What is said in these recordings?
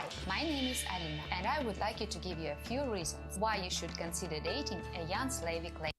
Hi, my name is Alina, and I would like to give you a few reasons why you should consider dating a young Slavic lady.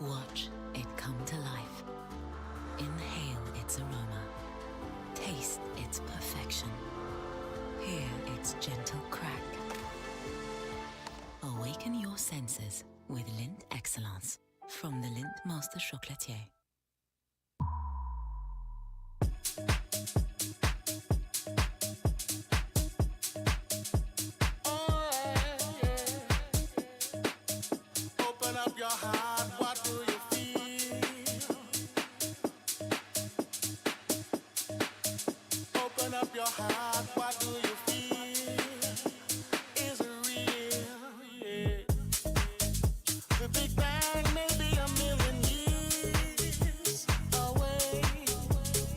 Watch it come to life. Inhale its aroma. Taste its perfection. Hear its gentle crack. Awaken your senses with Lindt Excellence from the Lindt Master Chocolatier. Open up your heart, what do you feel? Open up your heart, what do you feel? Is it real? Yeah. The Big Bang may be a million years away.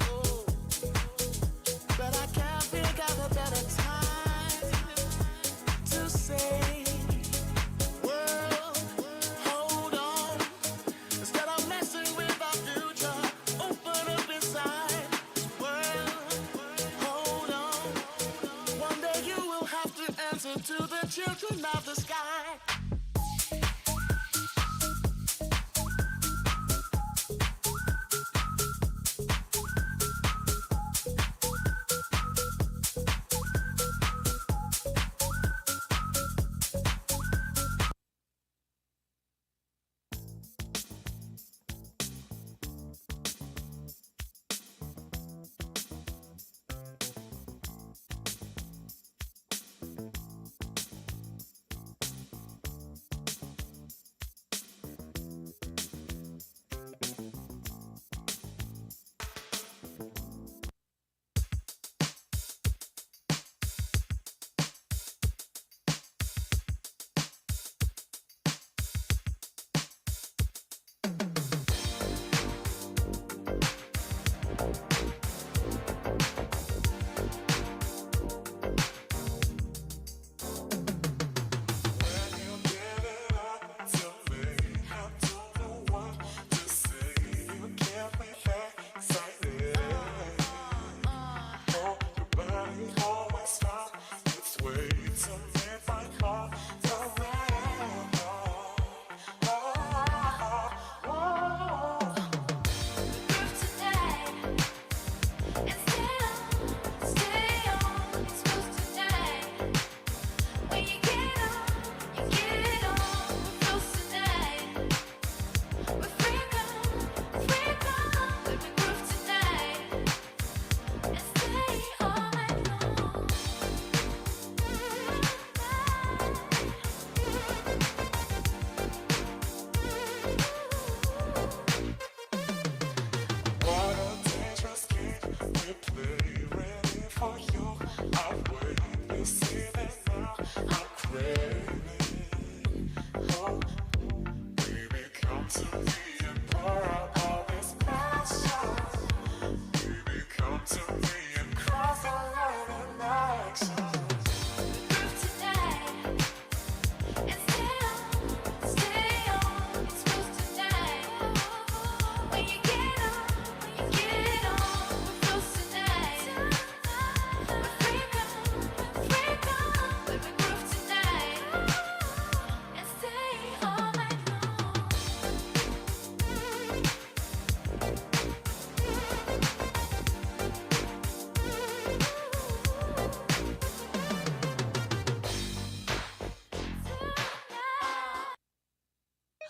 Oh, but I can't think of a better time to say, world, hold on. Instead of messing with our future, open up inside. World, hold on. One day you will have to answer to the children of the sky.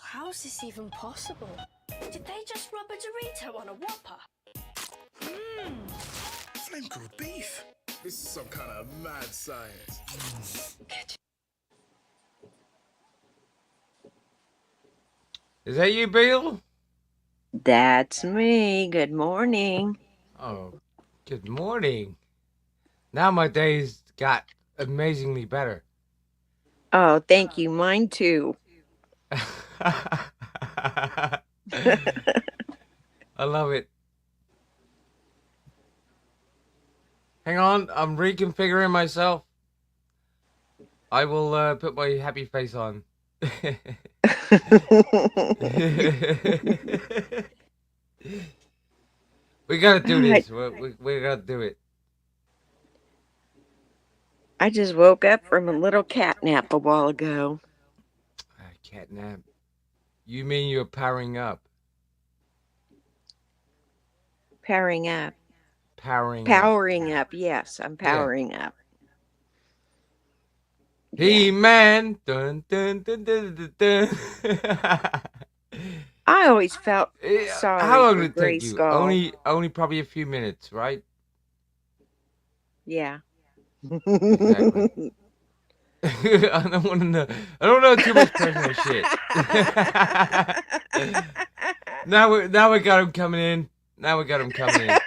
How is this even possible? Did they just rub a Dorito on a Whopper? Flame grilled beef. This is some kind of mad science. Is that you, Bill? That's me. Good morning. Oh, good morning. Now my days got amazingly better. Oh, thank you. Mine too. I love it. Hang on, I'm reconfiguring myself. I will put my happy face on. We gotta do this. We gotta do it. I just woke up from a little cat nap a while ago. Catnap. You mean you're powering up? Powering up. Powering up. Powering up. Yes, I'm powering up. He-Man. Dun, dun, dun, dun, dun, dun. I always felt How sorry long for did it take you? Grayskull. Only probably a few minutes, right? Yeah. Exactly. I don't want to know. I don't know too much personal shit. Now we got him coming in. Now we got him coming in.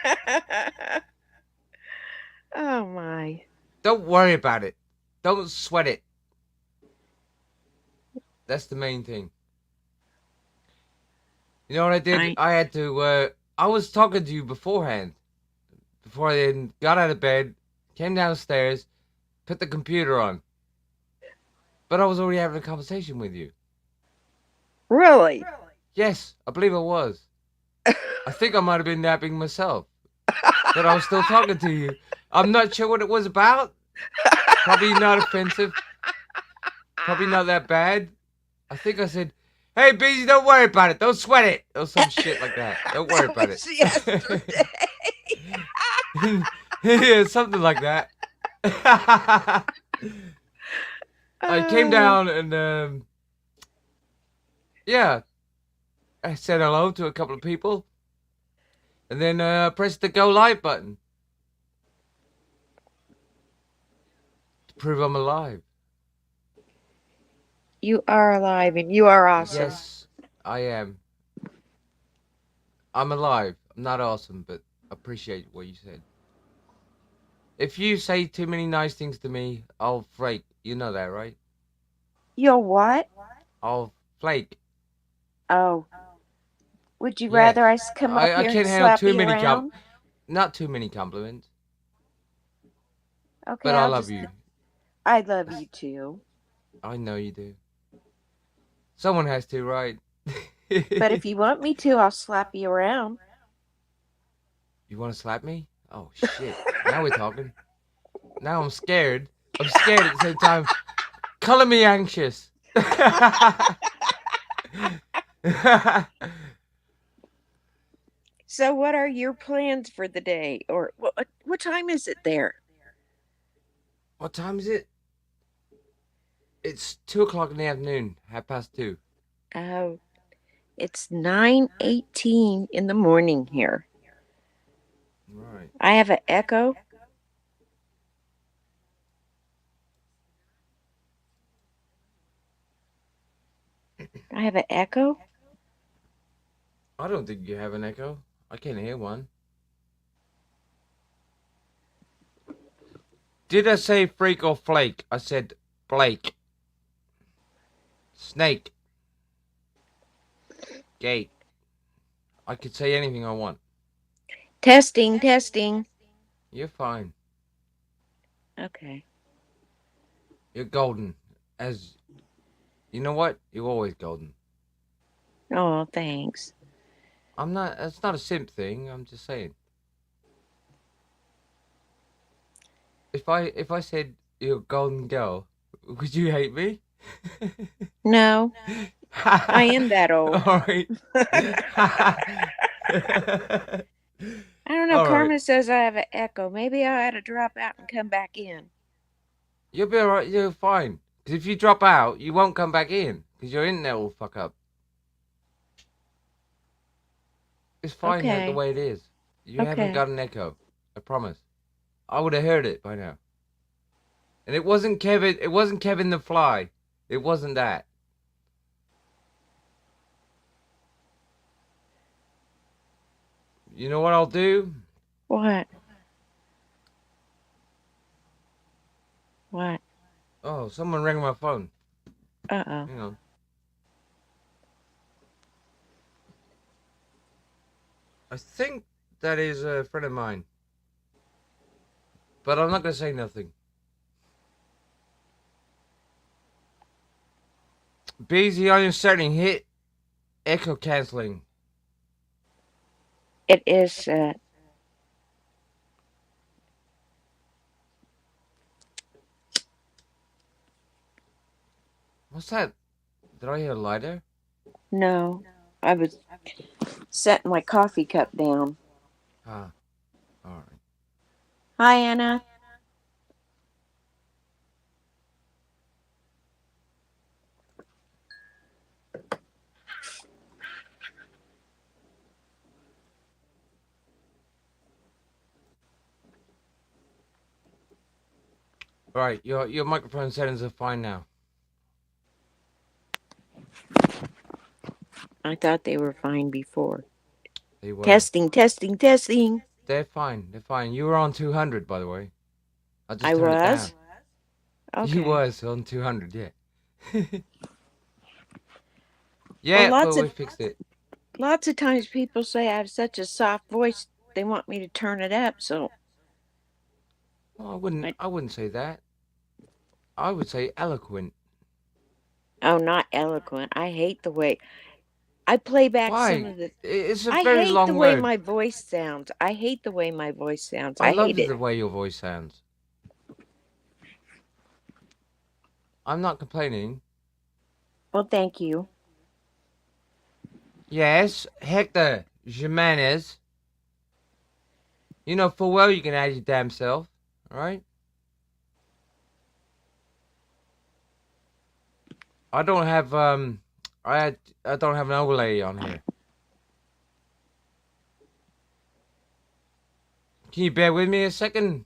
Oh my. Don't worry about it. Don't sweat it. That's the main thing. You know what I did? I had to. I was talking to you beforehand. Before I even got out of bed, came downstairs, put the computer on. But I was already having a conversation with you. Really? Yes, I believe I was. I think I might have been napping myself. But I was still talking to you. I'm not sure what it was about. Probably not offensive. Probably not that bad. I think I said, "Hey, Beezy, don't worry about it. Don't sweat it." Or some shit like that. Don't worry about it. Yesterday. Yeah, something like that. I came down and yeah, I said hello to a couple of people, and then pressed the go live button to prove I'm alive. You are alive and you are awesome. Yes, I am. I'm alive. I'm not awesome, but I appreciate what you said. If you say too many nice things to me, I'll flake. You know that, right? You're what? I'll flake. Oh. Would you Yes. rather I come up I here can't and handle slap too you many around? not too many compliments, Okay, but I love you. I love you too. I know you do. Someone has to, right? But if you want me to, I'll slap you around. You want to slap me? Oh shit! Now we're talking. Now I'm scared. I'm scared at the same time. Color me anxious. So what are your plans for the day? Or what time is it there? What time is it? It's 2 o'clock in the afternoon. 2:30. Oh, it's 9:18 in the morning here. Right. I have an echo. I have an echo. I don't think you have an echo. I can't hear one. Did I say freak or flake? I said Blake. Snake. Gate. I could say anything I want. Testing, testing. You're fine. Okay. You're golden. As you know what? You're always golden. Oh, thanks. I'm not. It's not a simp thing. I'm just saying. If I said you're a golden girl, would you hate me? No, I am that old. All right. I don't know. All Karma right. says I have an echo. Maybe I had to drop out and come back in. You'll be alright. You're fine. Because if you drop out, you won't come back in. Because your internet will fuck up. It's fine Okay. the way it is. You haven't Okay. got an echo. I promise. I would have heard it by now. And it wasn't Kevin. It wasn't Kevin the Fly. It wasn't that. You know what I'll do? What? What? Oh, someone rang my phone. Uh-oh. Hang on. I think that is a friend of mine. But I'm not going to say nothing. Beezy on your setting, hit echo canceling. It is, What's that? Did I hear a lighter? no. I was setting my coffee cup down. Ah, alright. Hi, Anna. Right, your microphone settings are fine now. I thought they were fine before. They were. Testing, testing, testing. They're fine. They're fine. You were on 200, by the way. I just I turned it down. was? Okay. You was on 200, yeah. Yeah, lots but we of- fixed it. Lots of times people say I have such a soft voice, they want me to turn it up, so Well, I wouldn't say that. I would say eloquent. not eloquent. I hate the way I play back some Why? of the It's a I very hate long the way word. my voice sounds. I hate the way my voice sounds. I I love hate it. the way your voice sounds. I'm not complaining. Well, thank you. Yes, Hector Jimenez. You know full well you can add your damn self, alright? I don't have I don't have an overlay on here. Can you bear with me a second?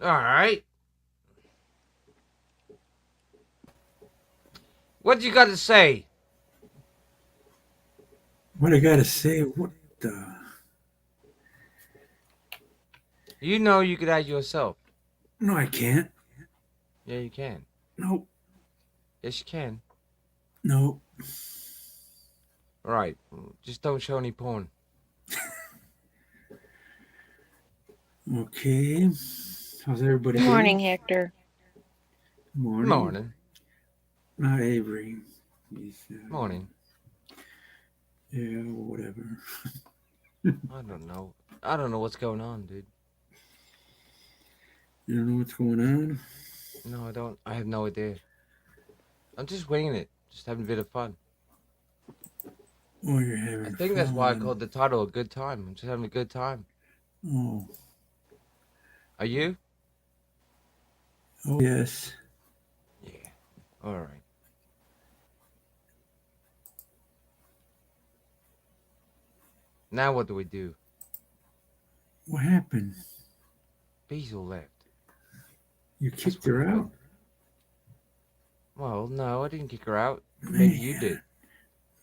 Alright. What you got to say? What I gotta say? What the? You know you could add yourself. No, I can't. Yeah, you can. Nope. Yes, you can. Nope. Alright. Just don't show any porn. Okay. How's everybody Good doing? morning, Hector. Morning. Morning. Not Avery. He's, Morning. Yeah, whatever. I don't know. I don't know what's going on, dude. You don't know what's going on? No, I don't. I have no idea. I'm just winging it. Just having a bit of fun. Oh, you're having I think that's why I fun. called the title A Good Time. I'm just having a good time. Oh. Are you? Oh, yes. Yeah. Alright. Now what do we do? What happened? Beazle left. You kicked her out? Well, no, I didn't kick her out. Maybe you Man. did.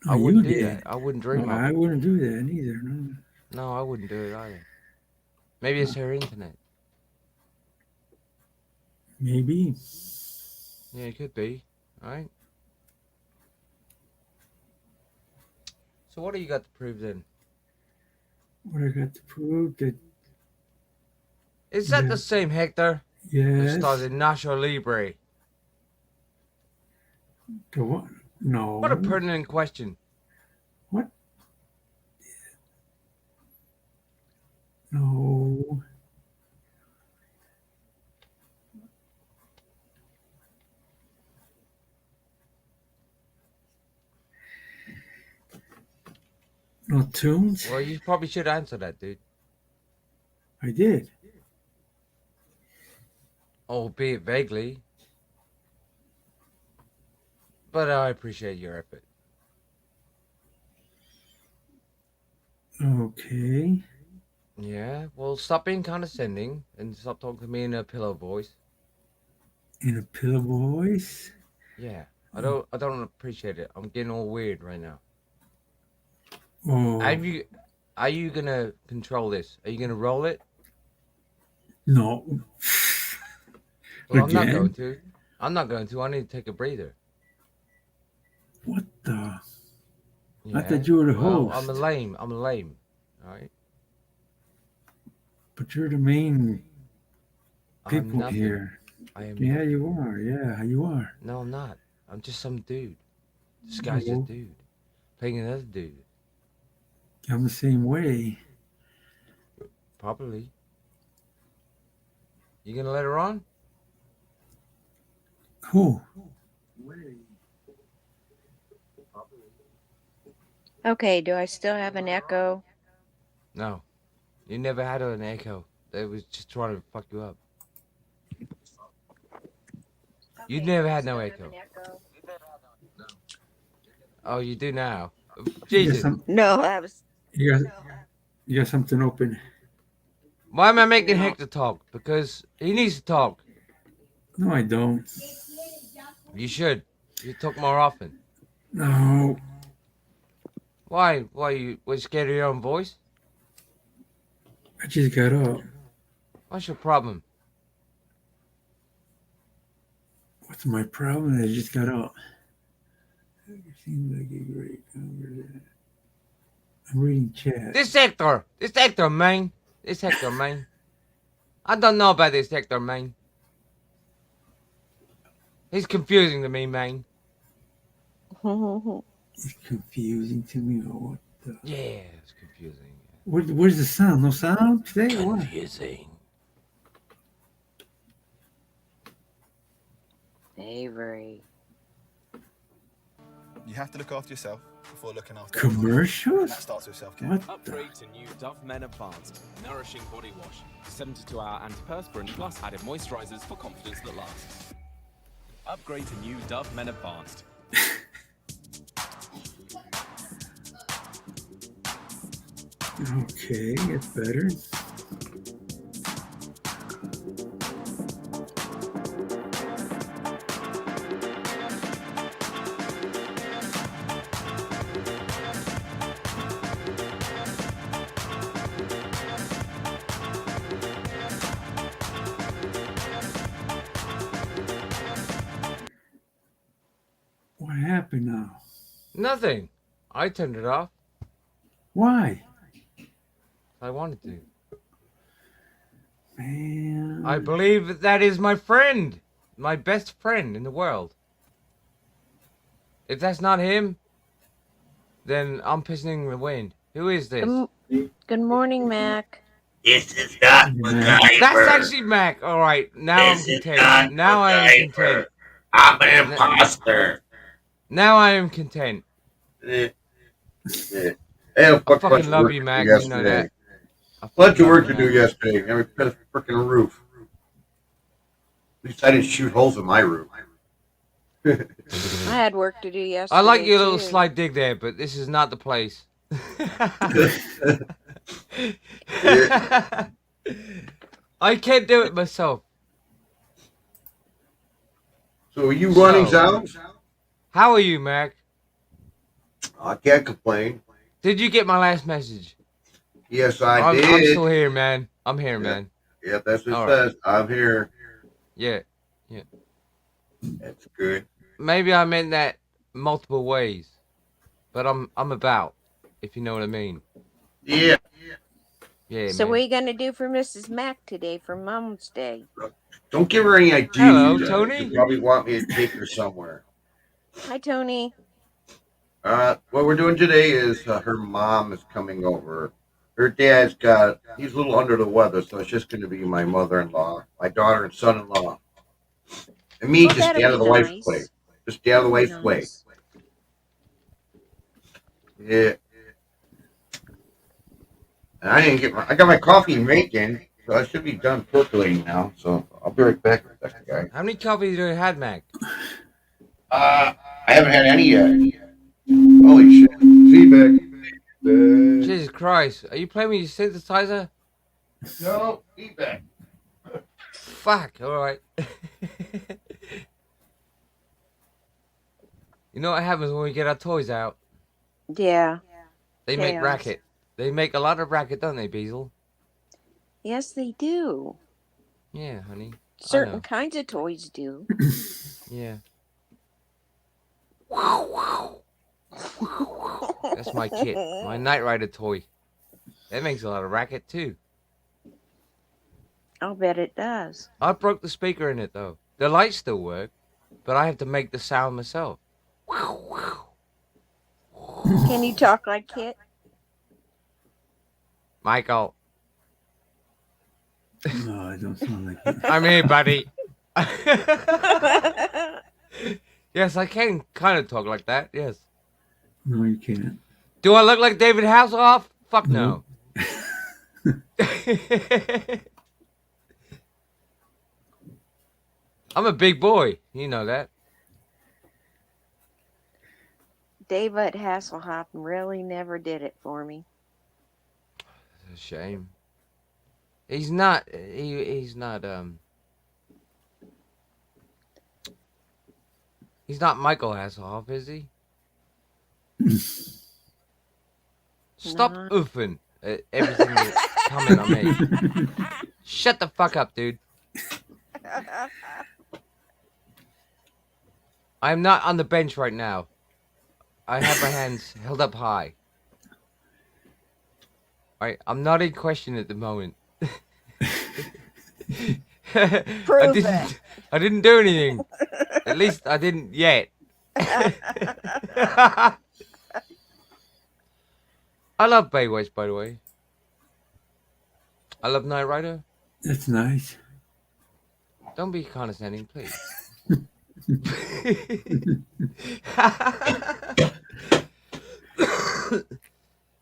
No, I wouldn't you do did. that. I wouldn't dream No, of I it. wouldn't do that either. No. No, I wouldn't do it either. Maybe it's her internet. Maybe. Yeah, it could be. Alright. So what do you got to prove then? What I got to prove that Is that Yeah. the same Hector who yes. stars in Nacho Libre? The what? No. What a pertinent question. What? No. No tunes? Well, you probably should answer that, dude. I did. Albeit vaguely. But I appreciate your effort. Okay. Yeah, well, stop being condescending and stop talking to me in a pillow voice. In a pillow voice? Yeah, I don't appreciate it. I'm getting all weird right now. Oh. Are you gonna control this? Are you gonna roll it? No. Well, I'm not Again? going to. I'm not going to. I need to take a breather. What the? Yeah. I thought you were the Well, host. I'm a lame. All right. But you're the main I'm people nothing. here. I am. Yeah, nothing. you are. Yeah, you are. No, I'm not. I'm just some dude. This guy's just a No. dude playing another dude. I'm the same way. Probably. You gonna let her on? Who? Okay, do I still have an echo? No. You never had an echo. They was just trying to fuck you up. You never had no echo. Oh, you do now. You got, Jesus. No, that was you got something open. Why am I making No. Hector talk? Because he needs to talk. No, I don't. You should. You talk more often. No. Why? Why you scared of your own voice? I just got up. What's your problem? What's my problem? I just got up. Seems like a great conversation. I'm reading chat. This Hector, man. This Hector, man. I don't know about this Hector, man. He's confusing to me, man. It's confusing to me. Or what the? Yeah, it's confusing. Where's the sound? No sound today? Or what? Confusing. Avery. You have to look after yourself before looking after Commercials? And that starts with self-care. What the? Upgrade to new Dove Men Advanced Nourishing Body Wash. 72-hour antiperspirant plus added moisturizers for confidence that lasts. Upgrade to new Dove Men Advanced. Okay, it's better. What happened now? Nothing. I turned it off. Why? I wanted to. Man. I believe that is my friend. My best friend in the world. If that's not him, then I'm pissing the wind. Who is this? Good morning, Mac. This is not MacGyver. That's actually Mac. All right, now I'm This is content. not Now I am MacGyver. content. I'm an imposter. Now I am content. Hey, I fucking love you, Mac. You know that. Plenty of work to do yesterday. Every freaking roof. At least I didn't shoot holes in my roof. I had work to do yesterday. I like your little too. slight dig there, but this is not the place. I can't do it myself. So are you running So- sounds? How are you, Mac? I can't complain. Did you get my last message? Yes, I I'm did. still here, man. I'm here, Yeah. man. Yeah, that's what it All says. I'm here. Yeah. That's good. Maybe I meant that multiple ways, but I'm about, if you know what I mean. Yeah. Yeah, So man. what are you gonna do for Mrs. Mac today for Mom's Day? Don't give her any ideas. Hello, Tony. You probably want me to take her somewhere. Hi, Tony. What we're doing today is her mom is coming over. Her dad's he's a little under the weather, so it's just going to be my mother-in-law, my daughter and son-in-law. And me Well, just that'll stay out of be the wife's nice. way. Just stay out of the wife's way. Nice. Yeah. And I got my coffee making, so I should be done percolating now. So I'll be right back with that guy. How many coffees do you had, Mac? I haven't had any yet. Holy shit. Feedback. Jesus Christ. Are you playing with your synthesizer? No, feedback. Fuck, alright. You know what happens when we get our toys out? Yeah. They make Chaos. racket. They make a lot of racket, don't they, Beazle? Yes, they do. Yeah, honey. Certain kinds of toys do. Yeah. That's my kit. My Knight Rider toy. That makes a lot of racket, too. I'll bet it does. I broke the speaker in it, though. The lights still work, but I have to make the sound myself. Can you talk like Kit? Michael, No, I don't sound like it. I'm here, buddy. Yes, I can kind of talk like that, yes. No, you can't. Do I look like David Hasselhoff? Fuck no. I'm a big boy. You know that. David Hasselhoff really never did it for me. It's a shame. He's not. He's not. He's not Michael Hasselhoff, is he? Stop No. oofing at everything that's coming on me. Shut the fuck up, dude. I'm not on the bench right now. I have my hands held up high. Alright, I'm not in question at the moment. Prove it. I didn't do anything. At least I didn't yet. I love Baywatch, by the way. I love Knight Rider. That's nice. Don't be condescending, please.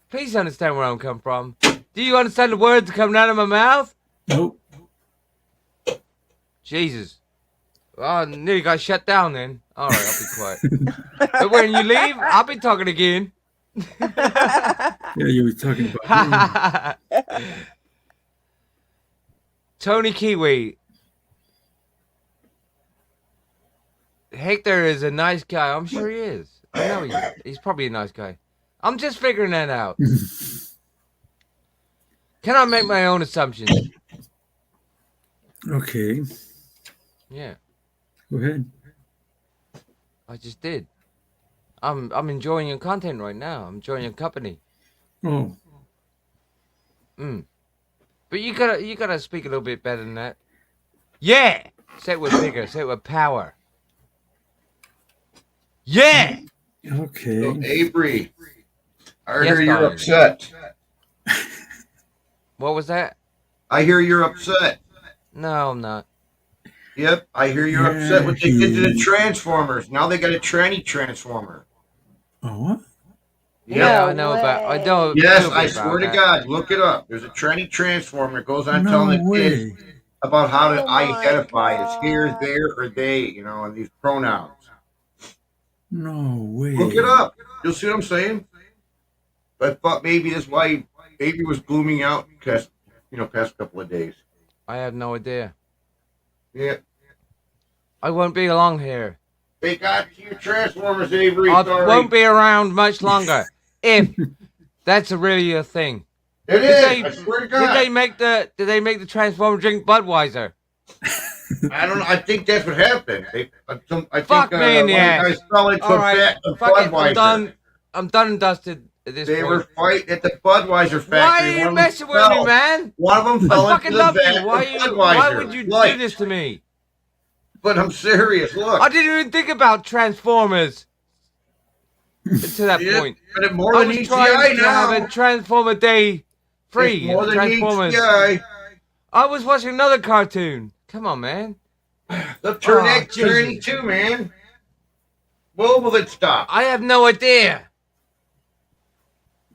Please understand where I'm coming from. Do you understand the words coming out of my mouth? Nope. Jesus. Oh, nearly got shut down then. Alright, I'll be quiet. But when you leave, I'll be talking again. Yeah, you were talking about me. Tony Kiwi. Hector is a nice guy. I'm sure he is. I know he is. He's probably a nice guy. I'm just figuring that out. Can I make my own assumptions? Okay, Yeah, go ahead. I just did. I'm enjoying your content right now. I'm enjoying your company. Oh, But you gotta speak a little bit better than that. Yeah! Say it with vigor, say it with power. Yeah! okay. So, Avery, I Yes, hear you're darling. upset. What was that? I hear you're upset. No, I'm not. Yep, I hear you're upset what they did to the Transformers. Now they got a tranny Transformer. Oh, what? Yeah, No I know about. I way. know. Yes, a bit I about swear to that. God, look it up. There's a tranny Transformer. It goes on No telling the kids way. about how to Oh my identify as here, God. there, or they, you know, and these pronouns. No way. Look it up. You'll see what I'm saying? I thought maybe that's why Baby was glooming out past couple of days. I have no idea. Yeah. I won't be long here. They got you Transformers, Avery. I Sorry. won't be around much longer. If that's really a thing. It Did is. they- I swear to Did God. they make the Transformer drink Budweiser? I don't know. I think that's what happened. I think Fuck me in the one ass. of the guys fell into All a right, vat of fuck it. Budweiser. I'm done and dusted at this They point. were fighting at the Budweiser factory. Why are One you of them messing with me, fell. man? One of them I fell fucking into the love vat you. Why of why Budweiser. would you Light. do this to me? But I'm serious. Look. I didn't even think about Transformers to that Yeah, point. but it's more I than was ECI trying to now. have a Transformer Day free. It's more than Transformers. ECI. I was watching another cartoon. Come on, man. The turn Oh, X, turn Jesus. 2, man. When will it stop? I have no idea.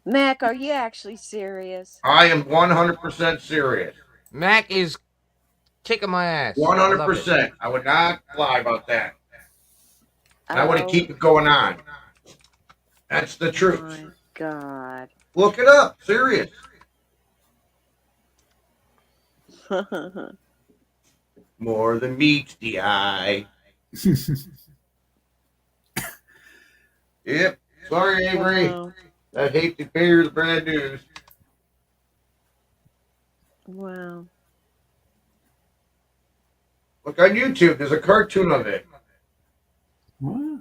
Mac, are you actually serious? I am 100% serious. Mac is kicking my ass. I love it. 100%. I would not lie about that. I want to Oh keep it going on. That's the my truth. God. Look it up. Serious. More than meets the eye. Yep. Sorry, Avery. Wow. I hate to bear the bad news. Wow. Look on YouTube. There's a cartoon of it. What?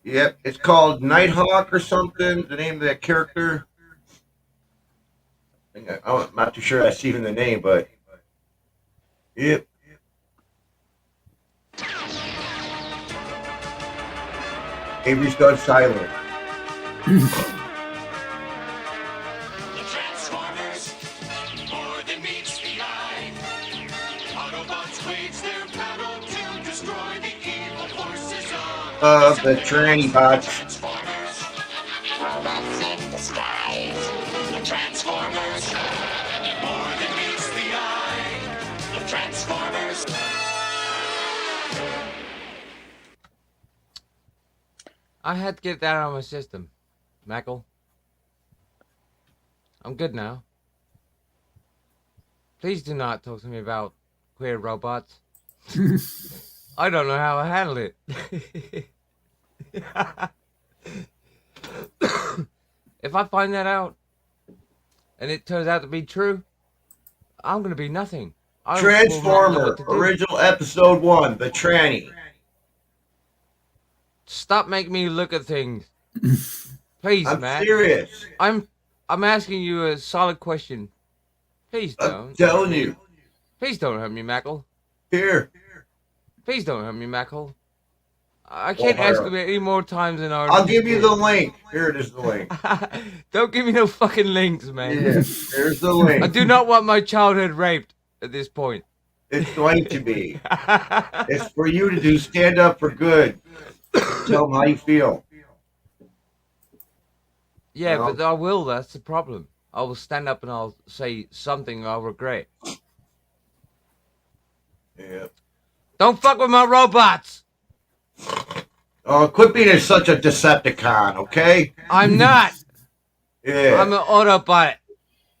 Yep. It's called Nighthawk or something. The name of that character. I'm not too sure that's even the name, but yep. Avery's gone silent. Transformers, more than meets the eye. Autobots wage their battle to destroy the evil forces of The tranny bots. Transformers. Robots in disguise. The Transformers, more than meets the eye. The Transformers. I had to get that out of my system, Mackle. I'm good now. Please do not talk to me about queer robots. I don't know how to handle it. If I find that out, and it turns out to be true, I'm gonna be nothing. I will not know Transformer, what to do. original episode 1, the tranny. Stop making me look at things. Please, I'm Matt. serious. I'm asking you a solid question. Please I'm don't. telling you. Please don't hurt me, Mackle. Here. Please don't hurt me, Mackle. I can't ask you any more times in our. I'll give you the link. Here it is, the link. Don't give me no fucking links, man. Yeah, there's the link. I do not want my childhood raped at this point. It's going to be. It's for you to do stand up for good. Tell them how you feel. Yeah, Well- but I will. That's the problem. I will stand up and I'll say something I'll regret. Yeah. Don't fuck with my robots. Oh, quit being such a Decepticon, okay? I'm not. Yeah. I'm an Autobot.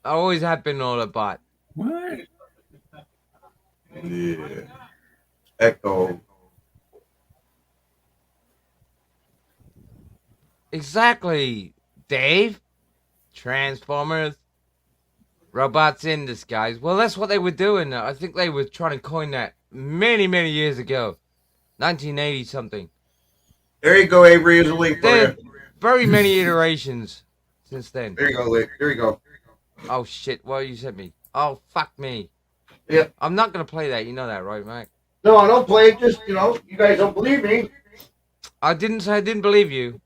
I always have been an Autobot. What? Yeah. Echo. Exactly, Dave. Transformers. Robots in disguise. Well, that's what they were doing. I think they were trying to coin that many, many years ago. 1980 something. There you go, Avery. Here's a link for There you. very many iterations since then. There you go, link. There you go. Oh shit, what you sent me? Oh fuck me. Yep. I'm not gonna play that, you know that, right, Mac? No, I don't play it. Just, you guys don't believe me. I didn't say I didn't believe you.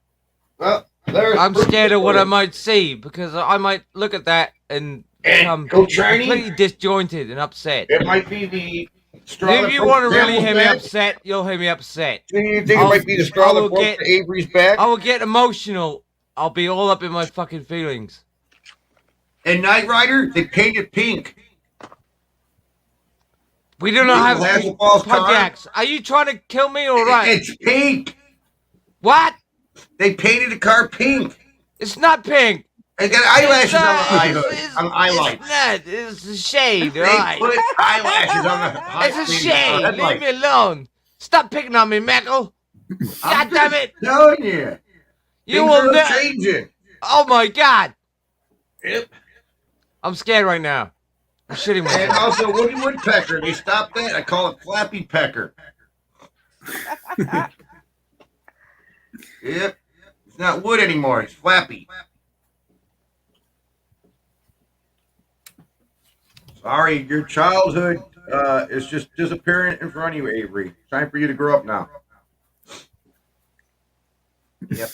Well, there's I'm proof scared of what for I it. might see because I might look at that and And become go Chinese. completely disjointed and upset. It might be the straw. If you want to really hear me upset, you'll hear me upset. Do you think it might be the straw that broke Avery's back? I will get emotional. I'll be all up in my fucking feelings. And Knight Rider, they painted pink. We do not have Hasselball's car? Pontiacs. Are you trying to kill me or what? It's pink. What? They painted the car pink. It's not pink. They got eyelashes on the eye hood, It's on the eyelight. not. It's a shade, They right? put eyelashes on the eye. It's a shade. Leave me alone. Stop picking on me, Meckle. God damn it. Telling you. You Things will are never. changing. Oh my god. Yep. I'm scared right now. I'm shitting And myself. also Woody Woodpecker. They stopped that. I call it Flappy Pecker. Yep. It's not wood anymore. It's Flappy. Sorry, your childhood is just disappearing in front of you, Avery. Time for you to grow up now. Yep.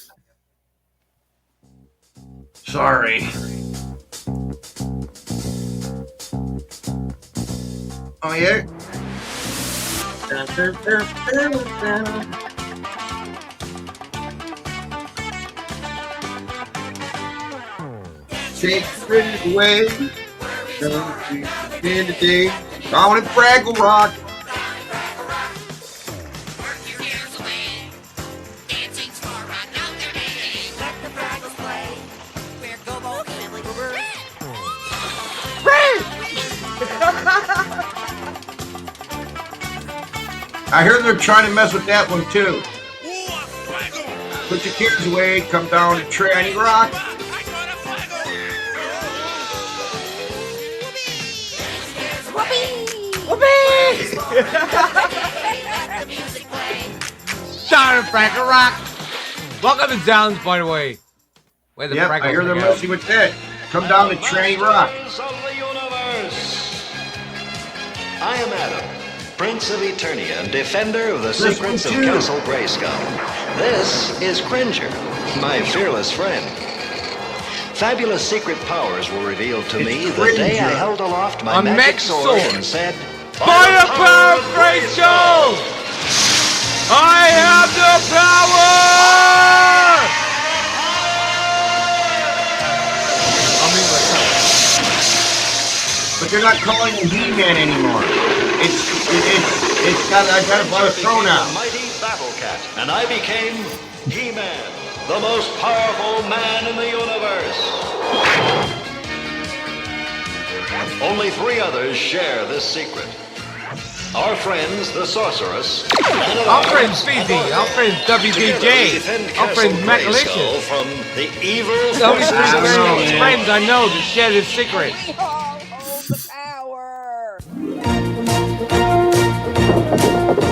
Sorry. Oh, yeah? Take it away. Don't be in the day. Down in Fraggle Rock. I hear they're trying to mess with that one too. Put your kids away, come down to Tranny Rock. Down in Fraggle Rock. Welcome to Downs, by the way. Where the Yep, Fraggles I hear they're hang out. messing with that. Come down to Tranny Rock. I am Adam, Prince of Eternia and defender of the This secrets of one too. Castle Grayskull. This is Cringer, my fearless friend. Fabulous secret powers were revealed to me the day I Cringer. held aloft my A magic mech sword sword. and said, By the power of Grayskull! I have the power! But they're not calling him He-Man anymore. It's got a Cringer pronoun. became a mighty battle cat, and I became He-Man. the most powerful man in the universe. Only 3 others share this secret. Our friends, the Sorceress, Our friend Speedy, our friend WDJ, our friend Macalicious. From the evil Those forces of are Satan. friends I know that share this secret.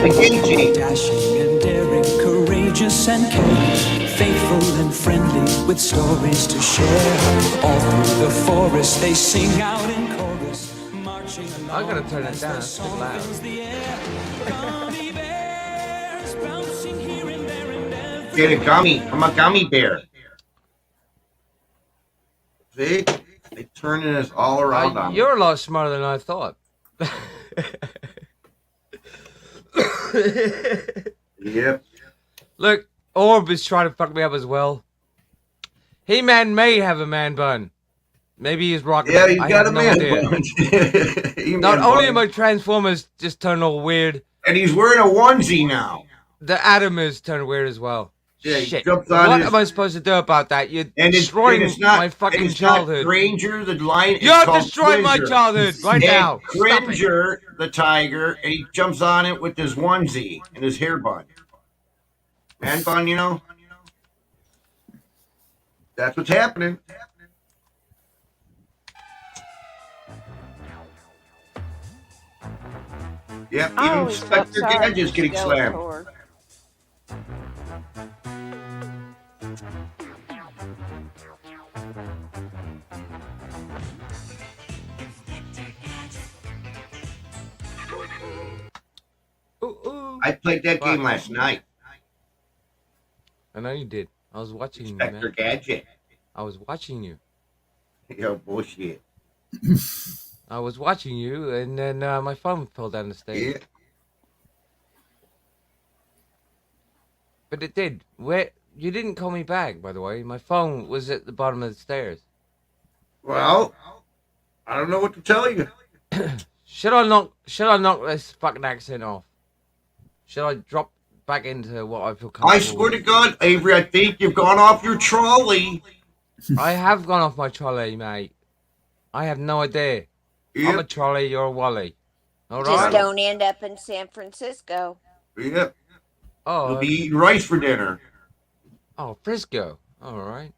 Dashing and daring, courageous and caring, faithful and friendly, with stories to share. All through the forest they sing out in chorus, marching along. I'm gonna turn it down. It's too loud. Get a gummy. I'm a gummy bear. See? They turning this all around on me. You're a lot smarter than I thought. Yep. Look, Orb is trying to fuck me up as well. He-Man may have a man bun. Maybe he's rocking Yeah, it. he's I got have a no man idea. bun. Not He-Man only bun. are my Transformers just turned all weird, And he's wearing a onesie now. the Atom is turned weird as well. Yeah, he Shit. jumps on What his- am I supposed to do about that? You're And destroying it's not my fucking it's not childhood. Granger the lion. it's You're called destroying my Cringer. childhood right And now. Stop it. Cringer the tiger, and he jumps on it with his onesie and his hair bun. Man bun, you know. That's what's happening. Yep, I even always felt Inspector sorry Gadget's for getting slammed. Skeletor. I played that game last night. I know you did. I was watching you, Inspector man. Gadget. I was watching you. Yo, bullshit. I was watching you, and then my phone fell down the stairs. Yeah. But it did. Where you didn't call me back, by the way. My phone was at the bottom of the stairs. Well, I don't know what to tell you. Should I knock this fucking accent off? Should I drop back into what I feel comfortable I swear to with? God, Avery, I think you've gone off your trolley. I have gone off my trolley, mate. I have no idea. I'm a trolley, you're a wally. All Just right? don't end up in San Francisco. Yep. Oh, You'll be eating rice for dinner. oh, Frisco. All right.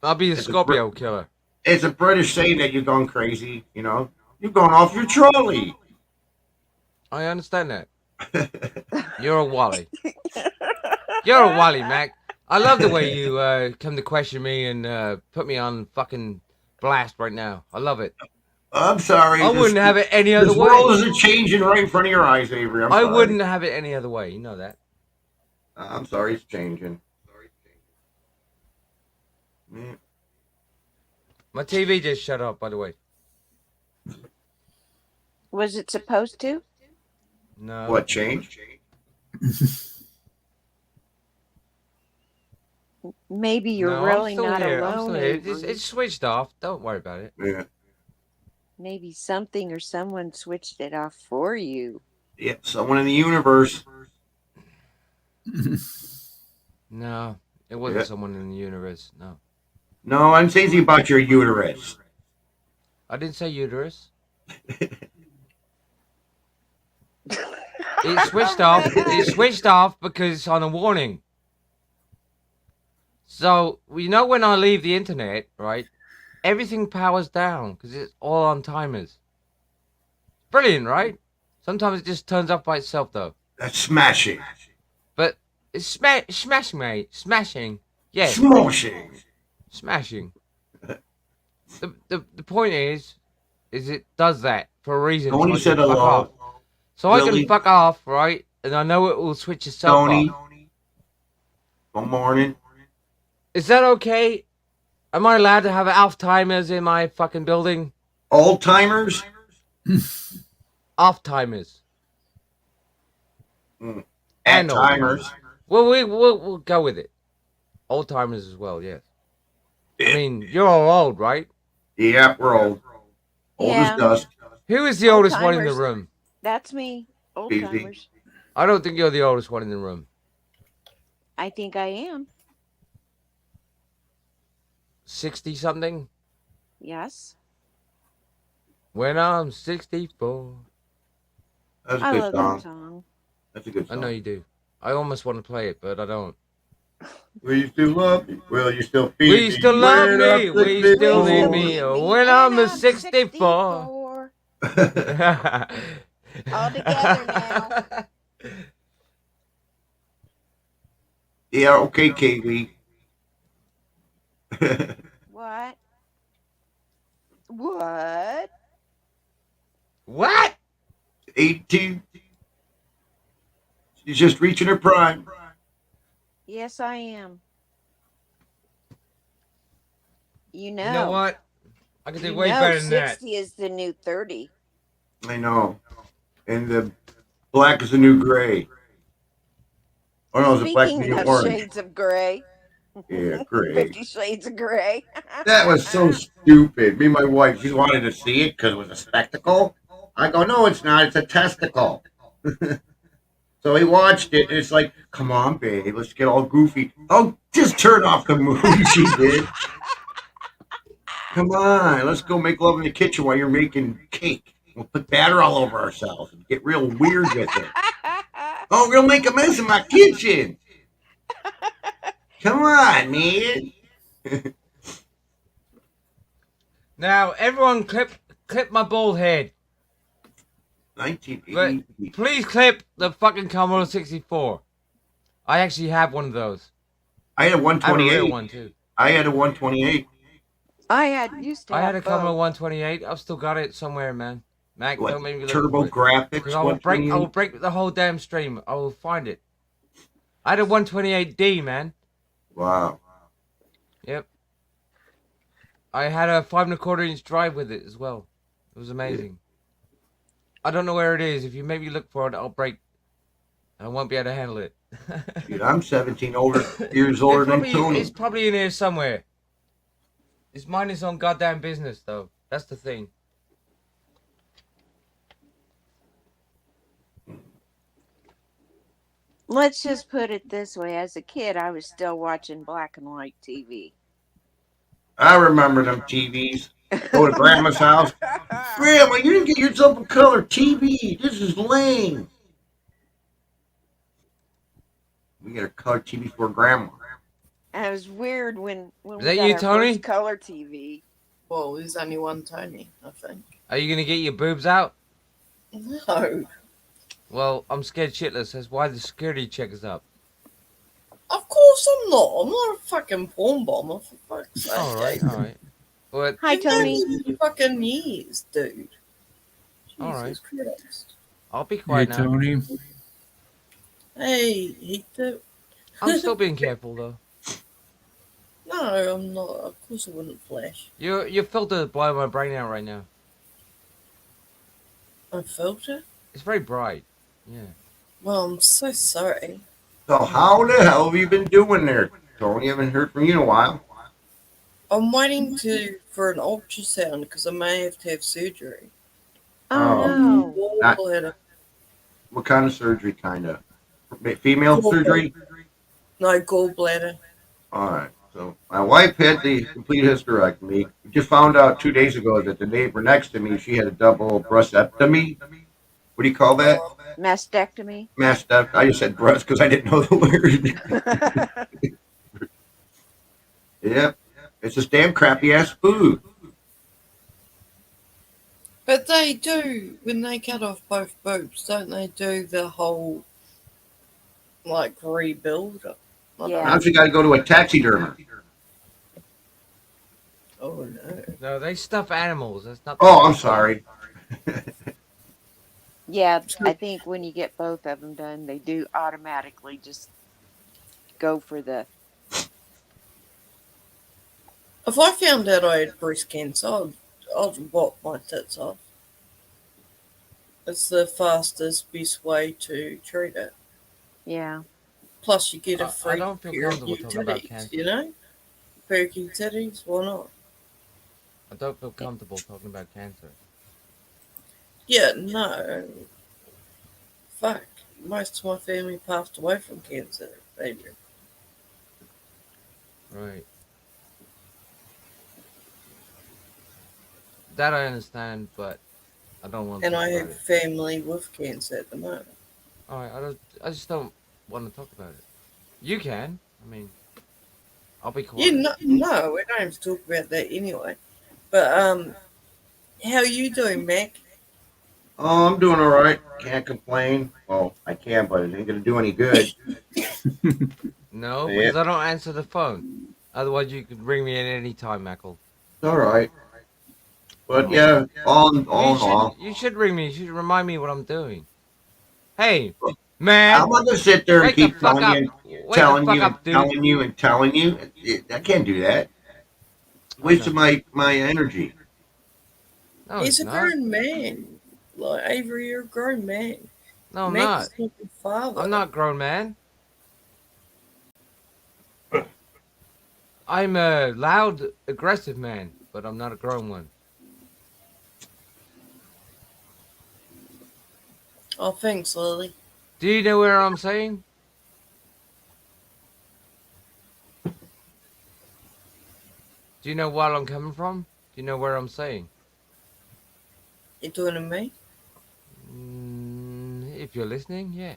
I'll be the It's a Scorpio killer. It's a British saying that you've gone crazy, you know. You've gone off your trolley. I understand that. You're a wally. You're a wally, Mac. I love the way you come to question me and put me on fucking blast right now. I love it. I'm sorry. I wouldn't have it any other this way. world isn't changing right in front of your eyes, Avery. I'm I sorry. wouldn't have it any other way. You know that. I'm sorry, it's changing. Yeah. My TV just shut off, by the way. Was it supposed to? No. What changed? Maybe you're No, really I'm still not here. I'm alone. still here. It's Avery. switched off. Don't worry about it. Yeah. Maybe something or someone switched it off for you. Yeah, someone in the universe. No, it wasn't Yeah. someone in the universe. No. No, I'm saying about your uterus. I didn't say uterus. It switched off. It switched off because it's on a warning. So, you know when I leave the internet, right? Everything powers down because it's all on timers. Brilliant, right? Sometimes it just turns off by itself, though. That's smashing. But it's smashing, mate. Smashing. Yeah. Smashing. Smashing. The point is it does that for a reason. Tony so I said can fuck hello. off. So I Willie. can fuck off, right? And I know it will switch itself Tony. off. Good morning. Is that okay? Am I allowed to have Alzheimer's in my fucking building? Old timers? Alzheimer's. At And old timers. Well, we'll go with it. Old timers as well, yes. I mean, you're all old, right? Yeah, we're old. Old Yeah. as dust. Who is the oldest one in the Old-timers. room? That's me. Old Easy. timers. I don't think you're the oldest one in the room. I think I am. 60 something? Yes. When I'm 64. That's a I good love song. that song. That's a good I song. know you do. I almost want to play it, but I don't. Will you still love me? Will you still feed Will me? you still love when me? I'm Will you still leave 64? me when I'm a 64? All together now. Yeah, okay, KB. What? What? What? 82. She's just reaching her prime. Yes, I am. You You know know. what? I can do You way know, better than that. 60 is the new 30. I know. And the black is the new gray. Oh no, the black is the Speaking new of orange. shades of gray. Yeah, gray. 50 Shades of Gray. That was so stupid. Me and my wife, she wanted to see it because it was a spectacle. I go, no, it's not. It's a testicle. So he watched it, and it's like, come on, babe, let's get all goofy. Oh, just turn off the movie, she did. Come on, let's go make love in the kitchen while you're making cake. We'll put batter all over ourselves and get real weird with it. Oh, we'll make a mess in my kitchen. Come on, man. Now, everyone clip my bald head. 1980. But please clip the fucking Commodore 64. I actually have one of those. I had a I have a 128. real one, too. I had a 128. used to I have had a Commodore both. 128. I've still got it somewhere, man. Mac, What, don't make me look Turbo for it. Graphics? Because I will break the whole damn stream. I will find it. I had a 128D, man. Wow. Yep. I had a 5 1/4 inch drive with it as well. It was amazing. I don't know where it is. If you make me look for it, I'll break. I won't be able to handle it. Dude, I'm 17 years older than Tony. It's probably in here somewhere. It's mine is on goddamn business, though. That's the thing. Let's just put it this way. As a kid, I was still watching black and white TV. I remember them TVs. Go to grandma's house. Grandma, you didn't get yourself a color TV. This is lame. We got a color TV for grandma. And it was weird when Is we that got you, our Tony? first color TV. Well, there's only one Tony, I think. Are you gonna get your boobs out? No. Well, I'm scared shitless. That's why the security check is up. Of course I'm not. I'm not a fucking porn bomber, for fuck's sake. Alright, alright. But Hi, You've known Tony. me for fucking years, dude. Alright. Jesus Christ. I'll be Hey, quiet now. Tony. Hey, Hector. I'm still being careful though. No, I'm not. Of course I wouldn't flash. Your filter is blowing my brain out right now. A filter? It's very bright. Yeah. Well, I'm so sorry. So how the hell have you been doing there, Tony? I haven't heard from you in a while. I'm waiting for an ultrasound because I may have to have surgery. Oh, no. Not- Gallbladder. What kind of surgery, kind of? Female surgery? No, gallbladder. All right. So my wife had the complete hysterectomy. We just found out 2 days ago that the neighbor next to me, she had a double breastectomy. What do you call that? Mastectomy. Mastectomy. I just said breast because I didn't know the word. Yep. It's this damn crappy ass food. But they do, when they cut off both boobs, don't they do the whole, like, rebuild? Yeah. Now you got to go to a taxidermist. Oh, no. No, they stuff animals. That's not. Oh, I'm sorry. Yeah, I think when you get both of them done, they do automatically just go for the. If I found out I had breast cancer, I'd wop my tits off. It's the fastest, best way to treat it. Yeah. Plus, you get a I free don't feel pair of comfortable new talking about titties, cancer. you know? Pair of new titties, why not? I don't feel comfortable talking about cancer. Yeah, no. Fuck. Most of my family passed away from cancer, baby. Right. That I understand, but I don't want to And talk I about have it. family with cancer at the moment. All right, I just don't want to talk about it. You can. I mean, I'll be quiet. Yeah, no, we don't have to talk about that anyway. But how are you doing, Mac? Oh, I'm doing all right. Can't complain. Well, I can, but it ain't gonna do any good. No, Yeah. because I don't answer the phone. Otherwise, you could ring me at any time, Michael. It's all right. But yeah, all in all, You should ring me. You should remind me what I'm doing. Hey, man. I'm not gonna sit there and Wake the keep fuck telling up. you, Wake the fuck up, dude. telling you. I can't do that. Wasting my energy. No, He's it's a not. grown man. Like, Avery, you're a grown man. No, I'm Mac not. is not your father. I'm not grown, man. I'm a loud, aggressive man, but I'm not a grown one. Oh, thanks, Lily. Do you know where I'm saying? Do you know where I'm coming from? Do you know where I'm saying? You talking to me? If you're listening, yeah.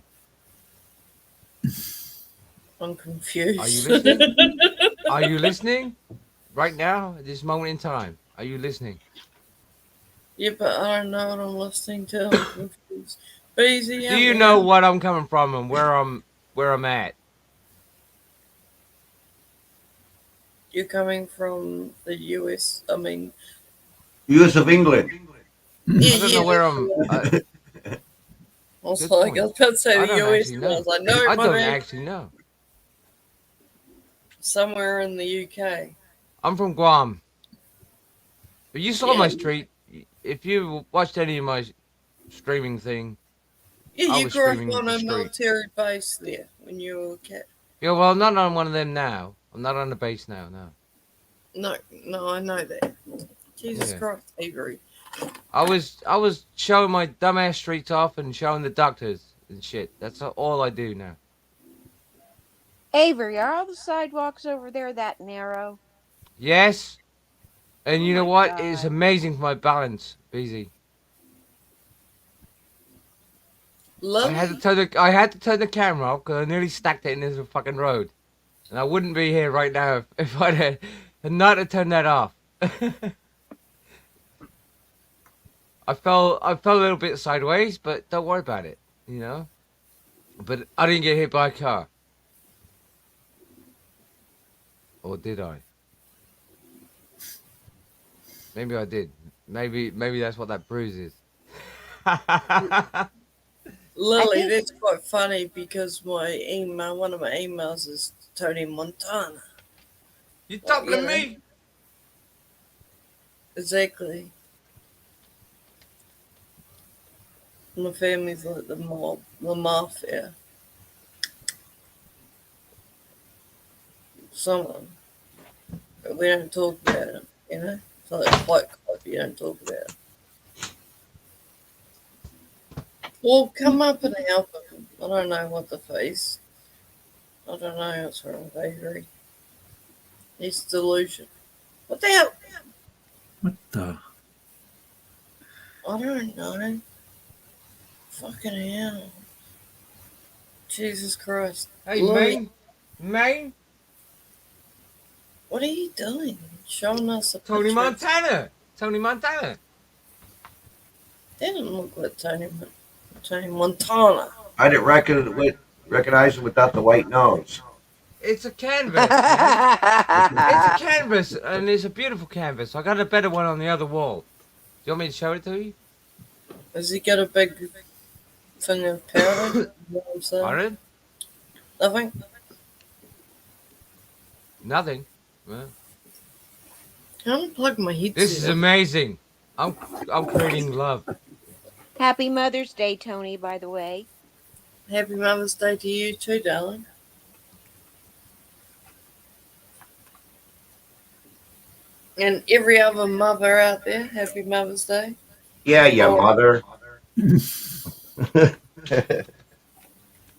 I'm confused. Are you listening? Are you listening? Right now, at this moment in time, are you listening? Yeah, but I don't know what I'm listening to. I'm confused. Beezy, Do you know what I'm coming from and where I'm at? You're coming from the US. I mean, U.S. of England. yeah, I don't know where I'm. I was Good like, point. I was about to say I the don't US. actually And I know. was like, no, I my don't man. actually know. Somewhere in the UK. I'm from Guam. But you saw my Yeah. street. If you watched any of my streaming thing, Yeah, I you was grew up streaming on the a street. military base there when you were a kid. Yeah, well, I'm not on one of them now. I'm not on the base now. No. No, I know that. Jesus Yeah. Christ, Avery. I was showing my dumbass streets off and showing the doctors and shit. That's all I do now. Avery, are all the sidewalks over there that narrow? Yes. And Oh you know my what? It's God. amazing for my balance, BZ. I had to turn the camera off because I nearly stacked it into the fucking road, and I wouldn't be here right now if I'd had not to turn that off. I fell a little bit sideways, but don't worry about it, you know. But I didn't get hit by a car, or did I? Maybe I did. Maybe that's what that bruise is. Lily, that's quite funny because one of my emails is Tony Montana. You talking to me? Exactly. My family's like the mob, the mafia. Someone. But we don't talk about it, you know? It's like a fight club, you don't talk about it. Well, come up and help him. I don't know what the face. I don't know what's wrong with Avery. He's delusion. What the hell? What the? I don't know. Fucking hell. Jesus Christ. Hey, Lily, Maine. what are you doing? Showing us a Tony picture. Montana. Tony Montana. They didn't look like Tony Montana. I didn't recognize him without the white nose. It's a canvas. Man. It's a canvas, and it's a beautiful canvas. I got a better one on the other wall. Do you want me to show it to you? Has he got a big thing of powder? You know what I'm saying? Pardon? Nothing? Nothing. Well, Unplug my headset. this is amazing. I'm creating love. Happy Mother's Day, Tony, by the way. Happy Mother's Day to you too, darling. And every other mother out there, happy Mother's Day. Yeah, mother.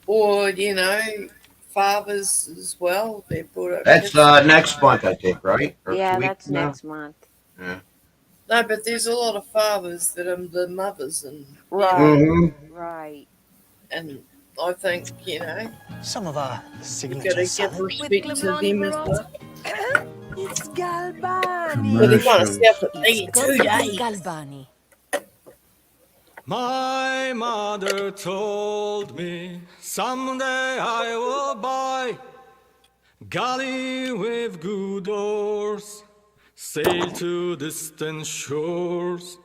Or, you know, fathers as well. They brought up That's kids. next month, I think, right? Or Yeah, 2 weeks that's from now? next month. Yeah. No, but there's a lot of fathers that are the mothers, and Right. Mhm. Right. and I think Some of our you signature got to give salad. respect to them as well. It's Galbani. But they kind of Commercials. self-eating too, It's Galbani. My mother told me someday I will buy galley with good oars, sail to distant shores,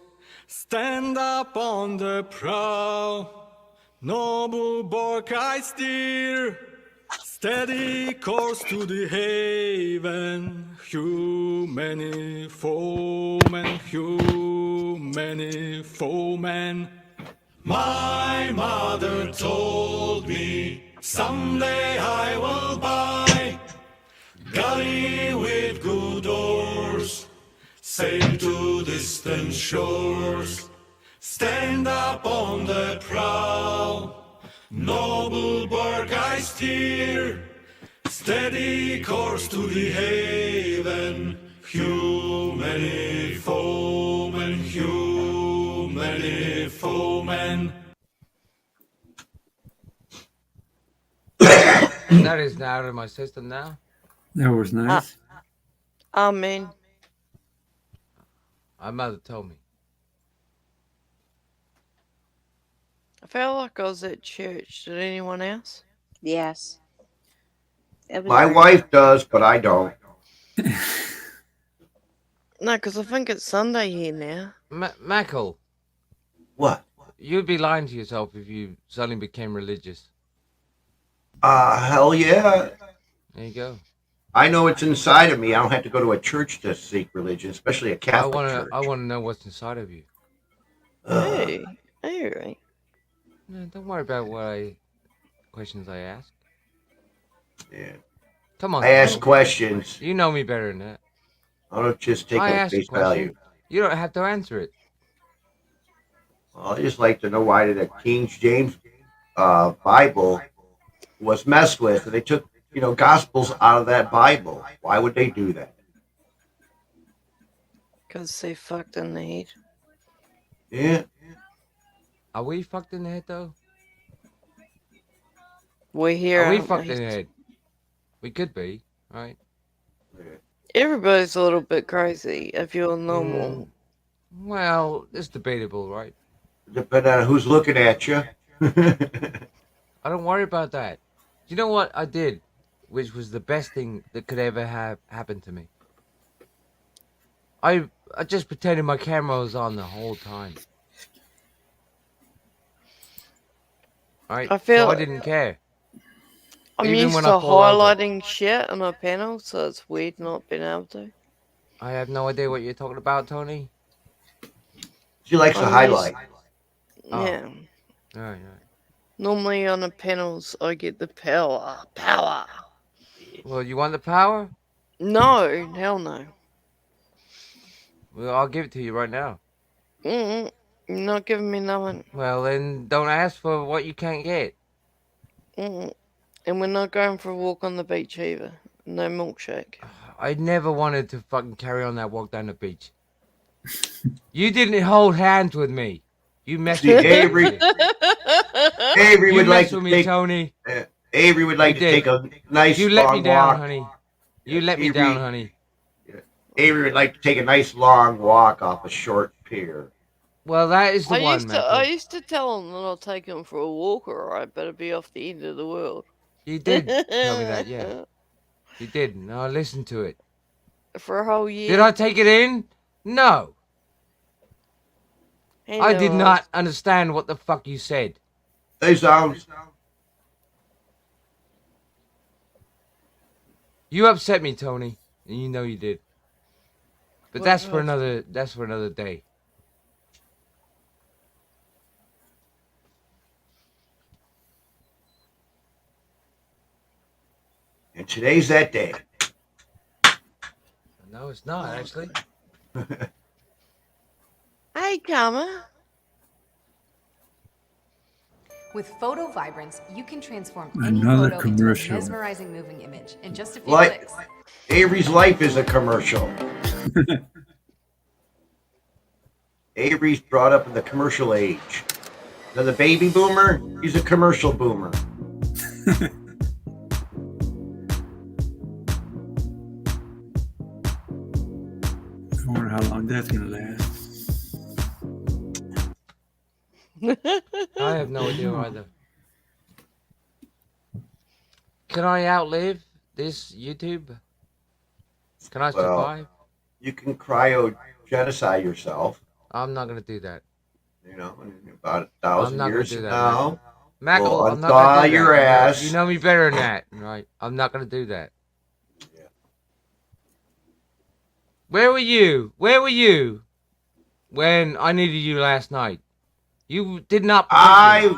stand up on the prow, noble bark I steer, steady course to the haven, hew many foemen, hew many foemen. My mother told me someday I will buy galley with good oars, sail to distant shores, stand up on the prow, noble bark I steer, steady course to the haven, hew many foemen, hew many foemen. That is now out of my system now. That was nice. Amen. My mother told me. I felt like I was at church. Did anyone else? Yes. It was My very- wife does, but I don't. No, because I think it's Sunday here now. Mackle, What? you'd be lying to yourself if you suddenly became religious. Hell yeah. There you go. I know it's inside of me. I don't have to go to a church to seek religion, especially a Catholic church. I wanna know what's inside of you. Hey, alright. No, don't worry about questions I ask. Yeah. Come on. I ask questions. You know me better than that. I don't just take I them asked a face question. value. You don't have to answer it. Well, I just like to know why the King James Bible was messed with, and they took gospels out of that Bible. Why would they do that? Because they fucked in the head. Yeah. Are we fucked in the head though? We're here. Are we aren't fucked we? in the head? We could be, right? Everybody's a little bit crazy if you're normal. Well, it's debatable, right? Depending on who's looking at you. I don't worry about that. You know what I did, which was the best thing that could ever have happened to me? I just pretended my camera was on the whole time. Right? I feel so I didn't care. I'm Even used when to I fall over. highlighting shit on my panel, so it's weird not being able to. I have no idea what you're talking about, Tony. She likes to I'm highlight. Oh. Yeah. All right. Normally on the panels, I get the power. Power. Well, you want the power? No, hell no. Well, I'll give it to you right now. You're not giving me nothing. Well, then don't ask for what you can't get. And we're not going for a walk on the beach either. No milkshake. I never wanted to fucking carry on that walk down the beach. You didn't hold hands with me. You messed See, with me. Avery- Avery You would like messed to with me, take Tony. Avery would like You to did. take a nice You let long me down, walk. honey. You let me Avery- down, honey. Avery would like to take a nice long walk off a short pier. Well, that is the I one, used to, man. I used to tell him that I'll take him for a walk, alright, but it'd be off the end of the world. You did tell me that, yeah. You did. Now I listened to it. For a whole year. Did I take it in? No. He I knew did was- not understand what the fuck you said. They sound. You upset me, Tony, and you know you did. But What that's for happened? another day. And today's that day. No, it's not actually. Hey, Karma. With Photo Vibrance, you can transform any Another photo into a commercial. mesmerizing moving image in just a few Like clicks. Avery's life is a commercial. Avery's brought up in the commercial age. So the baby boomer, he's a commercial boomer. I wonder how long that's gonna last. I have no idea either. Can I outlive this YouTube? Can I Well, survive? you can cryogenocide yourself, I'm not gonna do that. you know, in about I'm 1,000 not gonna years do from that, now. Mackle, We'll I'm not gonna unthaw do your that. ass. You know me better than that, right? I'm not gonna do that. Where were you? Where were you when I needed you last night? You did not.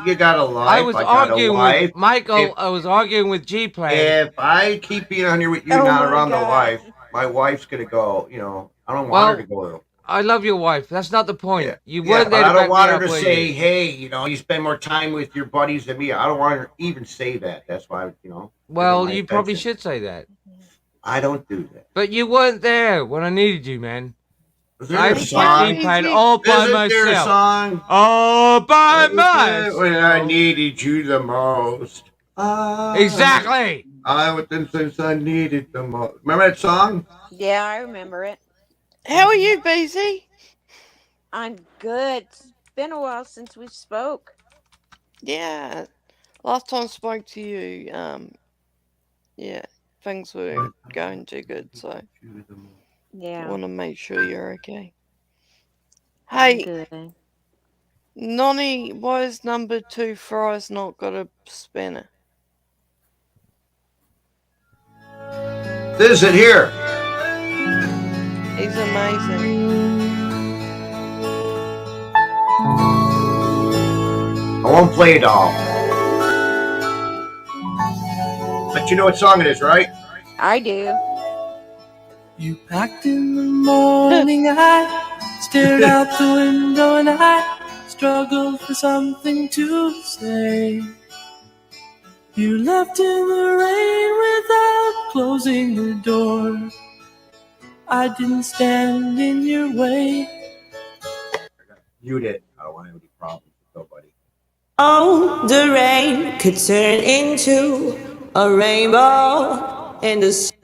You got a life. I was I got a arguing wife. with Michael. If- I was arguing with G Plan. If I keep being on here with you, Oh not my around the God. wife, my wife's gonna go. You know, I don't want Well, her to go. I love your wife. That's not the point. You Yeah, weren't but there to I don't back want me her up, to were say, you? "Hey, you know, you spend more time with your buddies than me." I don't want her to even say that. That's why, you know. Well, my you probably attention. should say that. I don't do that. But you weren't there when I needed you, man. Is there I a song? G-Plan all by Isn't there a myself. song? All by myself. When I needed you the most. Exactly. I with them since I needed the most. Remember that song? Yeah, I remember it. How are you, BZ? I'm good. It's been a while since we spoke. Yeah. Last time I spoke to you, yeah, things were going too good, so Yeah. want to make sure you're okay. I'm Hey, good. Nonny, why is number 2 Fry's not got a spinner? This is it here. He's amazing. I won't play it all. But you know what song it is, right? I do. You packed in the morning, I stared out the window and I struggled for something to say. You left in the rain without closing the door. I didn't stand in your way. You did. I don't want any problems with nobody. Oh, the rain could turn into a rainbow in the sun.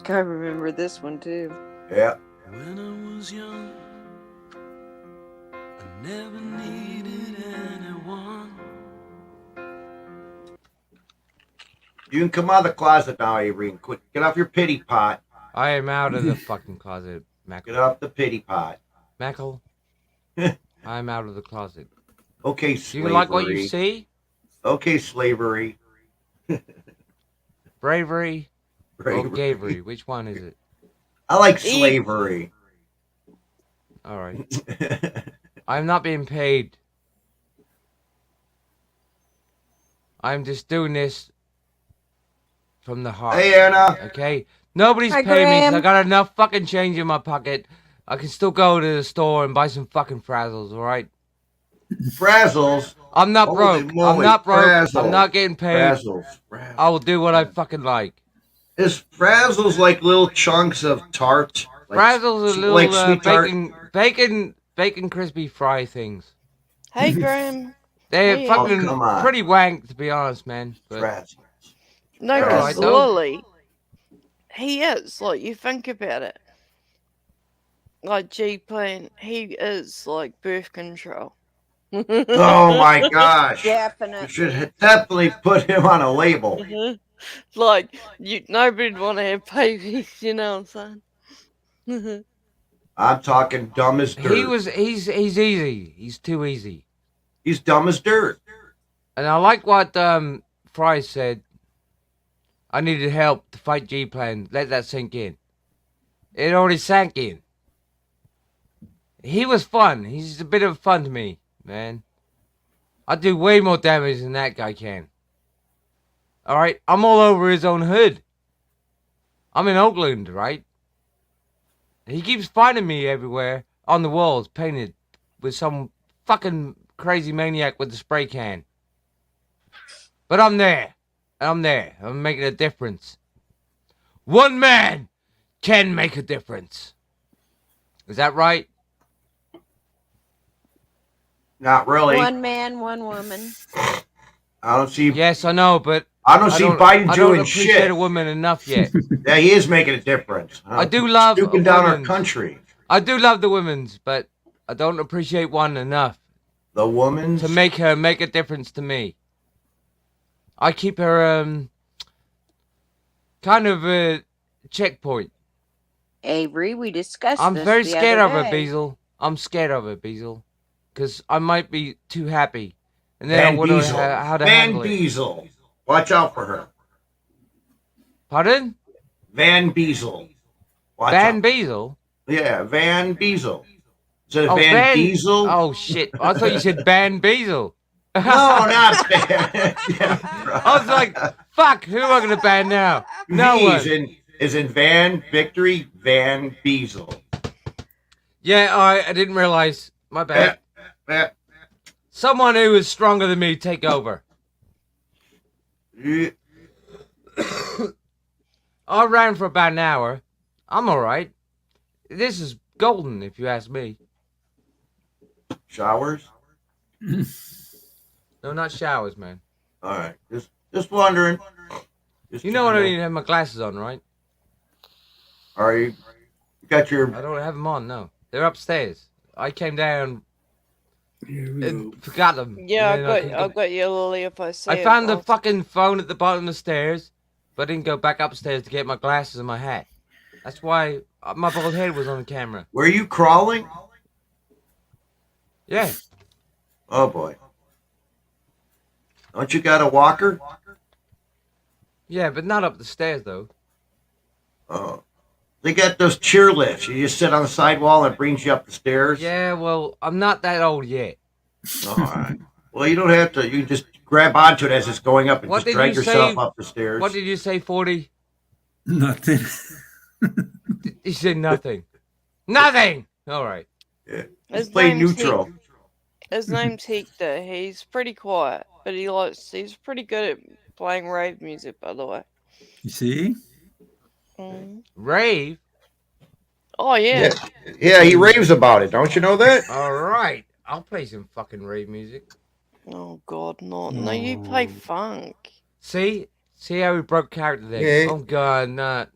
I remember this one too. Yeah. When I was young, I never needed anyone. You can come out of the closet now, Avery, and quit. Get off your pity pot. I am out of the fucking closet, Mackle. Get off the pity pot. Mackle. I'm out of the closet. Okay, Do slavery. you like what you see? Okay, slavery. Bravery or Bravery. gavery? Which one is it? I like slavery. All right. I'm not being paid. I'm just doing this from the heart. Hey, Anna. Okay? Nobody's Hi, paying me, so Graham. I got enough fucking change in my pocket. I can still go to the store and buy some fucking frazzles, alright? Frazzles. I'm not Holy broke. I'm moly, not broke. Frazzles. I'm not getting paid. Frazzles. I will do what I fucking like. Is frazzles like little chunks of tart? Like, Frazzles are little like sweet tart? bacon crispy fry things. Hey, Graham. They're Hey, fucking come on. pretty wank, to be honest, man. But Frazzles. No, Alright, because though. Lily, he is, like, you think about it. Like, G-Plan, he is, like, birth control. Oh my gosh. You Definitely. should definitely put him on a label. Like, nobody'd want to have babies, you know what I'm saying? I'm talking dumb as dirt. he's easy. He's too easy. He's dumb as dirt. And I like what Fry said. I needed help to fight G-Plan. Let that sink in. It already sank in. He was fun. He's a bit of fun to me, man. I do way more damage than that guy can. Alright? I'm all over his own hood. I'm in Oakland, right? He keeps finding me everywhere on the walls, painted with some fucking crazy maniac with the spray can. But I'm there. I'm there. I'm making a difference. One man can make a difference. Is that right? Not really. One man, one woman. I don't see. Yes, I know, but I don't see Biden I don't doing appreciate shit. a woman enough yet. Yeah, he is making a difference. I do love stooping down our women's. country. I do love the women's, but I don't appreciate one enough. The woman's to make her make a difference to me. I keep her kind of a checkpoint. Avery, we discussed I'm this very the scared other of her, day. Beazle. I'm scared of her, Beazle, because I might be too happy, and then Van I wonder Diesel. how to Van handle it. Diesel. Watch out for her. Pardon? Van Diesel. Watch Van out. Beazle? Yeah, Van Diesel. Is it Oh, Van Diesel? Oh shit! I thought you said Van Beazle. No, not Van. I was like, fuck, who am I gonna ban now? No V one. is in Van Victory, Van Diesel. Yeah, I didn't realize. My bad. Yeah. Someone who is stronger than me take over. Yeah. I ran for about an hour. I'm alright. This is golden, if you ask me. Showers? No, not showers, man. All right. Just wondering. You know I don't even have my glasses on, right? Are you got your... I don't have them on, no. They're upstairs. I came down and forgot them. Yeah, And then I've got your Lily if I see I it. found the fucking phone at the bottom of the stairs, but I didn't go back upstairs to get my glasses and my hat. That's why my bald head was on the camera. Were you crawling? Yeah. Oh, boy. Don't you got a walker? Yeah, but not up the stairs, though. Oh. They got those cheer lifts. You just sit on the sidewall and it brings you up the stairs. Yeah, well, I'm not that old yet. All right. Well, you don't have to. You can just grab onto it as it's going up and What just did drag you yourself say? up the stairs. What did you say, 40? Nothing. You said nothing. Nothing! Alright. Yeah. His Play name's neutral. His name's Hector. He's pretty quiet, but he's pretty good at playing rave music, by the way. You see? Rave? Oh, yeah. Yeah, he raves about it. Don't you know that? Alright. I'll play some fucking rave music. Oh, God, no. No, you play funk. See? See how we broke character there? Yeah. Oh, God, not.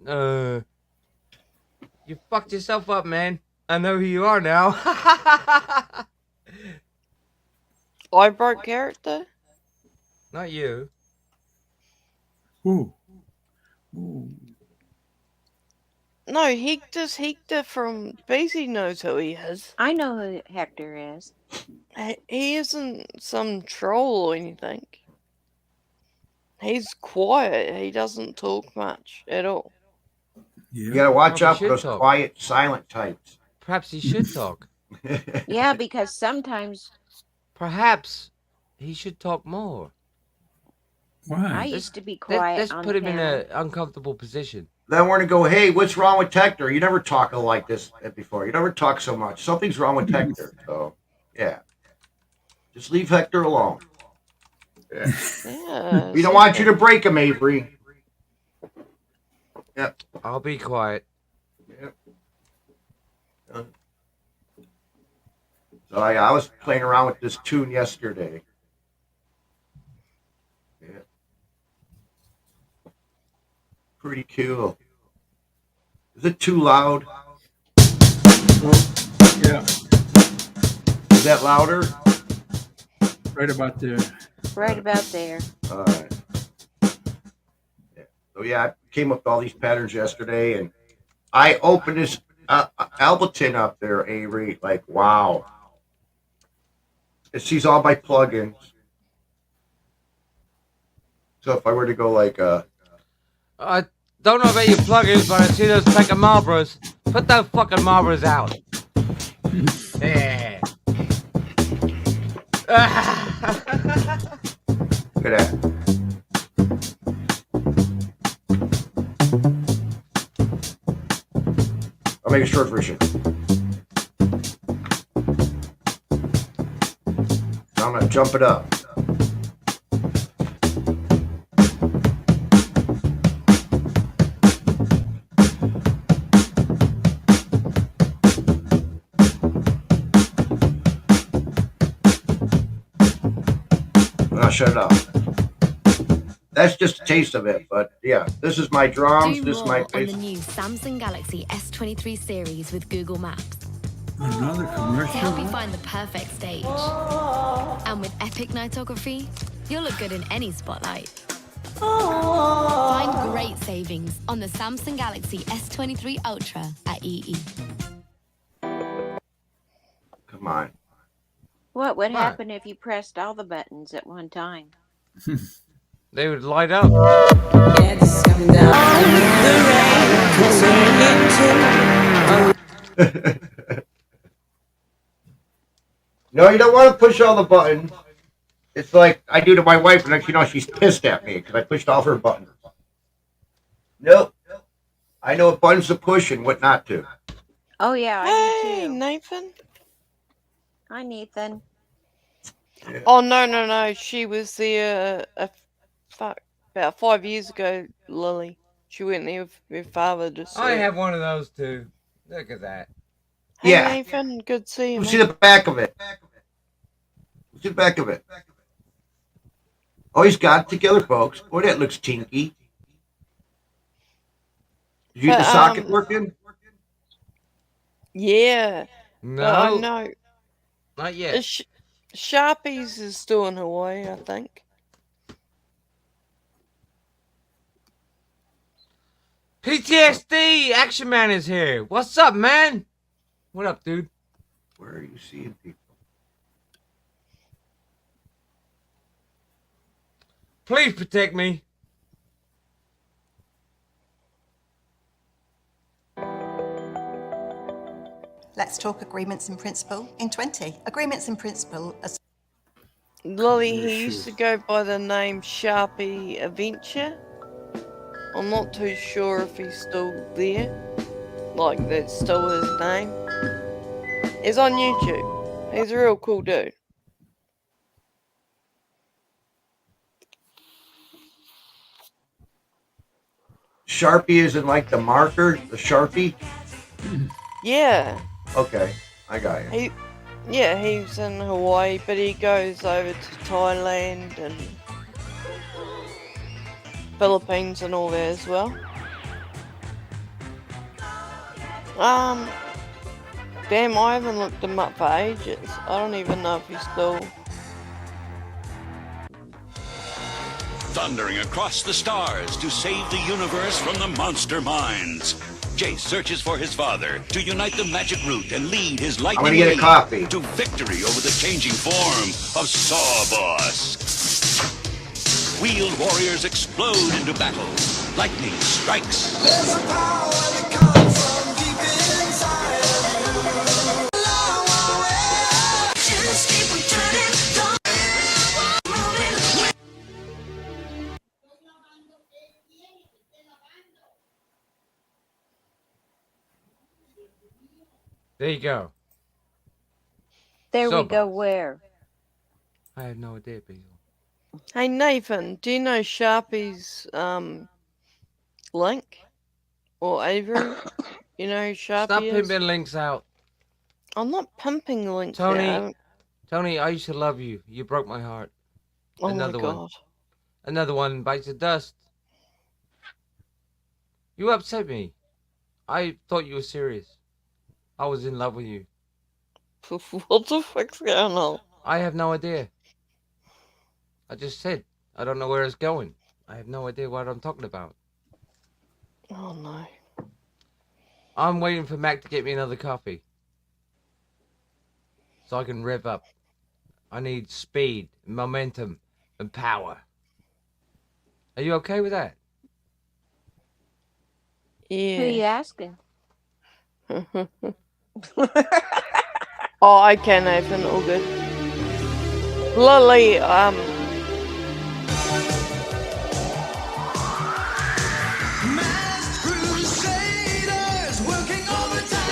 You fucked yourself up, man. I know who you are now. I broke character? Not you. Ooh. Ooh. No, Hector from BC knows who he is. I know who Hector is. He isn't some troll or anything. He's quiet. He doesn't talk much at all. You gotta watch Probably out for should those talk. quiet, silent types. Perhaps he should talk. Yeah, because sometimes Perhaps he should talk more. I Why? used to be quiet Let's on put him in camera. an uncomfortable position. Then we're gonna go, hey, what's wrong with Hector? You never talk like this before. You never talk so much. Something's wrong with Hector. So, yeah. Just leave Hector alone. Yeah. Yeah. We don't want you to break him, Avery. Yep. I'll be quiet. Yep. So I was playing around with this tune yesterday. Yeah. Pretty cool. Is it too loud? Yeah. Is that louder? Right about there. Right about there. All right. Yeah. So yeah, I came up with all these patterns yesterday, and I opened this Alberton up there, Avery. Like, wow. She's all my plugins. So if I were to go like, I don't know about your plugins, but I see those fucking Marlboros. Put those fucking Marlboros out. Yeah. look at that. I'll make a short version. So I'm gonna jump it up. I'll shut it off. That's just a taste of it, but yeah, this is my drums. Do This is more my on the face. new Samsung Galaxy S23 series with Google Maps Another to commercial. help you find the perfect stage. And with Epic Nightography, you'll look good in any spotlight. Find great savings on the Samsung Galaxy S23 Ultra at EE. Come on. What would What? happen if you pressed all the buttons at one time? They would light up. It's coming down. The rain could turn into No, you don't want to push all the buttons. It's like I do to my wife, and next you know she's pissed at me because I pushed all her buttons. Nope. I know what buttons to push and what not to. Oh yeah, I do Hey, too. Nathan. Hi, Nathan. Oh no! She was there about 5 years ago, Lily. She went there with her father to see. I it. have one of those too. Look at that. Hey, Yeah. Nathan, good to see you. See mate. the back of it. See the back of it. Oh, he's got it together, folks. Boy, that looks tinky. Did you get the But, socket working? Yeah. But I No, know. not yet. Sharpies is still in Hawaii, I think. PTSD! Action Man is here. What's up, man? What up, dude? Where are you seeing people? Please protect me. Let's talk agreements in principle in 20. Agreements in principle are Lily, he used to go by the name Sharpie Adventure. I'm not too sure if he's still there. Like, that's still his name. He's on YouTube. He's a real cool dude. Sharpie isn't like the marker, the Sharpie? Yeah. Okay, I got you. He's in Hawaii, but he goes over to Thailand and Philippines and all that as well. Damn, I haven't looked him up for ages. I don't even know if he's still. Thundering across the stars to save the universe from the monster minds. Jace searches for his father to unite the magic root and lead his lightning gonna get a league coffee. to victory over the changing form of Sawboss. Wheeled warriors explode into battle. Lightning strikes. There's a power that comes from deep inside of you. Just keep on turning, don't moving. There you go. There So we go. Where? I have no idea, Beagle. Hey Nathan, do you know Sharpie's Link or Avery? You know who Sharpie Stop is? pimping links out. I'm not pimping Link. Tony, Tony, I used to love you. You broke my heart. Oh Another my one. god. Another one bites the dust. You upset me. I thought you were serious. I was in love with you. What the fuck's going on? I have no idea. I just said, I don't know where it's going. I have no idea what I'm talking about. Oh no. I'm waiting for Mac to get me another coffee. So I can rev up. I need speed, momentum, and power. Are you okay with that? Yeah. Who are you asking? Oh, okay, Nathan, all good. Lily, Masked crusaders working overtime.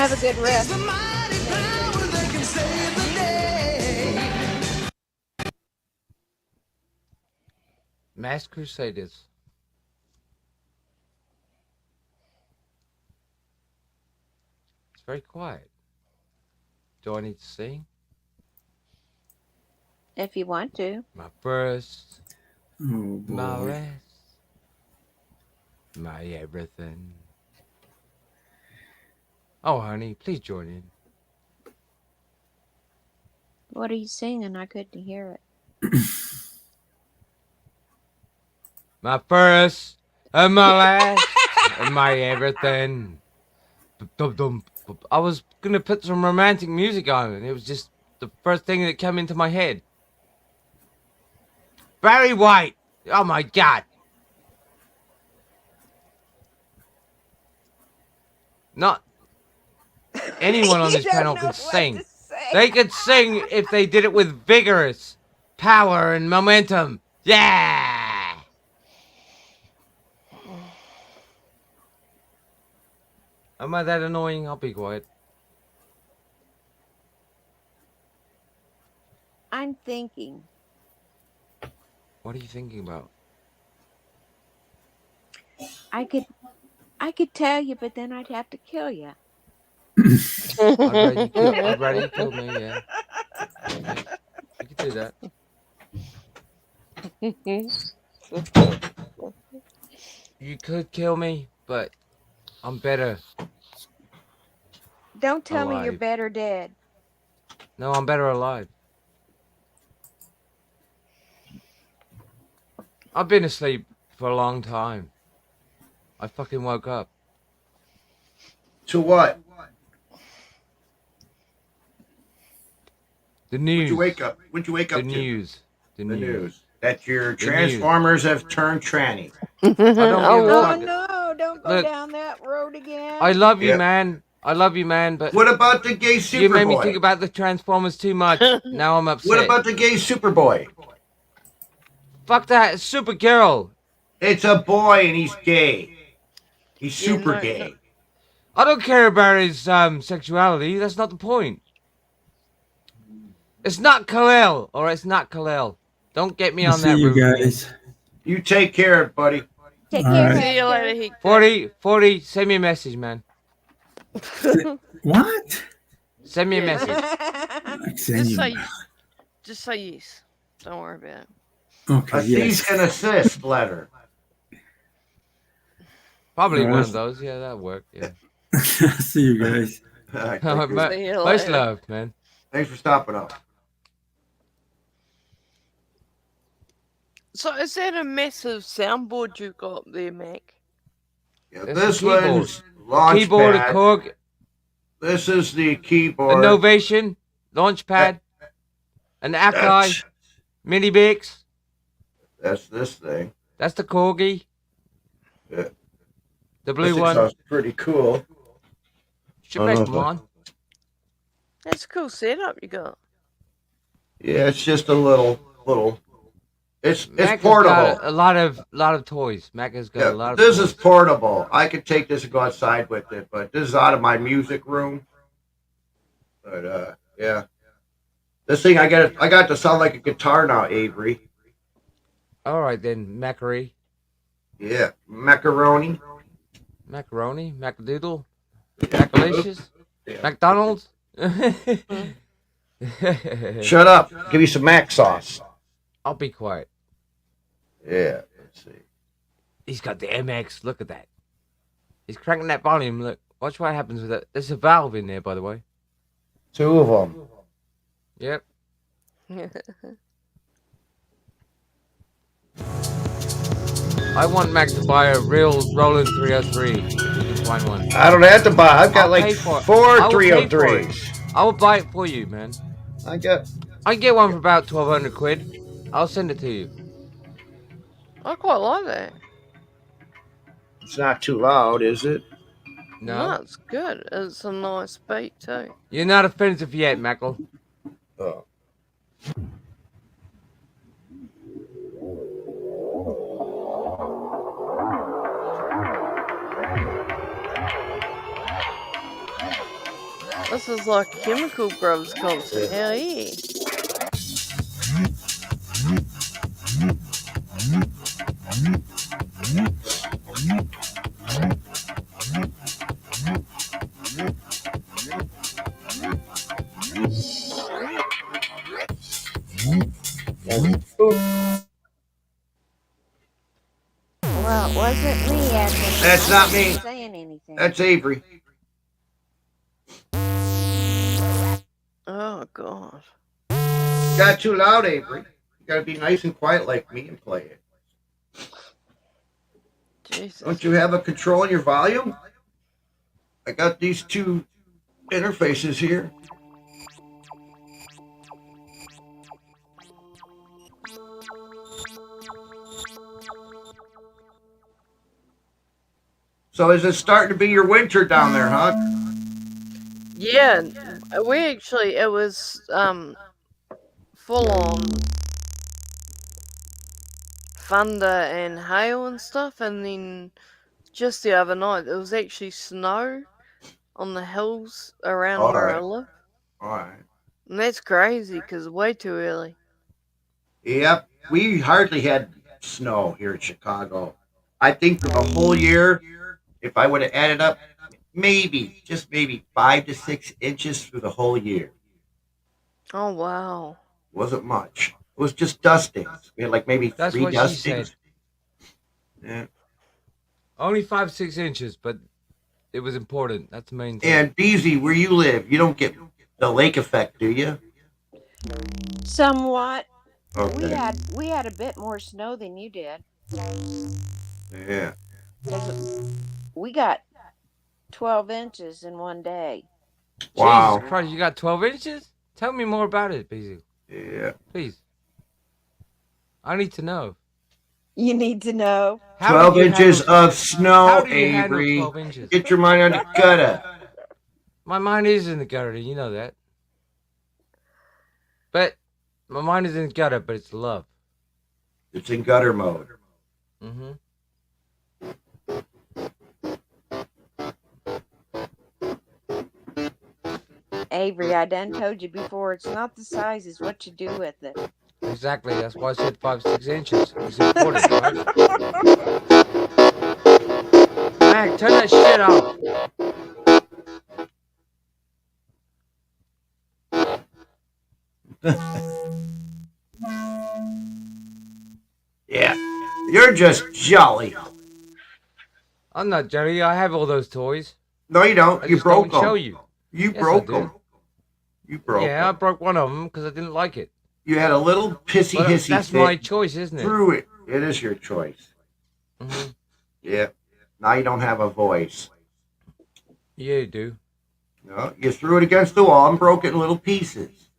have a good rest. Masked Crusaders. It's very quiet. Do I need to sing? If you want to. My first, Oh my boy. last, my everything. Oh, honey, please join in. What are you singing? I couldn't hear it. My first, and my last, and my everything. I was gonna put some romantic music on, and it was just the first thing that came into my head. Barry White. Oh my God. Not anyone on You this don't panel know can what sing. to say. They could sing if they did it with vigorous power and momentum. Yeah. Am I that annoying? I'll be quiet. I'm thinking. What are you thinking about? I could tell you, but then I'd have to kill you. I'd rather you kill me, yeah. Yeah, you could do that. You could kill me, but I'm better. Don't tell me you're Alive. better dead. No, I'm better alive. I've been asleep for a long time. I fucking woke up. To what? The news. When'd you wake up? When'd you wake up The to? news. The The news. news. That your The Transformers have turned tranny. I don't give a Oh fuck. no, don't go Look, down that road again. I love you, Yeah. man. I love you, man, but What about the gay you made me Superboy? think about the Transformers too much. Now I'm upset. What about the gay Superboy? Fuck that. Supergirl. It's a boy and he's gay. He's Yeah, super no, gay. no. I don't care about his sexuality. That's not the point. It's not Kal-El, or it's not Kal-El. Don't get me I'll on see that you route again. guys. You take care of it, buddy. Take All care, right. See you Hector. later, Hector. 40, send me a message, man. What? Send me a message. Like send Just you. say, just say yes. Don't worry about it. Okay. A cease Yes. and assist letter. Probably All one right. of those. Yeah, that'll work. Yeah. See you guys. All right, take care. Much See you later. love, man. Thanks for stopping up. So is that a massive soundboard you got there, Mac? Yeah, That's this the keyboard. one's launch Keyboard, a pad. Korg, This is the a keyboard. Novation, Launchpad, an Akai, That's, Mini Bix. that's this thing. That's the Corgi, Yeah. the This blue thing one. sounds pretty cool. Shit, I don't best know if I- one. That's a cool setup you got. Yeah, it's just a little. It's Mac has portable. got a lot of toys. Mac has got Yeah, a lot of this toys. is portable. I could take this and go outside with it, but this is out of my music room. But yeah, this thing I got to sound like a guitar now, Avery. All right then, Mackery, Yeah, macaroni. Macaroni, Macadoodle, Macalicious, Yeah. McDonald's. Shut up. Give you some mac sauce. I'll be quiet. Yeah. Let's see. He's got the MX. Look at that. He's cranking that volume. Look. Watch what happens with that. There's a valve in there, by the way. 2 of them. Yep. I want Mac to buy a real Roland 303. If you can find one. I don't have to buy. I've got I'll like pay for it. 4 I will pay for it. 303s. I will buy it for you, man. I got. I can get one for about 1,200 quid. I'll send it to you. I quite like that. It's not too loud, is it? No. No, it's good. It's a nice beat too. You're not offensive yet, Mackle. Oh. This is like a Chemical Brothers concert. Hell yeah. Well, it wasn't me acting. That's not me. Saying anything. That's Avery. Oh, God. Got too loud, Avery. You gotta be nice and quiet like me and play it. Jesus. Don't you have a control in your volume? I got these two interfaces here. So is it starting to be your winter down there, huh? Yeah, we actually, it was full on thunder and hail and stuff, and then just the other night it was actually snow on the hills around where I live. Alright. And that's crazy because way too early. Yep. We hardly had snow here in Chicago. I think for the whole year, if I would have added up, maybe, just maybe 5 to 6 inches for the whole year. Oh, wow. Wasn't much. It was just dustings. We had like maybe That's 3 what she dustings. said. Yeah. Only 5-6 inches, but it was important. That's the main thing. And Beezy, where you live, you don't get the lake effect, do you? Somewhat. Okay. We had a bit more snow than you did. Yeah. We got 12 inches in one day. Wow. Jesus Christ, you got 12 inches? Tell me more about it, Beezy. Yeah. Please. I need to know. You need to know. 12 inches of How snow, do you handle Avery. 12 inches? Get your mind on the gutter. My mind is in the gutter, you know that. But my mind is in the gutter, but it's love. It's in gutter mode. Mm-hmm. Avery, I done told you before, it's not the size, it's what you do with it. Exactly. That's why I said 5-6 inches. It's important, right? Mac, turn that shit off. Yeah. You're just jolly. I'm not Jerry. I have all those toys. No, you don't. I You just broke don't them. show you. You Yes, I broke do. them. You broke Yeah, I them. broke one of them because I didn't like it. You had a little pissy But hissy that's fit my choice, isn't it? through it. It is your choice. Mm-hmm. Yeah. Now you don't have a voice. Yeah, you do. No, you threw it against the wall and broke it in little pieces.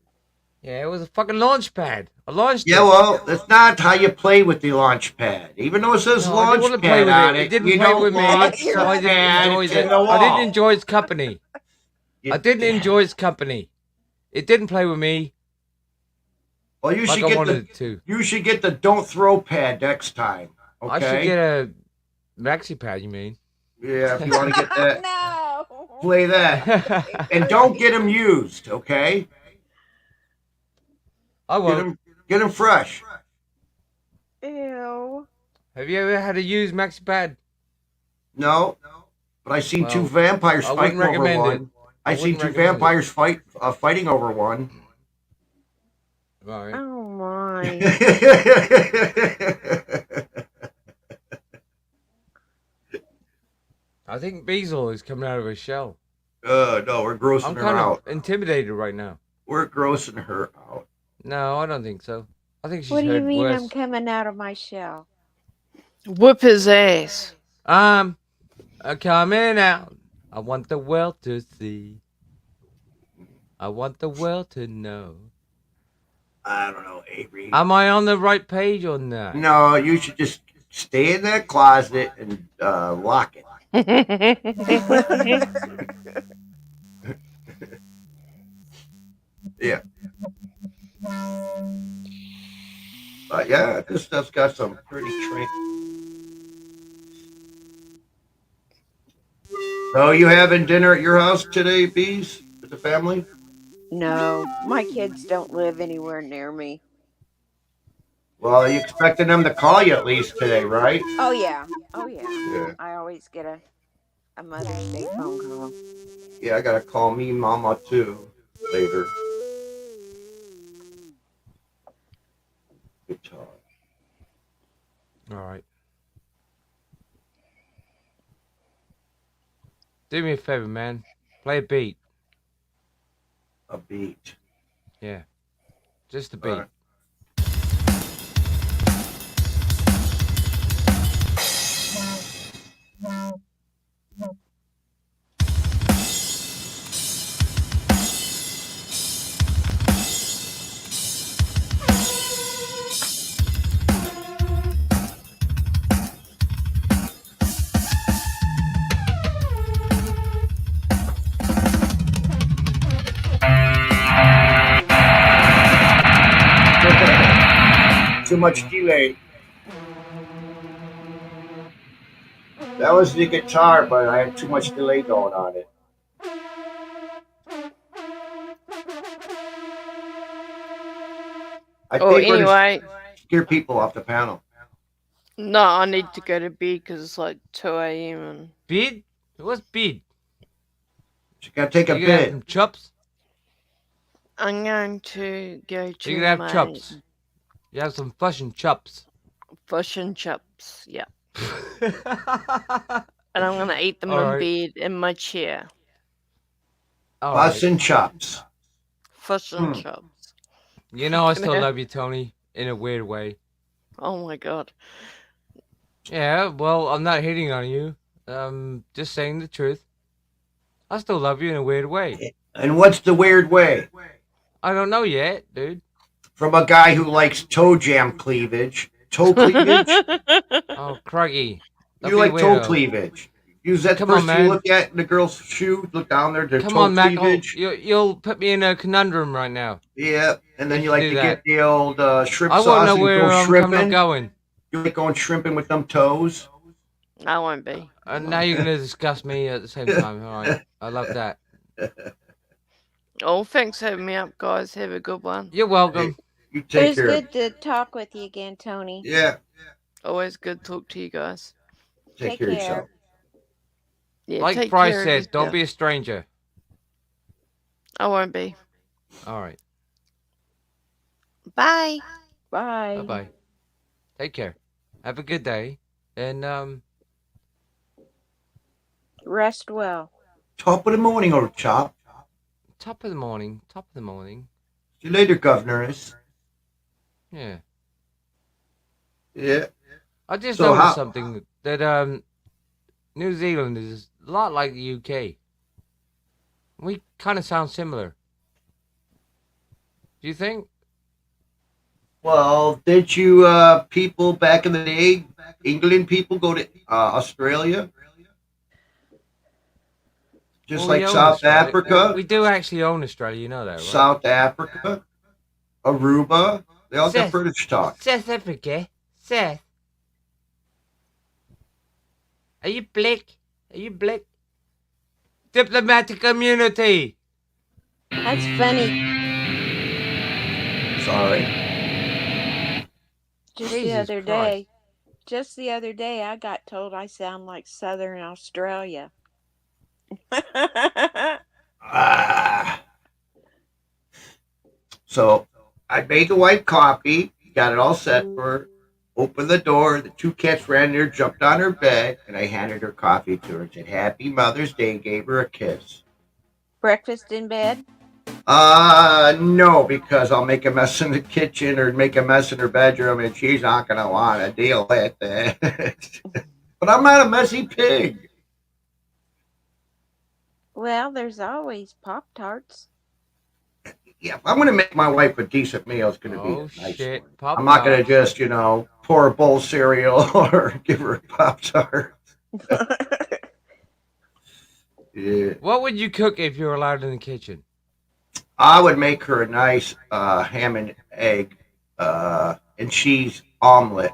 Yeah, it was a fucking launch pad. I launched Yeah, it. well, that's not how you play with the launch pad. Even though it says No, I didn't launch want to play pad with on it. it, It didn't you play don't with me, launch so I didn't pad, enjoy it's it. in the I didn't wall. enjoy its company. I didn't enjoy its company. It didn't play with me. Well, you like should I get wanted it to. You should get the don't throw pad next time. Okay. I should get a maxi pad. You mean? Yeah, if you want to get that, No. play that, and don't get them used. Okay. I won't. Get them fresh. Ew. Have you ever had a used maxi pad? No, but I seen two Well, vampires I wouldn't fighting over recommend one. it. I seen wouldn't two recommend it. vampires fighting over one. Right. Oh my. I think Beazle is coming out of her shell. No, we're grossing I'm her kind out. of intimidated right now. We're grossing her out. No, I don't think so. I think she's What do you heard mean worse. I'm coming out of my shell? Whip his ass. I'm coming out. I want the world to see. I want the world to know. I don't know, Avery. Am I on the right page or not? No, you should just stay in that closet and lock it. Yeah. But yeah, this stuff's got some pretty train. So you having dinner at your house today, Bees? with the family? No, my kids don't live anywhere near me. Well, you expecting them to call you at least today, right? Oh yeah. Oh yeah. Yeah. I always get a Mother's Day phone call. Yeah, I gotta call me mama too later. Guitar. All right. Do me a favor, man. Play a beat. A beat. Yeah. Just a beat. All right. Too much delay. That was the guitar, but I had too much delay going on it. I Oh, think we're just anyway, scare people off the panel. no, I need to go to bed because it's like 2 a.m. and Bid? What's bid? You gotta take a You gonna have bit. some chops? I'm going to go to You gonna have my chops? You have some fish and chops. fish and chips. Yeah. And I'm gonna eat them All in right. bed in my chair. All Bus right. and chops. Fish and chips. You know I still love you, Tony, in a weird way. Oh my god. Yeah, well, I'm not hitting on you. Just saying the truth. I still love you in a weird way. And what's the weird way? I don't know yet, dude. From a guy who likes toe jam cleavage. Toe cleavage? Oh, cruggy. You like toe cleavage. Use that Come on, first man. you look at the girl's shoe, look down there, the Come toe on, Mac. cleavage. You'll put me in a conundrum right now. Yeah, and then If you you like do to that. get the old shrimp I sauce wanna know and where go I'm shrimping. going. You like going shrimping with them toes? I won't be. Now you're gonna discuss me at the same time. All right, I love that. Oh, thanks for having me up, guys. Have a good one. You're welcome. You It was good to talk with you again, Tony. Yeah. Always good to talk to you guys. Take care of yourself. Yeah, Like take Bryce care of said, don't yourself. be a stranger. I won't be. All right. Bye. Bye. Bye bye. Take care. Have a good day. And Rest well. Top of the morning, old chop. top of the morning. Top of the morning. See you later, governors. Yeah. Yeah. I just So noticed how- something that New Zealand is a lot like the UK. We kind of sound similar. Do you think? Well, did you people back in the day, England people, go to Australia? Just Well, we like own South Australia. Africa, We do actually own Australia, you know that, right? South Africa, Aruba, they all got Seth. British talk. South Africa. Seth. Are you black? Are you black? Diplomatic immunity. That's funny. Sorry. Just Jesus the other Christ. day, I got told I sound like Southern Australia. So I made the white coffee, got it all set for her, opened the door, the two cats ran there, jumped on her bed, and I handed her coffee to her and said, Happy Mother's Day, and gave her a kiss. Breakfast in bed? No, because I'll make a mess in the kitchen or make a mess in her bedroom, and she's not going to want to deal with it. But I'm not a messy pig. Well, there's always Pop-Tarts. Yeah, if I'm going to make my wife a decent meal, it's going to be Oh, a nice shit. one. I'm not going to Pop-Tarts. just, pour a bowl of cereal or give her a Pop-Tart. Yeah. What would you cook if you were allowed in the kitchen? I would make her a nice ham and egg and cheese omelet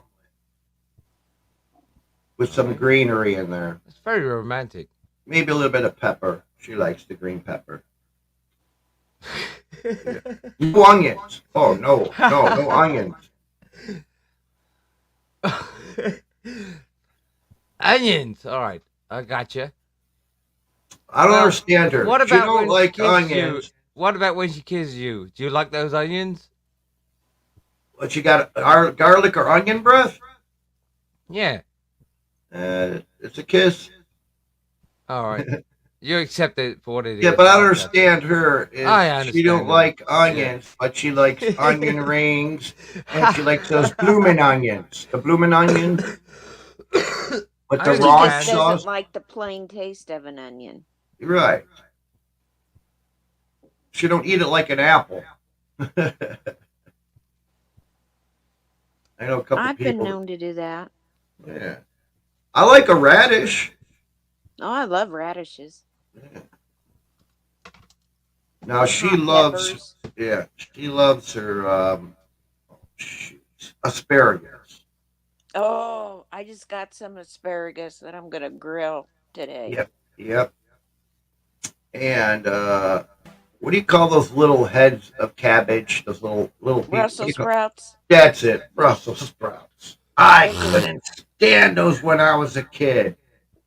with some greenery in there. It's very romantic. Maybe a little bit of pepper. She likes the green pepper. No onions. Oh no onions. Onions. All right, I got you. I don't understand her. What She about don't when like she kisses onions. you? What about when she kisses you? Do you like those onions? But you got garlic or onion breath? Yeah. It's a kiss. All right. You accept it for what it is. Yeah, but I I'll don't accept it. understand her. I understand She don't her. like onions, but she likes onion rings, and she likes those bloomin' onions. The bloomin' onions with the She raw just sauce. doesn't like the plain taste of an onion. You're right. She don't eat it like an apple. I know a couple I've been people. known to do that. Yeah, I like a radish. Oh, I love radishes. Now she Hot loves. peppers. Yeah, she loves her asparagus. Oh, I just got some asparagus that I'm gonna grill today. Yep. And what do you call those little heads of cabbage? Those little Brussels sprouts. That's it, Brussels sprouts. I couldn't stand those when I was a kid.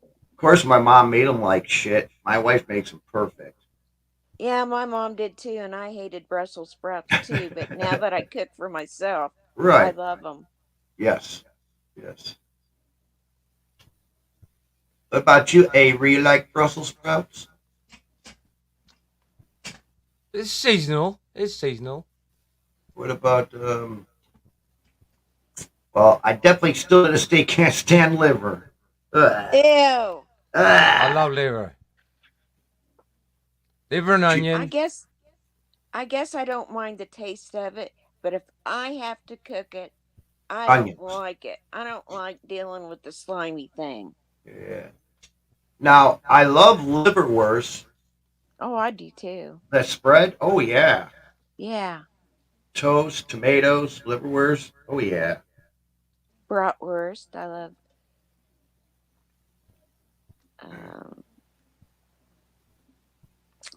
Of course, my mom made them like shit. My wife makes them perfect. Yeah, my mom did too, and I hated Brussels sprouts too. But now that I cook for myself, I Right. love them. Yes. What about you, Avery? You like Brussels sprouts? It's seasonal. It's seasonal. What about well, I definitely still to this day can't stand liver. Ugh. Ew. I love liver. Liver and onion. I guess I don't mind the taste of it, but if I have to cook it, I Onions. don't like it. I don't like dealing with the slimy thing. Yeah. Now I love liverwurst. Oh, I do too. The spread. Oh yeah. Yeah. Toast, tomatoes, liverwurst. Oh yeah. Bratwurst. I love.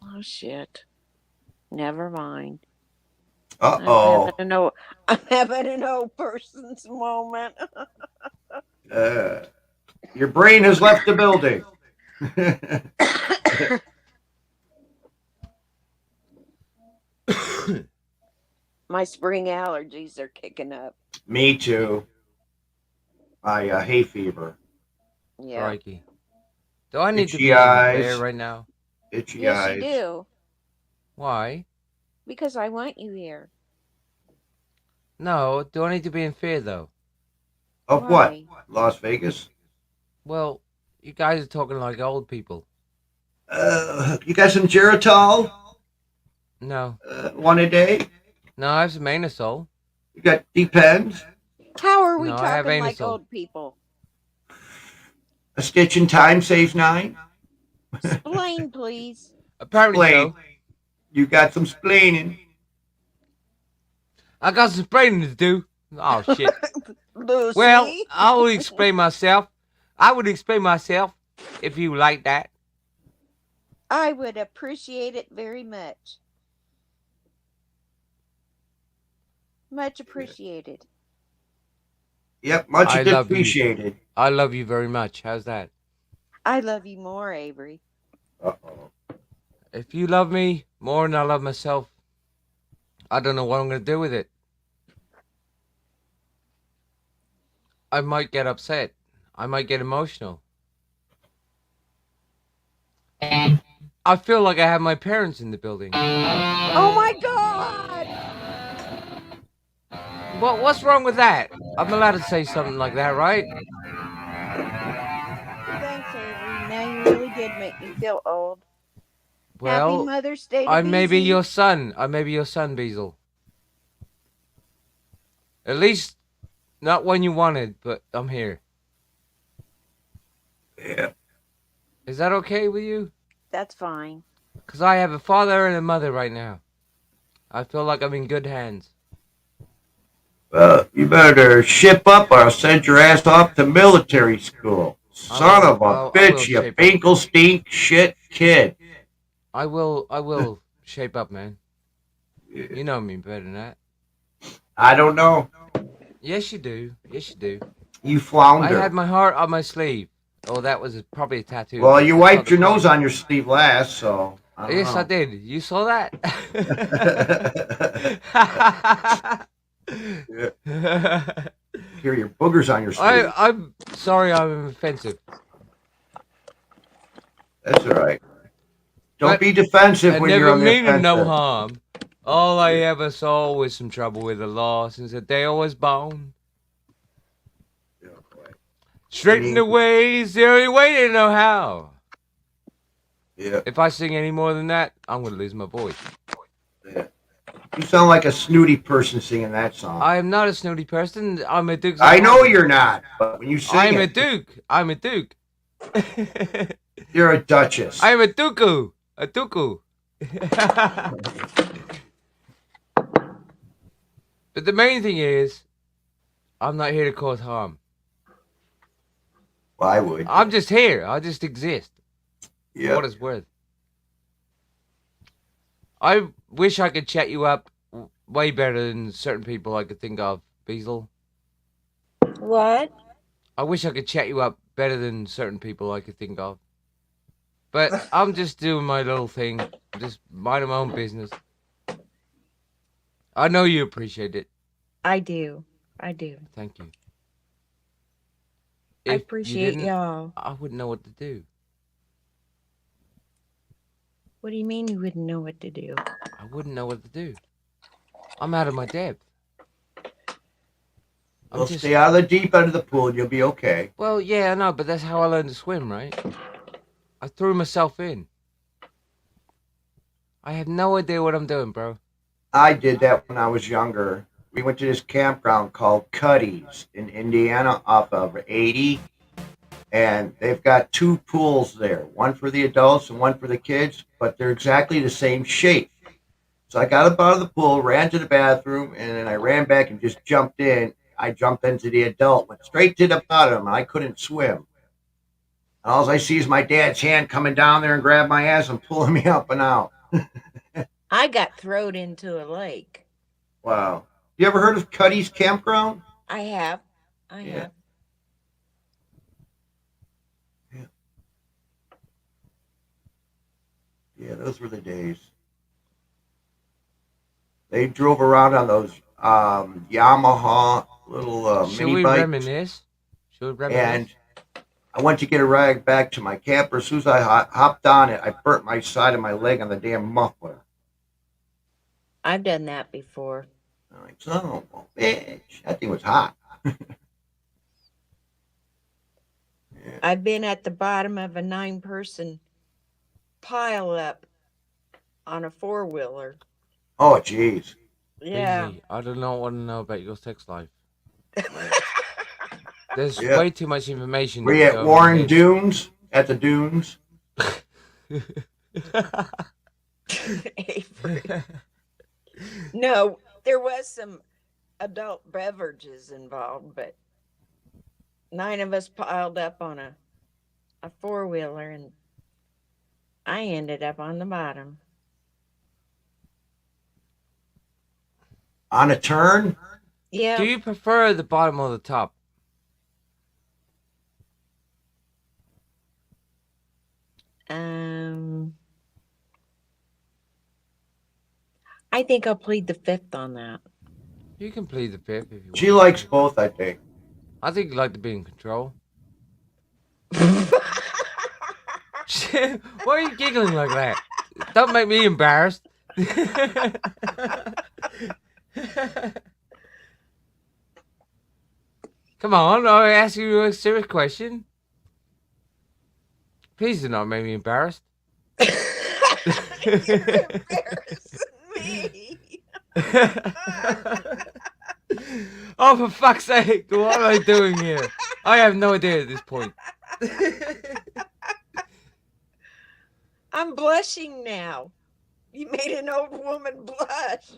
Oh shit. Never mind. Uh-oh. I'm having an old person's moment. Your brain has left the building. My spring allergies are kicking up. Me too. My hay fever. Yeah. Crikey. Do I need to Itchy be in eyes. there right now? Itchy Yes, eyes. you do. Why? Because I want you here. No, do I need to be in fear though? Of Why? what? Las Vegas? Well, you guys are talking like old people. You got some Geritol? No. One a day? No, I have some Anusol. You got Depends? How are we No, I have talking like Anusol. old people? A stitch in time saves 9? Explain, please. Apparently so. You got some splaining. I got some explaining to do. Oh shit. Lucy? Well, I will explain myself. I would explain myself if you like that. I would appreciate it very much. Much appreciated. Yep, much I love you. appreciated. I love you very much. How's that? I love you more, Avery. Uh-oh. If you love me more than I love myself, I don't know what I'm going to do with it. I might get upset. I might get emotional. I feel like I have my parents in the building. Oh my God! What's wrong with that? I'm allowed to say something like that, right? Thanks, Avery. Now you really did make me feel old. Well, Happy Mother's Day to I may be Beezy. your son. I may be your son, Beazle. At least, not when you wanted, but I'm here. Yeah. Is that okay with you? That's fine. Because I have a father and a mother right now. I feel like I'm in good hands. You better ship up or I'll send your ass off to military school. Son of a bitch, you Finkelstein shit kid. I will shape up, man. You know me better than that. I don't know. Yes, you do. Yes, you do. You flounder. I had my heart on my sleeve. Oh, that was probably a tattoo. Well, you That's wiped not the your nose point. on your sleeve last, so. I don't Yes, know. I did. You saw that? Here, your boogers on your sleeve. I'm sorry I'm offensive. That's all right. Don't But be defensive I when you're never on the meaning no offensive. harm. All I ever saw was some trouble with the law since the day I was born. Straighten the ways, the only way to know how. Yeah. If I sing any more than that, I'm gonna lose my voice. You sound like a snooty person singing that song. I am not a snooty person. I'm a Duke. I know you're not, but when you sing I'm a it, Duke. I'm a Duke. you're a duchess. I'm a Duku. A Duku. But the main thing is, I'm not here to cause harm. Well, I would. I'm just here. I just exist. Yeah. For what it's worth. I wish I could chat you up way better than certain people I could think of, Beazle. What? I wish I could chat you up better than certain people I could think of. But I'm just doing my little thing. I'm just minding my own business. I know you appreciate it. I do. I do. Thank you. I If you appreciate didn't, y'all. I wouldn't know what to do. What do you mean you wouldn't know what to do? I wouldn't know what to do. I'm out of my depth. Well, stay out of the deep end of the pool and you'll be okay. Well, yeah, I know, but that's how I learned to swim, right? I threw myself in. I have no idea what I'm doing, bro. I did that when I was younger. We went to this campground called Cuddy's in Indiana off of 80. And they've got two pools there, one for the adults and one for the kids, but they're exactly the same shape. So I got up out of the pool, ran to the bathroom, and then I ran back and just jumped in. I jumped into the adult, went straight to the bottom, and I couldn't swim. And all I see is my dad's hand coming down there and grab my ass and pulling me up and out. I got thrown into a lake. Wow. You ever heard of Cuddy's Campground? I have. I have. Yeah, those were the days. They drove around on those Yamaha little Should mini we bikes. reminisce? Should we reminisce? And I went to get a ride back to my camper. As soon as I hopped on it, I burnt my side of my leg on the damn muffler. I've done that before. I'm like, son of a bitch. That thing was hot. I've been at the bottom of a 9-person pile up on a 4-wheeler. Oh, jeez. Yeah. Easy. I do not want to know about your sex life. There's Yeah. way too much information. Were you to at go Warren into Dunes? At the dunes? Avery. No, there was some adult beverages involved, but 9 of us piled up on a 4-wheeler, and I ended up on the bottom. On a turn? Yeah. Do you prefer the bottom or the top? I think I'll plead the 5th on that. You can plead the 5th if you want. She likes both, I think. I think you like to be in control. Why are you giggling like that? Don't make me embarrassed. Come on, I ask you a serious question. Please do not make me embarrassed. You're embarrassing me. Oh, for fuck's sake, what am I doing here? I have no idea at this point. I'm blushing now. You made an old woman blush.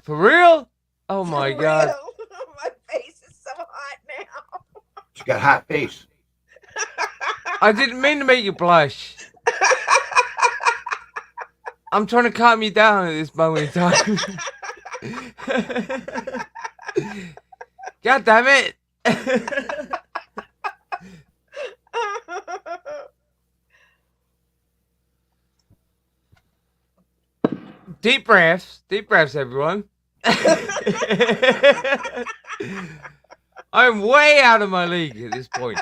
For real? Oh my god. My face is so hot now. She got hot face. I didn't mean to make you blush. I'm trying to calm you down at this moment in time. God damn it! Deep breaths, everyone. I'm way out of my league at this point.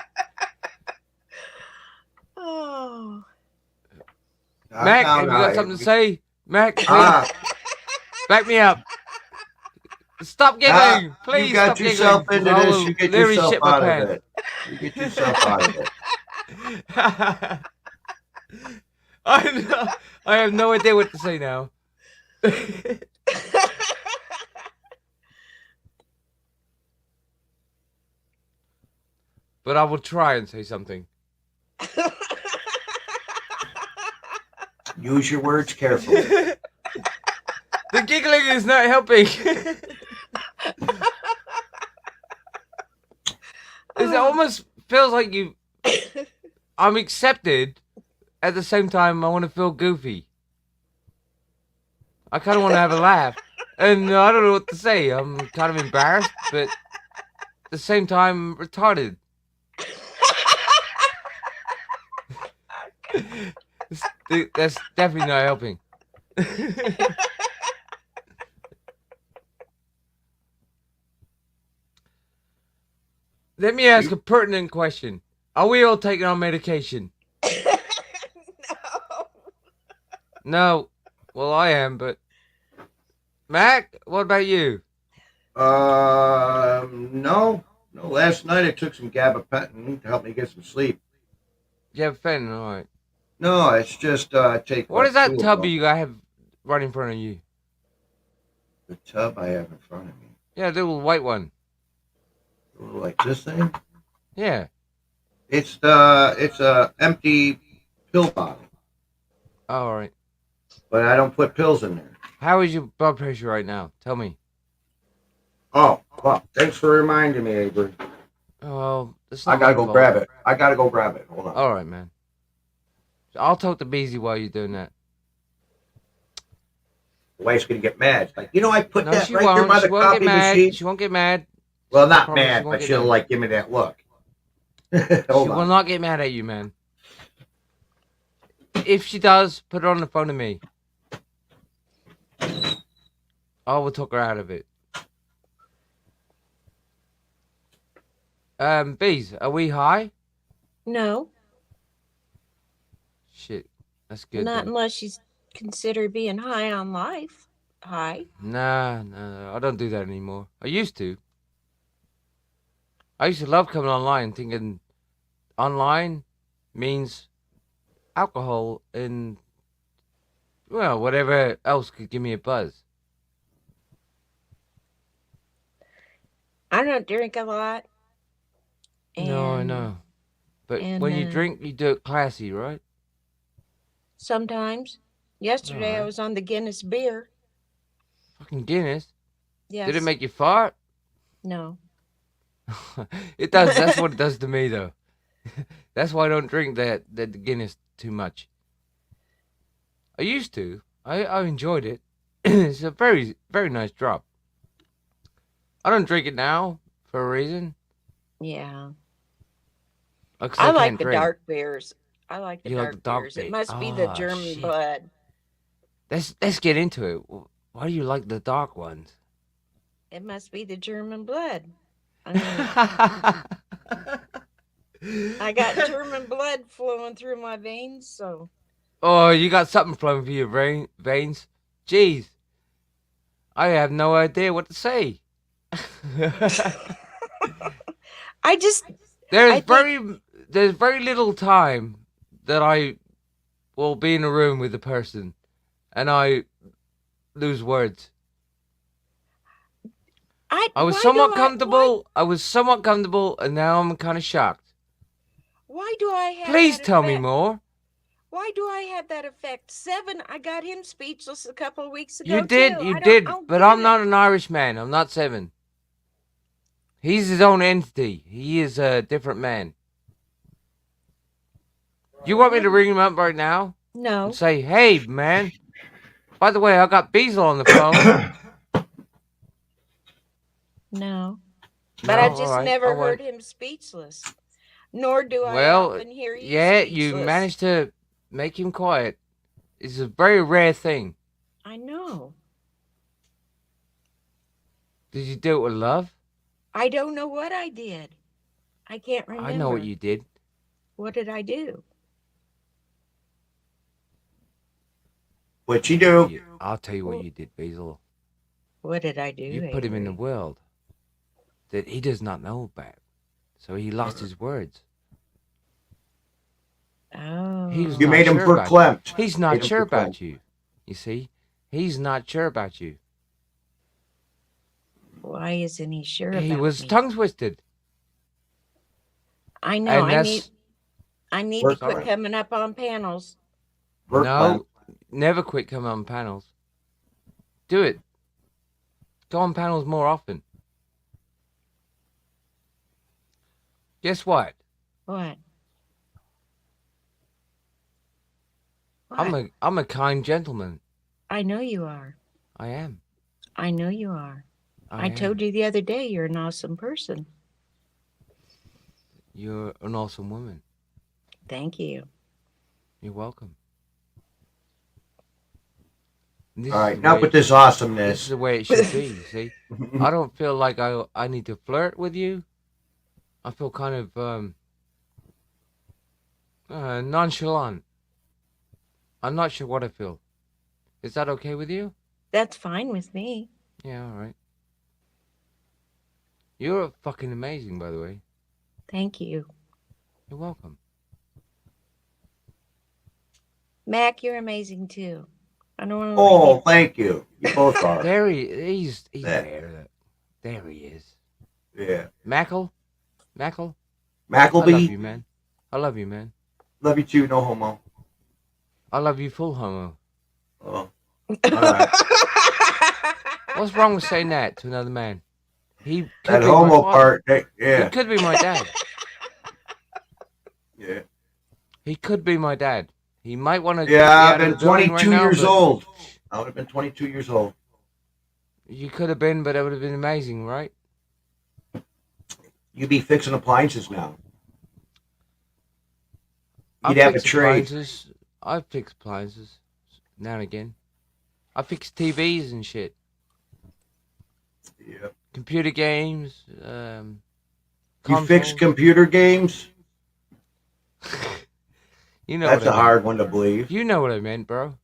Oh. Mac, have you got something to say? Mac, please. Back me up. Stop giggling, please. You got stop yourself giggling. into I this. will You get literally yourself shit my out of pants. it. You get yourself out of it. I have no idea what to say now. But I will try and say something. Use your words carefully. The giggling is not helping. It almost feels like I'm accepted. At the same time, I want to feel goofy. I kind of want to have a laugh. And I don't know what to say. I'm kind of embarrassed, but at the same time, retarded. That's definitely not helping. Let me ask a pertinent question. Are we all taking our medication? No. Well, I am, but... Mac, what about you? No. No, last night I took some gabapentin to help me get some sleep. Gabapentin, all right. No, it's just I take... What is that 2 tub of them. you have right in front of you? The tub I have in front of me. Yeah, the little white one. Like this thing? Yeah. It's a empty pill bottle. All right. But I don't put pills in there. How is your blood pressure right now? Tell me. Oh, well, thanks for reminding me, Avery. Oh, it's I not gotta my go fault. grab it. I gotta go grab it. Hold on. All right, man. I'll talk to Beezy while you're doing that. Wife's gonna get mad. Like, I put No, that she right won't. there by She the won't copy get mad. machine. She won't get mad. Well, not promise mad, she won't but get she'll mad. give me that look. She Hold will on. not get mad at you, man. If she does, put her on the phone to me. I will talk her out of it. Bees, are we high? No, Shit, that's good. not then. unless you consider being high on life. High. Nah, I don't do that anymore. I used to. I used to love coming online thinking online means alcohol and, well, whatever else could give me a buzz. I don't drink a lot. No, I and know. But and, when you uh, drink, you do it classy, right? Sometimes. Yesterday I Alright. was on the Guinness beer. Fucking Guinness. Yes. Did it make you fart? No. It does. That's what it does to me, though. That's why I don't drink the Guinness too much. I used to. I enjoyed it. It's a very, very nice drop. I don't drink it now for a reason. Yeah. 'Cause I like can't the drink. dark beers. I like the You like dark the dark beers. beer. It must be the Ah, German shit. blood. Let's get into it. Why do you like the dark ones? It must be the German blood. I mean, I got German blood flowing through my veins, so Oh, you got something flowing through your veins? Jeez. I have no idea what to say. I just There's very little time that I will be in a room with a person and I lose words. I was why somewhat do comfortable. I was somewhat comfortable, and now I'm kind of shocked. Why do I have Please that tell me effect? more. Why do I have that effect? 7, I got him speechless a couple of weeks ago. You did, too. you I did, don't but get I'm it. not an Irish man. I'm not 7. He's his own entity. He is a different man. You want me to ring him up right now? No. And say, hey, man, By the way, I got Beazle on the phone. No. But I No? just All right, never I won't. heard him speechless. Nor do I Well, often hear you yeah, speechless. you managed to make him quiet. It's a very rare thing. I know. Did you do it with love? I don't know what I did. I can't remember. I know what you did. What did I do? What'd you do? I'll tell you what you did, Basil. What did I do? You put him in a Avery? world that he does not know about. So he lost his words. Oh. He's You not made him sure about verklempt. you. He's Made not him sure about verklempt. you. You see? He's not sure about you. Why isn't he sure He about was me? tongue twisted. I know. And that's I need to quit Verklempt. coming up on panels. no, never quit coming on panels. Do it. Go on panels more often. Guess what? What? I'm a kind gentleman. I know you are. I am. I know you are. I am. told you the other day you're an awesome person. You're an awesome woman. Thank you. You're welcome. All right, now with this This awesomeness. is the way it should be, see? I don't feel like I need to flirt with you. I feel kind of nonchalant. I'm not sure what I feel. Is that okay with you? That's fine with me. Yeah, all right. You're fucking amazing, by the way. Thank you. You're welcome. Mac, you're amazing too. I don't want to Oh, thank you. You both are. There he's There. there. There he is. Yeah. Mackle? Mackle? Mackleby? I love you, man. I love you, man. Love you too, no homo. I love you full homo. Oh. All right. What's wrong with saying that to another man? He could That be my homo father. part, yeah. He could be my dad. Yeah. He could be my dad. He might want to. Yeah, I've been 22 years old. I would have been 22 years old. You could have been, but it would have been amazing, right? You'd be fixing appliances now. I You'd have a fix trade. appliances. I fix appliances now and again. I fix TVs and shit. Yeah. Computer games. You fix consoles. computer games? You know That's what a I hard meant. one to believe. You know what I meant, bro.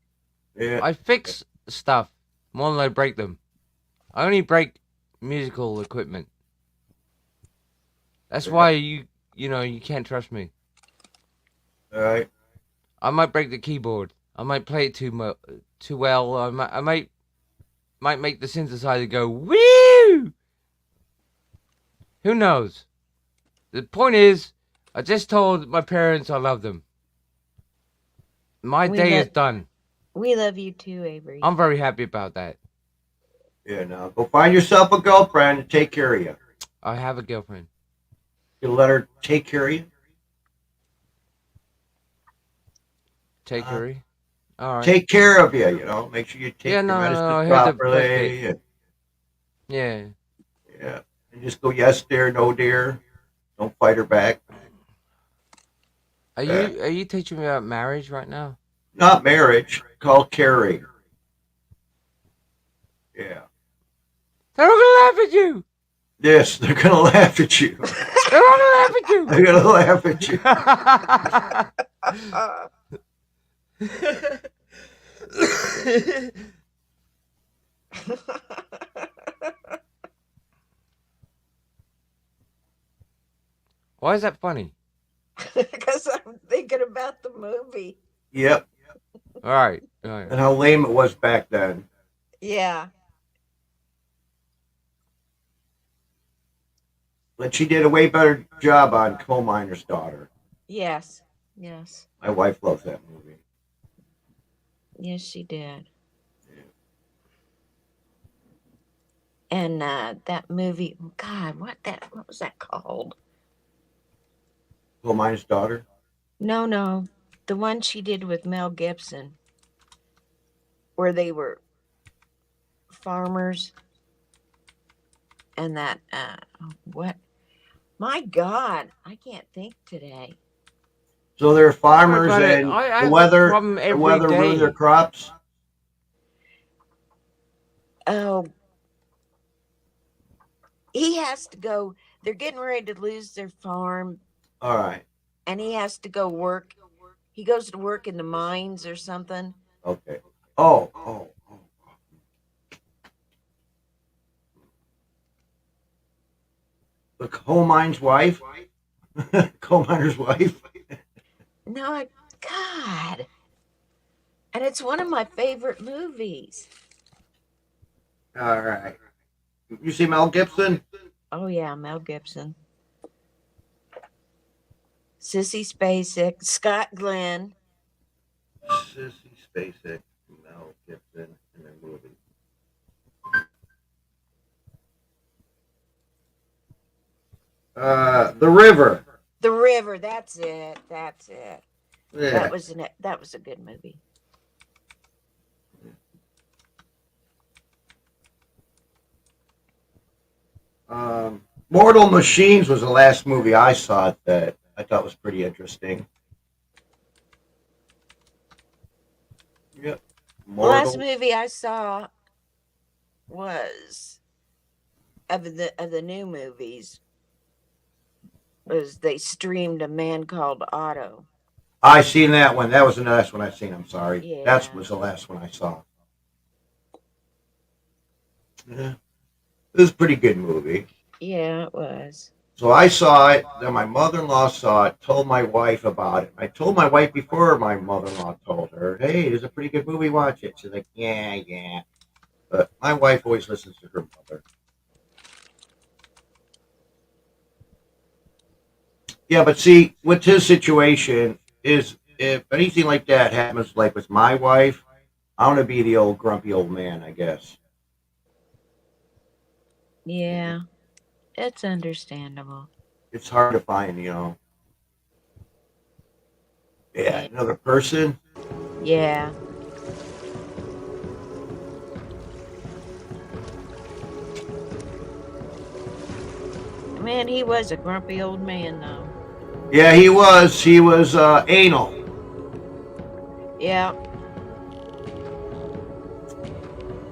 Yeah. I fix stuff more than I break them. I only break musical equipment. That's why you can't trust me. All right. I might break the keyboard. I might play it too well. I might make the synthesizer go woo. Who knows? The point is, I just told my parents I love them. My We day lo- is done. We love you too, Avery. I'm very happy about that. Yeah, now go find yourself a girlfriend and take care of you. I have a girlfriend. You let her take care of you. Take her. All right. Take care of you. You know, make sure you take Yeah, your no, medicine I heard the properly. bit. And, Yeah. yeah, and just go yes dear, no dear. Don't fight her back. Are you teaching me about marriage right now? Not marriage. Call Carrie. Yeah. They're all gonna laugh at you. Yes, they're gonna laugh at you. They're all gonna laugh at you. They're gonna laugh at you. Why is that funny? Because I'm thinking about the movie. Yep. All right. All right. And how lame it was back then. Yeah. But she did a way better job on Coal Miner's Daughter. Yes. Yes. My wife loves that movie. Yes, she did. And that movie, God, what was that called? Coal Miner's Daughter? No, the one she did with Mel Gibson, where they were farmers, and that what? My God, I can't think today. So they're farmers But and I the have a weather problem the every weather ruined their day. crops. Oh, he has to go. They're getting ready to lose their farm, All right. and he has to go work. He goes to work in the mines or something. Okay. Oh. The coal mine's wife? Coal miner's wife? No, God. And it's one of my favorite movies. All right. You see Mel Gibson? Oh, yeah, Mel Gibson. Sissy Spacek, Scott Glenn. Sissy Spacek, Mel Gibson in a movie. The River. The River, that's it. That's it. Yeah. That was a good movie. Mortal Machines was the last movie I saw that I thought was pretty interesting. Yep. The last movie I saw was of the new movies was they streamed A Man Called Otto. I seen that one. That was the last one I seen. I'm sorry. Yeah. That was the last one I saw. Yeah. It was a pretty good movie. Yeah, it was. So I saw it, then my mother-in-law saw it, told my wife about it. I told my wife before my mother-in-law told her, hey, there's a pretty good movie, watch it. She's like, yeah. But my wife always listens to her mother. Yeah, but see, with his situation is if anything like that happens, like with my wife, I want to be the old grumpy old man, I guess. Yeah, it's understandable. It's hard to find, Yeah, another person. Yeah. Man, he was a grumpy old man, though. Yeah, he was. He was anal. Yeah.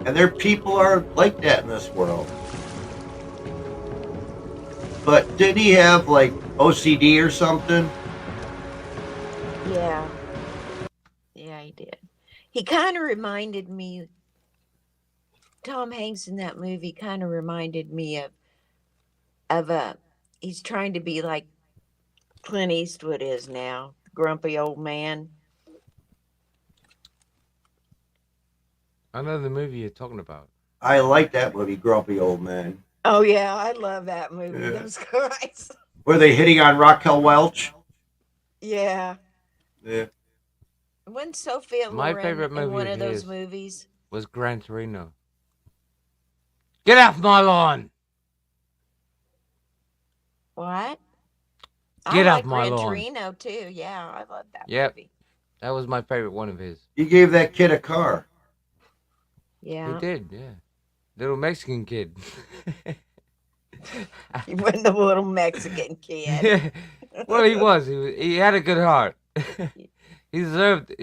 And there people are like that in this world. But did he have like OCD or something? Yeah. Yeah, he did. He kind of reminded me, Tom Hanks in that movie kind of reminded me of he's trying to be like Clint Eastwood is now, grumpy old man. I know the movie you're talking about. I like that movie, Grumpy Old Man. Oh yeah, I love that movie. Yeah. Those guys. Were they hitting on Raquel Welch? Yeah. Yeah. Wasn't Sophia My Loren favorite in movie one of of those his movies? was Gran Torino. Get off my lawn! What? Get I off like my Gran lawn. Torino too. Yeah, I love that Yep. movie. That was my favorite one of his. You gave that kid a car. Yeah. He did, yeah. Little Mexican kid. He wasn't a little Mexican kid. Well, he was. He had a good heart. He deserved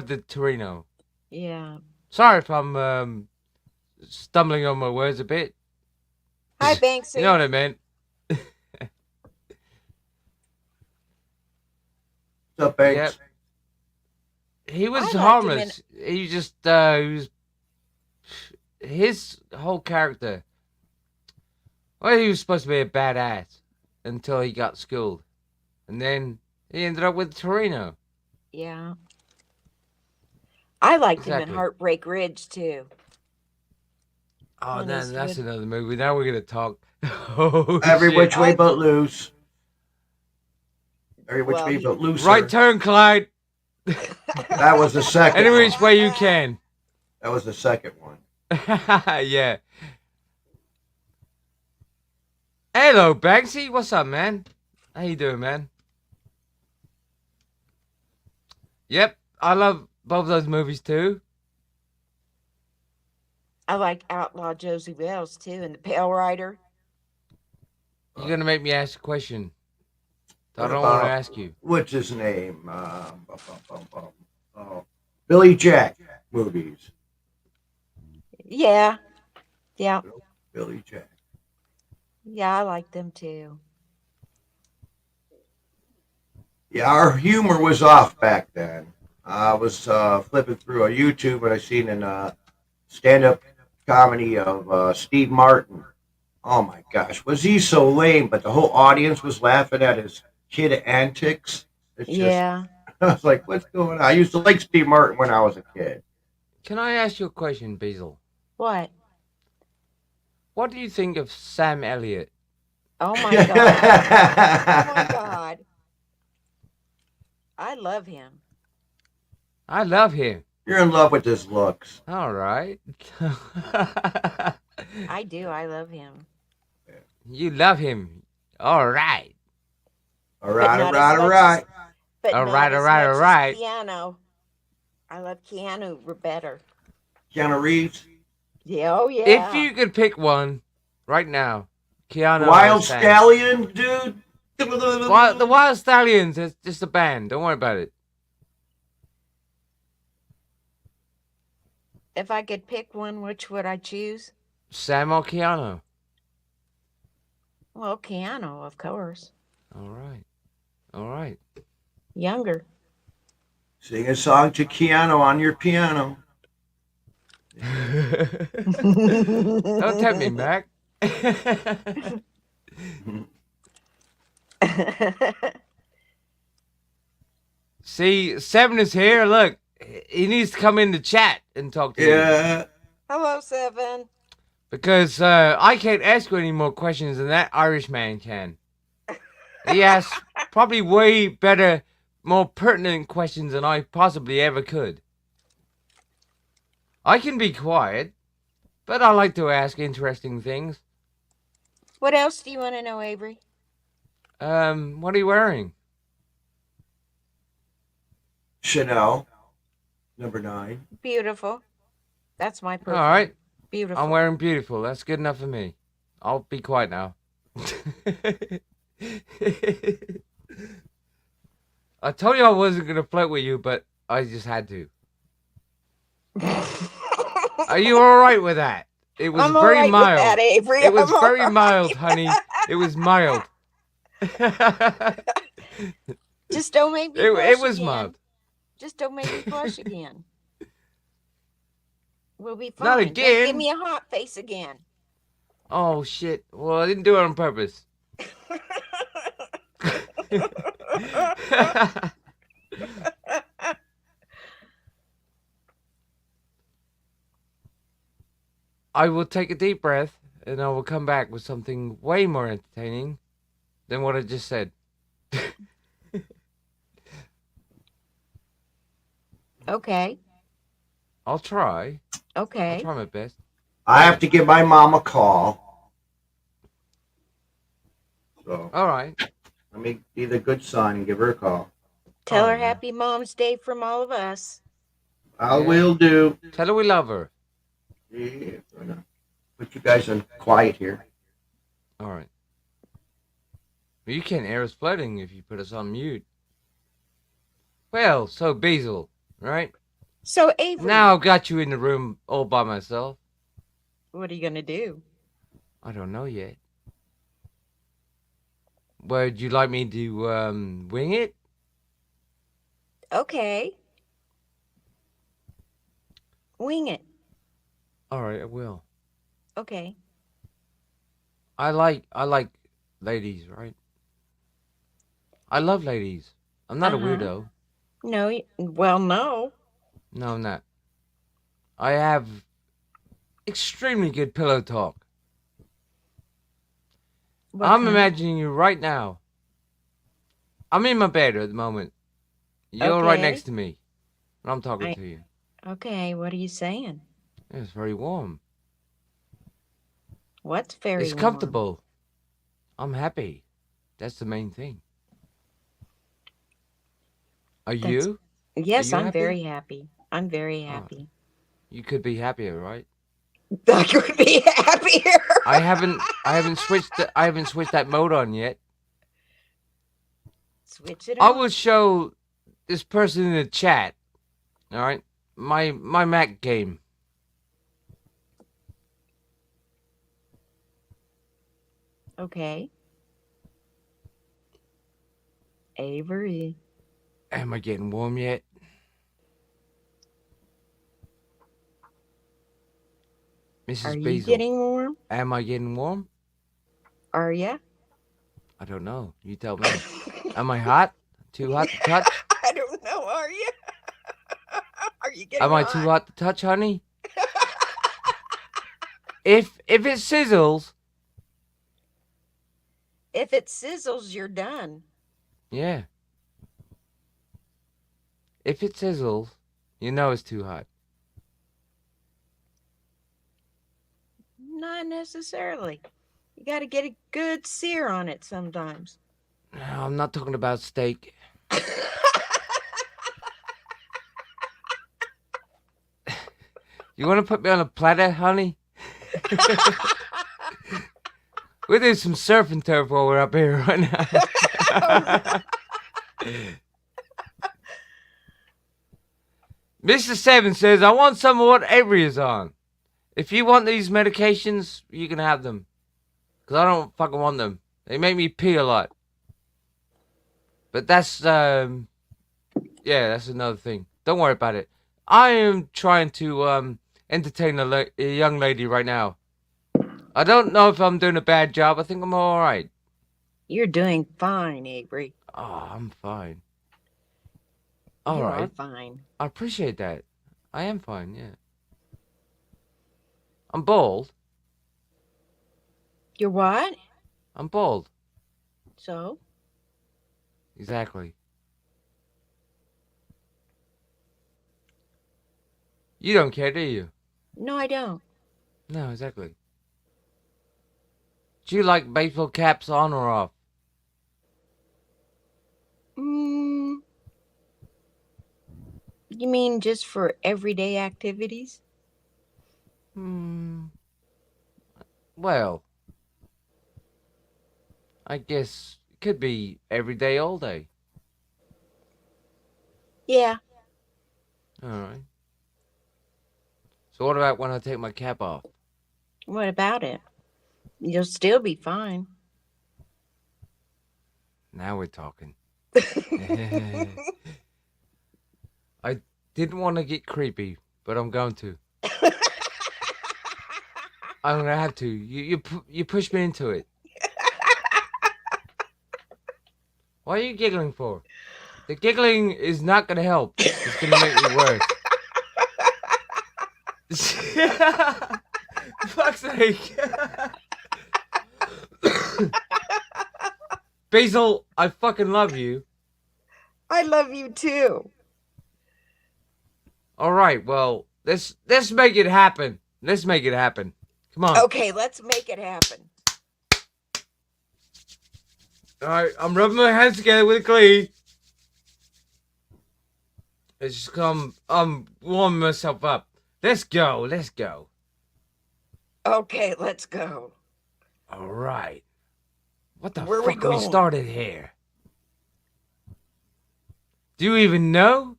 the Torino. Yeah. Sorry if I'm stumbling on my words a bit. Hi, Banksy. You know what I meant. What's up, Banks? Yep. He was I liked him harmless. He just he was his whole character. Well, he was supposed to be a badass until he got schooled, and then he ended up with Torino. Yeah. I liked him Exactly. in Heartbreak Ridge too. Oh, Clint that's Eastwood. another movie. Now we're gonna talk. Oh, Every shit. which way but loose. Every which Well, way he- but loose. Right turn, Clyde. That was the second. Any one. which way you can. That was the second one. Yeah. Hello, Banksy. What's up, man? How you doing, man? Yep, I love both those movies too. I like Outlaw Josie Wells too, and the Pale Rider. You're gonna make me ask a question. I What don't want to about- ask you. What's his name? Billy Jack movies. Yeah. Yeah. Billy Jack. Yeah, I like them too. Yeah, our humor was off back then. I was flipping through a YouTube and I seen a stand-up comedy of Steve Martin. Oh my gosh, was he so lame? But the whole audience was laughing at his kid antics. It's just, Yeah. I was like, what's going on? I used to like Steve Martin when I was a kid. Can I ask you a question, Basil? What? What do you think of Sam Elliott? Oh my God. Oh my God. I love him. I love him. You're in love with his looks. All right. I do. I love him. You love him. All right. All right, But all not right, as all much right. as- But All not right, as all right, much all as right. Keanu. I love Keanu better. Keanu Reeves. Yeah, oh yeah. If you could pick one right now, Keanu. Wild or Sam. Stallion, dude. The Wild Stallions is just a band. Don't worry about it. If I could pick one, which would I choose? Sam or Keanu. Well, Keanu, of course. All right. All right. Younger. Sing a song to Keanu on your piano. Don't tempt me, Mac. See, Seven is here. Look, he needs to come in the chat and talk to you. Yeah. Hello, Seven. Because I can't ask you any more questions than that Irish man can. He asks probably way better, more pertinent questions than I possibly ever could. I can be quiet, but I like to ask interesting things. What else do you want to know, Avery? What are you wearing? Chanel, number 9. Beautiful. That's my perfume. All right. Beautiful. I'm wearing beautiful. That's good enough for me. I'll be quiet now. I told you I wasn't going to flirt with you, but I just had to. Are you all right with that? It was I'm all very right with mild. that, Avery. It was I'm all very right mild, with honey. It was mild. Just don't make me It blush was again. mild. Just don't make me blush again. We'll be fine. Not Don't again. give me a hot face again. Oh, shit. Well, I didn't do it on purpose. I will take a deep breath and I will come back with something way more entertaining than what I just said. Okay. I'll try. Okay. I'll try my best. I have to give my mom a call. So All right. let me be the good son and give her a call. Tell Oh, her yeah. Happy Mom's Day from all of us. I Yeah. will do. Tell her we love her. Yeah, I'm gonna put you guys in quiet here. All right. Well, you can't hear us flirting if you put us on mute. Well, so Basil, right? So, Avery, Now I've got you in the room all by myself. what are you going to do? I don't know yet. Would you like me to wing it? Okay. Wing it. All right, I will. Okay. I like ladies, right? I love ladies. I'm not Uh-huh. a weirdo. No, well, no. No, I'm not. I have extremely good pillow talk. What I'm kind? imagining you right now. I'm in my bed at the moment. You're right Okay. next to me. And I'm talking I- to you. Okay, what are you saying? It's very warm. What's very It's warm? comfortable. I'm happy. That's the main thing. Are That's- you? Yes, you I'm happy? very happy. I'm very Oh. happy. You could be happier, right? I could be happier. I haven't switched that mode on yet. Switch it I on. will show this person in the chat. All right, my Mac game. Okay. Avery. Am I getting warm yet? Mrs. Are you Beazle, getting warm? am I getting warm? Are ya? I don't know. You tell me. Am I hot? Too hot to touch? I don't know. Are you? Are you getting Am I hot? too hot to touch, honey? If it sizzles, If it sizzles, you're done. yeah. If it sizzles, you know it's too hot. Not necessarily. You got to get a good sear on it sometimes. No, I'm not talking about steak. You want to put me on a platter, honey? We're doing some surf and turf while we're up here right now. Mr. Seven says, I want some of what Avery is on. If you want these medications, you can have them. Because I don't fucking want them. They make me pee a lot. But that's, yeah, that's another thing. Don't worry about it. I am trying to, entertain a young lady right now. I don't know if I'm doing a bad job. I think I'm alright. You're doing fine, Avery. Oh, I'm fine. You are Alright. fine. I appreciate that. I am fine, yeah. I'm bald. You're what? I'm bald. So? Exactly. You don't care, do you? No, I don't. No, exactly. Do you like baseball caps on or off? You mean just for everyday activities? Well, I guess it could be every day, all day. Yeah. Alright. So what about when I take my cap off? What about it? You'll still be fine. Now we're talking. I didn't want to get creepy, but I'm going to. I'm gonna have to. You pushed me into it. What are you giggling for? The giggling is not gonna help. It's gonna make me worse. Fuck's sake. Basil, I fucking love you. I love you too. Alright, well, let's make it happen. Let's make it happen. Come on. Okay, let's make it happen. Alright, I'm rubbing my hands together with glee. Let's just come. I'm warming myself up. Let's go. Let's go. Okay, let's go. Alright. What the Where fuck we we going? started here? Do you even know?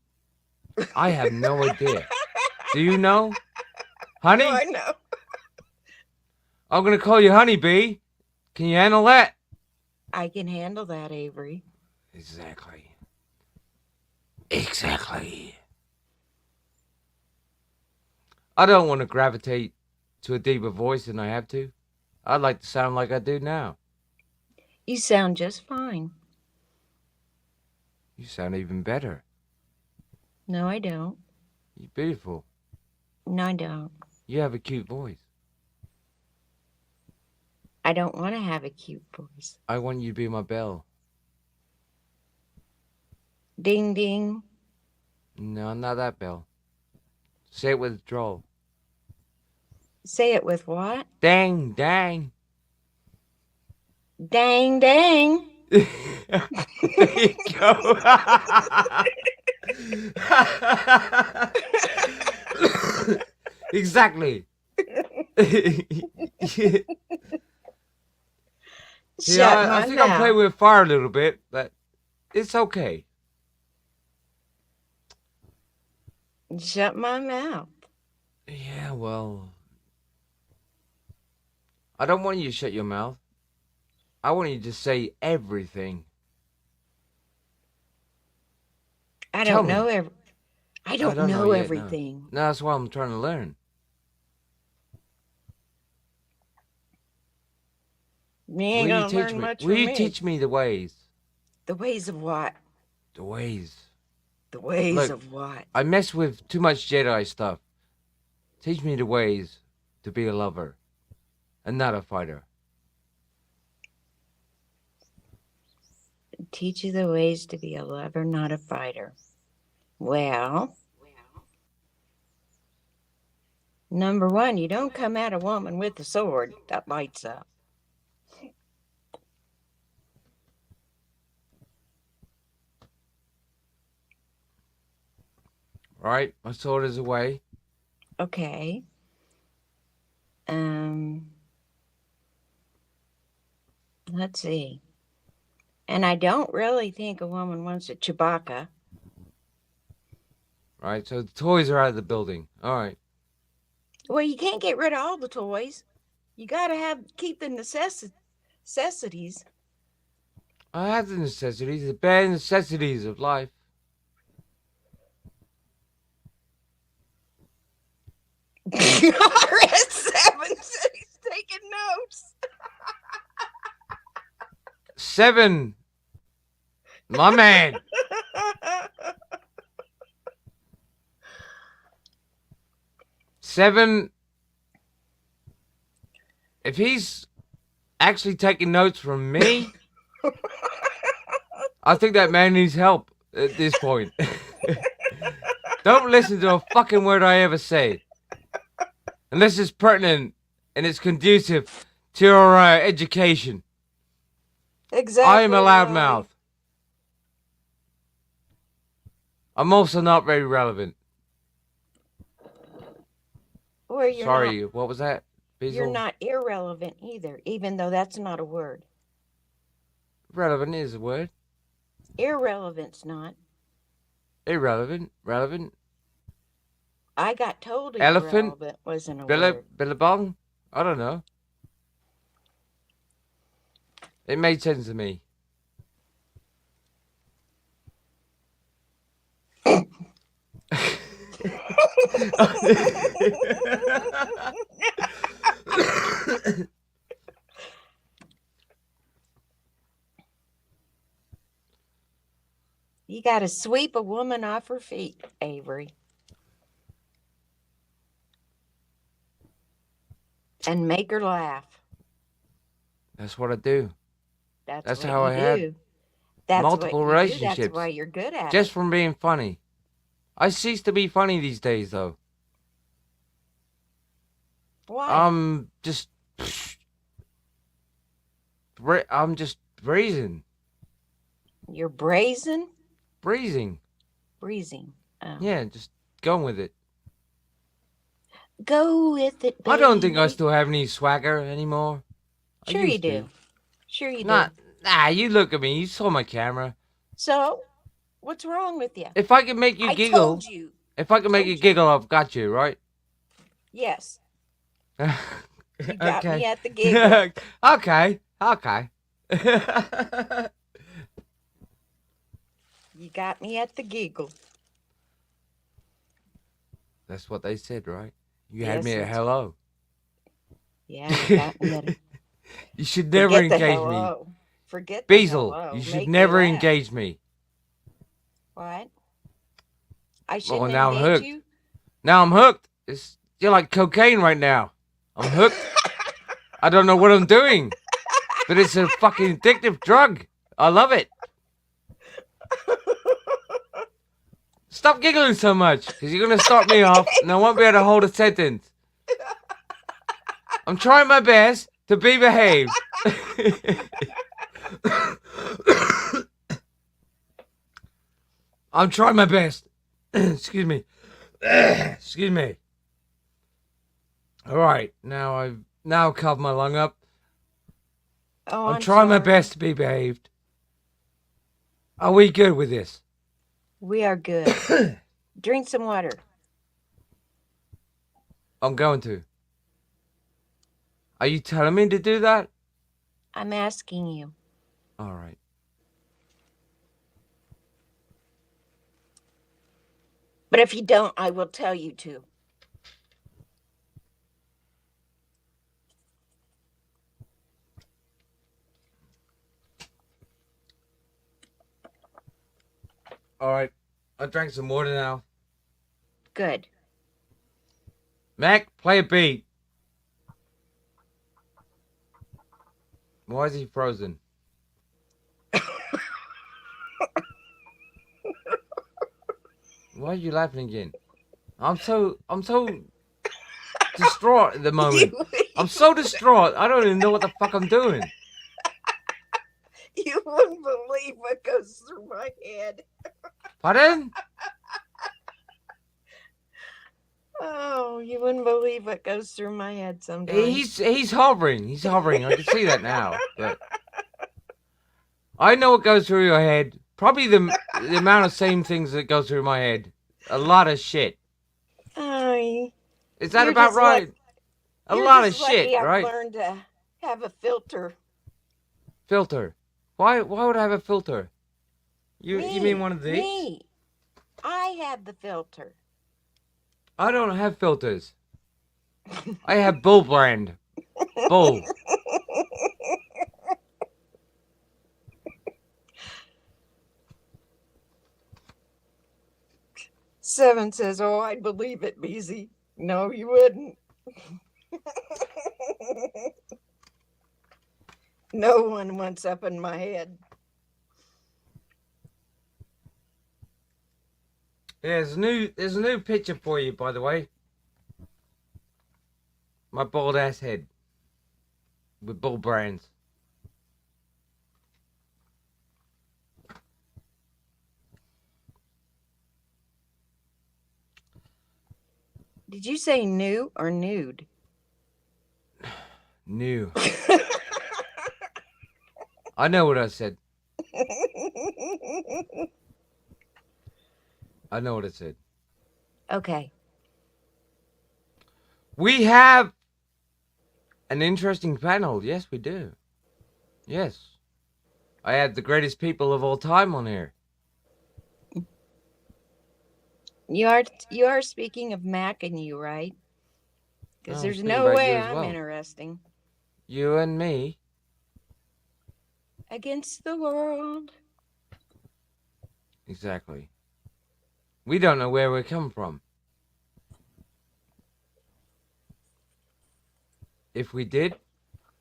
I have no idea. Do you know? Honey? No, I know. I'm gonna call you Honey Bee. Can you handle that? I can handle that, Avery. Exactly. Exactly. I don't want to gravitate to a deeper voice than I have to. I'd like to sound like I do now. You sound just fine. You sound even better. No, I don't. You're beautiful. No, I don't. You have a cute voice. I don't want to have a cute voice. I want you to be my bell. Ding, ding. No, not that bell. Say it with drawl. Say it with what? Dang, dang. Dang, dang. There you go. Exactly. Yeah, I think I'm playing with fire a little bit, but it's okay. Shut my mouth. Yeah, well, I don't want you to shut your mouth. I want you to say everything. I Tell don't me. know I don't know yet, no. everything. No, that's why I'm trying to learn. You ain't Will you gonna teach learn me? much Will from you me. teach me the ways? The ways of what? The ways. The ways Look, of what? I mess with too much Jedi stuff. Teach me the ways to be a lover and not a fighter. Teach you the ways to be a lover, not a fighter. Well, number one, you don't come at a woman with a sword that lights up. Right? My sword is away. Okay. Let's see. And I don't really think a woman wants a Chewbacca. Right? So the toys are out of the building. All right. Well, you can't get rid of all the toys. You gotta keep the necessities. I have the necessities, the bare necessities of life. RS7 said he's taking notes. 7. My man. Seven. If he's actually taking notes from me, I think that man needs help at this point. Don't listen to a fucking word I ever say. Unless it's pertinent and it's conducive to your education. Exactly. I am a loudmouth. I'm also not very relevant. Well, you're Sorry, not, what was that? Basil? you're not irrelevant either, even though that's not a word. Relevant is a word. Irrelevant's not. Irrelevant. Relevant. I got told Elephant. irrelevant wasn't a word. Billabong? I don't know. It made sense to me. You got to sweep a woman off her feet, Avery. And make her laugh. That's what I do. That's what how you I had do. That's multiple what you do. relationships. That's why you're good at Just it. from being funny. I cease to be funny these days, though. Why? I'm just brazen. You're brazen? Breezing. Breezing. Oh. Yeah, just going with it. Go with it, baby. I don't think I still have any swagger anymore. I Sure you used to. do. Sure you Nah, do. you look at me. You saw my camera. So, what's wrong with you? If I can make you I giggle, told you. if I can make you giggle, I've got you, right? Yes. You You got me at the giggle. Okay. You got me at the giggle. That's what they said, right? You Yes, had me at that's- hello. Yeah, you got me at You should never Forget the engage me. hello. Forget the Basil, hello. you should Make me never laugh. engage me. What? I shouldn't Well, now I'm engage hooked. you? Now I'm hooked. You're like cocaine right now. I'm hooked. I don't know what I'm doing, but it's a fucking addictive drug. I love it. Stop giggling so much, because you're going to start me off, and I won't be able to hold a sentence. I'm trying my best to be behaved. I'm trying my best. Excuse me. Excuse me. All right, now I've covered my lung up. Oh, I'm I'm trying my sorry. best to be behaved. Are we good with this? We are good. Drink some water. I'm going to. Are you telling me to do that? I'm asking you. All right. But if you don't, I will tell you to. All right. I drank some water now. Good. Mac, play a beat. Why is he frozen? Why are you laughing again? I'm so distraught at the moment. I'm so distraught. I don't even know what the fuck I'm doing. You wouldn't believe what goes through my head. Pardon? Oh, you wouldn't believe what goes through my head sometimes. He's hovering. He's hovering. I can see that now. But I know what goes through your head. Probably the amount of same things that goes through my head. A lot of shit. Ay, Is that you're about just right? A you're lot of just lucky shit, I've right? learned to have a filter. Filter. Why would I have a filter? You mean one of these? Me. I have the filter. I don't have filters. I have Bull brand. Bull. Seven says, "Oh, I'd believe it, Beezy." No, you wouldn't. No one wants up in my head. Yeah, there's a new picture for you, by the way. My bald ass head. With Bull brands. Did you say new or nude? New. I know what I said. I know what I said. Okay. We have an interesting panel. Yes, we do. Yes. I have the greatest people of all time on here. You are speaking of Mac and you, right? Because Oh, there's speaking no about way you as I'm well. interesting. You and me. Against the world. Exactly. We don't know where we come from. If we did,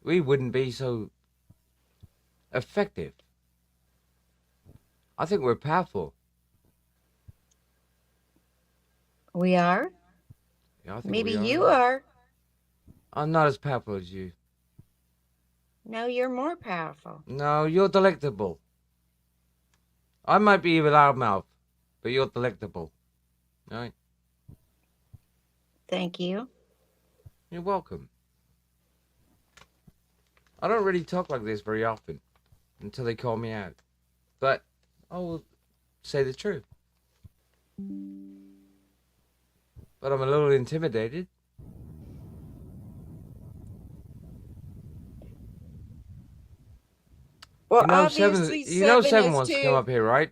we wouldn't be so effective. I think we're powerful. We are? Yeah, I think Maybe we you are. I'm not as powerful as you. No, you're more powerful. No, you're delectable. I might be a loudmouth, but you're delectable. All right? Thank you. You're welcome. I don't really talk like this very often until they call me out. But I will say the truth. But I'm a little intimidated. Well, You know, obviously, Seven is wants to too. come up here, right?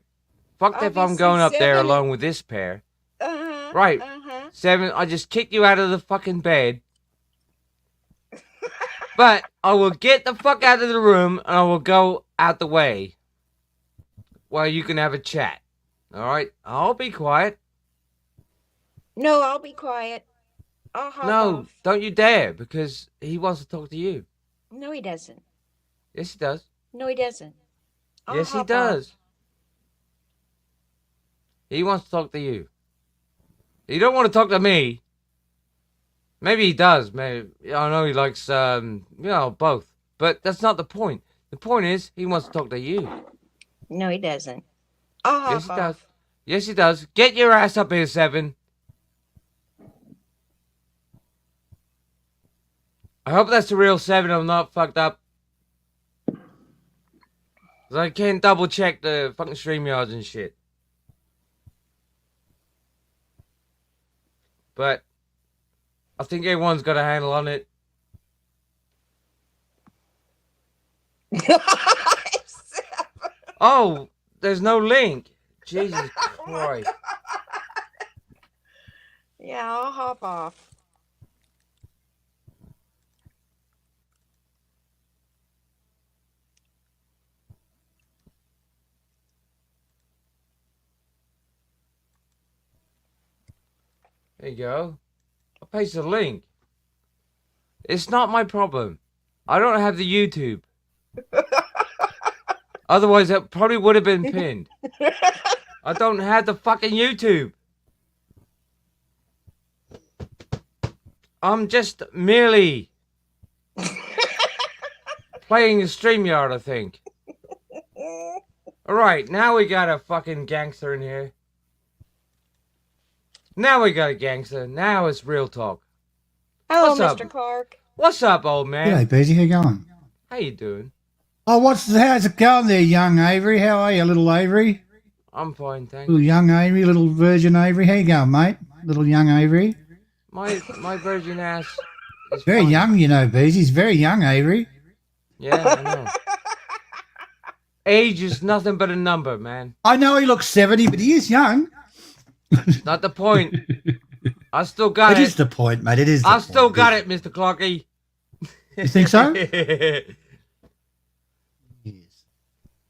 Fuck if I'm Obviously, going up there Seven alone with this pair. Uh-huh. Right. Uh-huh. Seven, I just kicked you out of the fucking bed. But I will get the fuck out of the room and I will go out the way. While you can have a chat. Alright? I'll be quiet. No, I'll be quiet. I'll hop No, off. don't you dare, because he wants to talk to you. No, he doesn't. Yes, he does. No, he doesn't. I'll Yes, he hop does. off. He wants to talk to you. He don't want to talk to me. Maybe he does. Maybe I know he likes both. But that's not the point. The point is he wants to talk to you. No, he doesn't. I'll hop Yes, he off. does. Yes, he does. Get your ass up here, Seven. I hope that's the real 7. I'm not fucked up. 'Cause I can't double check the fucking StreamYards and shit. But I think everyone's got a handle on it. Oh, there's no link. Jesus Christ. Yeah, I'll hop off. There you go. I'll paste the link. It's not my problem. I don't have the YouTube. Otherwise, it probably would have been pinned. I don't have the fucking YouTube. I'm just merely playing a StreamYard, I think. Alright, now we got a fucking gangster in here. Now we got a gangster. Now it's real talk. Hello, What's up? Mr. Clark. What's up, old man? G'day, Beezy. How you going? How you doing? Oh, how's it going there, young Avery? How are you, little Avery? I'm fine, thanks. Little young Avery, little virgin Avery. How you going, mate? Little young Avery. My virgin ass is Very fine. young, you know, Beezy. He's very young, Avery. Yeah, I know. Age is nothing but a number, man. I know he looks 70, but he is young. Not the point. I still got it. It is the point, mate. It is the I point. still got it, Mr. Clarky. You think so?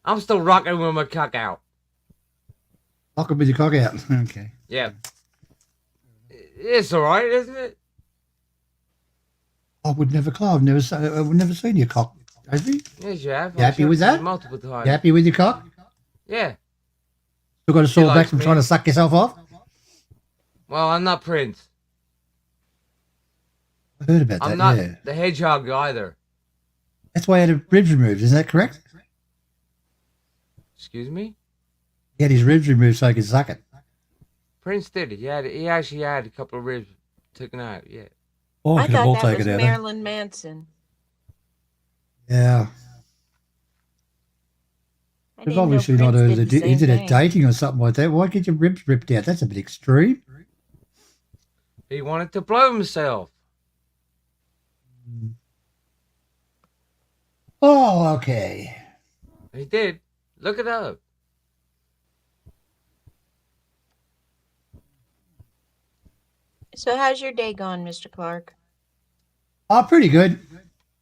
I'm still rocking with my cock out. Lock him with your cock out. Okay. Yeah. It's alright, isn't it? I would never, I've never seen your cock, Avery. Yes, you have. You happy with that? Multiple times. You happy with your cock? Yeah. Still got a sore back likes from me. trying to suck yourself off? Well, I'm not Prince. I heard about I'm that, not yeah. the hedgehog either. That's why he had his ribs removed, isn't that correct? Excuse me? He had his ribs removed so he could suck it. Prince did it. He actually had a couple of ribs taken out, yeah. Oh, I could have all thought that taken was out. eh? Marilyn Manson. Yeah. I They've didn't know obviously not Prince heard did of the the same internet thing. dating or something like that. Why get your ribs ripped out? That's a bit extreme. He wanted to blow himself. Oh, okay. He did. Look it up. So how's your day gone, Mr. Clark? Oh, pretty good.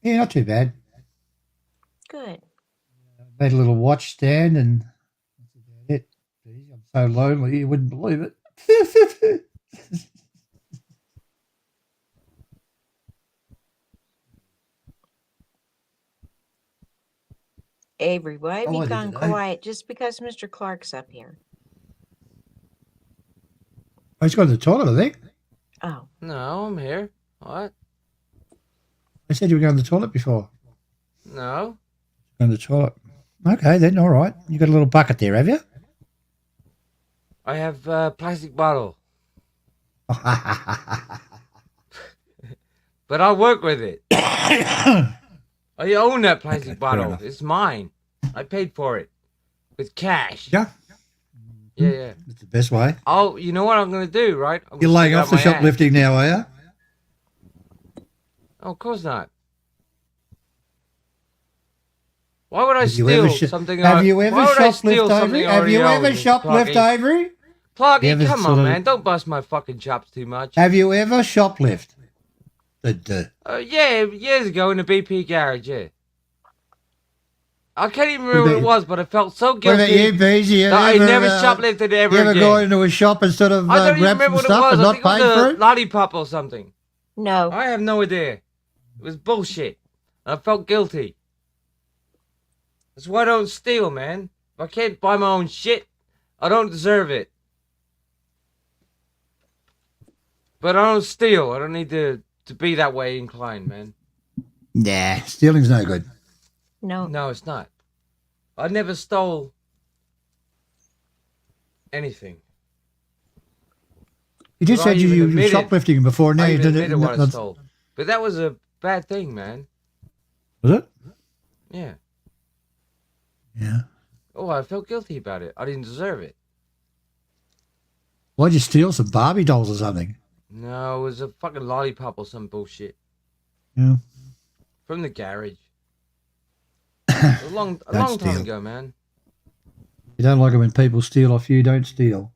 Yeah, not too bad. Good. Made a little watch stand and that's about it. Jeez, I'm so lonely, you wouldn't believe it. Avery, why have Oh, I you did gone today. quiet just because Mr. Clark's up here? I just got to the toilet, I think. Oh. No, I'm here. What? I said you were going to the toilet before. No. Going to the toilet. Okay, then, all right. You got a little bucket there, have you? I have a plastic bottle. But I work with it. I own that plastic fair bottle. enough. It's mine. I paid for it. With cash. Yeah. Yeah, yeah. That's the best way. Oh, you know what I'm going to do, right? I'm You're gonna laying stick it off the up my ass. shoplifting now, are you? Oh, of course not. Why would I Have you ever steal something? have you ever why would I steal shoplift, something Avery? I Have already you own, ever shoplift, Clarky? Avery? You Clarky, ever come sort on, of- man. Don't bust my fucking chops too much. Have you ever shoplift? Yeah, years ago in the BP garage, yeah. I can't even remember what it about- was, but I felt so What guilty about you, Beezy? You that I ever, never shoplifted ever You ever again. go into a shop and sort of I don't even grab some remember what it stuff was. and I not think it was pay for a it? lollipop or something. No. I have no idea. It was bullshit. I felt guilty. That's why I don't steal, man. If I can't buy my own shit, I don't deserve it. But I don't steal. I don't need to be that way inclined, man. Nah, stealing's no good. No. No, it's not. I never stole anything. You just Well, I said you even were admitted- shoplifting before. Now I you even did it. admitted what I stole. But that was a bad thing, man. Was it? Yeah. Yeah. Oh, I felt guilty about it. I didn't deserve it. Why'd you steal some Barbie dolls or something? No, it was a fucking lollipop or some bullshit. Yeah. From the garage. A long time steal. ago, man. You don't like it when people steal off you, don't steal.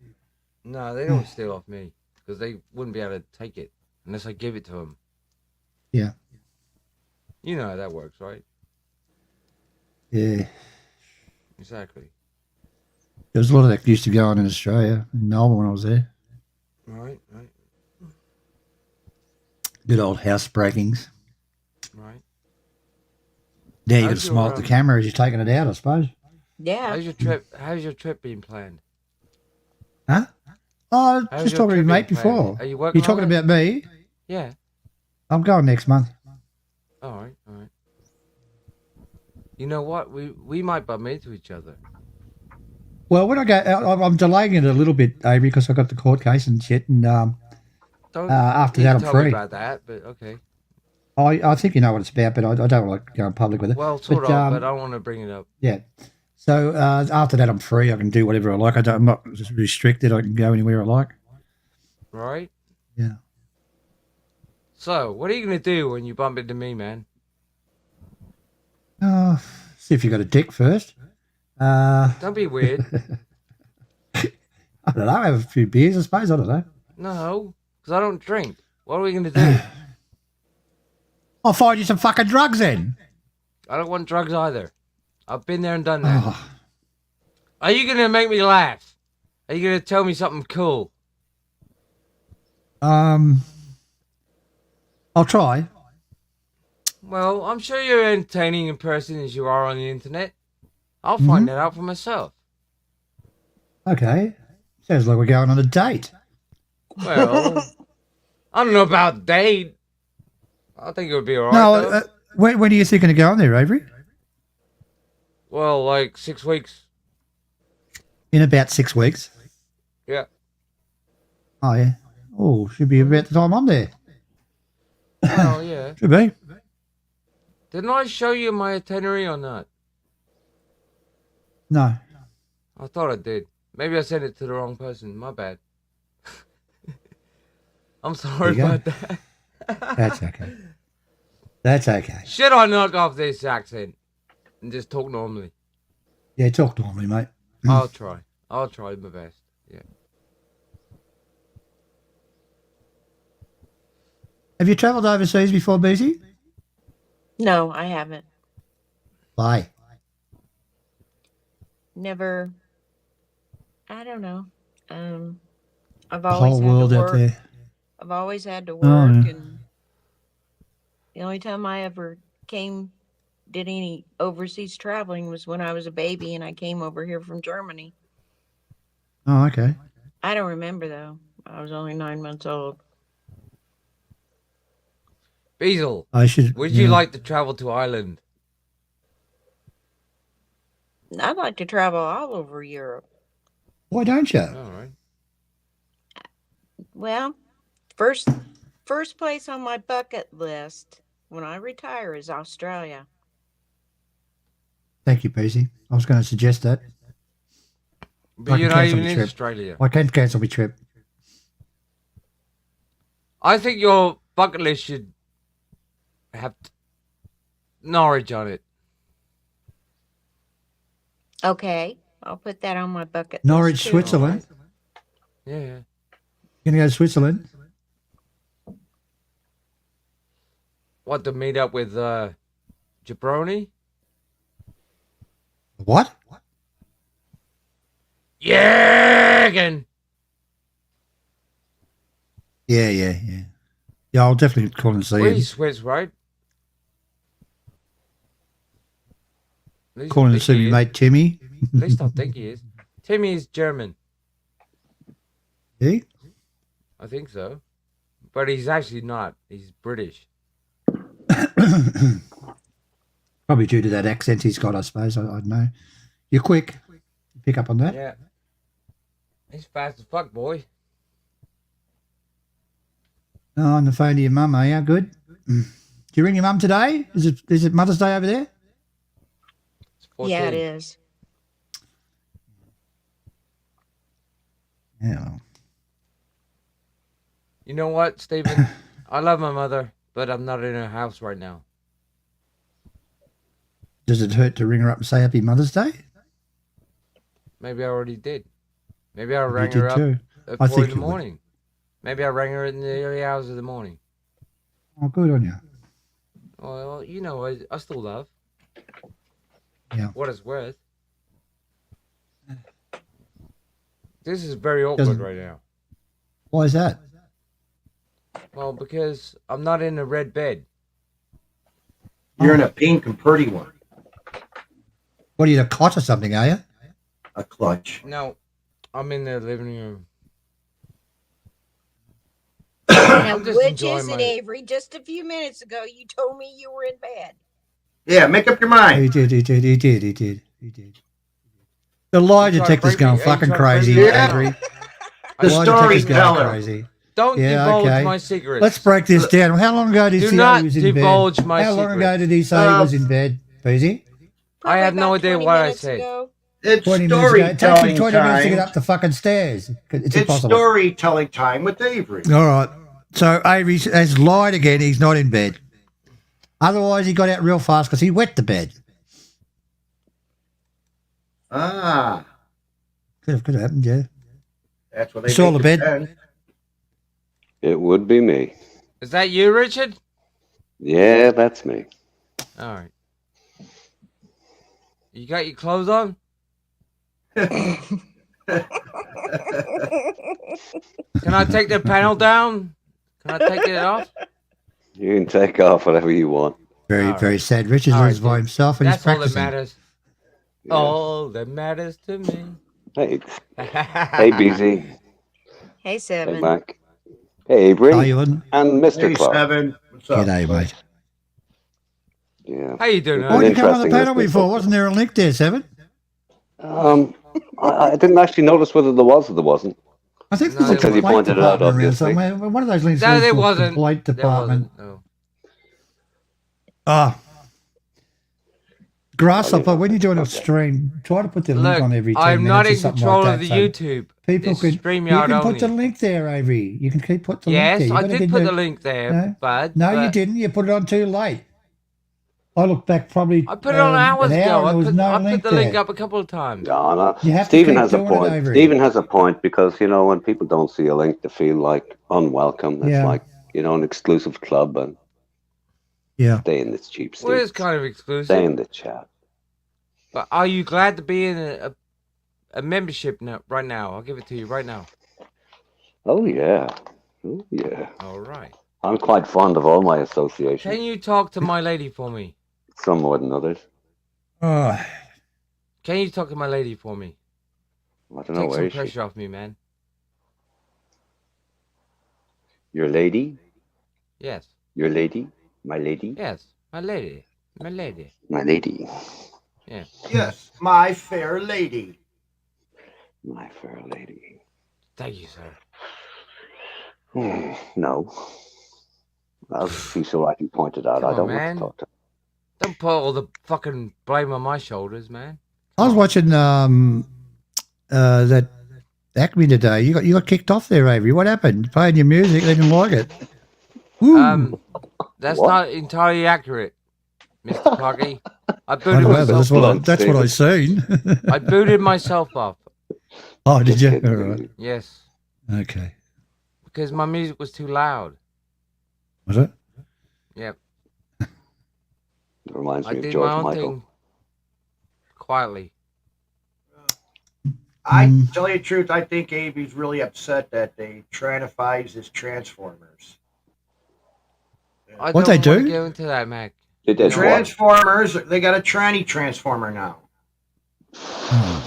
No, they don't steal off me. Because they wouldn't be able to take it. Unless I give it to them. Yeah. You know how that works, right? Yeah. Exactly. There was a lot of that used to go on in Australia, in Melbourne when I was there. Right. Good old house breakings. Right. Now you got to How's your, smile at the camera as you're taking it out, I suppose. Yeah. How's your trip being planned? Huh? Oh, How's just your talking to your trip mate being planned? before. Are you working You're talking on it? about me? Yeah. I'm going next month. All right. You know what? We might bump into each other. Well, when I go, I'm delaying it a little bit, Avery, because I got the court case and shit, and Don't after need that to I'm tell me free. about that, but okay. I think you know what it's about, but I don't want to go in public with it. Well, sort of, but I don't want to bring it up. Yeah. So after that, I'm free. I can do whatever I like. I'm not restricted. I can go anywhere I like. Right? Yeah. So, what are you going to do when you bump into me, man? See if you got a dick first. Don't be weird. I don't know. Have a few beers, I suppose. I don't know. No, because I don't drink. What are we going to do? I'll find you some fucking drugs then. I don't want drugs either. I've been there and done that. Are you going to make me laugh? Are you going to tell me something cool? I'll try. Well, I'm sure you're entertaining in person as you are on the internet. I'll find that out for myself. Okay. Sounds like we're going on a date. Well, I don't know about date. I think it would be alright. No, when are you thinking of going there, Avery? Well, like 6 weeks. In about 6 weeks. Yeah. Oh, yeah. Oh, should be about the time I'm there. Well, yeah. Should be. Didn't I show you my itinerary or not? No. I thought I did. Maybe I sent it to the wrong person. My bad. I'm sorry There you about go. that. That's okay. That's okay. Should I knock off this accent and just talk normally? Yeah, talk normally, mate. I'll try. I'll try my best. Yeah. Have you travelled overseas before, Boozy? No, I haven't. Why? Never. I don't know. I've The always whole had world to out work. there. I've always had to work, Oh, yeah. and the only time I ever did any overseas traveling was when I was a baby and I came over here from Germany. Oh, okay. I don't remember though. I was only 9 months old. Basil, I should. would you yeah. like to travel to Ireland? I'd like to travel all over Europe. Why don't you? All right. Well, first place on my bucket list when I retire is Australia. Thank you, Boozy. I was going to suggest that. But I you're can not cancel even my in trip. Australia. I can't cancel my trip. I think your bucket list should have Norwich on it. Okay, I'll put that on my bucket Norwich, list too. Switzerland. Yeah. You're going to go to Switzerland? What, to meet up with Jabroni? What? Jürgen! Yeah. Yeah, I'll definitely call and see Well, him. he's Swiss, right? At least Call I and think see he me is. mate Timmy. At least I think he is. Timmy is German. Yeah? I think so. But he's actually not. He's British. Probably due to that accent he's got, I suppose. I don't know. You're quick. Pick up on that? Yeah. He's fast as fuck, boy. Oh, on the phone to your mum, are you? Good? you ring your mum today? Is it Mother's Day over there? Yeah, it is. Yeah. You know what, Stephen? I love my mother, but I'm not in her house right now. Does it hurt to ring her up and say Happy Mother's Day? Maybe I already did. Maybe I You rang did her up too. at I 4 think in the you would. morning. Maybe I rang her in the early hours of the morning. Oh, good on you. Well, you know, I still love. Yeah. What it's worth. This is very awkward Doesn't- right now. Why is that? Well, because I'm not in a red bed. You're in a pink and pretty one. What are you, a cot or something, are you? A clutch. No, I'm in the living room. Now, I'm just which enjoying is it, my- Avery? Just a few minutes ago, you told me you were in bed. Yeah, make up your mind. He did. The lie You trying to detector's break me? going Are you fucking trying to break crazy, me? Avery. The lie detector's going storyteller. crazy. Don't Yeah, divulge okay. my secrets. Let's break this down. How long ago did Do he say not he was in divulge bed? my How long secrets. ago did he say he was in bed, Peasy? I have no idea what I said. It's 20 minutes ago. It takes him storytelling 20 minutes to get time. up the fucking stairs. It's It's impossible. storytelling time with Avery. All right. So Avery has lied again. He's not in bed. Otherwise, he got out real fast because he wet the bed. Ah, Could have happened, yeah. that's what they Saw make the it bed. then. It would be me. Is that you, Richard? Yeah, that's me. All right. You got your clothes on? Can I take the panel down? Can I take it off? You can take off whatever you want. Very, very sad. Richard lives by himself and That's he's all that practicing. matters. All that matters to me. Hey, hey, BZ. Hey, Hey, Seven. Mac. Hey, Avery. How you doing? And Mr. Hey, Clark. Seven. What's up? G'day, mate. Yeah. How you doing? Why did you come on the Interesting, panel this before? Wasn't there a link there, Seven? I didn't actually notice whether there was or there wasn't. I think there's a Until you complaint pointed it out, department around obviously. somewhere. One of those links No, leads there to a wasn't. complaint There department. wasn't, no. Ah. Grasshopper, when you're doing a stream, try to put the link Look, on every 10 I'm not minutes in or something control like of the that, so YouTube. People It's can, you StreamYard can put only. the link there, Avery. You can keep put the Yes, link there. I did put the link there, No? but No, you but didn't. You put it on too late. I looked back probably I put it on hours an ago. hour and I there was put, no I put link the there. link up a couple of times. No, no. You have to Stephen keep has a doing it, point. Avery. Stephen has a point because, you know, when people don't see a link, they feel like unwelcome. It's Yeah. like, you know, an exclusive club and Yeah. stay in this cheap Well, state. it's kind of exclusive. Stay in the chat. But are you glad to be in a membership now, right now? I'll give it to you right now. Oh, yeah. Oh, yeah. All right. I'm quite fond of all my associations, Can you talk to my lady for me? some more than others. Oh, Can you talk to my lady for me? I don't know, Take where some is she? pressure off me, man. Your lady? Yes. Your lady? My lady? Yes. My lady. My lady. My lady. Yeah. Yes, my fair lady. My fair lady. Thank you, sir. No. As you so rightly pointed out, Come I on, don't man. want to talk to Don't put all the fucking blame on my shoulders, man. I was watching that Acme today. You got kicked off there, Avery. What happened? You played your music, they didn't like it. Woo. That's What? not entirely accurate, Mr. Clarky. I I booted don't know, but myself that's what I seen. I booted myself off. Oh, did you? All right. Yes. Okay. Because my music was too loud. Was it? Yep. It reminds I me of did George my own Michael. thing quietly. I tell you the truth, I think Avery's really upset that they tranifized his Transformers. I What don't they want to do? go into that, Mac. They did what? Transformers, they got a tranny Transformer now.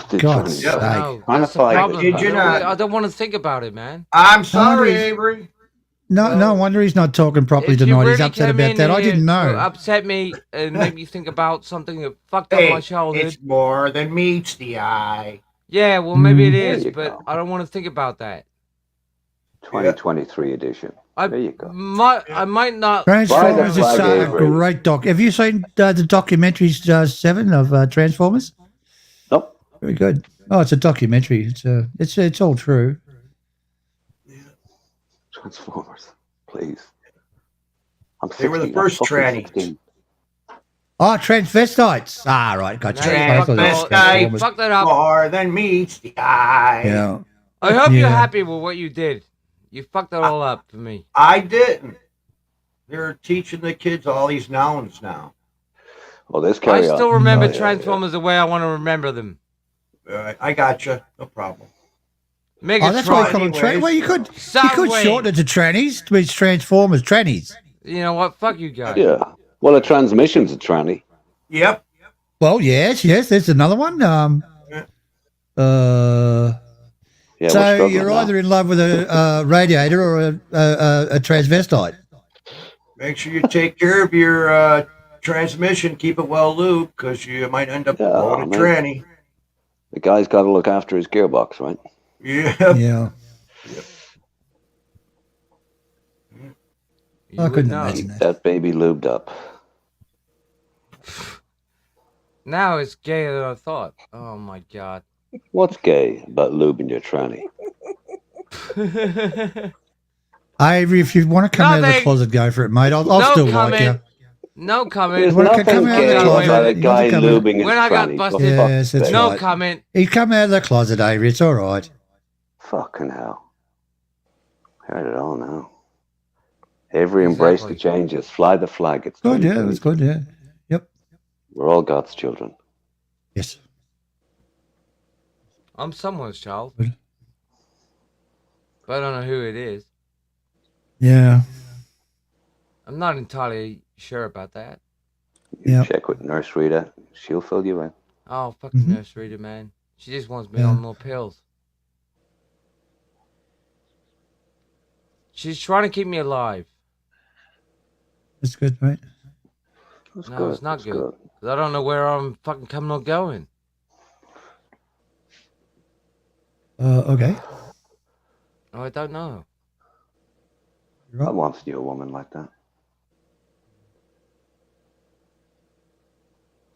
Did God's Johnny- sake. No, Kind that's of the like- problem. Did you not? I don't want to think about it, man. I'm sorry, Wonder is- Avery. No wonder he's not talking properly If you tonight. He's really upset came about in that. I here didn't to know. upset me and make me think about something that fucked up Hey, my childhood. it's more than meets the eye. Yeah, well, maybe it There is, you but go. I don't want to think about that. 2023 edition. There you go. I might not. Transformers is Flag a Avery. great doc. Have you seen the documentaries 7 of Transformers? Nope. Very good. Oh, it's a documentary. It's all true. Transformers, please. I'm They were the 16, first I'm fucking trannies. 16. Oh, transvestites. Ah, right, gotcha. Transvestite Fuck that up. more than meets the eye. Yeah. I hope you're Yeah. happy with what you did. You fucked it all up for me. I didn't. They're teaching the kids all these nouns now. Well, this I carry on. still remember Oh, yeah, Transformers the way I want to remember them. I got you. No problem. Megatron. Oh, that's why you call them trannies. Well, you could Soundwave. shorten it to trannies. To be Transformers, trannies. You know what? Fuck you guys. Yeah. Well, a transmission's a tranny. Yep. Well, yes. There's another one. Yeah, we're So struggling you're now. either in love with a radiator or a transvestite. Make sure you take care of your transmission. Keep it well lubed because you might end up blowing a man. tranny. The guy's got to look after his gearbox, right? Yeah. Yeah. You I couldn't would know. imagine Keep that. that baby lubed up. Now it's gayer than I thought. Oh my god. What's gay about lubing your tranny? Avery, if you want to come out of the Nothing. closet, go for it, mate. I'll No still like comment. you. No comment. There's Wanna nothing come out of the gay closet? about a You guy wanna come out? lubing his When I got tranny. busted- For Yes, fuck's that's sake. No right. comment. He's come out of the closet, Avery. It's all right. Fucking hell. Heard it all now. Avery embrace the Exactly. changes. Fly the flag. It's Good, yeah, 2020. it's good, yeah. Yep. We're all God's children. Yes. I'm someone's child. Good. But I don't know who it is. Yeah. I'm not entirely sure about that. You Yeah. check with Nurse Rita. She'll fill you in. Oh, fucking Mhm. nurse reader, man. She just wants me Yeah. on more pills. She's trying to keep me alive. That's good, mate. That's No, good. it's not that's good. 'Cause I don't know where I'm fucking coming or going. Okay. Oh, I don't know. I once knew a woman like that.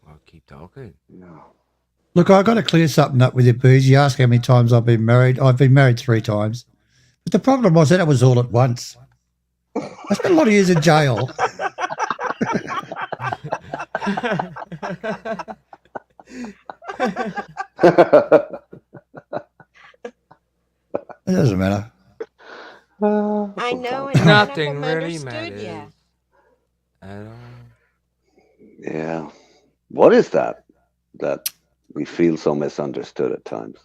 I'll keep talking. No. Look, I've got to clear something up with you, Bees. You ask how many times I've been married. I've been married 3 times. But the problem was that it was all at once. I spent a lot of years in jail. It doesn't matter. I know, and Nothing none of them really understood matters. ya. At all. Yeah. What is that? That we feel so misunderstood at times.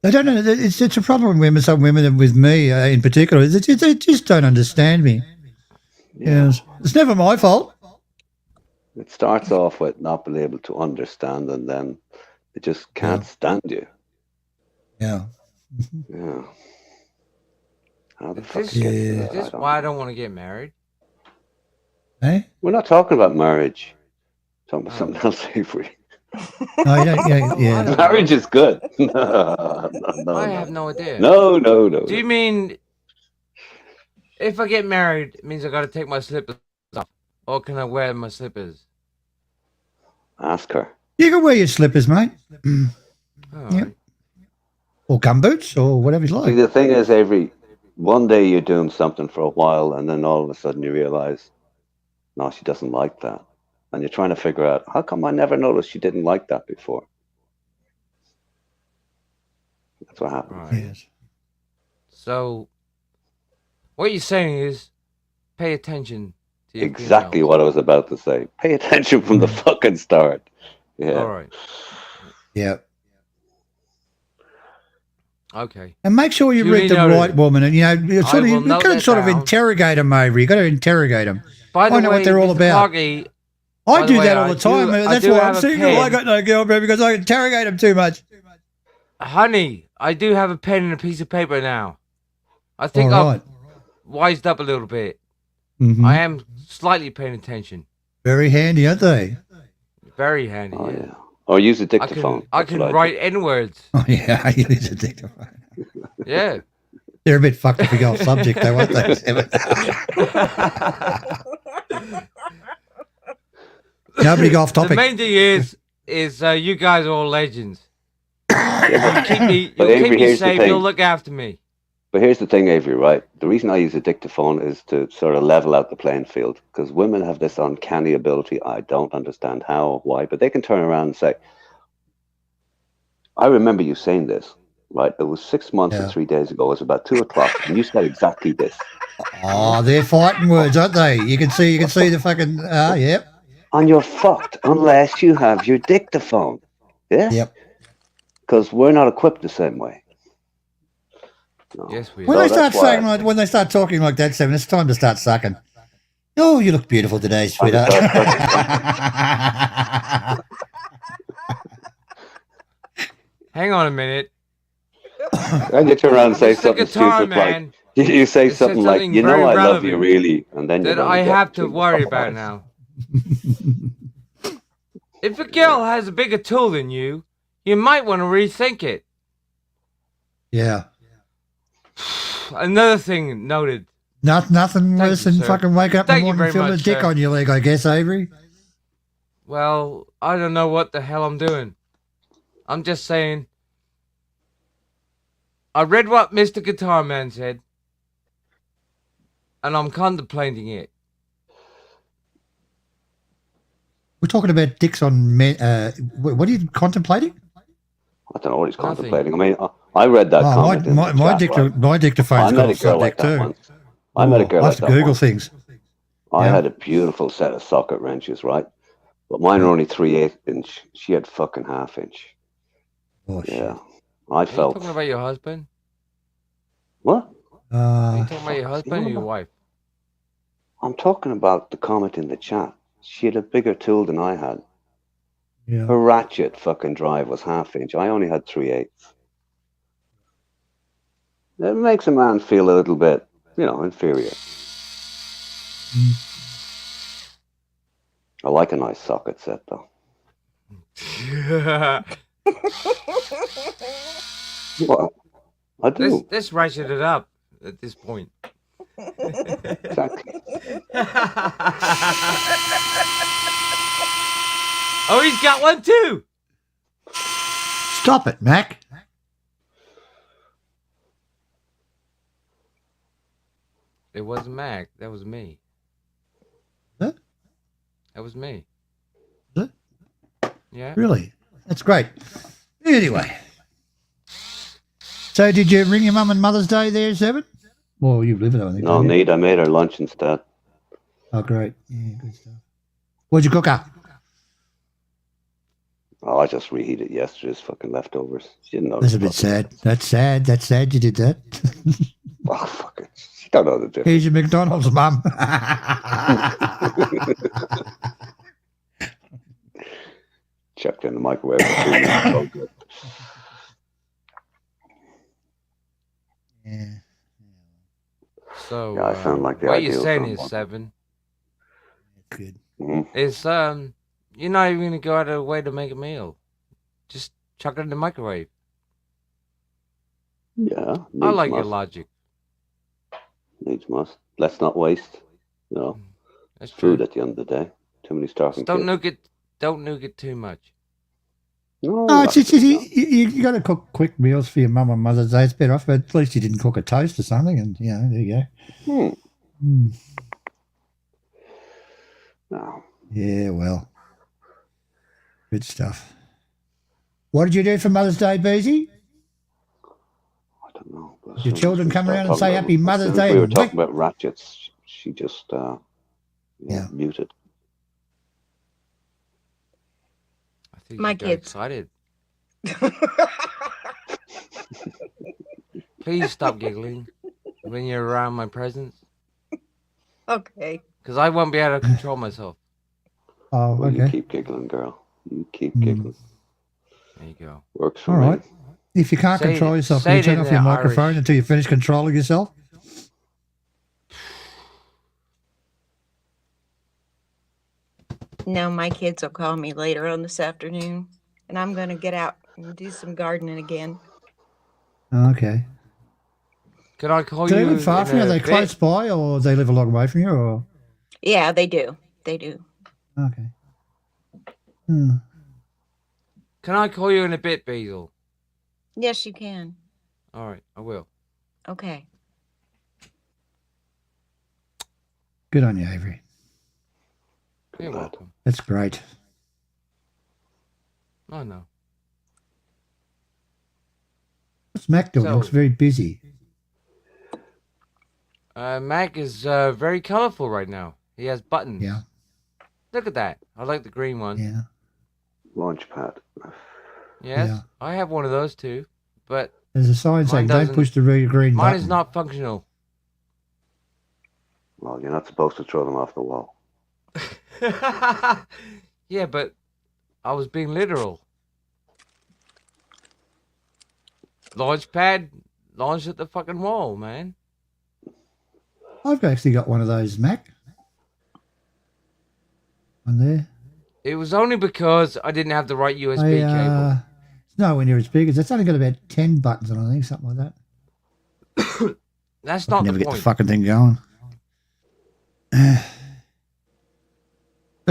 They don't know. It's a problem with women, some women, and with me in particular. They just don't understand me. Yes. It's never my fault. It starts off with not being able to understand, and then they just can't stand you. Yeah. Yeah. How the fuck Is you get to this, that? is I this don't why I know. don't want to get married? Eh? We're not talking about marriage. We're talking about something else, Avery. No, you don't, yeah. Marriage is good. no, I no. have no idea. No. Do you mean if I get married, it means I got to take my slippers off? Or can I wear my slippers? Ask her. You can wear your slippers, mate. All Yeah. right. Or gumboots or whatever you See, like. the thing is, Avery, one day you're doing something for a while, and then all of a sudden you realize, no, she doesn't like that. And you're trying to figure out, how come I never noticed she didn't like that before? That's what happens. Right. Yes. So, what you're saying is pay attention to your Exactly what I was about to say. Pay attention from the fucking start. Yeah. All right. Yeah. Okay. And make sure you Duly read the noted. right woman, and you sort of will you note got to that sort of down. interrogate them, Avery. You got to interrogate them. By the Find out way, what they're all Mr. about. Parky, I by do way, that all the time. I That's do why I'm have a single. pen. I got no girlfriend because I interrogate them too much. Honey, I do have a pen and a piece of paper now. I think All I've right. wised up a little bit. Mhm. I am slightly paying attention. Very handy, aren't they? Very handy. Oh, yeah. yeah. Or use a I dictaphone. can, I That's can what I do. write N words. Oh yeah, you need a dictaphone. Yeah. They're a bit fucked if we go off subject, though, aren't they? Nobody go off The topic. main thing is you guys are all legends. You'll keep me, But you'll Avery, keep me here's the safe. thing. You'll look after me. But here's the thing, Avery, right? The reason I use a dictaphone is to sort of level out the playing field, because women have this uncanny ability. I don't understand how or why, but they can turn around and say, I remember you saying this, right? It was 6 months and 3 days ago. It was about 2 o'clock, and you said exactly this. Oh, they're fighting words, aren't they? You can see the fucking, yep. And you're fucked unless you have your dictaphone. Yeah? Yep. Because we're not equipped the same way. Yes, we When So they that's start why- saying like, when they start talking like that, Seven, it's time to start sucking. Oh, you look beautiful today, sweetheart. Hang on a minute. And you turn around and say It's the something guitar, stupid man. like, you say It said something like, something you know very I love you relevant really, and then you that I have to worry about now. If a girl has a bigger tool than you, you might want to rethink it. Yeah. Another thing noted. Nothing worse you, than sir. fucking wake up in Thank the you morning very and feel a much, dick sir. on your leg, I guess, Avery. Well, I don't know what the hell I'm doing. I'm just saying. I read what Mr. Guitar Man said, and I'm contemplating it. We're talking about dicks on men. What are you contemplating? I don't know what he's contemplating. I mean, I read that comment in the chat, right? My dictaphone's I got met a a girl like subject that too. once. I met a girl I like have that to Google once. things. I Yeah. had a beautiful set of socket wrenches, right? But mine were only 3/8 inch. She had fucking 1/2 inch. Oh, yeah. I Are you felt. talking about your husband? What? Are you talking about your husband or your wife? I'm talking about the comment in the chat. She had a bigger tool than I had. Yeah. Her ratchet fucking drive was 1/2 inch. I only had 3/8. It makes a man feel a little bit, inferior. I like a nice socket set, though. What? I do. Let's ratchet it up at this point. Exactly. Oh, he's got one too. Stop it, Mac. It wasn't Mac. That was me. Huh? That was me. Is it? Yeah. Really? That's great. Anyway. So did you ring your mum on Mother's Day there, Seven? Well, you live with her, I think. No don't you? need. I made her lunch instead. Oh, great. Yeah, good stuff. What'd you cook up? Oh, I just reheated yesterday's fucking leftovers. She didn't know. That's a bit sad. That's sad. That's sad you did that. Oh, fuck it. She don't know the difference. Here's your McDonald's, Mum. Chucked in the microwave. For 2 minutes. Oh, good. Yeah. So Yeah, I sound like the what you're ideal saying someone. is, Seven, Good. is you're not even gonna go out of the way to make a meal. Just chuck it in the microwave. Yeah. I needs like your must. logic. Needs must. Let's not waste. That's true. Food at the end of the day. Too many starving Just don't kids. nuke it. Don't nuke it too much. No, No, it's just, you got to cook quick meals for your mum on Mother's Day. It's better off, but at least you didn't cook a toast or something, and there you go. No. Yeah, well, good stuff. What did you do for Mother's Day, Beezy? I don't know. Did your children come around and say Talking Happy about- Mother's as soon as Day? We were and talking about ratchets. She just Yeah. muted. I think My she got kids. excited. Please stop giggling when you're around my presence, Okay. because I won't be able to control myself. Oh, Well, you okay. keep giggling, girl. You keep giggling. There you go. Works for All me. right. If you can't Say control it- yourself, say can you it turn in off your the microphone Irish. until you finish controlling yourself? Now my kids will call me later on this afternoon, and I'm going to get out and do some gardening again. Okay. Can I call Do you? they live far in from you? Are a they bit? close by, or they live a long way from you? Or Yeah, they do. They do. okay. Hmm. Can I call you in a bit, Basil? Yes, you can. All right, I will. Okay. Good on you, Avery. You're welcome. That's great. I know. What's Mac doing? He looks So- very busy. Mac is very colorful right now. He has buttons. Yeah. Look at that. I like the green one. Yeah. Launchpad. Yes, Yeah. I have one of those too, but There's a sign Mine saying don't doesn't- push the green mine button. is not functional. Well, you're not supposed to throw them off the wall. Yeah, but I was being literal. Launchpad launched at the fucking wall, man. I've actually got one of those, Mac. One there. It was only because I didn't have the right USB cable. It's nowhere near as big as it's only got about 10 buttons on it, I think, something like that. That's I not can the never get point. the fucking thing going. It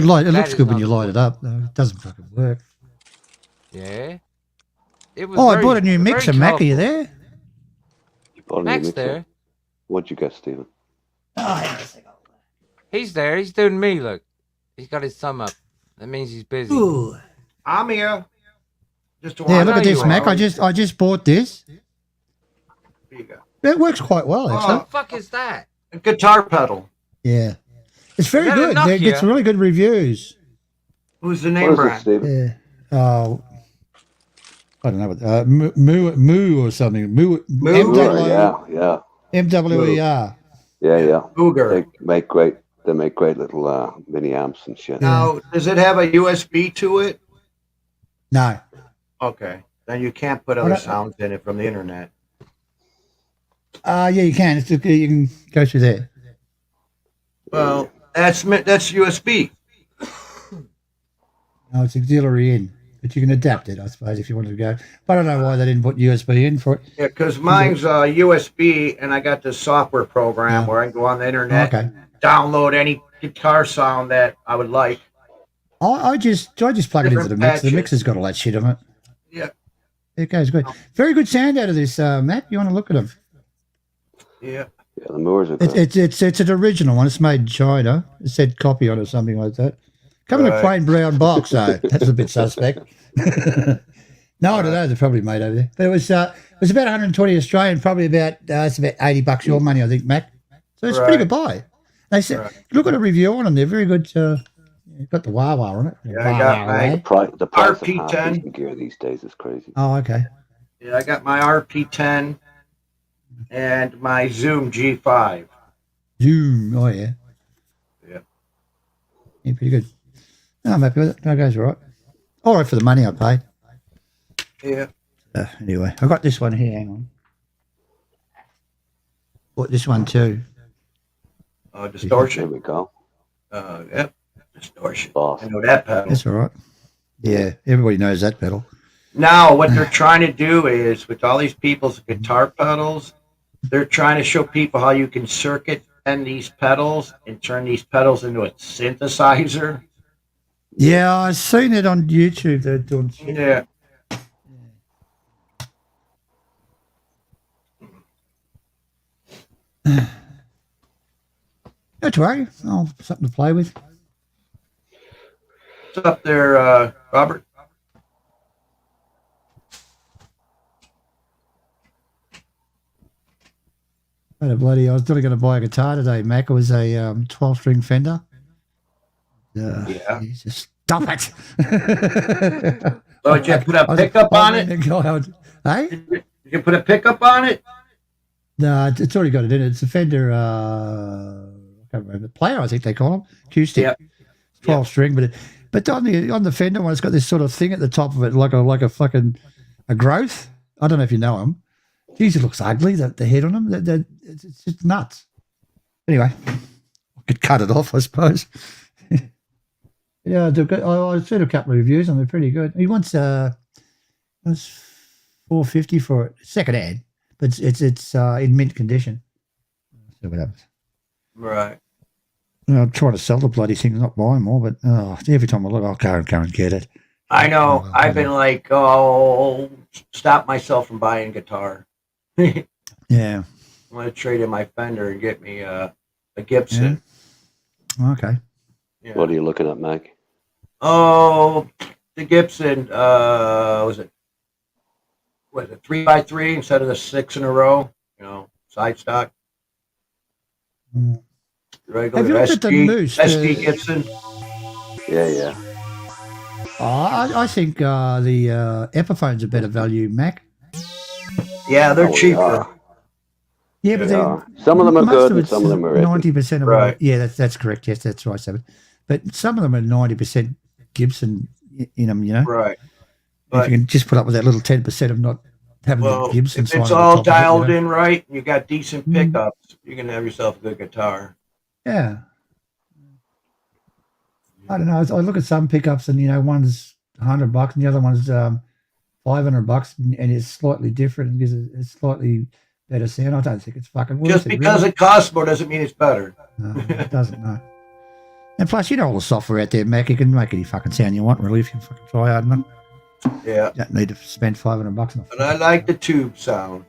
That looks is good when not you the light it up, though. It doesn't fucking work. Yeah. It was Oh, I very- bought a new very mixer, Mac. Are you colourful. there? You bought a new Mac's mixer? there. What'd you get, Stephen? He's there. He's doing me. Look, he's got his thumb up. That means he's busy. Ooh. I'm here. Just Yeah, look know at this, you Mac. are. I just bought this. Here you go. It works quite well, What actually. the fuck is that? A guitar pedal. Yeah. It's very Is that a good. It gets Nokia? really good reviews. Who's the What name is it, brand? Stephen? Yeah. I don't know what Moo or something. Moo. Yeah. MWER. Yeah. Cougar. They make great little mini amps and shit. Now, does it have a USB to it? No. Okay. Then you can't put I other don't- sounds in it from the internet. Yeah, you can. You can go through there. Well, that's USB. No, it's auxiliary in, but you can adapt it, I suppose, if you wanted to go. But I don't know why they didn't put USB in for it. Yeah, because mine's USB, and I got this software program where I can go on the internet, Okay. and download any guitar sound that I would like. I just plug it into the Different mixer. The patches. mixer's got all that shit on it. Yeah. It goes good. Very good sound out of this, Matt. You want to look at them? Yeah. Yeah, the Moors are good. It's an original one. It's made in China. It said copy on it or something like that. Come in a Right. plain brown box, though. That's a bit suspect. No, I don't know. They're probably made over there. But it was about 120 Australian, probably about it's about $80 your money, I think, Mac. So it's a pretty Right. good buy. They said, Right. look at a review on them. They're very good. Got the wah on it. Yeah, I got Wah-wah, my eh? The price of RP10. half-decent gear these days is crazy. Oh, okay. Yeah, I got my RP10 and my Zoom G5. Zoom. Oh, yeah. Yeah. Yeah, pretty good. No, I'm happy with it. No, it goes all right. All right for the money I paid. Yeah. Anyway, I got this one here. Hang on. Bought this one too. Distortion. There we go. Yep. Distortion. Boss. I know that pedal. That's all right. Yeah, everybody knows that pedal. Now, what they're trying to do is, with all these people's guitar pedals, they're trying to show people how you can circuit and these pedals and turn these pedals into a synthesizer. Yeah, I've seen it on YouTube. They're doing shit. Yeah. Not to worry. Oh, something to play with. What's up there, Robert? I was really going to buy a guitar today, Mac. It was a 12-string Fender. Yeah. Just stop it. Oh, did you put a pickup on it? Hey? Did you put a pickup on it? No, it's already got it in it. It's a Fender, I can't remember, player, I think they call them. Acoustic. Yep. 12-string, but on the Fender one, it's got this sort of thing at the top of it, like a fucking a growth. I don't know if you know them. Geez, it looks ugly, the head on them. It's just nuts. Anyway, I could cut it off, I suppose. Yeah, I've seen a couple of reviews and they're pretty good. He wants $450 for it, second hand, but it's in mint condition. See what happens. Right. I'm trying to sell the bloody thing, not buy more, but every time I look, I'll go and get it. I know. I've been like, stop myself from buying a guitar. Yeah. I'm going to trade in my Fender and get me a Gibson. Okay. Yeah. What are you looking at, Mike? Oh, the Gibson, was it 3x3 instead of the 6 in a row? You know, side stock. Regular Have you looked at the Moose? SD Gibson. Yeah. I think the Epiphone's a better value, Mac. Yeah, they're cheaper. Yeah, but some of them are most good of and it's some of them are 90% of Right. them. Yeah, that's correct. Yes, that's right, Seven. But some of them are 90% Gibson in them, you know. Right. If you can just put up with that little 10% of not having Well, the Gibson if sign it's on the all top of it, dialed you know. in right, and you got decent pickups, you can have yourself a good guitar. Yeah. I don't know. I look at some pickups and, you know, one's $100 and the other one's $500 and it's slightly different and gives a slightly better sound. I don't think it's fucking worth Just it. because really. it costs more doesn't mean it's better. No, it doesn't, no. And plus, you know all the software out there, Mac. You can make any fucking sound you want, really, if you fucking try hard enough. Yeah. You don't need to spend $500 on And I like the tube sound.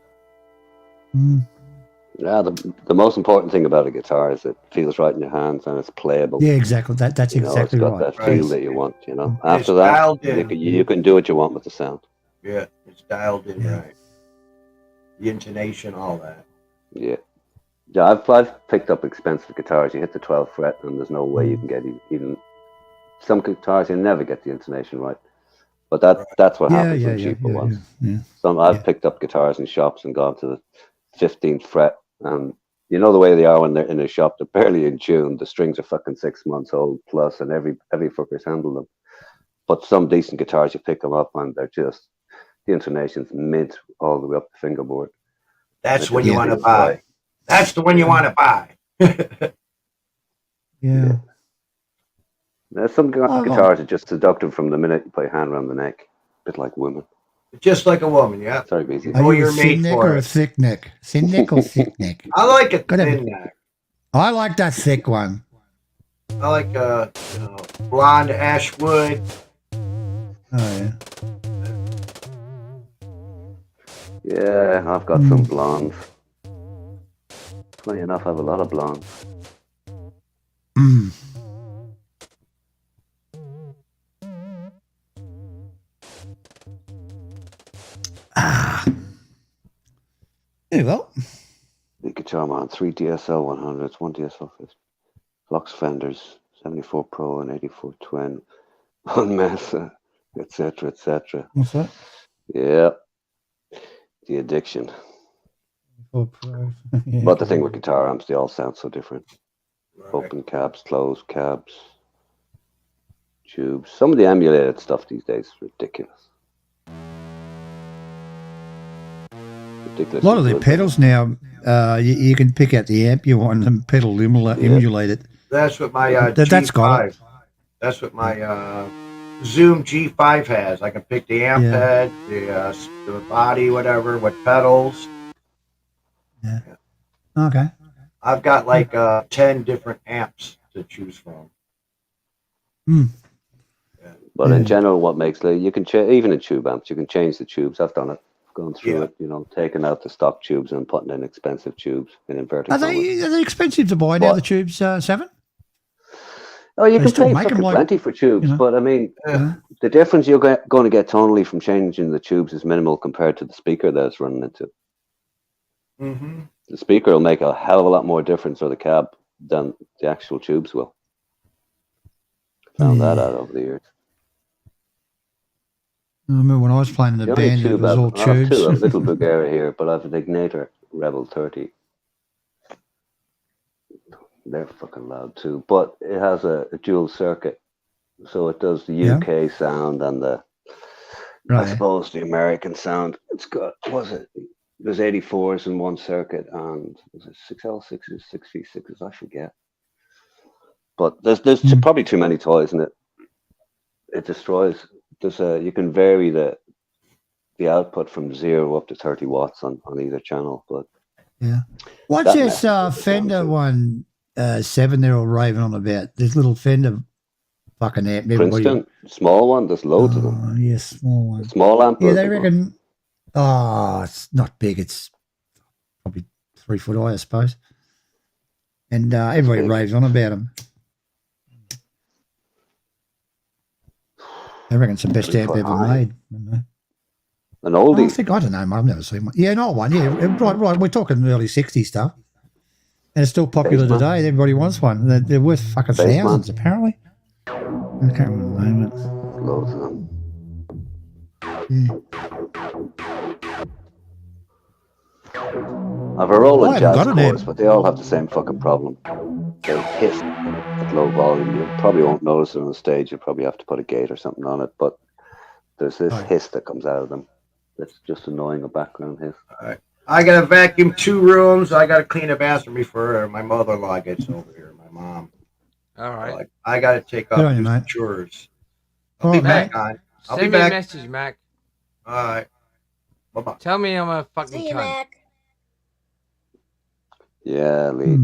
Yeah, the most important thing about a guitar is it feels right in your hands and it's playable. Yeah, exactly. That's You know, exactly it's got right. that feel that you want, you know. It's After that, dialed in. you can do what you want with the sound. Yeah, it's dialed in right. The intonation, all that. Yeah. Yeah, I've picked up expensive guitars. You hit the 12th fret and there's no way you can get even some guitars you never get the intonation right. But that's what happens with cheaper ones. Yeah. I've picked up guitars in shops and gone to the 15th fret, and you know the way they are when they're in a shop, they're barely in tune. The strings are fucking 6 months old plus, and every fucker's handled them. But some decent guitars, you pick them up and they're just, the intonation's mint all the way up the fingerboard. That's what you want to buy. That's the one you want to buy. Yeah. There's some guitars are just seductive from the minute you put your hand around the neck. A bit like women. Just like a woman, yeah. Sorry, BZ. Are you you're a thin made neck for or a it. thick neck? Thin neck or thick neck? I like a Gotta thin be- neck. I like that thick one. I like blonde ashwood. Oh, yeah. Yeah, I've got some blondes. Funny enough, I have a lot of blondes. Yeah, well. The guitar man, 3 DSL 100s, 1 DSL 50. Vox Fenders, 74 Pro and 84 Twin, 1 Mesa, etc., etc. What's that? Yeah. The addiction. 4 Pro. Yeah. But the thing with guitar amps, they all sound so different. Open cabs, closed cabs, tubes. Some of the emulated stuff these days is ridiculous. A lot of the pedals now, you can pick out the amp you want and pedal emulate it. That's what my That's got G5. it. That's what my Zoom G5 has. I can pick the amp Yeah. head, the body, whatever, with pedals. Okay. I've got like 10 different amps to choose from. But in general, what makes you can even in tube amps, you can change the tubes. I've done it. Gone through it, you know, taking out the stock tubes and putting in expensive tubes in inverted Are commas. they expensive to buy now, the tubes, Seven? Oh, you They can still pay make 'em fucking like- plenty for tubes, you know. but I mean, the difference you're going to get tonally from changing the tubes is minimal compared to the speaker that it's running into. Mm-hmm. The speaker will make a hell of a lot more difference, or the cab, than the actual tubes will. Found that out over the years. I remember when I was playing in the The only band, it tube was all I have tubes. two, a little Bulgaria here, but I have an Ignator Rebel 30. They're fucking loud too, but it has a dual circuit, so it does the Yeah. UK sound and the, I Right. suppose, the American sound. It's got, there's 84s in one circuit, and was it 6L6s, 6V6s? I forget. But there's probably too many toys in it. It destroys. You can vary the the output from 0 up to 30 watts on either channel. But Yeah. What's that this Fender one 7-year-old raving on about? This little Fender fucking amp. Everybody. Princeton, small one, there's loads of them. Yes, small one. Small amp. Yeah, they reckon. Oh, it's not big. It's probably 3 foot high, I suppose. And everybody raves on about them. I reckon it's the best 3 amp foot ever high. made. An oldie. I don't know, mate. I've never seen one. Yeah, an old one. Yeah, right. We're talking early 60s stuff. And it's still popular Bassman. today. Everybody wants one. They're worth fucking Bassman. thousands, apparently. I can't remember the name of it. Loads of them. I've a roll I of haven't jazz got an chords, amp. but they all have the same fucking problem. They hiss at low volume. You probably won't notice it on stage. You probably have to put a gate or something on it. But there's this hiss that comes out of them. That's just annoying, a background hiss. I gotta vacuum 2 rooms. I gotta clean a bathroom before my mother-in-law gets over here. My mom. All right. I gotta take Good up on you, some mate. chores. All I'll be right, back on. I'll Send be me a back. message, Mac. All right. Bye-bye. Tell me I'm a fucking cunt. Yeah, Lee.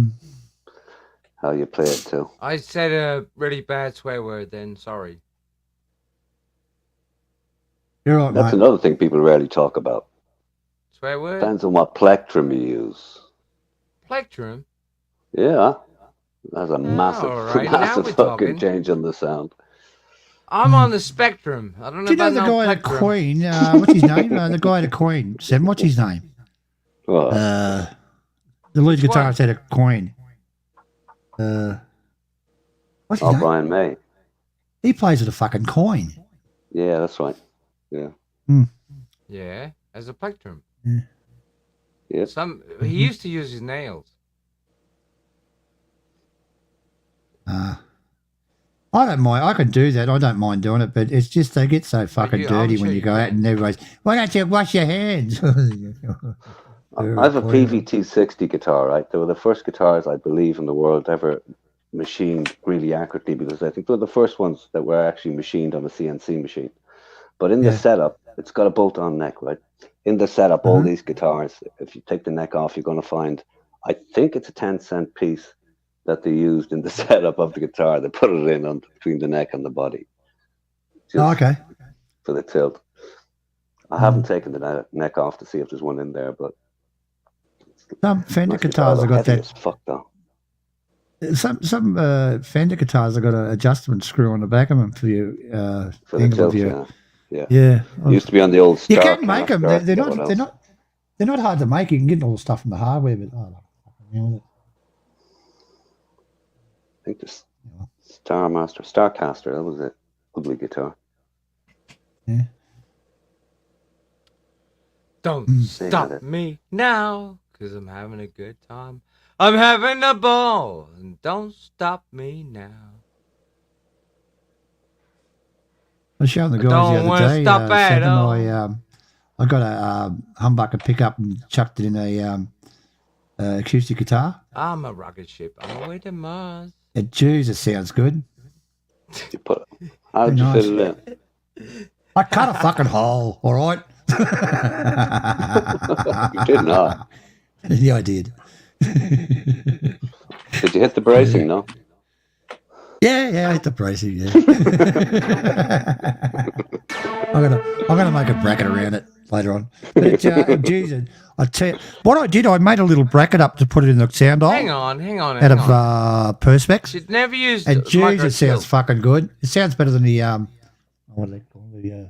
How you play it too. I said a really bad swear word then. Sorry. You're right, That's mate. another thing people rarely talk about. Swear word? Depends on what plectrum you use. Plectrum? Yeah. That's a massive, all right, now massive we're fucking talking. change on the sound. I'm on the spectrum. I don't know Do you know about the no guy at plectrum. Queen? What's his name? The guy at Queen. Seven. What's his name? What? The lead Which one? guitarist at Queen. What's his name? Brian May. He plays with a fucking coin. Yeah, that's right. Yeah. Yeah, as a plectrum. Yep. He used to use his nails. I don't mind. I can do that. I don't mind doing it, but it's just they get so fucking I'm dirty sure when you you go out can. and everybody's, why don't you wash your hands? I have a PVT-60 guitar, right? They were the first guitars, I believe, in the world ever machined really accurately, because I think they were the first ones that were actually machined on a CNC machine. But in the setup, it's got a bolt-on neck, right? In the setup, all these guitars, if you take the neck off, you're going to find, I think it's a 10-cent piece that they used in the setup of the guitar. They put it in between the neck and the body. Oh, okay. For the tilt. I haven't taken the neck off to see if there's one in there, but Some Fender nice guitars have guitar, got heavy that. as fuck though. Some Fender guitars have got an adjustment screw on the back of them for you. For the angle of tilt, your- yeah. Yeah. Used to be on the old You Star can make them. Star, They're what not. else? They're not. They're not hard to make. You can get all the stuff from the hardware, but I think the Starcaster, that was it. Ugly guitar. Don't They stop had it. me now, 'cause I'm having a good time. I'm having a ball, and don't stop me now. I was showing the I guys don't the other wanna day. stop at Seven, all. I got a humbucker pickup and chucked it in a acoustic guitar. I'm a rocket ship on the way to Mars. Jesus, sounds good. How'd you Nice. fit it in? I cut a fucking hole. All right. You did not. Yeah, I did. Did you hit the bracing? No. Yeah, I hit the bracing. Yeah. I'm gonna make a bracket around it later on. But Jesus, I tell you, what I did, I made a little bracket up to put it in the sound hole. Hang on. Out of Perspex. Should never use And the Jesus, micro it sounds tilt. fucking good. It sounds better than the what do they call the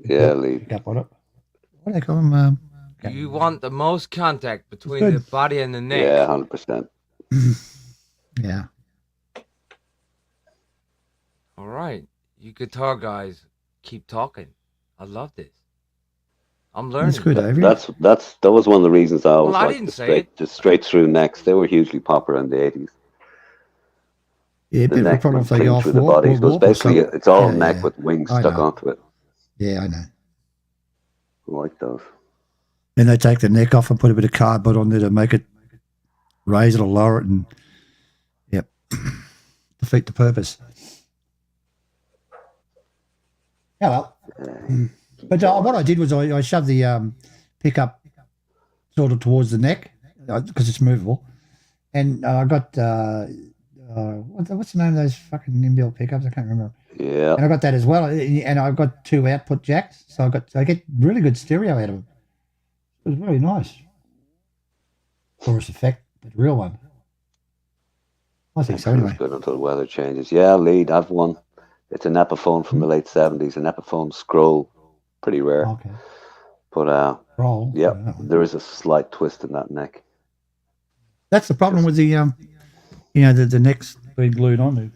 Yeah, Lee. pickup on it? What do they call them? You want the most contact between good. the body and the neck. Yeah, 100%. Yeah. All right, you guitar guys, keep talking. I love this. I'm learning. That's good, Avery. That was one of the reasons I always Well, I liked didn't the say straight through necks. They were hugely popular in the 80s. Yeah, a The bit of a neck problem went for the clean off through the body. So it's basically it's all Yeah, neck yeah. with wings I stuck know. onto it. Yeah, I know. I like those. Then they take the neck off and put a bit of cardboard on there to make it raise it or lower it, and yep, defeat the purpose. Hello. But what I did was I shoved the pickup sort of towards the neck because it's movable, and I got what's the name of those fucking inbuilt pickups? I can't remember. Yeah. And I got that as well, and I've got 2 output jacks, so I get really good stereo out of them. It was very nice. Chorus effect, but real one. I think so anyway. Good until the weather changes. Yeah, lead. I've one. It's an Epiphone from the late 70s, an Epiphone Scroll. Pretty rare. Okay. But Roll. yeah, there is a slight twist in that neck. That's the problem with the the neck's being glued on.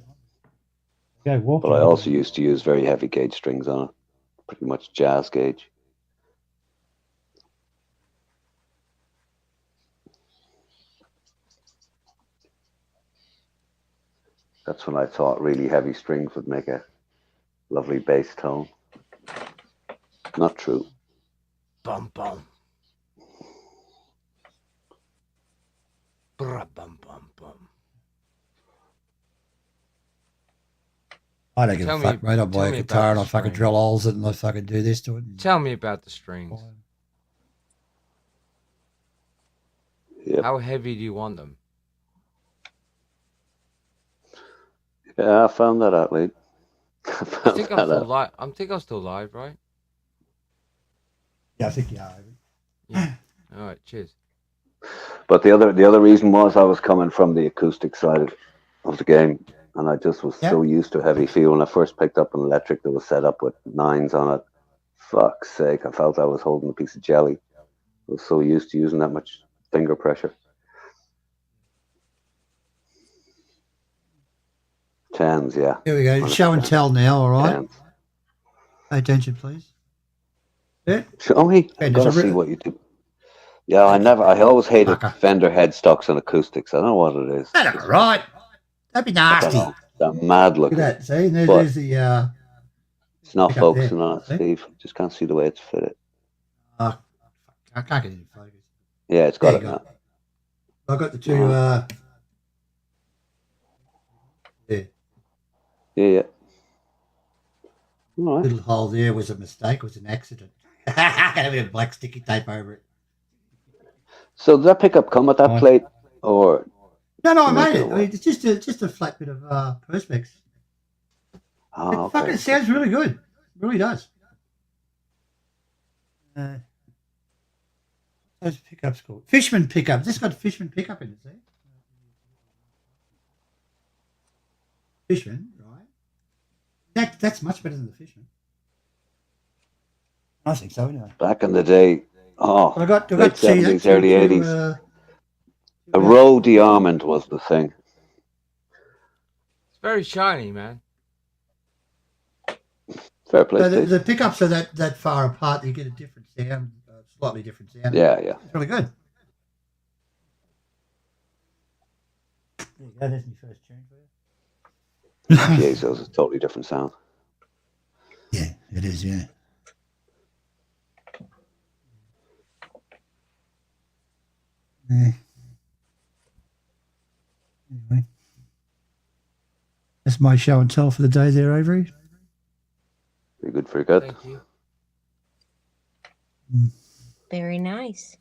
Go walking. But I also used to use very heavy gauge strings on it. Pretty much jazz gauge. That's when I thought really heavy strings would make a lovely bass tone. Not true. Bum bum. Bum bum bum. I don't give a fuck, mate. I buy a guitar and I fucking drill holes in it and I fucking do this to it. Tell me about the strings. Yep. How heavy do you want them? Yeah, I found that out, mate. I think I'm still live. I think I'm still live, right? Yeah, I think you are. Yeah. All right. Cheers. But the other reason was I was coming from the acoustic side of the game, and I just was so used to heavy feel. When I first picked up an electric that was set up with 9s on it, fuck's sake, I felt I was holding a piece of jelly. I was so used to using that much finger pressure. 10s, yeah. Here we go. Show and tell now, all right? 10s. Pay attention, please. Yeah. Show me. I've got to see what you do. Yeah, I always hated Fender headstocks and acoustics. I don't know what it is. That's all right. That'd be nasty. That mad look. Look at that. See, there's the. It's not focusing on it, Steve. Just can't see the way it's fitted. I can't get it in focus. Yeah, it's got it now. I got the two. Yeah. All right. Little hole there was a mistake. Was an accident. Had a black sticky tape over it. So did that pickup come with that plate, or? No, I made it. I mean, it's just a flat bit of Perspex. Oh, it okay. fucking sounds really good. It really does. Those pickups called Fishman pickup. This got Fishman pickup in it, see? Fishman, right? That's much better than the Fishman. I think so, anyway. Back in the day, I got late 70s, early 80s. A Rode Diamond was the thing. It's very shiny, man. Fair play. So the pickups are that far apart, you get a different sound, slightly different sound. Yeah. It's really good. There you go, there's my first tune for you. Yeah, so it's a totally different sound. Yeah, it is, yeah. Anyway, that's my show and tell for the day there, Avery. Very good, very good. Thank you. Very nice.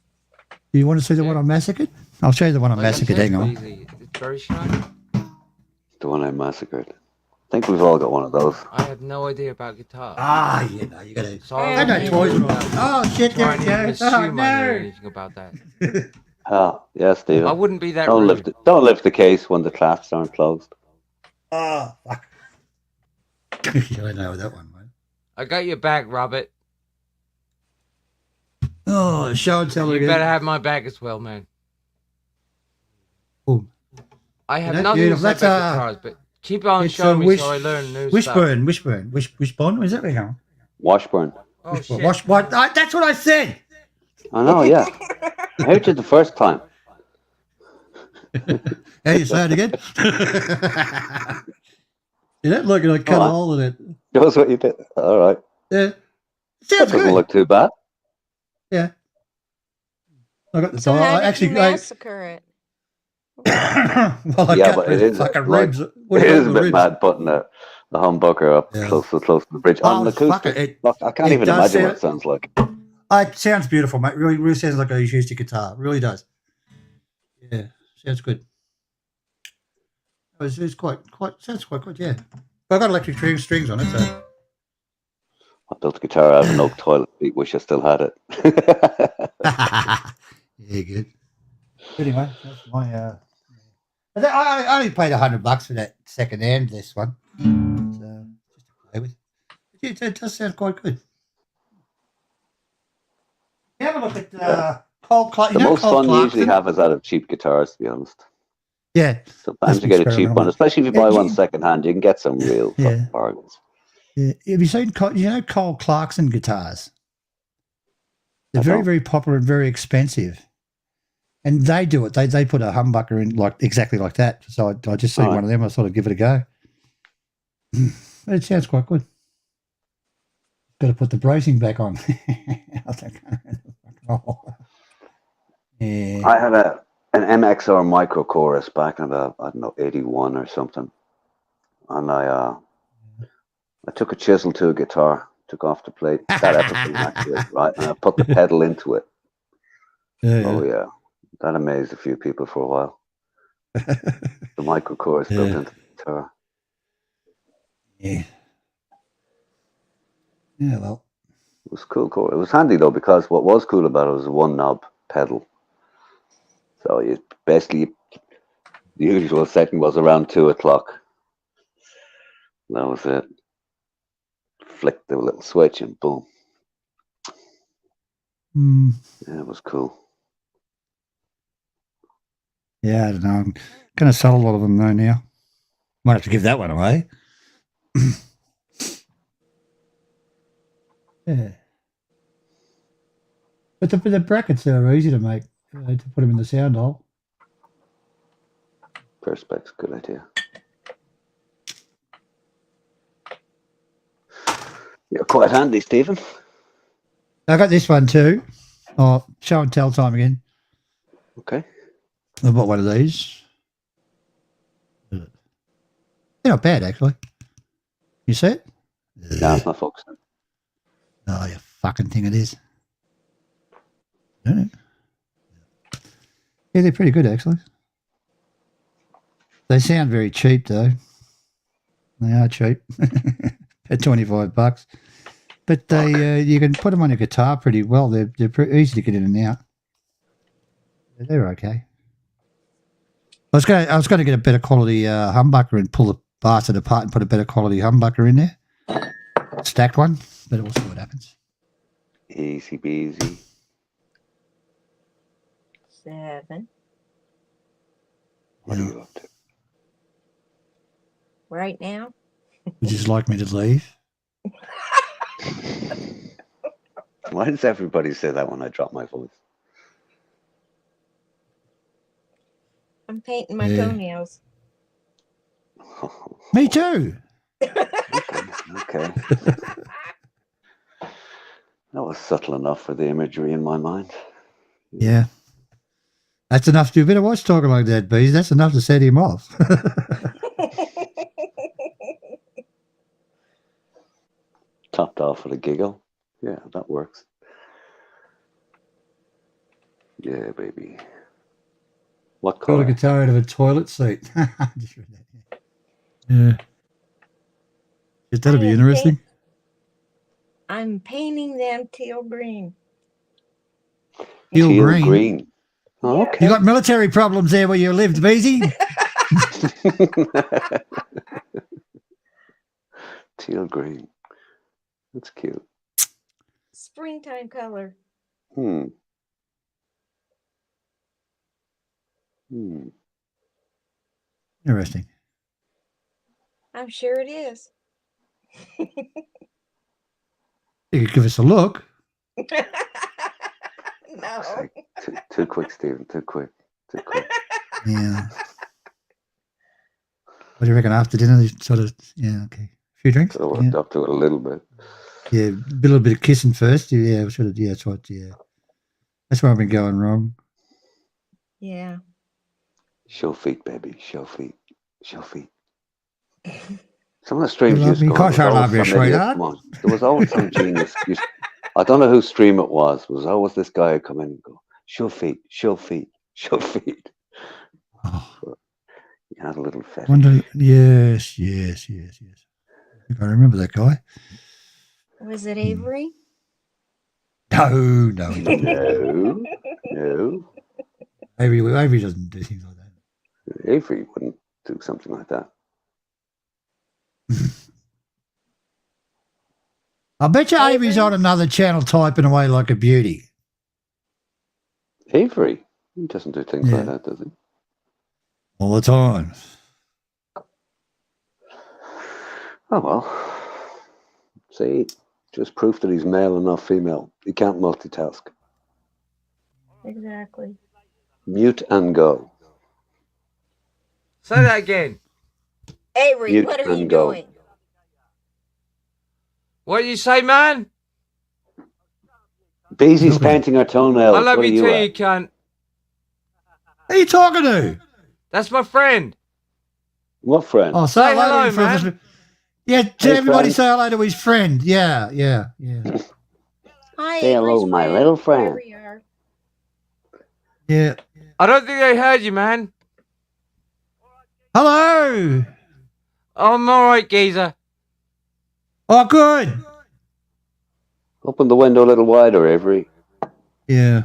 Do you want to see the one I massacred? I'll show you the one I Like I massacred. said, Hang on. It's very shiny. The one I massacred. I think we've all got one of those. I have no idea about guitar. You know, you got to. Sorry, I know toys. Oh shit! There it goes. Oh I know no! anything about that. Yeah, Stephen. I wouldn't be that Don't rude. don't lift the case when the clasps aren't closed. Oh fuck! I know that one, mate. I got your back, Robert. Oh, show and tell You again. better have my back as well, man. Boom. I have That's nothing to beautiful. say That's, about guitars, but keep on It's showing me so I learn new Wishburn, stuff. Wishburn. Is that where you go? Washburn. Oh, shit. Washburn. That's what I said. I know, yeah. I heard you the first time. How you say it again? You don't look like I cut a hole in it. That's what you did. All right. Yeah. That Sounds doesn't good. look too bad. Yeah. I got the So dial. how I did actually, you massacre it? well, I Yeah, cut but the it is fucking like, ribs. it is a bit mad putting a The humbucker up close to the bridge on the fuck acoustic. it. Look, I can't It even does imagine what it sounds like. It sounds beautiful, mate. Really, really sounds like a acoustic guitar. Really does. Yeah, sounds good. It's quite sounds quite good. Yeah, but I've got electric strings on it, so. I built a guitar out of an oak toilet seat. Wish I still had it. Yeah, good. Anyway, that's my. I only paid $100 for that second hand. This one, so just to play with. It does sound quite good. You have a look at Cole Clark. The most fun you usually have is out of cheap guitars, to be honest. Yeah. Sometimes you get a cheap one, especially if you buy one second hand. You can get some real fucking bargains. Yeah. Have you seen Cole Clarkson guitars? They're very, very popular and very expensive. And they do it. They put a humbucker in exactly like that. So I just seen one of them. I sort of give it a go. But it sounds quite good. Got to put the bracing back on. Yeah. I had an MXR micro chorus back in about, I don't know, 81 or something. And I took a chisel to a guitar, took off the plate, that everything actually, right? And I put the pedal into it. Oh, yeah. That amazed a few people for a while. The micro chorus built into the guitar. Yeah. Yeah, well. It was cool. It was handy, though, because what was cool about it was a one knob pedal. So you basically, the usual setting was around 2 o'clock. That was it. Flick the little switch and boom. Yeah, it was cool. Yeah, I don't know. I'm going to sell a lot of them though now. Might have to give that one away. Yeah. But the brackets are easy to make, to put them in the sound hole. Perspex, good idea. You're quite handy, Stephen. I got this one too. Oh, show and tell time again. Okay. I bought one of these. They're not bad, actually. You see it? No, it's not focusing. Oh, you fucking thing it is. Yeah, they're pretty good, actually. They sound very cheap, though. They are cheap. At $25. But they you can put them on your guitar pretty well. They're pretty easy to get in and out. They're okay. I was going to get a better quality humbucker and pull the bastard apart and put a better quality humbucker in there. Stacked one, but we'll see what happens. Easy peasy. 7. What are you up to? Right now? Would you just like me to leave? Why does everybody say that when I drop my voice? I'm painting my toenails. Me too. Okay. That was subtle enough for the imagery in my mind. Yeah. That's enough to do a bit of watch talking like that, Bees. That's enough to set him off. Topped off with a giggle. Yeah, that works. Yeah, baby. What Got a color? guitar out of a toilet seat. Just read that, yeah. That'll be interesting. I'm painting them teal green. Teal green. Oh, okay. You got military problems there where you lived, Beezy? Teal green. That's cute. Springtime color. Interesting. I'm sure it is. You could give us a look. No. Too quick, Stephen. Too quick. Yeah. What do you reckon after dinner? Sort of, yeah, okay. A few drinks? I worked up to it a little bit. Yeah, a little bit of kissing first. Yeah, sort of, yeah, that's what, yeah. That's where I've been going wrong. Yeah. Show feet, baby. Show feet. Show feet. Some of the streams You love used to me, go gosh, on, I there was love you, always some idiot sweetheart. come on. There was always some genius. I don't know whose stream it was. It was always this guy who'd come in and go, show feet, show feet, show feet. Oh. He had a little fetish. Wonder, yes. I think I remember that guy. Was it Avery? No. No. Avery doesn't do things like that. Avery wouldn't do something like that. I bet you Avery's on another channel typing away like a beauty. Avery? He doesn't do things like that, does he? All the time. Oh, well. See, just proof that he's male and not female. He can't multitask. Exactly. Mute and go. Say that again. Avery, Mute what are you and go. doing? What you say, man? Beezy's painting her toenails. I love What are you too, at? you cunt. Who are you talking to? That's my friend. What friend? Oh, Say hello, hello, to your man. friend. Yeah, to Hey, everybody friend. say hello to his friend. Yeah. Hi, Say hello, Avery's my friend. little friend. There we are. Yeah. I don't think they heard you, man. Hello. I'm alright, geezer. Oh, good. Open the window a little wider, Avery. Yeah.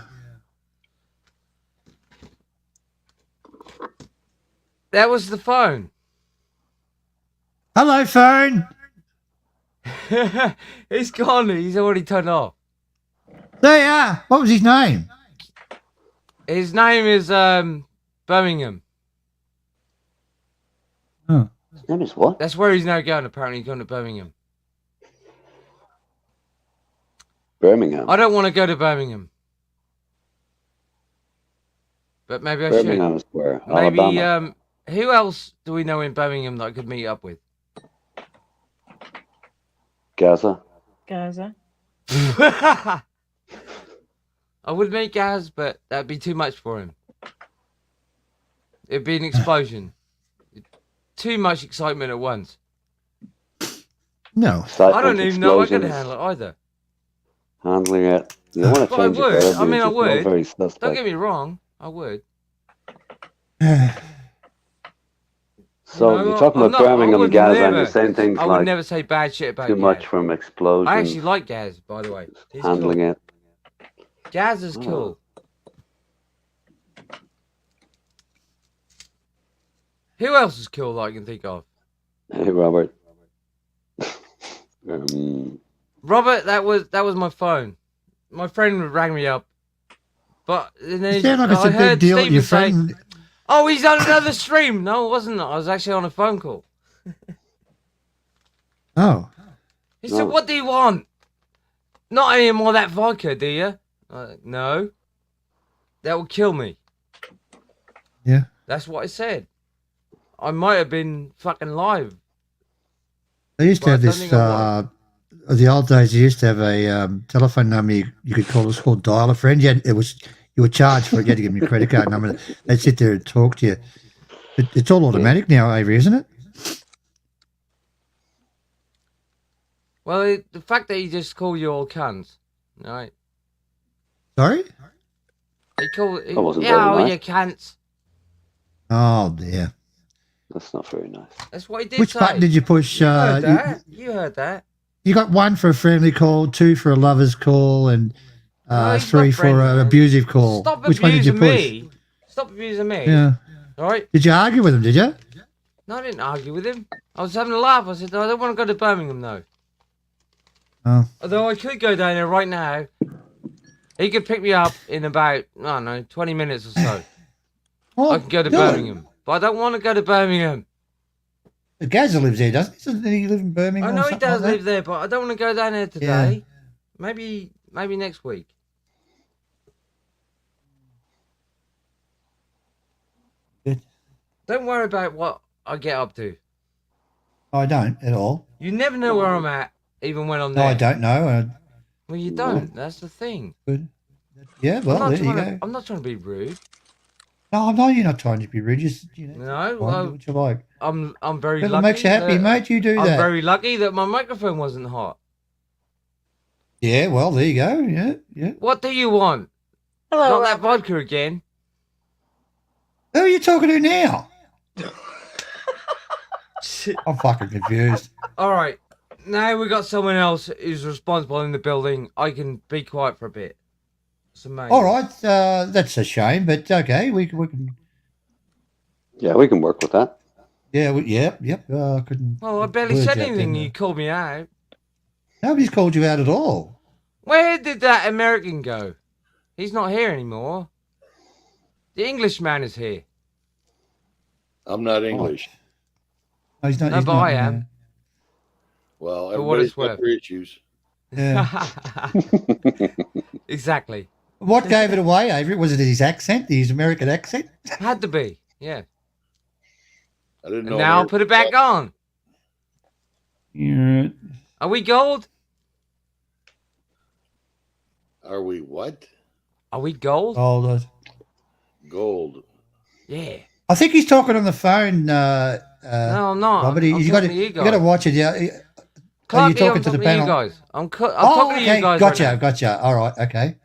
That was the phone. Hello, phone. He's gone. He's already turned off. There you are. What was his name? His name is Birmingham. Oh. His name is what? That's where he's now going. Apparently, he's going to Birmingham. Birmingham. I don't want to go to Birmingham, but maybe I Birmingham should. Square, Maybe Alabama. who else do we know in Birmingham that I could meet up with? Gaza. Gaza. I would meet Gaz, but that'd be too much for him. It'd be an explosion. Too much excitement at once. No. I don't even know I could handle it either. Handling it. You don't want to But I change it. would. Whatever, I mean, I it's just not very would. suspect. Don't get me wrong. I would. So No, you're talking I'm about not- I Birmingham would and Gaza, and never- you're saying things I would like never say bad shit about too Gaz. much from explosions. I actually like Gaz, by the way. He's handling cool. it. Gaz is Oh. cool. Who else is cool that I can think of? Hey, Robert. Robert, that was my phone. My friend rang me up, but and then You sound like it's I a big heard deal with Stephen your say, friend. "Oh, he's on another stream." No, it wasn't. I was actually on a phone call. Oh. He said, "What do you want? Not any more of that vodka, do you?" No. That will kill me. Yeah. That's what I said. I might have been fucking live. They used to But have I don't this, think I the old days, you used to have a telephone number you could call. It was called Dial a Friend. You were charged for getting them your credit card number. They'd sit there and talk to you. It's all automatic now, Avery, isn't it? Well, the fact that he just called you all cunts, right? Sorry? He called, That wasn't very oh, nice. you cunts. Oh, dear. That's not very nice. That's what he did Which say. button did you push? You heard that. You heard that. You got 1 for a friendly call, 2 for a lover's call, and No, he's 3 not for friendly, an man. abusive call. Stop Which one did you abusing push? me. Stop abusing me. Yeah. All right. Did you argue with him, did you? No, I didn't argue with him. I was having a laugh. I said, no, I don't want to go to Birmingham, though. Oh. Although I could go down there right now. He could pick me up in about, I don't know, 20 minutes or so. Oh, I can go to do it. Birmingham. But I don't want to go to Birmingham. Gazza lives there, doesn't he? Doesn't he live in Birmingham? I or know he something does like live there, but I don't want to go down there today. Maybe next week. Good. Don't worry about what I get up to. that? I don't at all. You never know where I'm at, even when I'm No, there. I don't know. Well, you don't. That's the thing. Good. Yeah, well, there you go. I'm not trying to be rude. No, no, you're not trying to be rude. Just, you know, No, fine, do well, what you like. I'm very If it lucky. makes you happy, mate, you do I'm that. very lucky that my microphone wasn't hot. Yeah, well, there you go. Yeah, yeah. What do you want? Hello, Not that vodka again. Who are you talking to now? I'm fucking confused. All right, now we got someone else who's responsible in the building. I can be quiet for a bit. It's amazing. All right, that's a shame, but okay, we can. Yeah, we can work with that. Yeah, yep. I couldn't. Well, I barely words said out anything. then. You called me out. Nobody's called you out at all. Where did that American go? He's not here anymore. The Englishman is here. I'm not English. No, he's not. No, he's but not, I am. Well, For what everybody's it's got worth. their issues. Yeah. Exactly. What gave it away, Avery? Was it his accent, his American accent? Had to be. Yeah. I didn't And know. now I'll put it back on. Yeah. Are we gold? Are we what? Are we gold? Oh, Gold. Yeah. I think he's talking on the phone. No, I'm not. Robert, I'm you got to talking to you you got to guys. watch it. Yeah. Are you Clarky, talking I'm to the talking panel? you guys. I'm talking to you guys. Gotcha, right now. gotcha. All right, okay.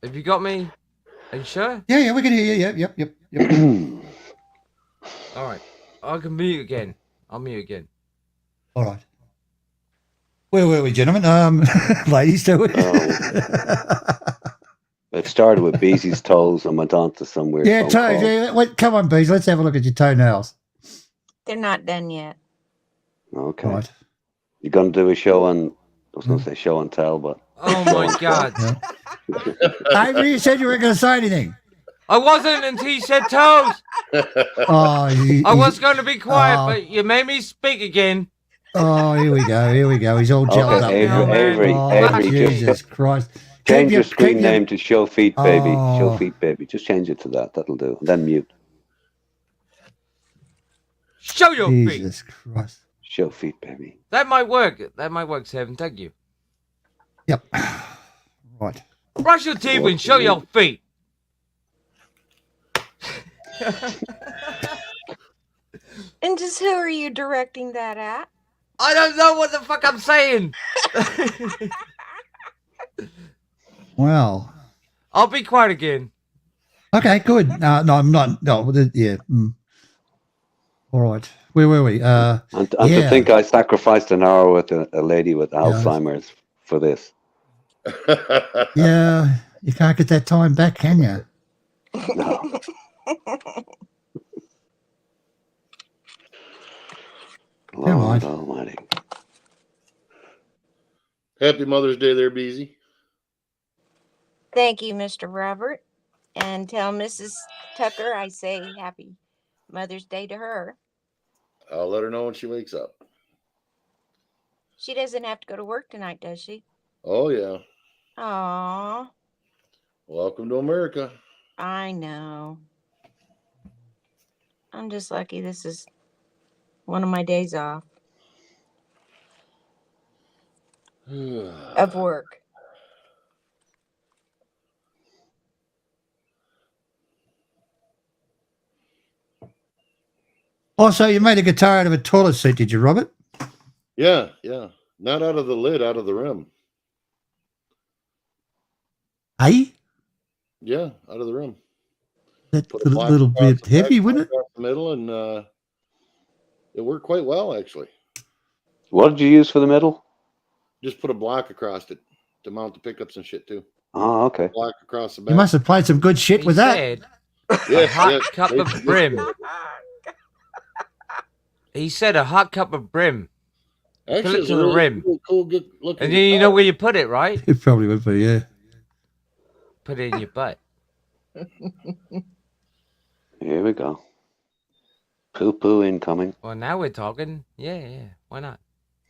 Have you got me? Are you sure? Yeah, we can hear you. Yep. All right. I can mute again. I'll mute again. All right. Where were we, gentlemen? Ladies, do it. It started with Beezy's toes and went on to some weird. Yeah, phone toes. call. Yeah, wait, come on, Bees. Let's have a look at your toenails. They're not done yet. Okay. Right. You're gonna do a show on? I was gonna say show and tell, but Oh my God. Avery, you said you weren't going to say anything. I wasn't until you said toes. Oh, I was going to be quiet, Oh. but you made me speak again. Oh, here we go. He's all gelled up. Okay, now. Avery, Oh, Avery, Jesus just Christ. change your Keep screen name to Show Feet Baby. Oh. Show Feet Baby. Just change it to that. That'll do. And then mute. Show your feet. Jesus Christ. Show Feet Baby. That might work. That might work, Seven. Thank you. Yep. Right. Brush your teeth and show your feet. And just who are you directing that at? I don't know what the fuck I'm saying. Well. I'll be quiet again. Okay, good. No, I'm not. No, yeah. All right. Where were we? And to think I sacrificed an hour with a lady with Alzheimer's for this. Yeah, you can't get that time back, can you? No. Never mind. Lord Almighty. Happy Mother's Day there, Beezy. Thank you, Mr. Robert. And tell Mrs. Tucker I say happy Mother's Day to her. I'll let her know when she wakes up. She doesn't have to go to work tonight, does she? Oh, yeah. Aw, Welcome to America. I know. I'm just lucky this is one of my days off of work. Oh, so you made a guitar out of a toilet seat, did you, Robert? Yeah. Not out of the lid, out of the rim. Hey? Yeah, out of the rim. That's Put a block little across bit the heavy, back, wouldn't it? across the middle, and it worked quite well, actually. What did you use for the middle? Just put a block across it to mount the pickups and shit, too. Oh, okay. Block across the back. You must have played some good shit with that. Said Yeah, a hot yeah. cup of brim. He said a hot cup of brim. Fill Actually, it it's to a the really rim. cool, good looking. And then you know where you put it, right? It probably would be, yeah. Put it in your butt. Here we go. Poo incoming. Well, now we're talking. Yeah. Why not?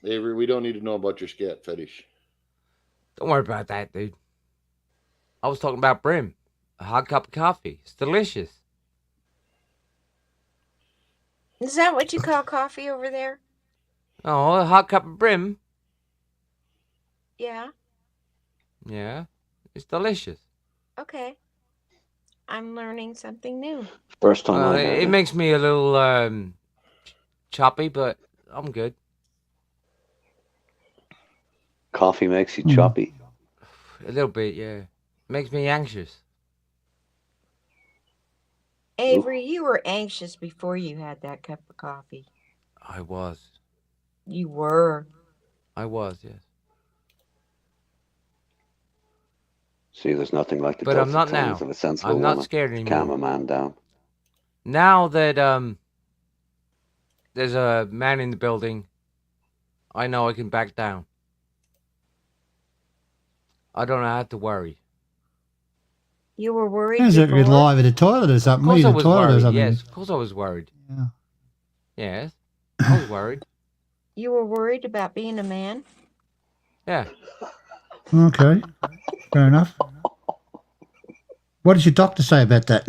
Avery, we don't need to know about your scat fetish. Don't worry about that, dude. I was talking about brim. A hot cup of coffee. It's delicious. Is that what you call coffee over there? Oh, a hot cup of brim. Yeah. Yeah, it's delicious. Okay. I'm learning something new. First time I It, heard it makes me a little choppy, but I'm good. Coffee makes you choppy. A little bit, yeah. Makes me anxious. Avery, you were anxious before you had that cup of coffee. I was. You were. I was, yes. See, there's nothing like the But I'm dulcet not tones now. of a sensible I'm not woman scared to anymore. calm a man down. Now that there's a man in the building, I know I can back down. I don't have to worry. You were worried Sounds like before? you're live at a toilet or something. Of course Use I a was toilet or worried. something. Yes, of course I was worried. Yeah. Yes, I was worried. You were worried about being a man? Yeah. Okay. Fair enough. What did your doctor say about that?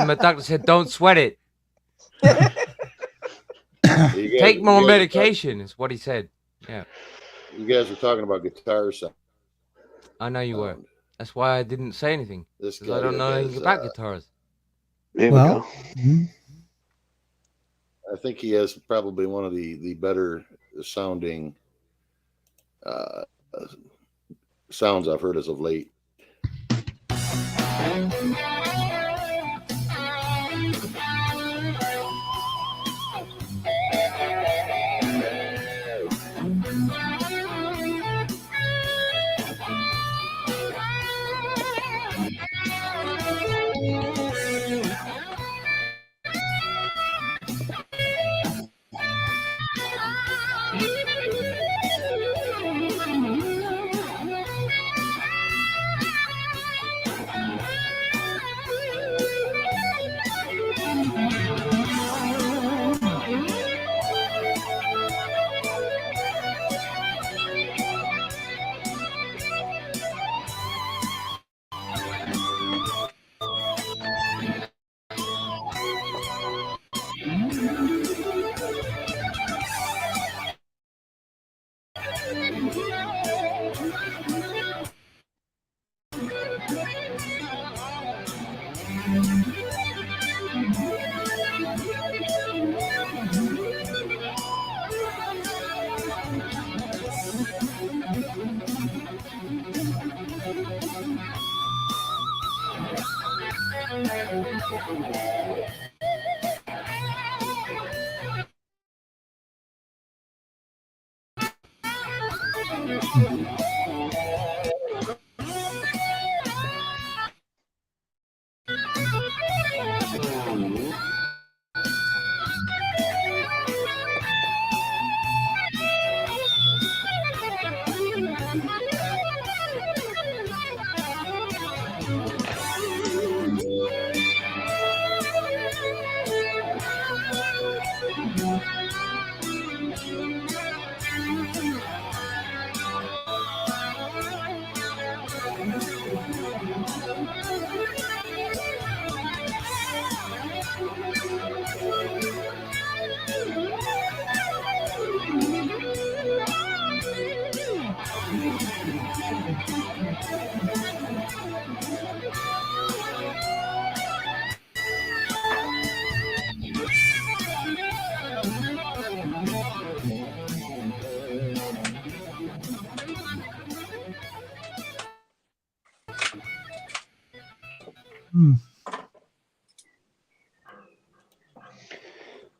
My doctor said, "Don't sweat it. You guys- Take more you guys are medication." Is what he said. Yeah. You guys were talking about guitar sound. I know you were. That's why I didn't say anything. This 'Cause I don't know anything about guitars. Here Well, I think he has probably one of the better sounding sounds I've heard as of late.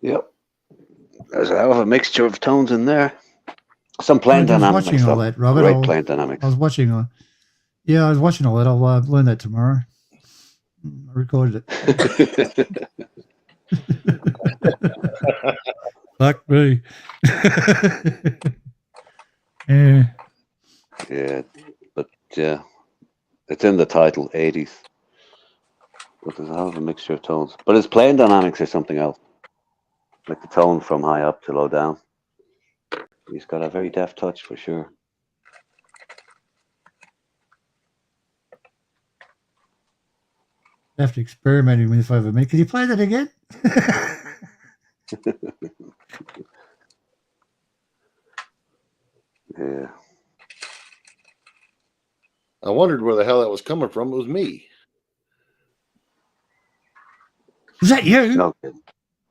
Yep. There's a hell of a mixture of tones in there. Some playing I was dynamics. watching all though. that, Robert. Great playing dynamics. I was watching all. Yeah, I was watching all that. I'll learn that tomorrow. I recorded it. Fuck me. Yeah. Yeah, but yeah, it's in the title, 80s. But there's a hell of a mixture of tones. But his playing dynamics is something else. Like the tone from high up to low down. He's got a very deft touch for sure. After experimenting with it for a minute. Can you play that again? Yeah. I wondered where the hell that was coming from. It was me. Was that you? No kidding.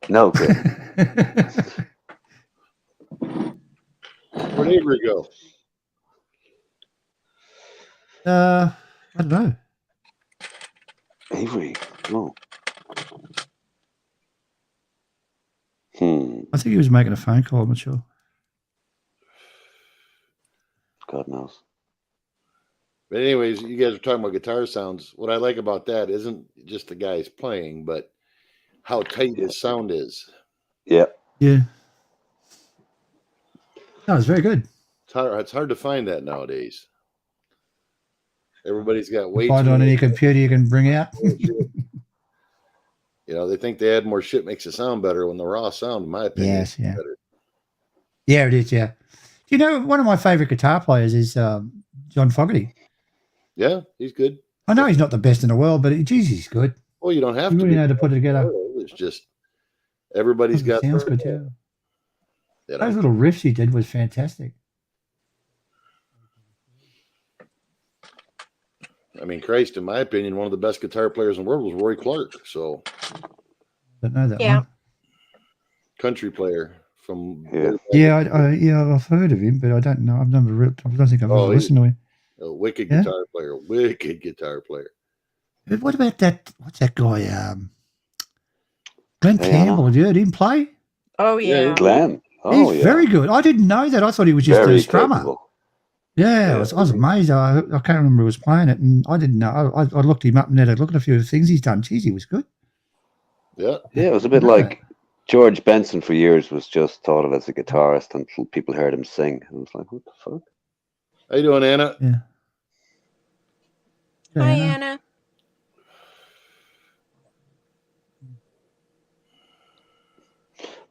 No kidding. Where'd Avery go? I don't know. Avery. Oh. I think he was making a phone call. I'm not sure. God knows. But anyways, you guys are talking about guitar sounds. What I like about that isn't just the guys playing, but how tight his sound is. Yeah. Yeah. No, it's very good. It's hard to find that nowadays. Everybody's got way Find too on many. any computer you can bring out. You know, they think they add more shit makes it sound better when the raw sound, in my opinion, Yes, is yeah. better. Yeah, it is. Yeah. Do you know one of my favorite guitar players is John Fogerty? Yeah, he's good. I know he's not the best in the world, but geez, he's good. Well, you don't have You to really be. know to put it together. It's just everybody's got. Sounds good too. You know? Those little riffs he did was fantastic. I mean, Christ, in my opinion, one of the best guitar players in the world was Roy Clark. So, Don't know that Yeah. one. country player from. Yeah, I've heard of him, but I don't know. I don't think I've ever Oh, listened to him. A wicked Yeah? guitar player. Wicked guitar player. But what about that? What's that guy? Glenn Hey, Campbell. Have you heard him play? Oh yeah. Glenn. Oh, He's yeah. very good. I didn't know that. I thought he was just Very a strummer. capable. Yeah, I was amazed. I can't remember who was playing it, and I didn't know. I looked him up and had a look at a few of the things he's done. Geez, he was good. Yeah. Yeah, it was a bit like George Benson for years was just thought of as a guitarist until people heard him sing. I was like, what the fuck? How you doing, Anna? Yeah. Hi, Anna.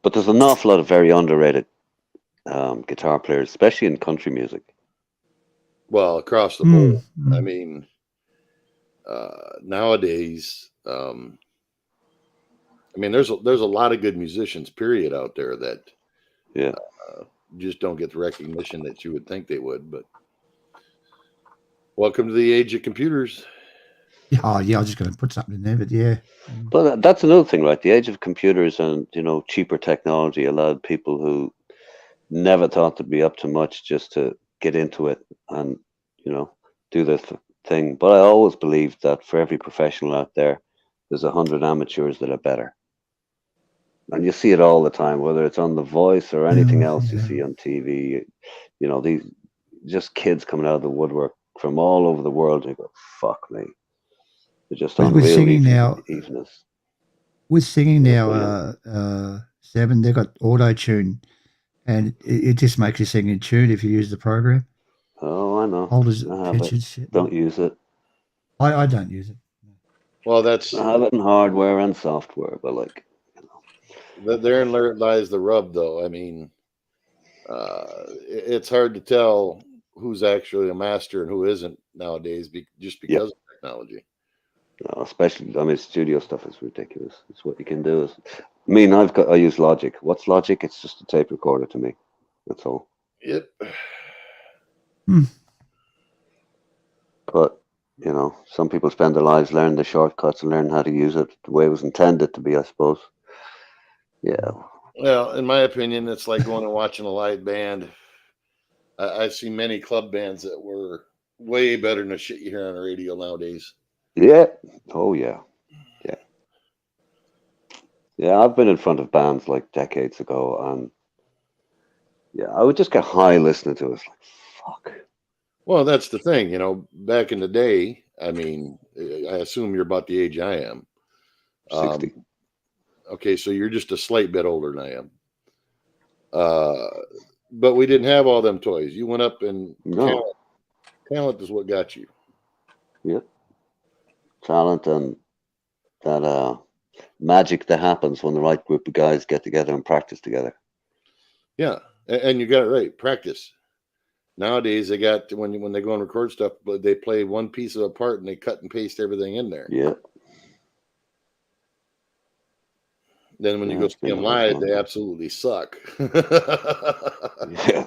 But there's an awful lot of very underrated guitar players, especially in country music. Well, across the board. I mean, nowadays, I mean, there's a lot of good musicians, period, out there that just don't get the recognition that you would think they would. But welcome to the age of computers. Oh, yeah, I was just going to put something in there, but yeah. But that's another thing, right? The age of computers and, cheaper technology allowed people who never thought to be up to much just to get into it and, do their thing. But I always believed that for every professional out there, there's 100 amateurs that are better. And you see it all the time, whether it's on The Voice or anything else you see on TV. These just kids coming out of the woodwork from all over the world. And you go, fuck me. They're just With unreal. singing now, evenness. with singing now, Seven, they've got auto tune, and it just makes you sing in tune if you use the program. Oh, I know. Hold as I have pitch it. and shit. Don't use it. I don't use it. Well, that's I have it in hardware and software, but like, therein lies the rub, though. I mean, it's hard to tell who's actually a master and who isn't nowadays, just because of technology. no, especially, studio stuff is ridiculous. It's what you can do. I use Logic. What's Logic? It's just a tape recorder to me. That's all. Yep. But some people spend their lives learning the shortcuts and learning how to use it the way it was intended to be, I suppose. Yeah. Well, in my opinion, it's like going and watching a live band. I've seen many club bands that were way better than the shit you hear on the radio nowadays. Yeah. Oh, yeah. Yeah. Yeah, I've been in front of bands like decades ago, and yeah, I would just get high listening to it. It's like, fuck. Well, that's the thing, back in the day, I mean, I assume you're about the age I am. 60. Okay, so you're just a slight bit older than I am. But we didn't have all them toys. You went up and talent is what got you. Yep. Talent and that magic that happens when the right group of guys get together and practice together. Yeah, and you got it right. Practice. Nowadays, they got when they go and record stuff, but they play one piece of a part and they cut and paste everything in there. Yeah. Then when you go see them live, they absolutely suck. Yeah.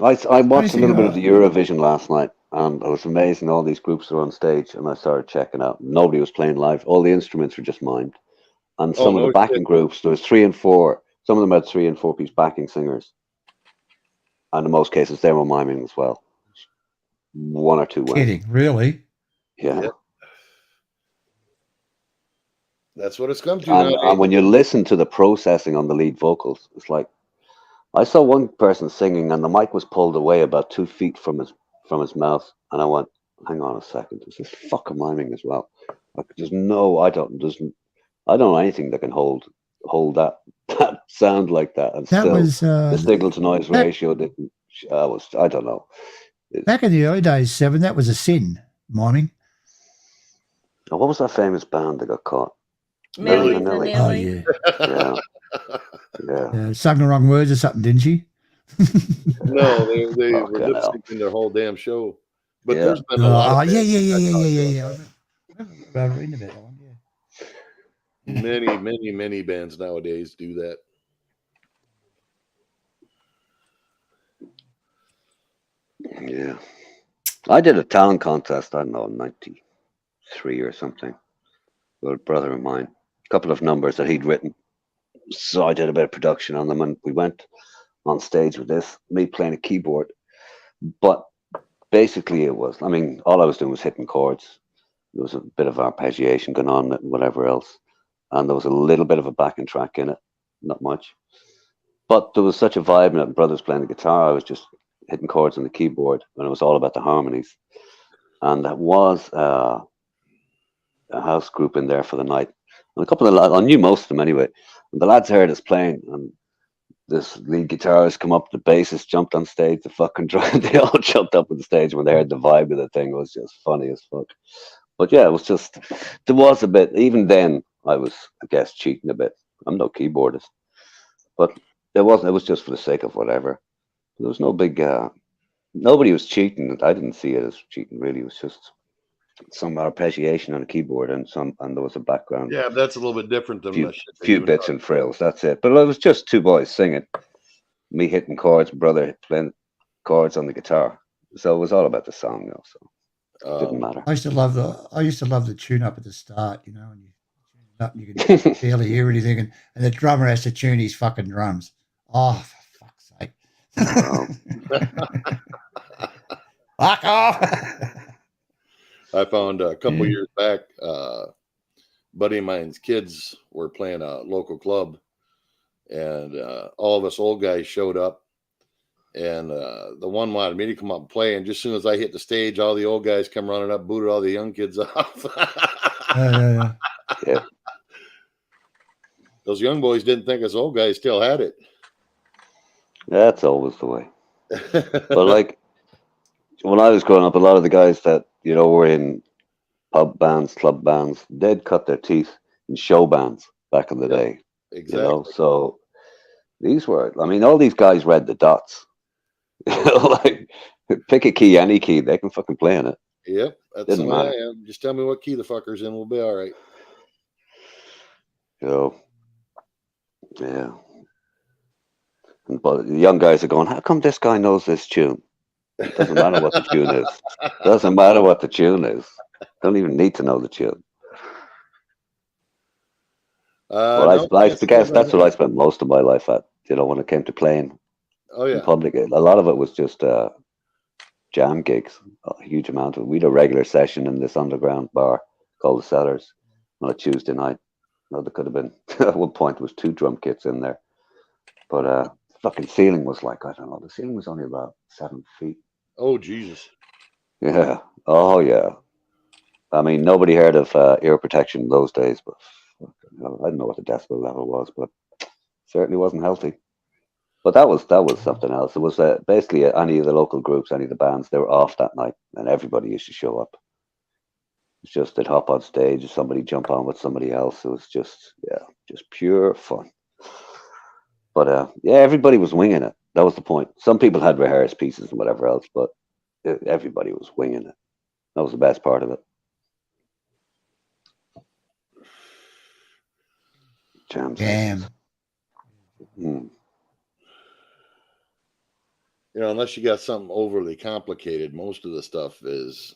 I watched a little bit of the Eurovision last night, And I was amazing. All these groups were on stage, and I started checking out. Nobody was playing live. All the instruments were just mimed. And Oh, some of no the backing shit. groups, there was 3 and 4. Some of them had 3 and 4 piece backing singers. And in most cases, they were miming as well. 1 or 2 went. Kidding, really? Yeah. Yep. That's what it's come to And nowadays. when you listen to the processing on the lead vocals, it's like I saw one person singing, and the mic was pulled away about 2 feet from his mouth, and I went, "Hang on a second, this is fucking miming as well." Like, I don't know anything that can hold that that sound like that, and That still was the signal to noise that- ratio didn't. I don't know. back in the early days, Seven. That was a sin, miming. Oh, what was that famous band that got caught? Milli Vanilli. Oh Vanilli. yeah, Yeah. sung the wrong words or something, didn't she? No, they were Fucking lip hell. syncing their whole damn show. But Yeah. there's been a lot of yeah. bands I remember reading about that one. Yeah. many bands nowadays do that. Yeah. I did a talent contest, I don't know, in 93 or something, with a brother of mine. A couple of numbers that he'd written. So I did a bit of production on them, and we went on stage with this, me playing a keyboard. But basically it was, all I was doing was hitting chords. There was a bit of arpeggiation going on and whatever else. And there was a little bit of a backing track in it, not much. But there was such a vibe, and that brother's playing the guitar. I was just hitting chords on the keyboard, and it was all about the harmonies. And that was a house group in there for the night. And a couple of lads, I knew most of them anyway. And the lads heard us playing, and this lead guitarist come up, the bassist jumped on stage, the fucking drum, they all jumped up on the stage when they heard the vibe of the thing. It was just funny as fuck. But yeah, it was just, there was a bit, even then, I was, I guess, cheating a bit. I'm no keyboardist. But it was just for the sake of whatever. There was no big, nobody was cheating. I didn't see it as cheating, really. It was just some arpeggiation on a keyboard and there was a background. Yeah, that's a little bit different than the shit they Few do bits now. and frills, that's it. But it was just 2 boys singing, me hitting chords, brother playing chords on the guitar. So it was all about the song, so it didn't matter. I used to love the tune up at the start, and you tune it up and you can barely hear anything, and the drummer has to tune his fucking drums. Oh, for fuck's sake! Fuck off! I found a couple years back, buddy of mine's kids were playing a local club, and all of us old guys showed up, and the one wanted me to come up and play, and just as soon as I hit the stage, all the old guys come running up, booted all the young kids off. Yeah. Those young boys didn't think us old guys still had it. That's always the way. But like when I was growing up, a lot of the guys that were in pub bands, club bands, they'd cut their teeth in show bands back in the day. Exactly. So these were, all these guys read the dots. Like, pick a key, any key, they can fucking play in it. Yep, that's Didn't the way matter. I am. Just tell me what key the fucker's in, we'll be all right. So, yeah. But the young guys are going, how come this guy knows this tune? It doesn't matter what the tune is. Doesn't matter what the tune is. Don't even need to know the tune. Well, I guess that's what I spent most of my life at. When it came to playing in public, a lot of it was just jam gigs. A huge amount of it. We had a regular session in this underground bar called the Cellars on a Tuesday night. There could have been at one point there was 2 drum kits in there, but fucking ceiling was like, I don't know, the ceiling was only about 7 feet. Oh Jesus! Yeah. Oh yeah. Nobody heard of ear protection in those days, but I don't know what the decibel level was, but certainly wasn't healthy. But that was something else. It was basically any of the local groups, any of the bands, they were off that night, and everybody used to show up. It's just they'd hop on stage, somebody jump on with somebody else. It was just pure fun. But everybody was winging it. That was the point. Some people had rehearsed pieces and whatever else, but everybody was winging it. That was the best part of it. Jam. Damn. You know, unless you got something overly complicated, most of the stuff is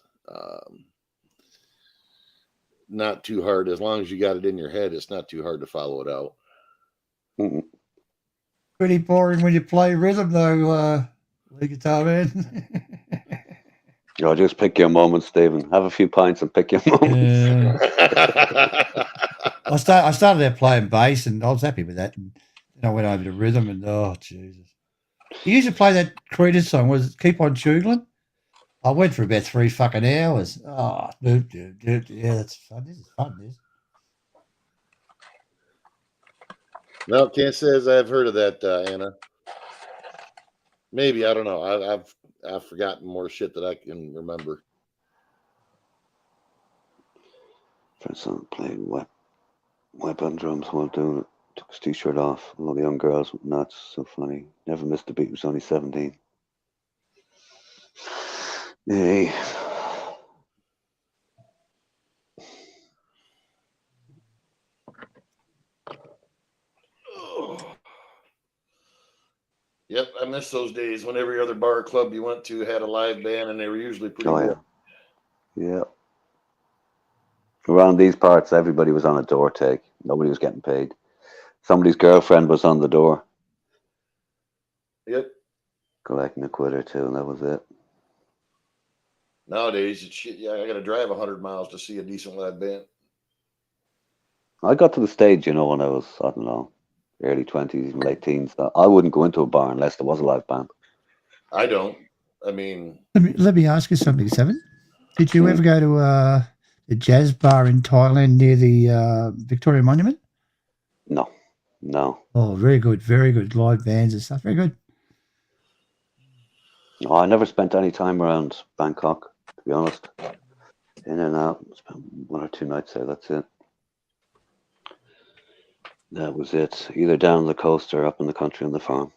not too hard. As long as you got it in your head, it's not too hard to follow it out. Pretty boring when you play rhythm, though, lead guitar man. Oh, just pick your moment, Stephen. Have a few pints and pick your moments. I started out playing bass, and I was happy with that. And then I went over to rhythm, and oh Jesus! You used to play that Creedence song. Was it "Keep on Choogling"? I went for about 3 fucking hours. Oh, yeah, that's fun. This is fun. This. No, can't say as I've heard of that, Anna. Maybe, I don't know. I've forgotten more shit that I can remember. Friend son playing wipe on drums while doing it. Took his t-shirt off. All the young girls went nuts. So funny. Never missed a beat. He was only 17. Hey. Yep, I miss those days when every other bar or club you went to had a live band, and they were usually pretty good. Yeah. Around these parts, everybody was on a door take. Nobody was getting paid. Somebody's girlfriend was on the door. Yep. Collecting a quid or two, and that was it. Nowadays, it's shit. Yeah, I got to drive 100 miles to see a decent live band. I got to the stage, when I was, I don't know, early 20s, even late teens. I wouldn't go into a bar unless there was a live band. I don't. I mean... Let me ask you something, Seven. Did you ever go to the jazz bar in Thailand near the Victoria Monument? No. Oh, very good live bands and stuff. Very good. No, I never spent any time around Bangkok, to be honest. In and out. Spent 1 or 2 nights there, that's it. That was it. Either down the coast or up in the country on the farm.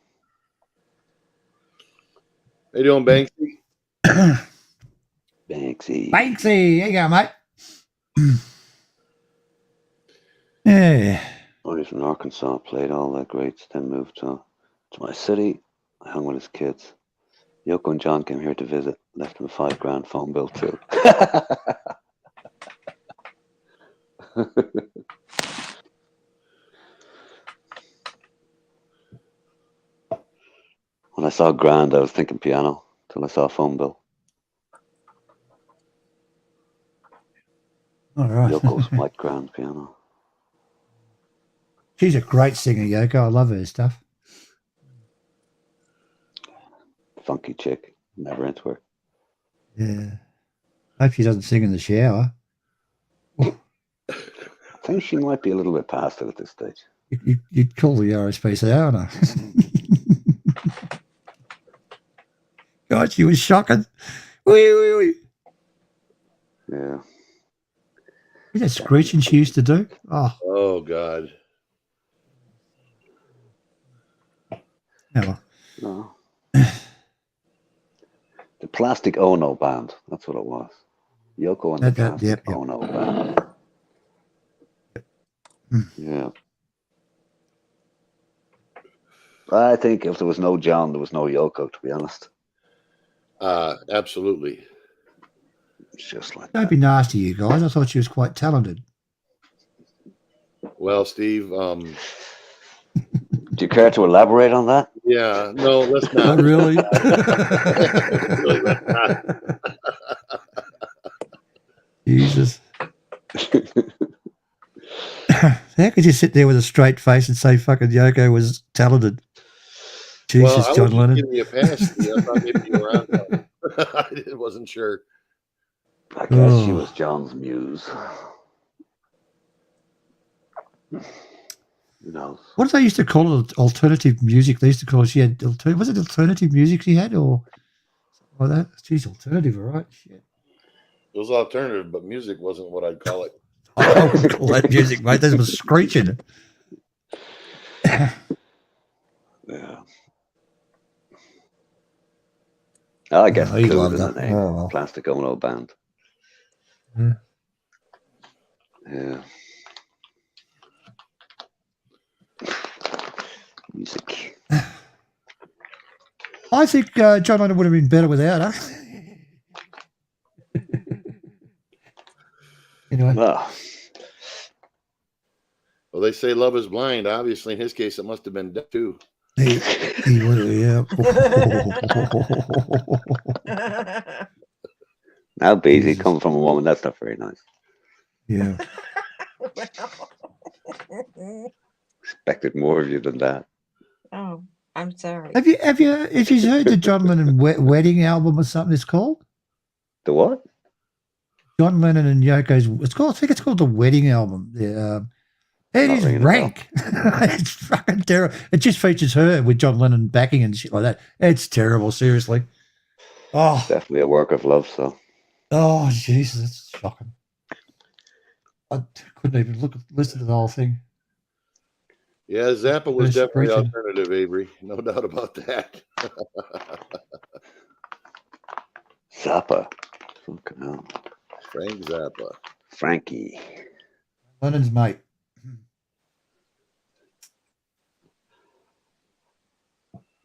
How you doing, Banksy? Banksy. Banksy, here you go, mate. Yeah. I was in Arkansas, played all the greats, then moved to my city. I hung with his kids. Yoko and John came here to visit. Left him a $5,000 phone bill too. When I saw grand, I was thinking piano till I saw a phone bill. All right. Yoko's white grand piano. She's a great singer, Yoko. I love her stuff. Funky chick. Never into her. Yeah. Hope she doesn't sing in the shower. I think she might be a little bit past it at this stage. You'd call the RSPCA, aren't I? God, she was shocking. Wee. Yeah. Is that screeching she used to do? Oh God. Yeah. No. The Plastic Ono Band. That's what it was. Yoko and the Plastic Ono Band. Yeah. I think if there was no John, there was no Yoko, to be honest. Absolutely. It's just like Don't be nasty, you guys. I thought she was quite talented. Well, Steve, do you care to elaborate on that? Yeah, no, let's not. Not really. Really, let's not. Jesus. How could you sit there with a straight face and say fucking Yoko was talented? Jesus, well, John Lennon. Giving you a pass, Steve. I thought maybe you were on that. I wasn't sure. I guess she was John's muse. Who knows? What did they used to call it? Alternative music. They used to call it. She had was it alternative music she had, or like that? She's alternative, all right? Shit. It was alternative, but music wasn't what I'd call it. I wouldn't call that music, mate. That was screeching. Yeah. I guess you'd two love in the that. name. Oh, well. Plastic Ono Band. Yeah. Yeah. Music. I think John Lennon would have been better without her. Anyway. Well, they say love is blind. Obviously, in his case, it must have been deaf too. He would have, yeah. Now, Beezy, coming from a woman, that's not very nice. Yeah. Expected more of you than that. Oh, I'm sorry. Have you heard the John Lennon wedding album or something it's called? The what? John Lennon and Yoko's. I think it's called the wedding album. Yeah. It is rank. It's fucking terrible. It just features her with John Lennon backing and shit like that. It's terrible, seriously. Oh, definitely a work of love. So. Oh Jesus, it's shocking. I couldn't even listen to the whole thing. Yeah, Zappa was It's definitely preaching. alternative, Avery. No doubt about that. Zappa. Fucking hell. Frank Zappa. Frankie. Lennon's mate.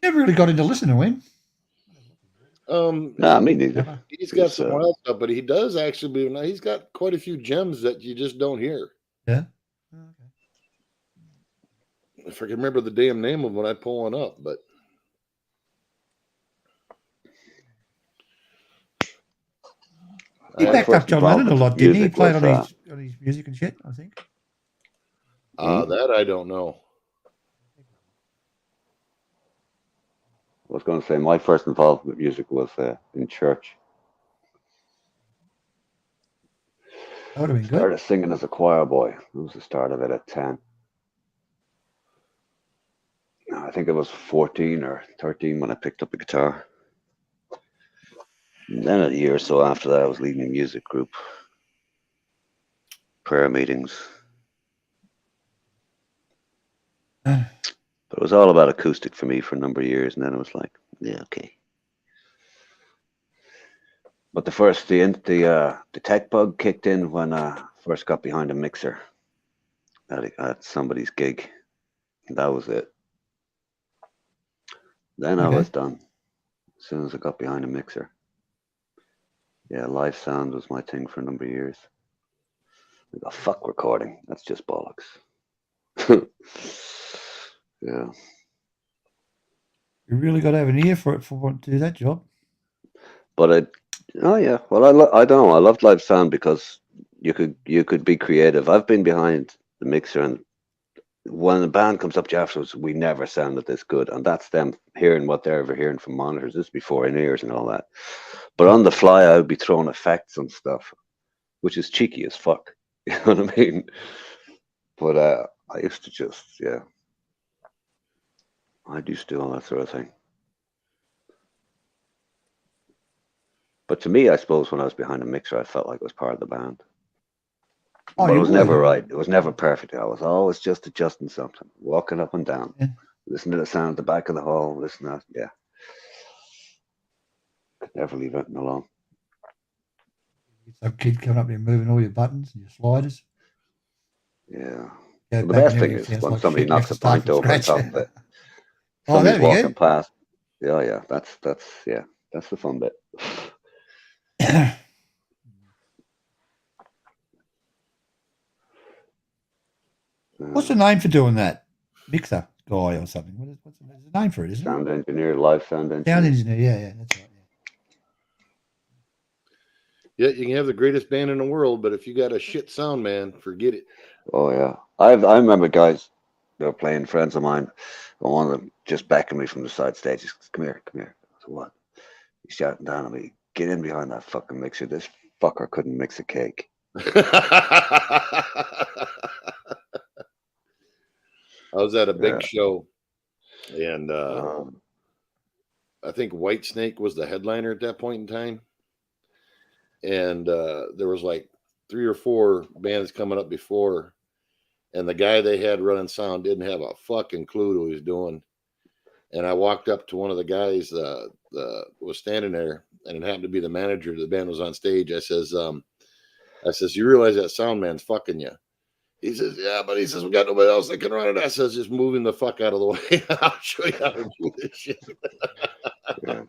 Never really got into listening to him. Nah, me neither. He's got some wild stuff, but he does actually. He's got quite a few gems that you just don't hear. Yeah. If I can remember the damn name of them, I'd pull one up. But He backed up John Lennon a lot, didn't he? He played on his music and shit, I think. That I don't know. I was going to say my first involvement with music was in church. That would have been good. Started singing as a choir boy. It was the start of it at 10. I think it was 14 or 13 when I picked up a guitar. And then a year or so after that, I was leading a music group, prayer meetings. But it was all about acoustic for me for a number of years, and then it was like, yeah, okay. But the tech bug kicked in when I first got behind a mixer at somebody's gig. That was it. Then I was done as soon as I got behind a mixer. Yeah, live sound was my thing for a number of years. I go, fuck recording. That's just bollocks. Yeah. You really got to have an ear for it for wanting to do that job. But well, I don't know. I loved live sound because you could be creative. I've been behind the mixer, and when the band comes up to you afterwards, we never sounded this good, and that's them hearing what they're ever hearing from monitors. This is before in-ears and all that. But on the fly, I would be throwing effects and stuff, which is cheeky as fuck. You know what I mean? But I used to just, I used to do all that sort of thing. But to me, I suppose when I was behind a mixer, I felt like I was part of the band. Oh, But it you was would. never right. It was never perfect. I was always just adjusting something, walking up and down, listening to the sound at the back of the hall, listening to that. Yeah. Could never leave it alone. Some kid coming up there moving all your buttons and your sliders. Yeah. Go Well, the back best and thing everything is sounds when like somebody shit, you have knocks to a start pint from over on scratch. top of it. Oh, Somebody's there we walking go. past. Yeah. That's the fun bit. What's the name for doing that? Mixer guy or something. What's the name for it, isn't Sound engineer, live sound it? engineer. Sound engineer, yeah, that's right. Yeah, you can have the greatest band in the world, but if you got a shit sound man, forget it. Oh yeah, I remember guys that were playing, friends of mine, and one of them just beckoned me from the side stage. He says, come here. I said, what? He's shouting down at me, get in behind that fucking mixer. This fucker couldn't mix a cake. I was at a big show, and I think Whitesnake was the headliner at that point in time. And there was like 3 or 4 bands coming up before, and the guy they had running sound didn't have a fucking clue what he was doing. And I walked up to one of the guys that was standing there, and it happened to be the manager. The band was on stage. I says, you realize that sound man's fucking you? He says, yeah, but he says, we got nobody else that can run it. I says, just moving the fuck out of the way. I'll show you how to do this shit. You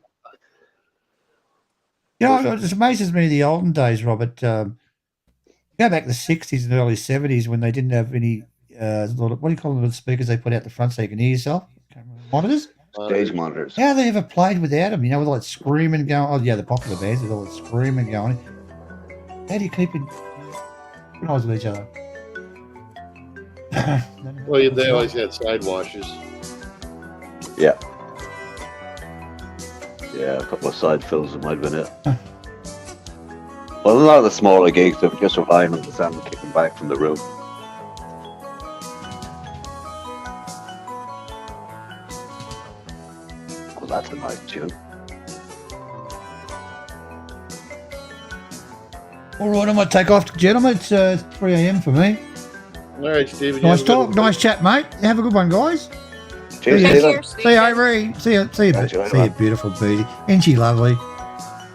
know, it amazes me the olden days, Robert. Go back to the 60s and early 70s when they didn't have any, what do you call them, the speakers they put out the front so you can hear yourself? Monitors? Stage monitors. How they ever played without them? You know, with all that screaming going. Oh, yeah, the popular bands with all that screaming going. How do you keep it synchronized with each other? Well, they always had side washes. Yeah. Yeah, a couple of side fills that might have been it. Well, a lot of the smaller gigs, they were just relying on the sound kicking back from the room. Well, that's a nice tune. All right, I'm going to take off, gentlemen. It's 3 a.m. for me. All right, Stephen. Nice talk, nice chat, mate. Have a good one, guys. Cheers, See Stephen. you, Avery. See you, beautiful beauty. Ain't she lovely?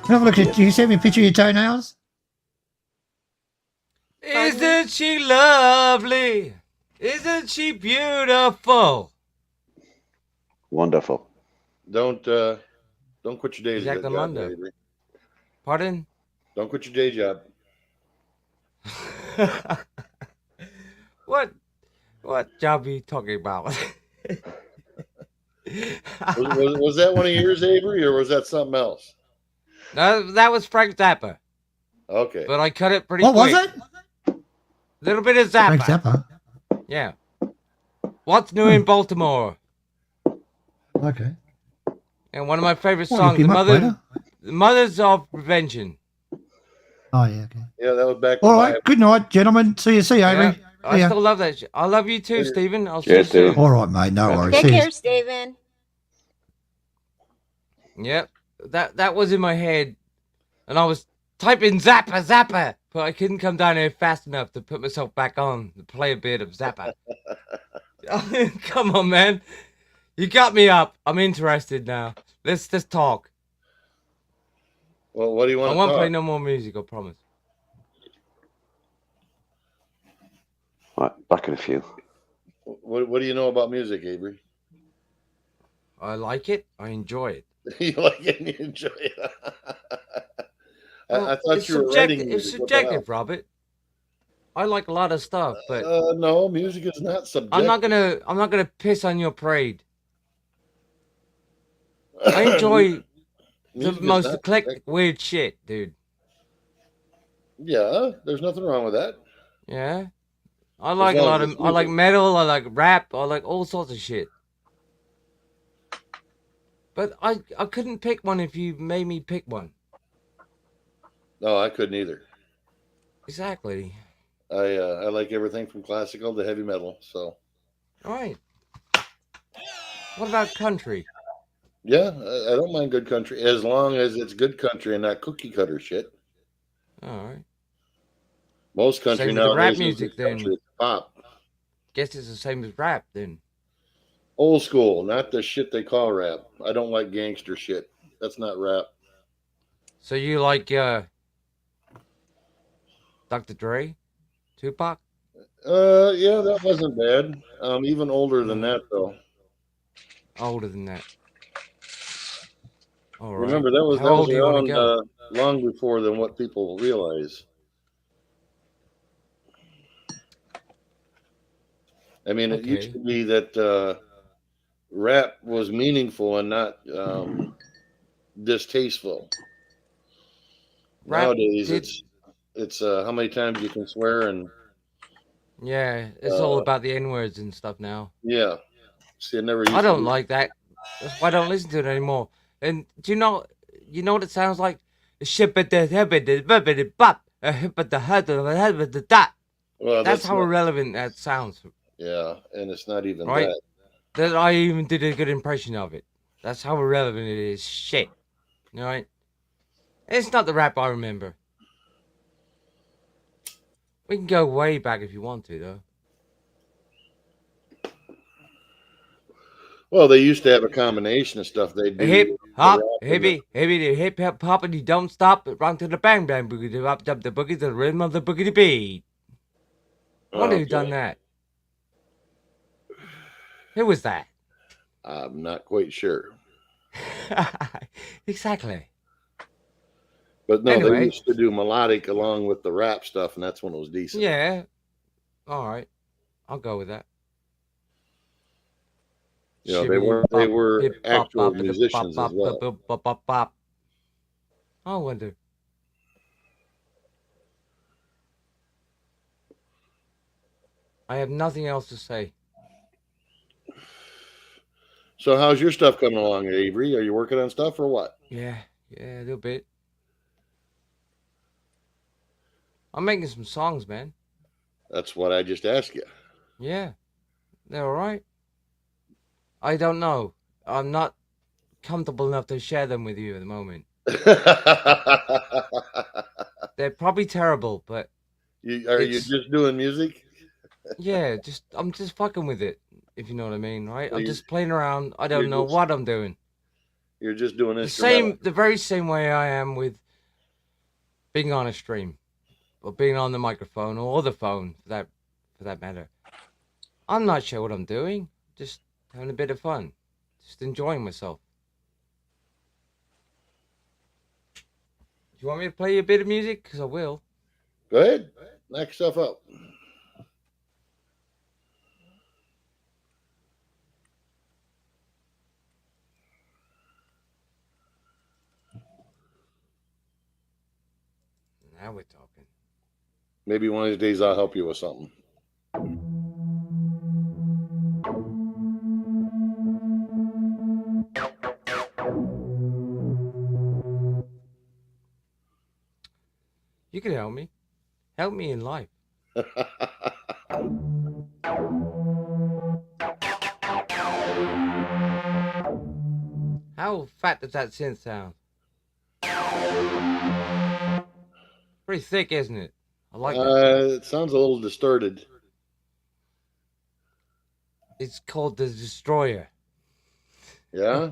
Have a look at. You send me a picture of your toenails. Isn't she lovely? Isn't she beautiful? Wonderful. Don't quit your day job. Exactamundo. Pardon? Don't quit your day job. What job are you talking about? was that one of yours, Avery, or was that something else? No, that was Frank Zappa. Okay. But I cut it pretty What quick. was it? Little bit of Zappa. Frank Zappa. Yeah. What's new in Baltimore? Okay. And one of my favorite Well, songs, look him the up later. Mothers of Prevention. Oh yeah. Okay. Yeah, that was back. All right. Good night, gentlemen. See you, Avery. Yeah, I See ya. still love that shit. I love you too, Stephen. I'll see you Cheers, soon. Stephen. All right, mate. No worries. Take See ya. care, Stephen. Yep. That was in my head. And I was typing Zappa, but I couldn't come down here fast enough to put myself back on to play a bit of Zappa. Come on, man. You got me up. I'm interested now. Let's just talk. Well, what do you want I to won't talk? play no more music, I promise. All right, back in a few. What do you know about music, Avery? I like it. I enjoy it. You like it and you enjoy it. Well, I thought it's you were subjective. writing It's music. What the hell? subjective, Robert. I like a lot of stuff, but No, music is not subjective. I'm not gonna piss on your parade. I enjoy the Music is most not eclectic, weird shit, dude. Yeah, there's nothing wrong with that. Yeah, I like a long lot as of. it's I like music. metal. I like rap. I like all sorts of shit. But I couldn't pick one if you made me pick one. No, I couldn't either. Exactly. I like everything from classical to heavy metal. So All right. What about country? yeah, I don't mind good country as long as it's good country and not cookie cutter shit. All right. Most country Same with the rap nowadays is music just then. country, it's pop. Guess it's the same as rap then. Old school, not the shit they call rap. I don't like gangster shit. That's not rap. So you like Dr. Dre, Tupac? Yeah, that wasn't bad. Even older than that though. Older than that. All right. Remember that was How old do you want around to go? long before than what people realize. I mean, it used Okay. to be that rap was meaningful and not distasteful. Rap Nowadays, did- it's how many times you can swear and Yeah, it's all Uh, about the N-words and stuff now. yeah. See, I never. Used I don't to, like that. That's why I don't listen to it anymore. And do you know what it sounds like? Well, That's how not- irrelevant that sounds, Yeah, and it's not even right? that. That I even did a good impression of it. That's how irrelevant it is. Shit. You know, right? It's not the rap I remember. We can go way back if you want to, though. Well, they used to have a combination of stuff they do. Hip the hop, rap and hippie, the hip hop hop, and you don't stop. Run to the bang bang boogie, the up the boogie, the rhythm of the boogie beat. Wonder who done that? Who was that? I'm not quite sure. Exactly. But no, they Anyway. used to do melodic along with the rap stuff, and that's when it was decent. Yeah. All right. I'll go with that. You know, they were actual musicians as well. I wonder. I have nothing else to say. So how's your stuff coming along, Avery? Are you working on stuff or what? Yeah, a little bit. I'm making some songs, man. That's what I just asked you. Yeah, they're all right. I don't know. I'm not comfortable enough to share them with you at the moment. They're probably terrible, but are you just doing music? Yeah, I'm just fucking with it, if you know what I mean, right? So I'm just playing around. I don't know what I'm doing. You're just doing the very same way I am with being on a stream, or being on the microphone, or the phone, for that matter. I'm not sure what I'm doing. Just having a bit of fun, just enjoying myself. Do you want me to play you a bit of music? Because I will. Go ahead. Knock stuff up. Now we're talking. Maybe one of these days I'll help you with something. You can help me. Help me in life. How fat does that synth sound? Pretty thick, isn't it? I like that. It sounds a little distorted. It's called the Destroyer. Yeah?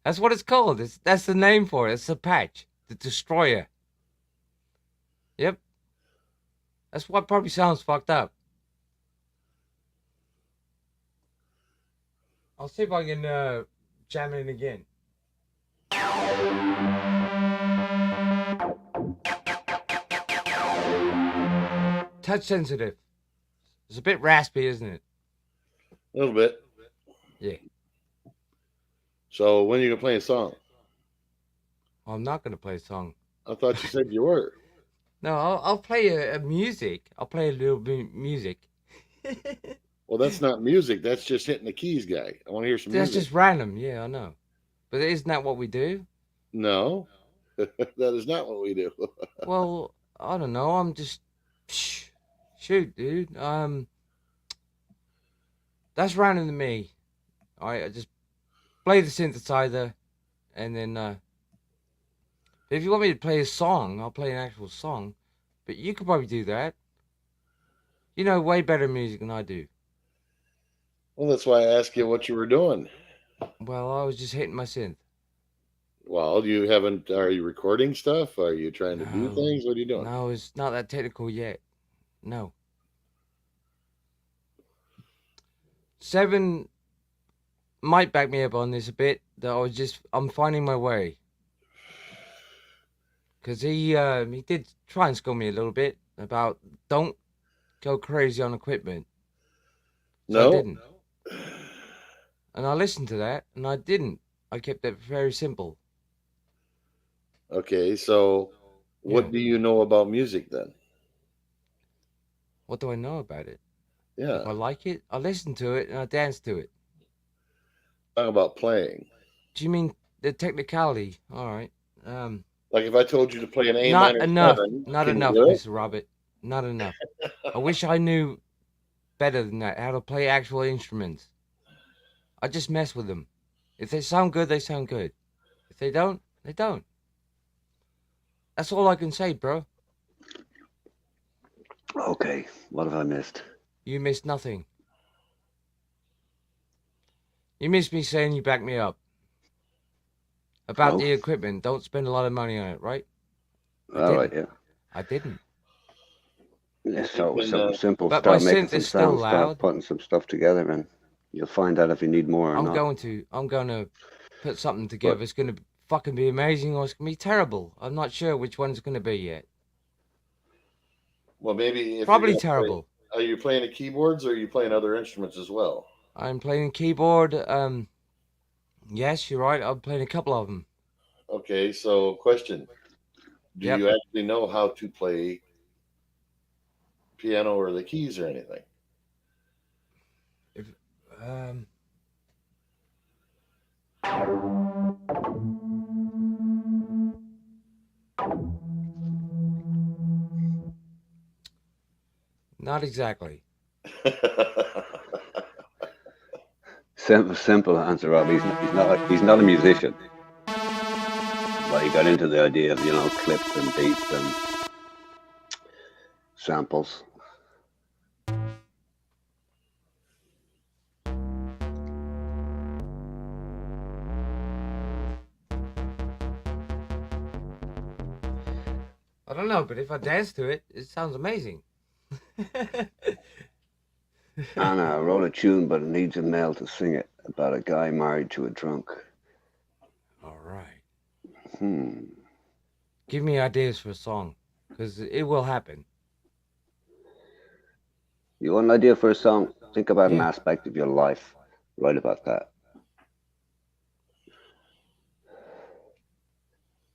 That's what it's called. That's the name for it. It's a patch. The Destroyer. Yep. That's what probably sounds fucked up. I'll see if I can jam it in again. Touch sensitive. It's a bit raspy, isn't it? A little bit. Yeah. So when are you gonna play a song? I'm not gonna play a song. I thought you said you were. No, I'll play a music. I'll play a little bit music. Well, that's not music. That's just hitting the keys, guy. I want to hear some That's music. just random. Yeah, I know. But isn't that what we do? No, that is not what we do. Well, I don't know. I'm just shoot, dude. That's random to me. I just play the synthesizer, and then if you want me to play a song, I'll play an actual song. But you could probably do that. You know way better music than I do. Well, that's why I asked you what you were doing. Well, I was just hitting my synth. Well, you haven't. Are you recording stuff? Are you trying to do things? What are you doing? No, it's not that technical yet. No. 7 might back me up on this a bit. That I'm finding my way. Because he did try and school me a little bit about don't go crazy on equipment. So I didn't. And I listened to that, and I didn't. I kept it very simple. Okay, so what do you know about music then? What do I know about it? Yeah. If I like it, I listen to it, and I dance to it. Talk about playing. Do you mean the technicality? All right. Like if I told you to play an A Not minor enough. 7, Not can you enough, do it? Mr. Robert. Not enough. I wish I knew better than that, how to play actual instruments. I just mess with them. If they sound good, they sound good. If they don't, they don't. That's all I can say, bro. Okay, what have I missed? You missed nothing. You missed me saying you back me up. About the equipment, don't spend a lot of money on it, right? All right, yeah. I didn't. Yeah, so something simple. But Start my making synth some is still sounds, start loud. putting some stuff together, and you'll find out if you need more or I'm not. going to put something together. It's going to fucking be amazing or it's gonna be terrible. I'm not sure which one's gonna be yet. Well, maybe if Probably you're gonna terrible. Are you playing the keyboards or are you playing other instruments as well? I'm playing keyboard. Yes, you're right. I'm playing a couple of them. Okay, so question: do Yep. you actually know how to play piano or the keys or anything? Not exactly. Simple answer, Rob. He's not a musician. But he got into the idea of, clips and beats and samples. I don't know, but if I dance to it, it sounds amazing. Anna wrote a tune, but it needs a male to sing it about a guy married to a drunk. All right. Give Give me ideas for a song, because it will happen. You want an idea for a song? Think about an Yeah. aspect of your life. Write about that.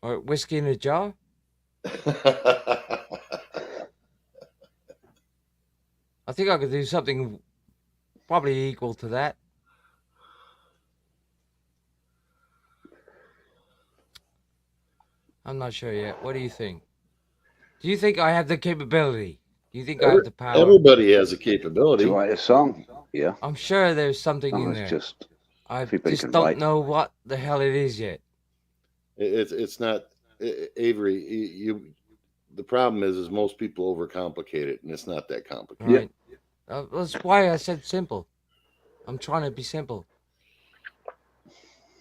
Or whiskey in a jar? I think I could do something probably equal to that. I'm not sure yet. What do you think? Do you think I have the capability? Do you think I have the power? Everybody has a capability. To write a song, yeah. I'm sure there's something No, in it's there. just I everybody just can don't write. know what the hell it is yet. It's not Avery. You the problem is most people overcomplicate it, and it's not that complicated. Right? That's why I said simple. I'm trying to be simple.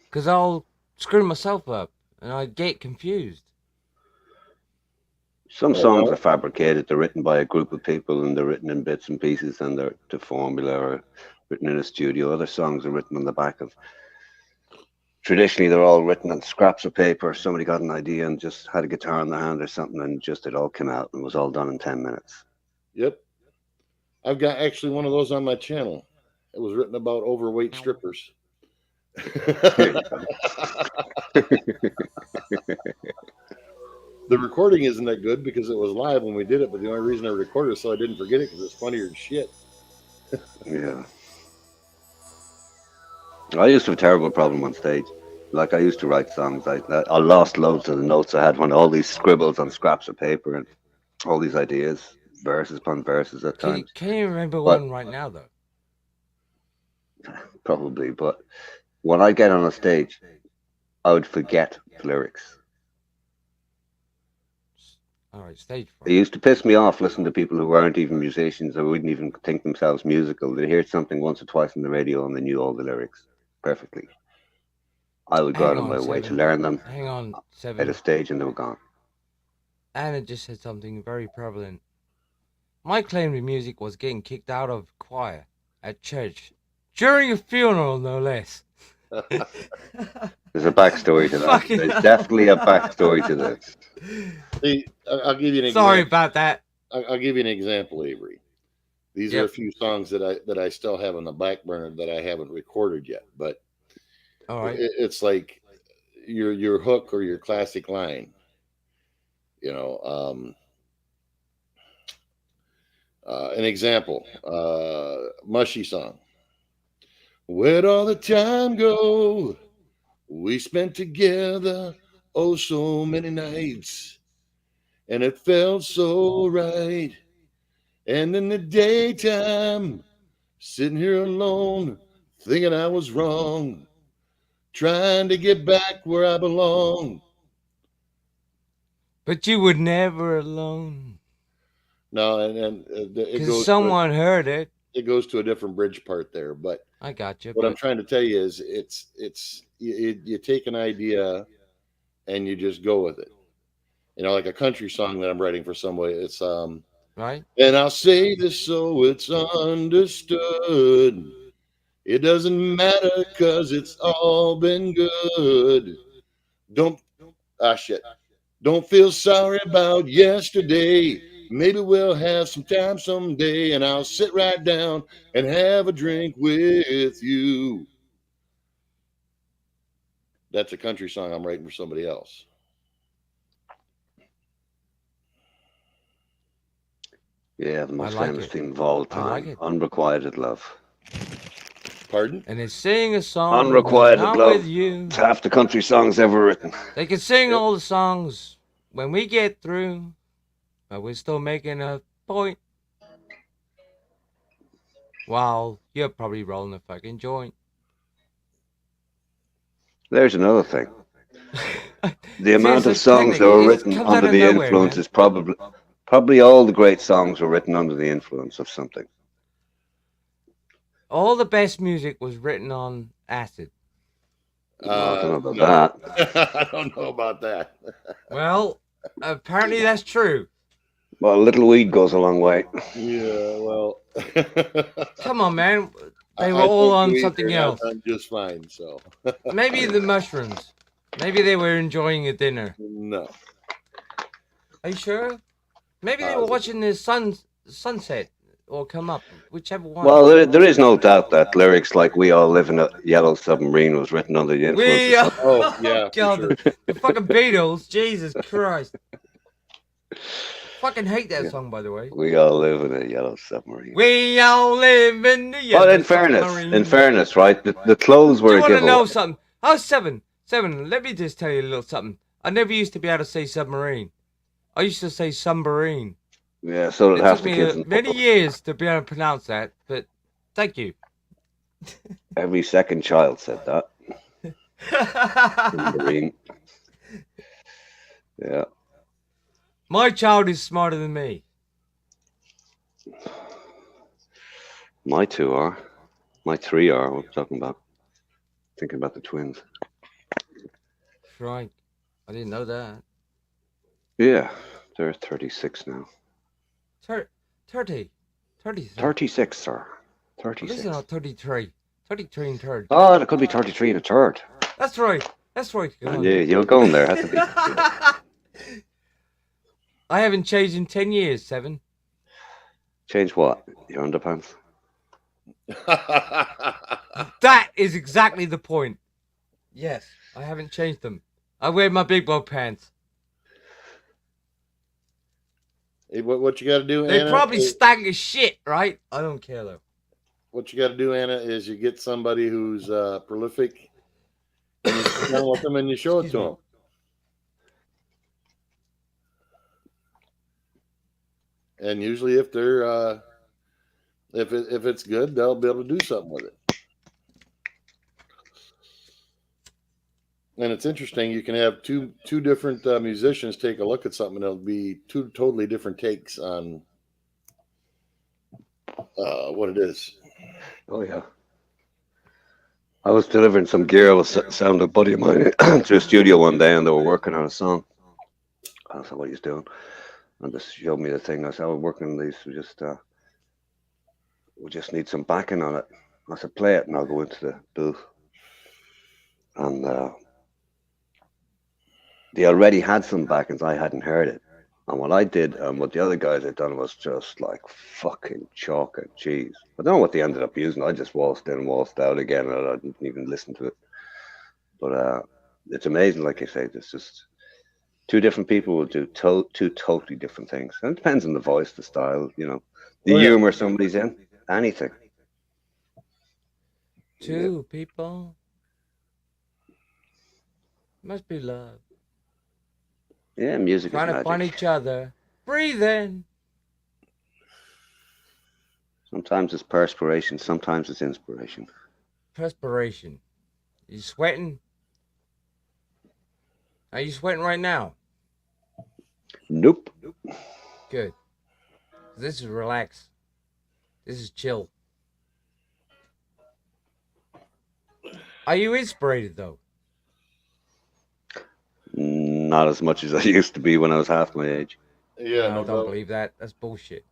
Because I'll screw myself up and I get confused. Some songs are fabricated. They're written by a group of people, and they're written in bits and pieces, and they're to formula or written in a studio. Other songs are written on the back of. Traditionally, they're all written on scraps of paper. Somebody got an idea and just had a guitar in their hand or something, and just it all came out and was all done in 10 minutes. Yep. I've got actually one of those on my channel. It was written about overweight strippers. The recording isn't that good because it was live when we did it, but the only reason I recorded it so I didn't forget it because it's funnier than shit. Yeah. I used to have a terrible problem on stage. Like I used to write songs. I lost loads of the notes I had when all these scribbles on scraps of paper and all these ideas, verses upon verses at times. Can you remember But- one right now, though? Probably, but when I get on a stage, I would forget the lyrics. All right, stage It used to piss me off listening to people who weren't even musicians or wouldn't even think themselves musical. They heard something once or twice on the radio and they knew all the lyrics perfectly. I would go Hang out of on, my way to Seven. learn them Hang on, at Seven. a stage and they were gone. Anna just said something very prevalent. My claim to music was getting kicked out of choir at church during a funeral, no less. There's a backstory to that. Fucking There's hell. definitely a backstory to this. See, I'll give you an example. Sorry about that. I'll give you an example, Avery. These are a Yep. few songs that I still have on the back burner that I haven't recorded yet. But All right. it's like your hook or your classic line. You know, an example, Mushy song. Where'd all the time go we spent together? Oh, so many nights, and it felt so right. And in the daytime, sitting here alone, thinking I was wrong, trying to get back where I belong. But you were never alone. No, and it Because goes. someone heard it. It goes to a different bridge part there, but I got you. what I'm but- trying to tell you is, you take an idea and you just go with it. You know, like a country song that I'm writing for somebody. It's right. And I'll say this so it's understood. It doesn't matter 'cause it's all been good. Don't shit. Don't feel sorry about yesterday. Maybe we'll have some time someday, and I'll sit right down and have a drink with you. That's a country song I'm writing for somebody else. Yeah, the most like famous it. theme of all I like time. it. Unrequited love. Pardon? And they sing a song. Unrequited when I'm love. with you. It's half the country songs ever written. They can sing all the songs when we get through, but we're still making a point. While you're probably rolling a fucking joint. There's another thing. The amount See, of it's songs that technical. were It just written comes out under of the nowhere, influence man. is probably all the great songs were written under the influence of something. All the best music was written on acid. I don't know about that. I don't know about that. Well, apparently that's true. Well, a little weed goes a long way. Yeah, well. Come on, man. They were I all think on we something turned out else. done just fine. So Maybe the mushrooms. Maybe they were enjoying a dinner. no. Are you sure? Maybe they were watching the sunset or come up, whichever one. Well, there is no doubt that lyrics like "We All Live in a Yellow Submarine" was written under the influence We of are. something. Oh, yeah, for God, sure. the fucking Beatles. Jesus Christ. Fucking hate that song, by the way. We all live in a yellow submarine. We all live in the yellow But in submarine. fairness, right? The clothes Do were you a want to giveaway. know something? I was seven. Let me just tell you a little something. I never used to be able to say submarine. I used to say submarine. Yeah, so It did half took the me kids. many years to be able to pronounce that, but thank you. Every second child said that. Submarine. Yeah. My child is smarter than me. My two are. My three are. What I'm talking about. Thinking about the twins. Right. I didn't know that. Yeah, they're 36 now. 30. 36, sir. At least 36. they're not 33. 33 and third. Oh, there could be 33 and a third. That's right. That's right. Come on. Yeah, you're going there. Has to be. I haven't changed in 10 years, Seven. Change what? Your underpants? That is exactly the point. Yes, I haven't changed them. I wear my big boy pants. Hey, what you got to do, They Anna? probably stank as shit, right? I don't care though. What you got to do, Anna, is you get somebody who's prolific, and you sit down with them and you show it to them. And usually, if they're if it's good, they'll be able to do something with it. And it's interesting. You can have two different musicians take a look at something. It'll be two totally different takes on what it is. Oh, yeah. I was delivering some gear. I was sound a buddy of mine to a studio one day, and they were working on a song. I said, "What are you doing?" And they showed me the thing. I said, "We're working on these. We just need some backing on it." I said, "Play it, and I'll go into the booth." And they already had some backings. I hadn't heard it. And what I did and what the other guys had done was just like fucking chalk and cheese. I don't know what they ended up using. I just waltzed in, waltzed out again, and I didn't even listen to it. But it's amazing, like I say, it's just two different people will do two totally different things. And it depends on the voice, the style, the humor somebody's in, anything. Two people. Must be love. Yeah, music Trying is to magic. find each other. Breathing. Sometimes it's perspiration, sometimes it's inspiration. Perspiration. You sweating? Are you sweating right now? Nope. Good. This is relax. This is chill. Are you inspired though? Not as much as I used to be when I was half my age. Yeah, No, no I don't doubt. believe that. That's bullshit.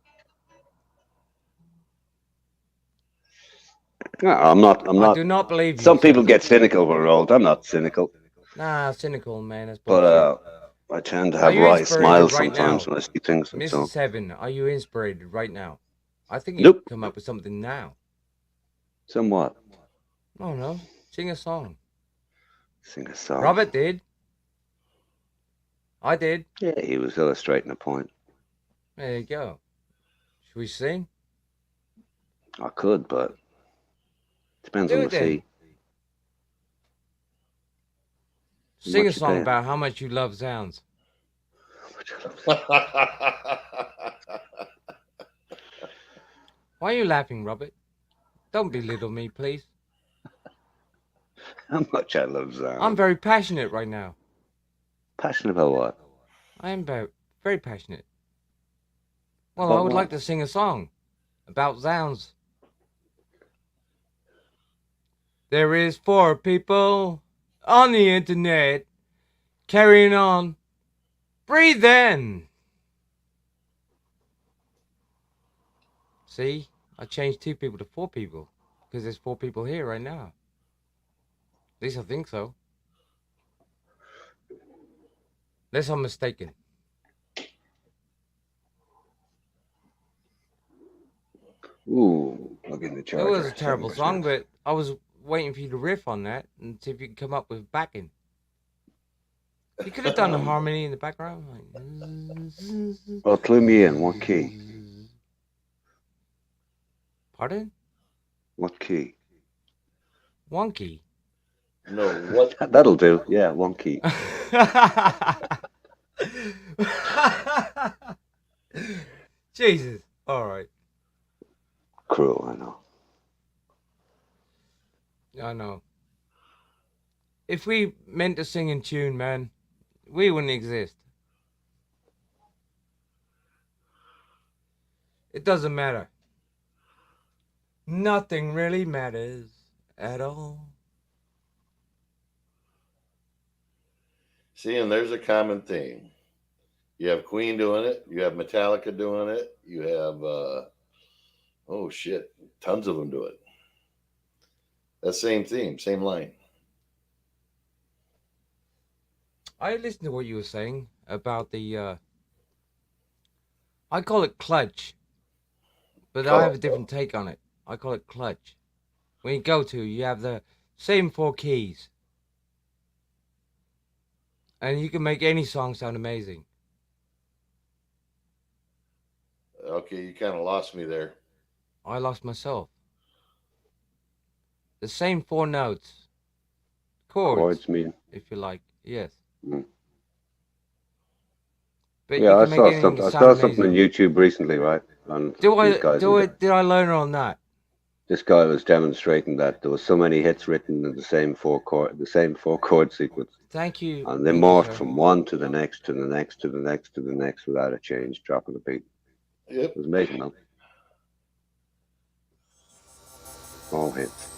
No, I'm not. I do not believe you. Some people get cynical when they're old. I'm not cynical. Nah, cynical, man. That's But bullshit. I tend to Are have you wry inspired smiles right sometimes now? when I see things. And so Mrs. Seven, are you inspired right now? I think you Nope. can come up with something now. Somewhat. Oh no, sing a song. Sing a song. Robert did. I did. Yeah, he was illustrating a point. There you go. Should we sing? I could, but depends Do on it the then. sea. Sing a Much you song paying? about how much you love sounds. Why are you laughing, Robert? Don't belittle me, please. How much I love sound. I'm very passionate right now. Passionate about what? I am very passionate. Well, About I would what? like to sing a song about sounds. There is 4 people on the internet carrying on. Breathe in. See, I changed 2 people to 4 people because there's 4 people here right now. At least I think so. Unless I'm mistaken. Ooh, I'll get in the It charger. was a terrible 7%. song, but I was waiting for you to riff on that and see if you could come up with backing. You could have done a harmony in the background. Like... Well, clue me in. What key? Pardon? What key? Wonky. No, what? That'll do. Yeah, one key. Jesus. All right. Cruel, I know. I know. If we meant to sing in tune, man, we wouldn't exist. It doesn't matter. Nothing really matters at all. See, and there's a common theme. You have Queen doing it. You have Metallica doing it. You have, oh shit, tons of them do it. That same theme, same line. I listened to what you were saying about the, I call it clutch, but I have a different take on it. I call it clutch. When you go to, you have the same 4 keys. And you can make any song sound amazing. Okay, you kind of lost me there. I lost myself. The same 4 notes. Chords, mean. if you like. Yes. Mm. But Yeah, I you can saw make anything something. I sound saw something on amazing. YouTube recently, right? And Did I learn on that? This guy was demonstrating that there was so many hits written in the same 4 chord sequence. Thank you. And they Thank you, morphed sir. from one to the next to the next to the next to the next without a change, dropping the beat. Yep. It was amazing, though. All hits.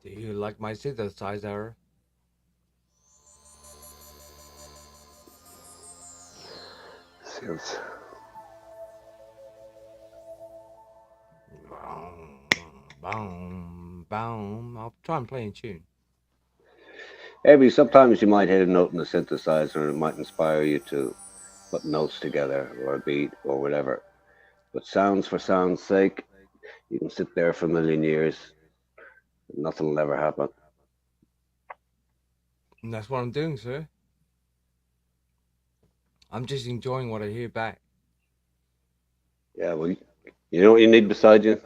Do you like my synthesizer? Sounds. Boom, boom. I'll try and play in tune. Sometimes you might hit a note in the synthesizer and it might inspire you to put notes together or a beat or whatever. But sounds for sound's sake, you can sit there for a million years. Nothing will ever happen. And that's what I'm doing, sir. I'm just enjoying what I hear back. Yeah, well, you know what you need beside you?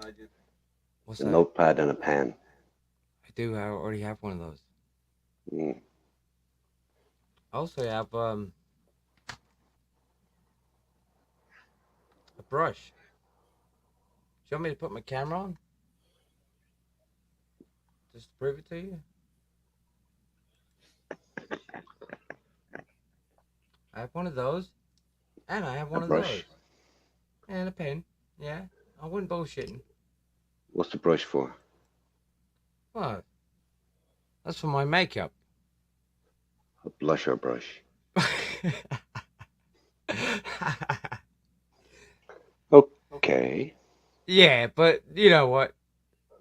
What's A that? notepad and a pen. I do. I already have one of those. Mm. I also have a brush. Do you want me to put my camera on? Just to prove it to you. I have one of those, and I have one A of brush? those, and a pen. Yeah, I wasn't bullshitting. What's the brush for? What? That's for my makeup. A blusher brush. Okay. Yeah, but you know what?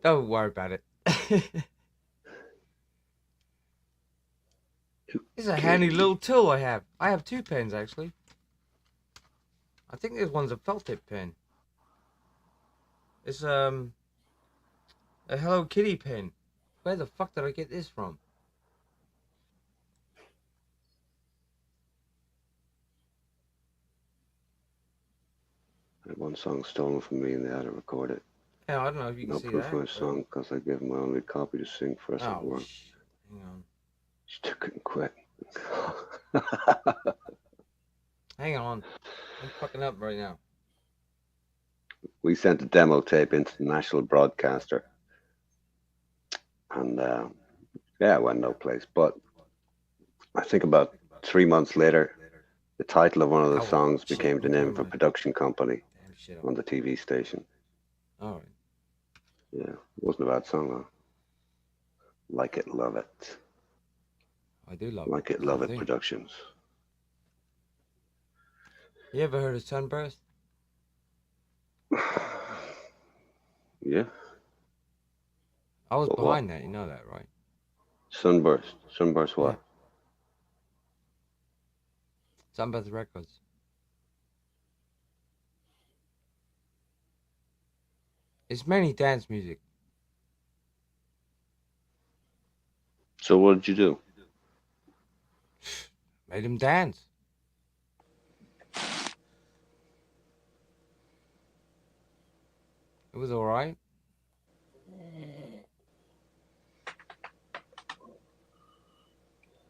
Don't worry about it. It's a handy little tool I have. I have 2 pens, actually. I think this one's a felt tip pen. It's a Hello Kitty pen. Where the fuck did I get this from? I had one song stolen from me and they had to record it. Yeah, I don't know if you can No see proof that. of my song because I gave him my only copy to sing for us at Oh, work. hang on. She took it and quit. Hang on. I'm fucking up right now. We sent a demo tape into the national broadcaster. And yeah, it went no place. But I think about 3 months later, the title of one of the songs became the name of a production company on the TV station. All right. Yeah, it wasn't a bad song though. Like It, Love It. I do love Like It, Love It Productions. You ever heard of Sunburst? Yeah. I was But behind that, you know that, right? Sunburst. Sunburst what? Sunburst Records. It's mainly dance music. So what did you do? Made him dance. It was alright.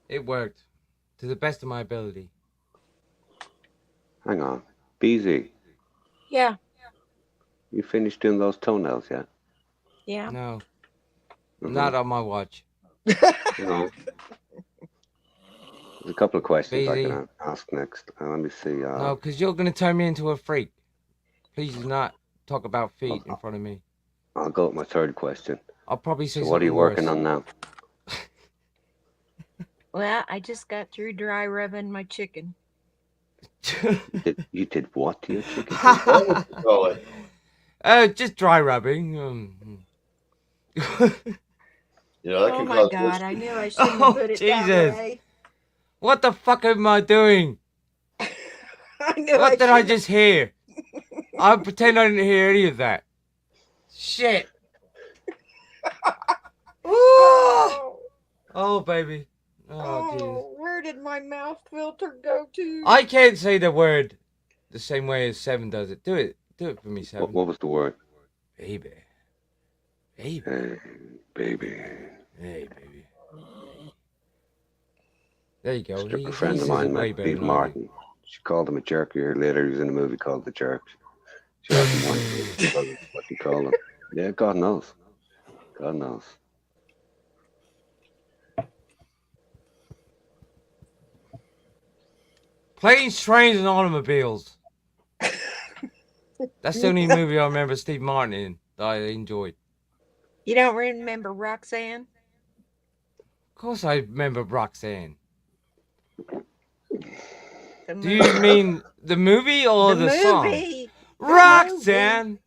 It worked. To the best of my ability. Hang on. BZ, Yeah. you finished doing those toenails yet? Yeah. No. Mhm. Not on my watch. No. There's a couple of questions I BZ. can ask next. Let me see. No, because you're going to turn me into a freak. Please do not talk about feet in front of me. I'll go with my third question. I'll probably say So what are you something working worse. on now? Well, I just got through dry rubbing my chicken. You did what to your chicken? Just dry rubbing. You know, that Oh can my cause God, I knew I shouldn't have put it that Jesus. way. What the fuck am I doing? I knew What did I shouldn't- just hear? I pretend I didn't hear any of that. Shit. Oh, baby. Oh, Jesus. Oh, where did my mouth filter go to? I can't say the word the same way as Seven does it. Do it. Do it for me, Seven. What was the word? Baby. Baby. Hey, baby. Hey, baby. There you go. A friend of mine met Steve Martin. She called him a jerk. A year later, he was in a movie called The Jerk. She asked him what he called him. Yeah, God knows. God knows. Planes, Trains, and Automobiles. That's the only movie I remember Steve Martin in that I enjoyed. You don't remember Roxanne? Of course I remember Roxanne. The Do you mean the movie or the song? movie. Roxanne,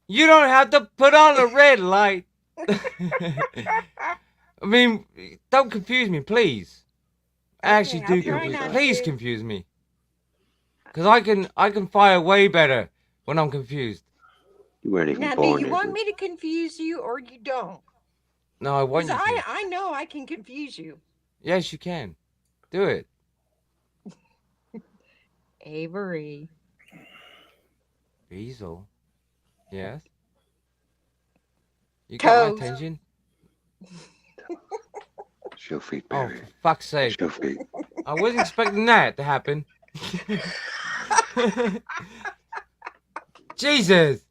you don't have to put on a red light. I mean, don't confuse me, please. Actually, I'll do try confuse. not Please to. confuse me, because I can fire way better when I'm confused. You weren't even Now, do born you yet. want me to confuse you or you don't? No, I want 'Cause you to. I know I can confuse you. Yes, you can. Do it. Avery. Beazle. Yes. You got Toes. my attention? Show feet, Oh, baby. for fuck's sake. Show feet. I wasn't expecting that to happen. Jesus.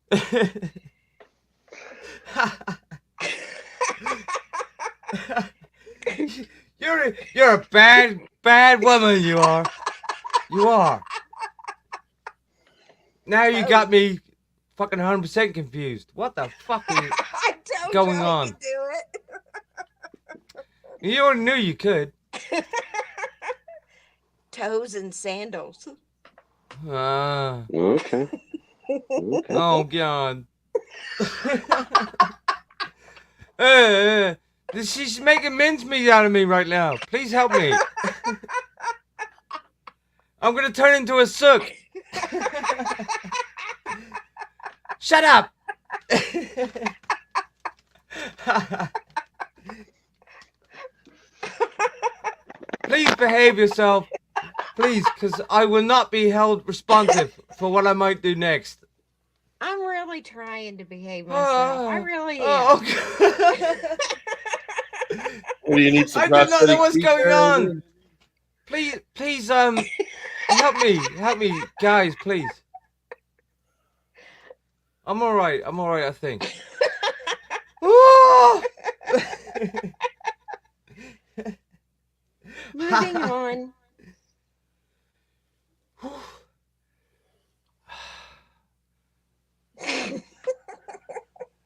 You're a bad woman, you are. You are. Now you got me fucking 100% confused. What the fuck is I told going you I on? could do it. You already knew you could. Toes and sandals. Ah. Okay. Oh, God. She's making mincemeat out of me right now. Please help me. I'm gonna turn into a sook. Shut up. Please behave yourself. Please, because I will not be held responsive for what I might do next. I'm really trying to behave myself. I really am. Well, you need some I do not know prosthetic what's feet going there, on. Adrian? Please, help me, guys, please. I'm all right, I think. Moving on.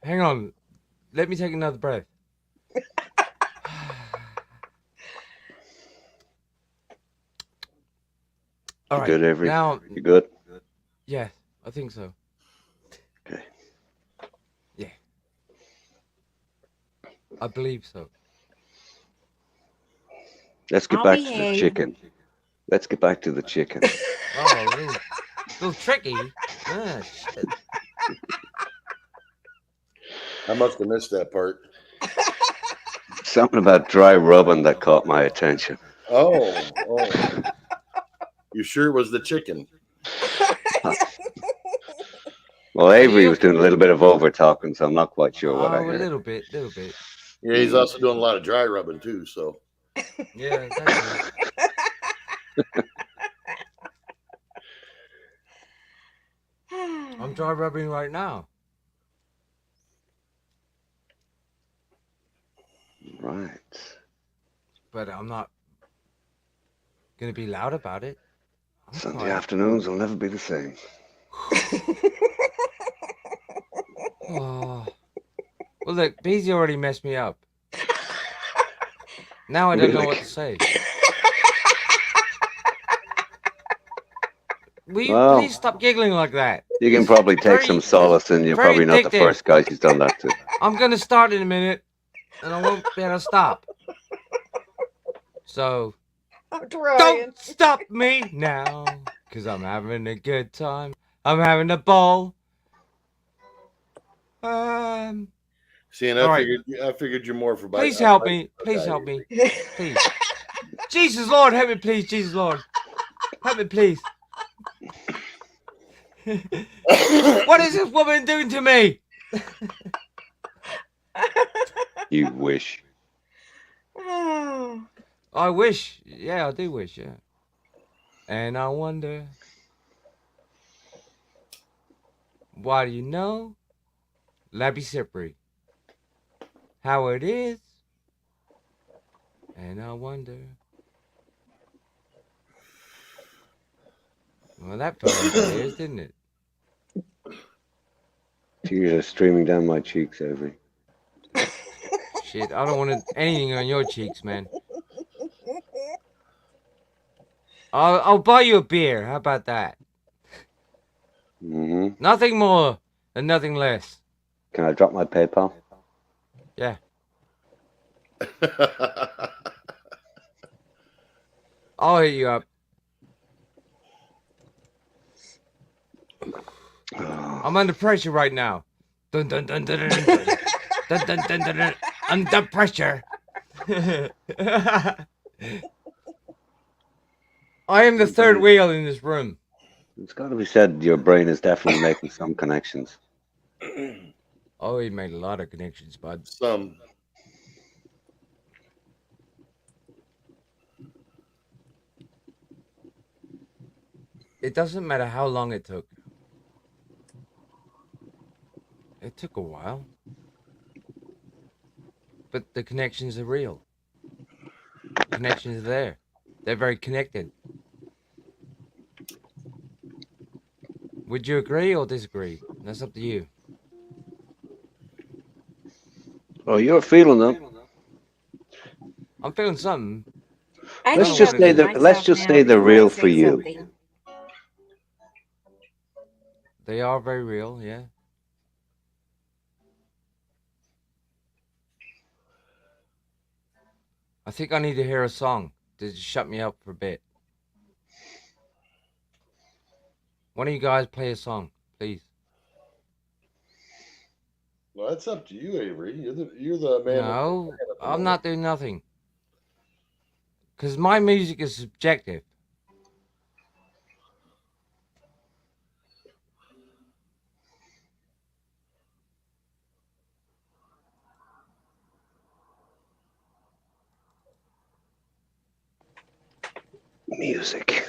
Hang on. Let me take another breath. All You right. good, Avery? Now, You good? yeah, I think so. Okay. Yeah. I believe so. Let's get I'll back to the behave. chicken. Let's get back to the chicken. Oh, a little tricky. Ah, shit. I must have missed that part. Something about dry rubbing that caught my attention. Oh. You sure it was the chicken? Well, Avery was doing a little bit of over talking, so I'm not quite sure what I Oh, a heard. little bit. Yeah, he's also doing a lot of dry rubbing too. So Yeah, exactly. I'm dry rubbing right now. Right. But I'm not gonna be loud about it. Sunday afternoons will never be the same. Oh. Well, look, Beezy already messed me up. Now I don't know what to say. Will you Well, please stop giggling like that? You can It's probably take very- some solace in you're very probably not the addictive. first guy she's done that to. I'm gonna start in a minute, and I won't be able to stop. So I'm trying. don't stop me now, cause I'm having a good time. I'm having a ball. see, and All right. I figured you're more for. Please help me. Please help me. Please. Jesus Lord, help me, please. Jesus Lord, help me, please. What is this woman doing to me? You wish. Oh. I wish. Yeah, I do wish. Yeah. And I wonder. Why do you know? Labby Sipri. How it is. And I wonder. Well, that fell into the ears, didn't it? Tears are streaming down my cheeks, Avery. Shit, I don't want anything on your cheeks, man. I'll buy you a beer. How about that? Mm-hmm. Nothing more and nothing less. Can I drop my PayPal? Yeah. I'll hit you up. I'm under pressure right now. Dun, dun, dun, dun, dun, dun, dun, dun, dun, dun, dun. Under pressure. I am the third wheel in this room. It's got to be said, your brain is definitely making some connections. Oh, he made a lot of connections, bud. Some. It doesn't matter how long it took. It took a while. But the connections are real. The connections are there. They're very connected. Would you agree or disagree? That's up to you. Oh, you're feeling them. I'm feeling something. Let's just say they're real for you. They are very real, yeah. I think I need to hear a song to just shut me up for a bit. Why don't you guys play a song, please? Well, that's up to you, Avery. You're the man. No, I'm not doing nothing. Because my music is subjective. Music.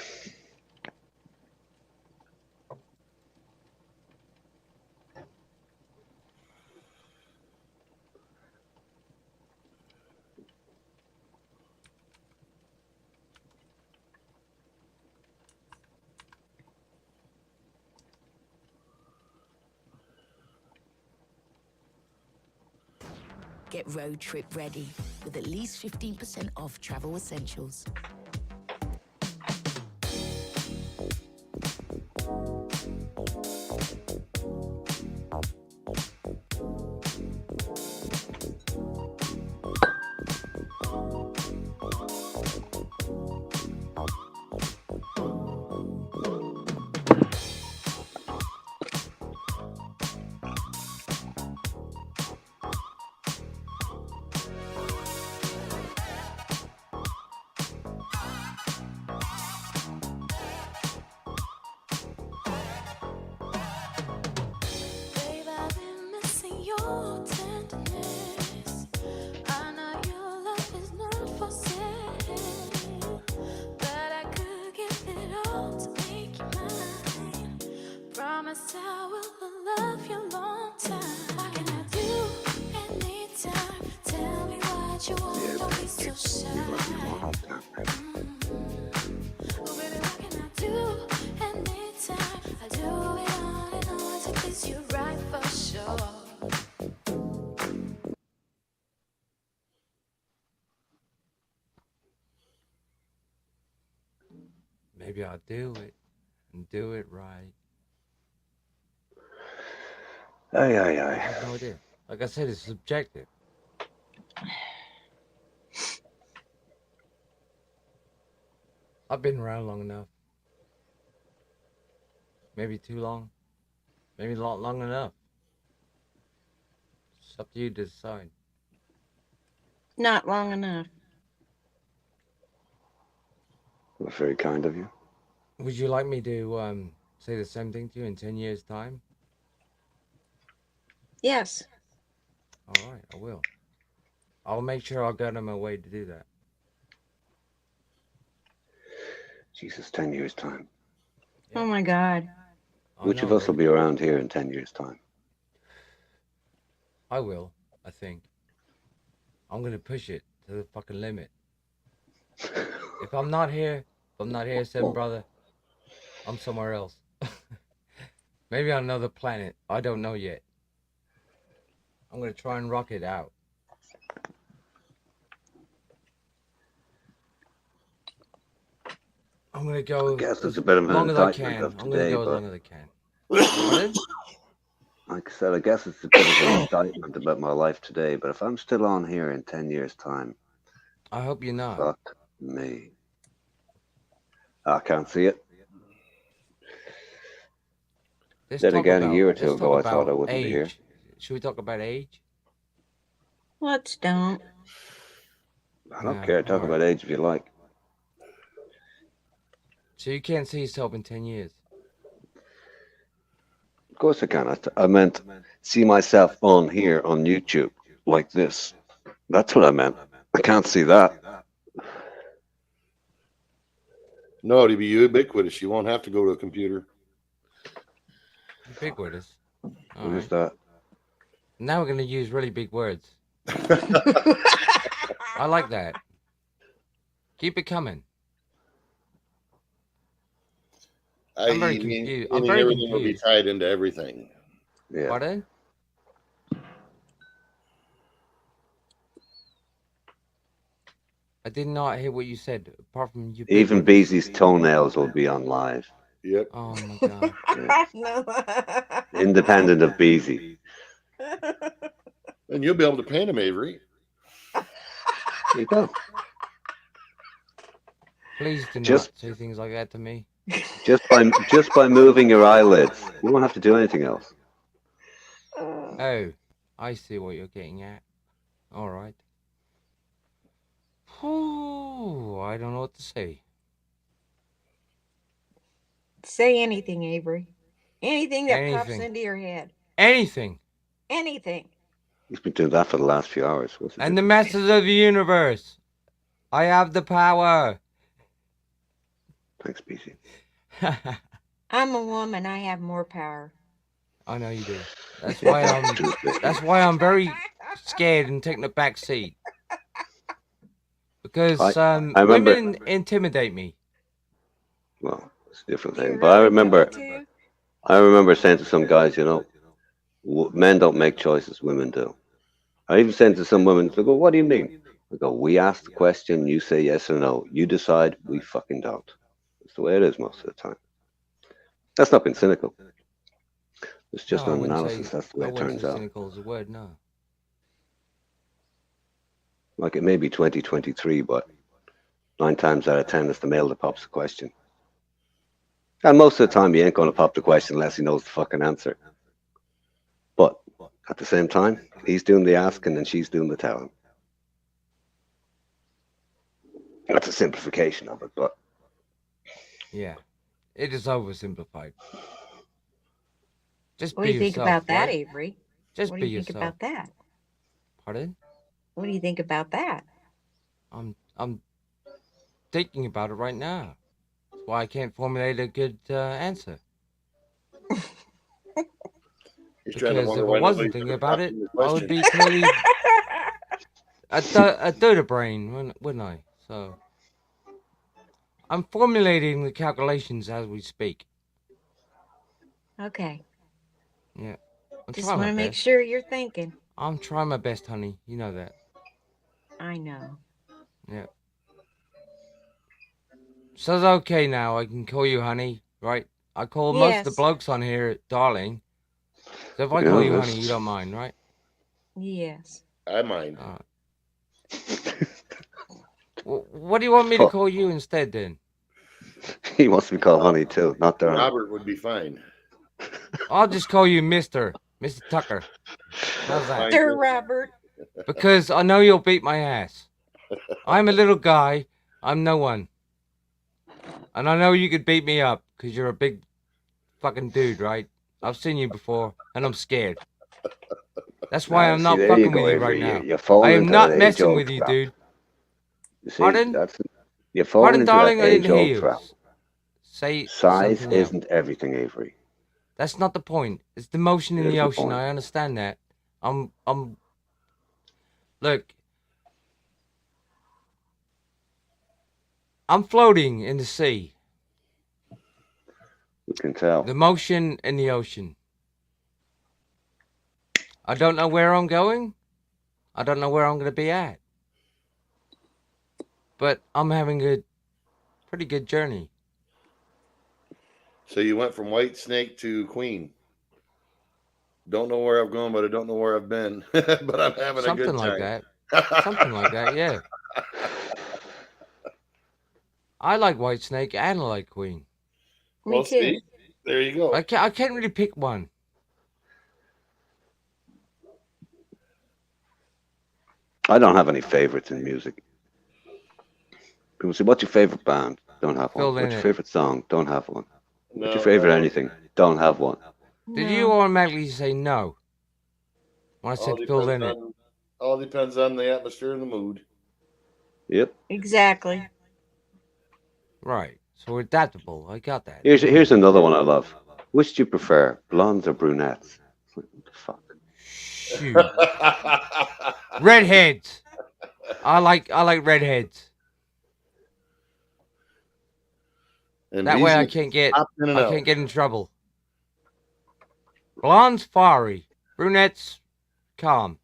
Get road trip ready with at least 15% off travel essentials. Babe, I've been missing your tenderness. I know your love is not for sale, but I could give it all to make you mine. Promise I will love you long time. What can I do anytime? Tell me what you want, don't be so shy. Oh baby, what can I do anytime? I do it on and on to please you right for sure. Maybe I'll do it and do it right. Aye, aye, I aye. have no idea. Like I said, it's subjective. I've been around long enough. Maybe too long. Maybe not long enough. It's up to you to decide. Not long enough. That's very kind of you. Would you like me to say the same thing to you in 10 years' time? Yes. All right, I will. I'll make sure I'll go out of my way to do that. Jesus, 10 years' time. Oh my God. Which of us will be around here in 10 years' time? I will, I think. I'm gonna push it to the fucking limit. If I'm not here, Seven Brother, I'm somewhere else. Maybe on another planet. I don't know yet. I'm gonna try and rock it out. I'm gonna go I guess as it's a bit of an long as I indictment can. of I'm gonna today, go as but long as I can. Pardon? like I said, I guess it's a bit of an indictment about my life today, but if I'm still on here in 10 years' time, I hope you're not. fuck me. I can't see it. Let's Then talk again, about, a year or let's two talk ago, I thought I about wouldn't be here. age. Should we talk about age? Let's don't. I don't Yeah, care. Talk all about age if you like. So you can't see yourself in 10 years. Of course I can. I meant see myself on here on YouTube like this. That's what I meant. I can't see that. No, to be ubiquitous, you won't have to go to a computer. Ubiquitous. All What is right. that? Now we're going to use really big words. I like that. Keep it coming. I'm very confused. I'm very everything will be confused. tied into everything. Yeah. Pardon? I did not hear what you said, apart from you. Even Beezy's toenails will be on live. Yep. Oh my god. No. Independent of Beezy. And you'll be able to paint them, Avery. There you go. Please do not Just- say things like that to me. Just by moving your eyelids. You won't have to do anything else. Oh, I see what you're getting at. All right. Whew, I don't know what to say. Say anything, Avery. Anything that pops Anything. into your head. Anything. Anything. He's been doing that for the last few hours. What's the And the masters of the universe. I have the power. Thanks, BC. I'm a woman. I have more power. I know you do. That's why I'm very scared and taking the back seat. Because I remember- women intimidate me. Well, it's a different thing. But I remember saying to some guys, you know, men don't make choices, women do. I even said to some women, they go, what do you mean? I go, we ask the question, you say yes or no. You decide, we fucking don't. That's the way it is most of the time. That's not being cynical. It's just No, I an wouldn't analysis. say- That's the way I it wouldn't turns say out. cynical is a word, no. Like it may be 2023, but 9 times out of 10, it's the male that pops the question. And most of the time, he ain't going to pop the question unless he knows the fucking answer. But at the same time, he's doing the asking and she's doing the telling. That's a simplification of it, but Yeah. It is oversimplified. Just What be do you think yourself, about that, right? Avery? Just What be do you think yourself. about that? Pardon? What do you think about that? I'm thinking about it right now. That's why I can't formulate a good answer. He's trying to Because wonder if why I wasn't nobody's thinking ever about asked it, him the I would be question. clearly a dirty brain, wouldn't I? So I'm formulating the calculations as we speak. Okay. Yeah. I'm Just trying want my to make best. sure you're thinking. I'm trying my best, honey. You know that. I know. Yeah. So it's okay now. I can call you honey, right? I call most of the Yes. blokes on here darling. So if I Yeah, call you that's- honey, you don't mind, right? Yes. I mind. What do you want me to call you instead then? he wants to be called honey too, not Darren. Robert would be fine. I'll just call you Mr. Tucker. How's that? Sir Robert. Because I know you'll beat my ass. I'm a little guy. I'm no one. And I know you could beat me up because you're a big fucking dude, right? I've seen you before and I'm scared. That's why Now, I'm see, not there fucking you go, with you Avery. right now. You're falling I am into not that messing age-old with you, trap. dude. You see, Pardon? you're falling Pardon, into darling, that I didn't hear age-old you. trap. Say Size something else. isn't everything, Avery. That's not the point. It's the motion in It is the the ocean. point. I understand that. Look. I'm floating in the sea. You can tell. The motion in the ocean. I don't know where I'm going. I don't know where I'm going to be at. But I'm having a pretty good journey. So you went from White Snake to Queen. Don't know where I've gone, but I don't know where I've been. But I'm having a good Something like time. that. Something like that, yeah. I like White Snake and I like Queen. Well, see, there you go. I can't really pick one. I don't have any favorites in music. People say, what's your favorite band? Don't have one. Fill in What's your it. favorite song? Don't have one. No, What's your favorite no. anything? Don't have one. Did you automatically say no? When I All said fill in it. all depends on the atmosphere and the mood. Yep. Exactly. Right. So we're adaptable. I got that. Here's another one I love. Which do you prefer, blondes or brunettes? What the fuck? Shoot. Redheads. I like redheads. And That way I these can't get up in and out. in trouble. Blondes fiery, brunettes calm.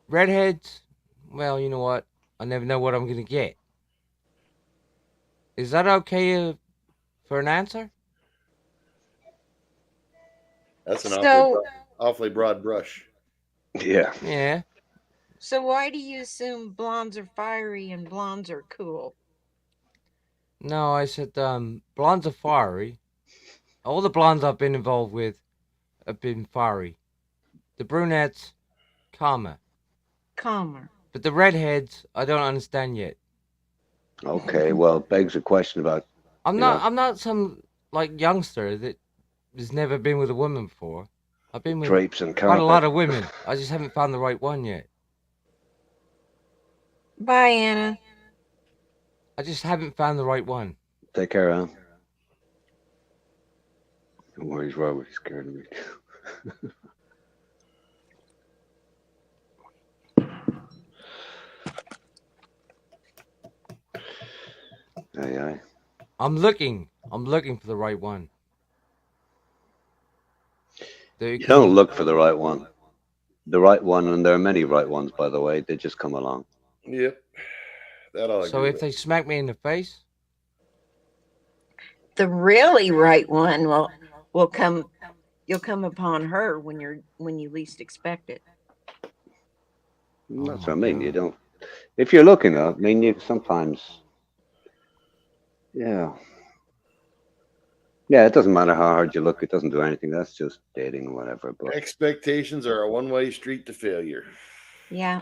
Redheads, well, you know what? I never know what I'm gonna get. Is that okay for an answer? That's an So- awfully broad brush. Yeah. Yeah. So why do you assume blondes are fiery and blondes are cool? No, I said blondes are fiery. All the blondes I've been involved with have been fiery. The brunettes, calmer. Calmer. But the redheads, I don't understand yet. Okay, well, it begs a question about. I'm you not. know, I'm not some like youngster that has never been with a woman before. I've been with Drapes and quite a lot carpet. of women. I just haven't found the right one yet. Bye, Anna. I just haven't found the right one. Take care, Al. Don't worry, he's Robert. He's scared of me. Aye, aye. I'm looking for the right one. You don't look for the right one. The right one, and there are many right ones, by the way. They just come along. Yep. That all. So if they smack me in the face, The really right one will come. You'll come upon her when you least expect it. That's what I mean. You don't. If you're looking up, I mean, you sometimes. Yeah. Yeah, it doesn't matter how hard you look. It doesn't do anything. That's just dating or whatever. But Expectations are a one-way street to failure. Yeah.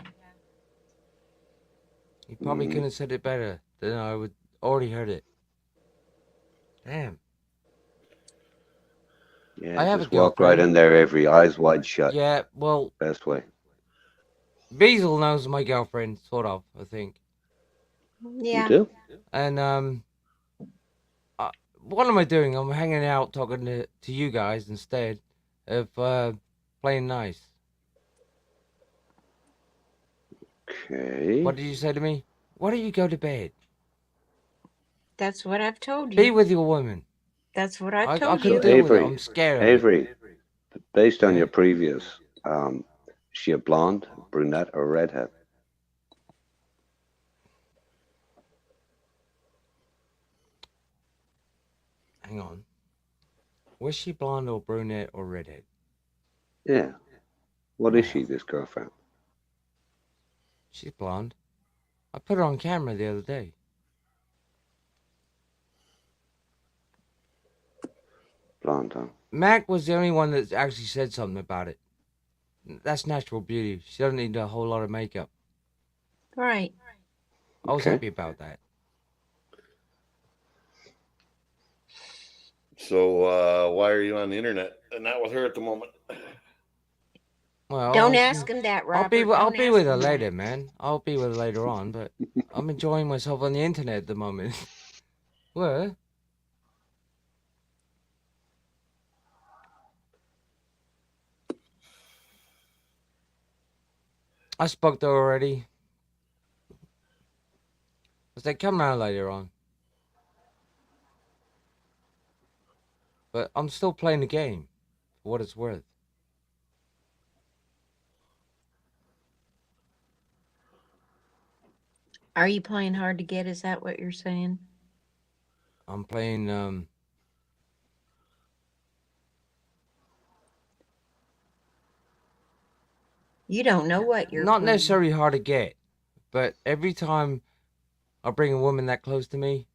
you probably Mm. couldn't have said it better. Then I would already heard it. Damn. yeah, I have a just walk right girlfriend. in there, every eyes wide shut. Yeah, well, Best way. Beazle knows my girlfriend, sort of, I think. Yeah. You do? And what am I doing? I'm hanging out talking to you guys instead of playing nice. Okay. What did you say to me? Why don't you go to bed? That's what I've told you. Be with your woman. That's what I've I told couldn't you. deal with it. Avery, I'm scared of it. Avery, based on your previous, is she a blonde, brunette, or redhead? Hang on. Was she blonde or brunette or redhead? Yeah. What is she, this girlfriend? She's blonde. I put her on camera the other day. Blonde, huh? Mac was the only one that actually said something about it. That's natural beauty. She doesn't need a whole lot of makeup. Right. I was Okay. happy about that. So why are you on the internet and not with her at the moment? Well, Don't ask him that, Robert. I'll be Don't with ask her him that. later, man. I'll be with her later on, but I'm enjoying myself on the internet at the moment. What? I spoke to her already. I said, come around later on. But I'm still playing the game, for what it's worth. Are you playing hard to get? Is that what you're saying? I'm playing, You don't know what you're not playing. necessarily hard to get, but every time I bring a woman that close to me,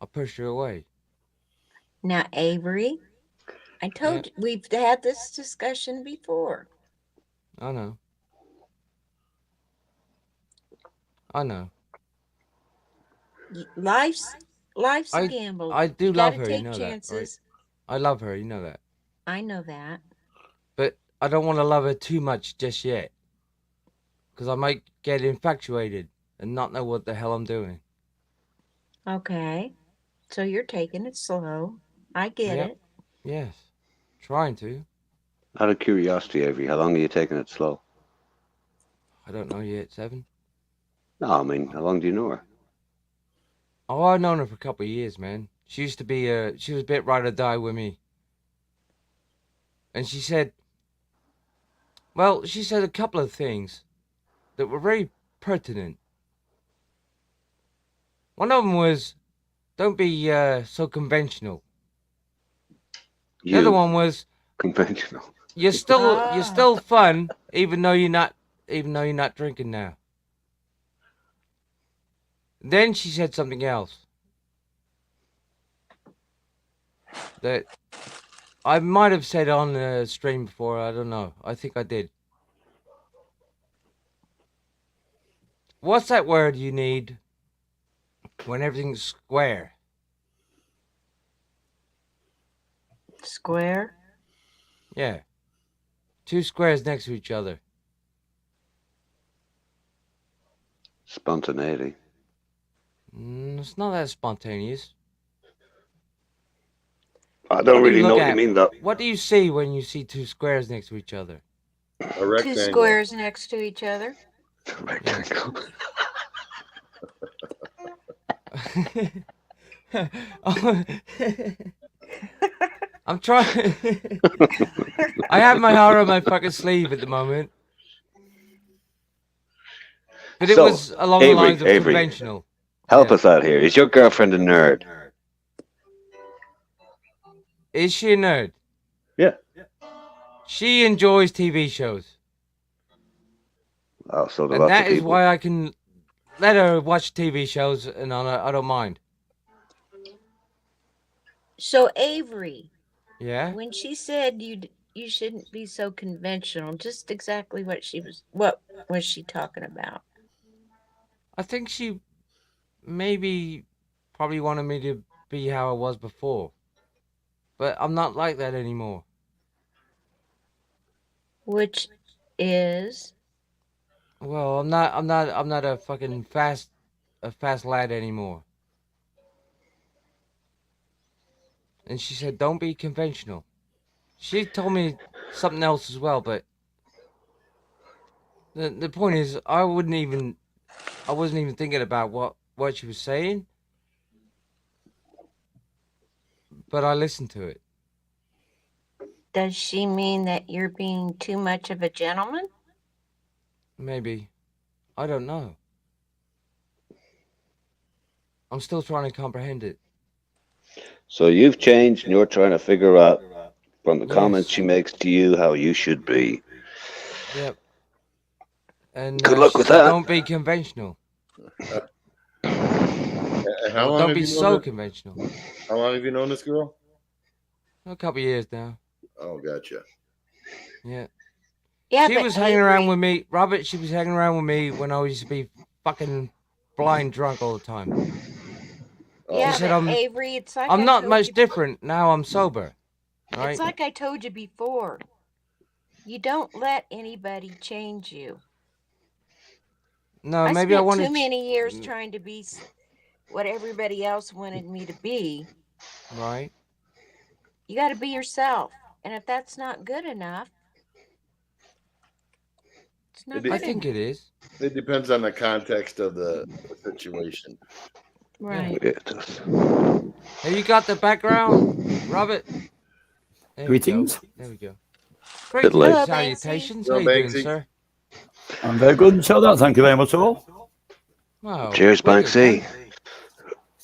I push her away. Now, Avery, I told you, we've had this discussion before. I know. I know. Life's a gamble. I do You love gotta her, you take know that, right? chances. I love her, you know that. I know that. But I don't want to love her too much just yet. Because I might get infatuated and not know what the hell I'm doing. Okay. So you're taking it slow. I get Yep. it. Yes. Trying to. Out of curiosity, Avery, how long are you taking it slow? I don't know yet, 7. No, I mean, how long do you know her? Oh, I've known her for a couple of years, man. She used to be, she was a bit ride or die with me. And she said a couple of things that were very pertinent. One of them was, don't be so conventional. The other one was, conventional. you're still fun, even though you're not even though you're not drinking now. Then she said something else. That I might have said on the stream before, I don't know. I think I did. What's that word you need when everything's square? Square? Yeah. 2 squares next to each other. Spontaneity. It's not that spontaneous. I don't What do really know look what you at? mean, though. What do you see when you see 2 squares next to each other? A Two rectangle. squares next to each other. Rectangle. I'm trying. I have my heart on my fucking sleeve at the moment. But it So, was along the lines of Avery, conventional. help Yeah. us out here. Is your girlfriend a nerd? Is she a nerd? Yeah. She enjoys TV shows. Oh, so do And lots that of is people. why I can let her watch TV shows and I don't mind. So Avery, Yeah? when she said you shouldn't be so conventional, just exactly what was she talking about? I think she probably wanted me to be how I was before. But I'm not like that anymore. Which is Well, I'm not a fucking fast lad anymore. And she said, don't be conventional. She told me something else as well, but the point is, I wasn't even thinking about what she was saying, but I listened to it. does she mean that you're being too much of a gentleman? Maybe. I don't know. I'm still trying to comprehend it. So you've changed and you're trying to figure out from the Yes. comments she makes to you how you should be. Yep. And Good luck she with said, that. don't be conventional. How long Don't have be you so known conventional. How long have you known this girl? A couple of years now. Oh, gotcha. Yeah. Yeah, She but was hanging around Avery- with me, Robert. She was hanging around with me when I used to be fucking blind drunk all the time. Yeah, She said, but Avery, it's like I'm I not told much you- different now. I'm sober. Right? It's like I told you before. You don't let anybody change you. No, I maybe I spent wanted too many years trying to be what everybody else wanted me to be. Right. You got to be yourself. And if that's not good enough, it's not It- good I think enough. it is. It depends on the context of the situation. Right. Yeah, it does. Have you got the background, Robert? There we go. Greetings. There we go. Bit Great late. Hello, salutations. Hello, How you doing, Banksy. sir? I'm very good and so that. Thank you very much, all. Wow. Cheers, wicked, Banksy.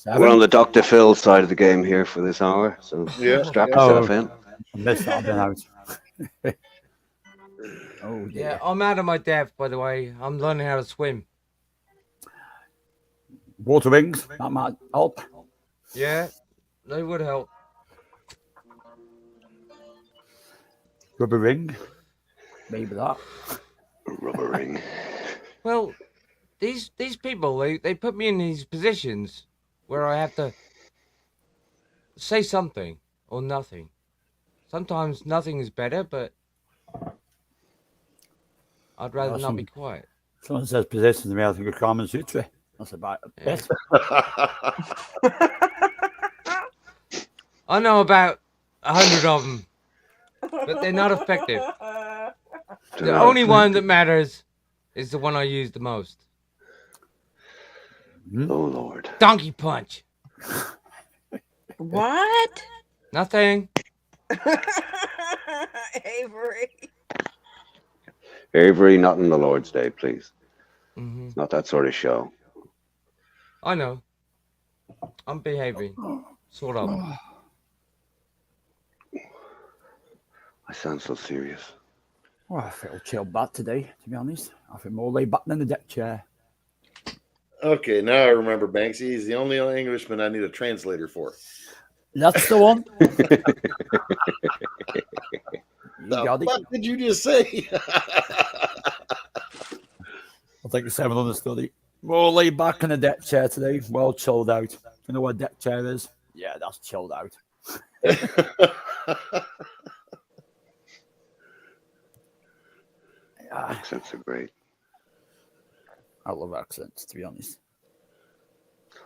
man. We're on the Dr. Phil side of the game here for this hour, so Yeah. strap Yeah. yourself in. I missed that. I've been out. Oh, dear. Yeah, I'm out of my depth, by the way. I'm learning how to swim. Water wings, that might help. Yeah, they would help. Rubber ring, maybe that. Rubber ring. Well, these people, they put me in these positions where I have to say something or nothing. Sometimes nothing is better, but I'd rather not be quiet. Someone says possessions to me, I think of Carmen Sutra. That's about it. I know about 100 of them, but they're not effective. The only one that matters is the one I use the most. Oh, Lord. Donkey punch. What? Nothing. Avery. Avery, not on the Lord's Day, please. Mhm. It's not that sort of show. I know. I'm behaving. Sort of. I sound so serious. Well, I feel chilled back today, to be honest. I feel more laid back than the deck chair. Okay, now I remember Banksy. He's the only Englishman I need a translator for. That's the one. What did you just say? I'll take a 7 on the study. More laid back in the deck chair today. Well chilled out. You know what a deck chair is? Yeah, that's chilled out. Accents are great. I love accents, to be honest.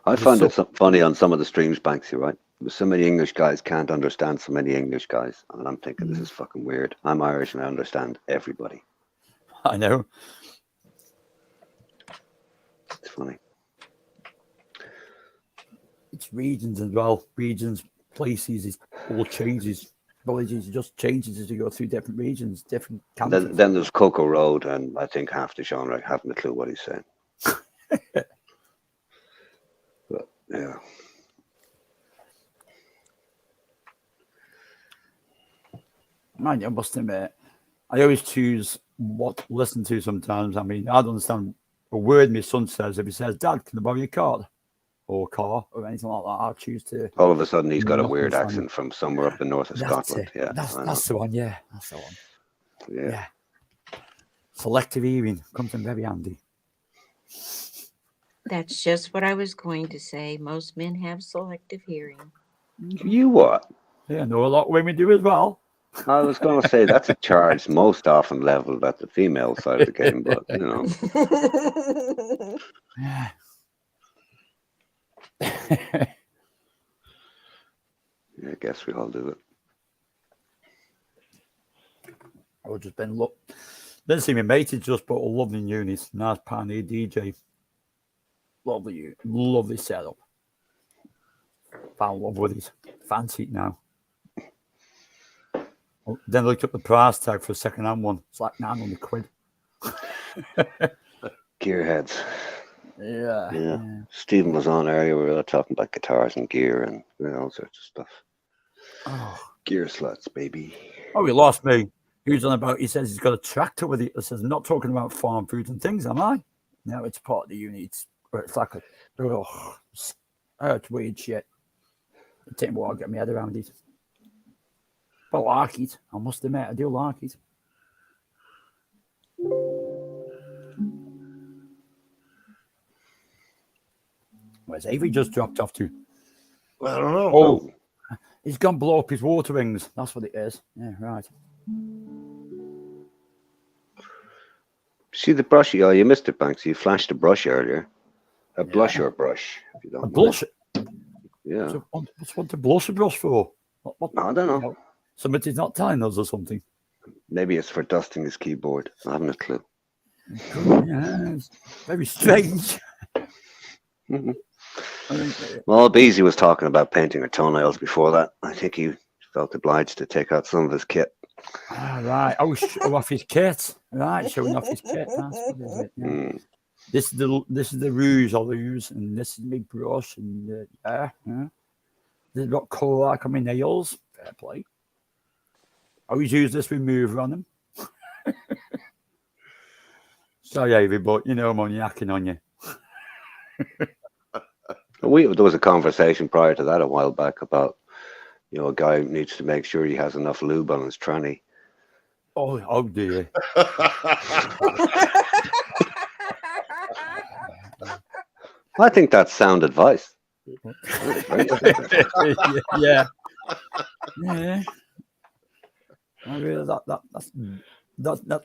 I found it funny on some of the streams, Banksy, right? So many English guys can't understand so many English guys. And I'm thinking, this is fucking weird. I'm Irish and I understand everybody. I know. It's funny. It's regions as well. Regions, places, it all changes. Villages, it just changes as you go through different regions, different counties. Then there's Coco Road, and I think half the genre haven't a clue what he's saying. But, yeah. Man, I must admit, I always choose what to listen to sometimes. I mean, I don't understand a word my son says. If he says, Dad, can I borrow your card? Or car, or anything like that, I'll choose to. All of a sudden, he's got a weird accent from somewhere up in north of Scotland. It. Yeah, that's the one. Yeah, that's the one. Yeah. Selective hearing comes in very handy. That's just what I was going to say. Most men have selective hearing. You what? Yeah, I know a lot of women do as well. I was going to say that's a charge most often leveled at the female side of the game, but you know. Yeah. Yeah, I guess we all do it. I've just been Didn't see my mate. He's just bought a lovely unit. Nice Pioneer DJ. Lovely setup. Found love with it. Fancy it now. Then I looked up the price tag for a second-hand one. It's like £900. Gearheads. Yeah. Stephen was on earlier. We were talking about guitars and gear and all sorts of stuff. Oh. Gear sluts, baby. Oh, he lost me. He says he's got a tractor with it. He says, I'm not talking about farm food and things, am I? No, it's part of the unit. It's like it's weird shit. It takes me a while to get my head around it. But I like it. I must admit, I do like it. Where's Avery just dropped off to? Well, I don't know. Oh, he's gone blow up his water rings. That's what it is. Yeah, right. See the brushy? Oh, you missed it, Banks. You flashed a brush earlier. A blush or brush, if you don't. A blush? Yeah. So what's what the blush brush for? What, I don't know. Somebody's not telling us or something. Maybe it's for dusting his keyboard. I haven't a clue. Yeah, it's very strange. Well, Beezy was talking about painting her toenails before that. I think he felt obliged to take out some of his kit. Right. Oh, show off his kit. Right, showing off his kit. That's what it is. Yeah. This is the rouge I'll use, and this is my brush, and yeah. This got colour like on my nails. Fair play. I always use this remover on them. Sorry, Avy, but you know I'm only hacking on you. There was a conversation prior to that a while back about, a guy needs to make sure he has enough lube on his tranny. Oh dear. I think that's sound advice. Yeah. I really that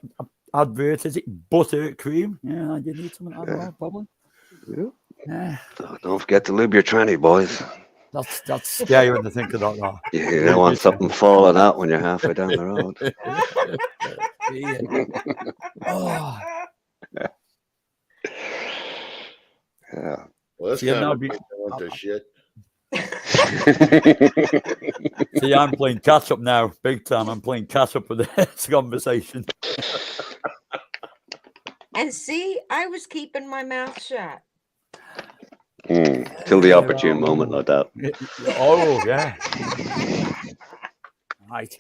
advert, is it butter cream? Yeah, you need something like that, probably. Yeah. Don't forget to lube your tranny, boys. That's scary when you think about that. You don't want something falling out when you're halfway down the road. Oh. Yeah. Well, that's See, kind now of went to shit. See, I'm playing catch up now, big time. I'm playing catch up with this conversation. And see, I was keeping my mouth shut. Till the opportune moment, no doubt. Oh, yeah. Right.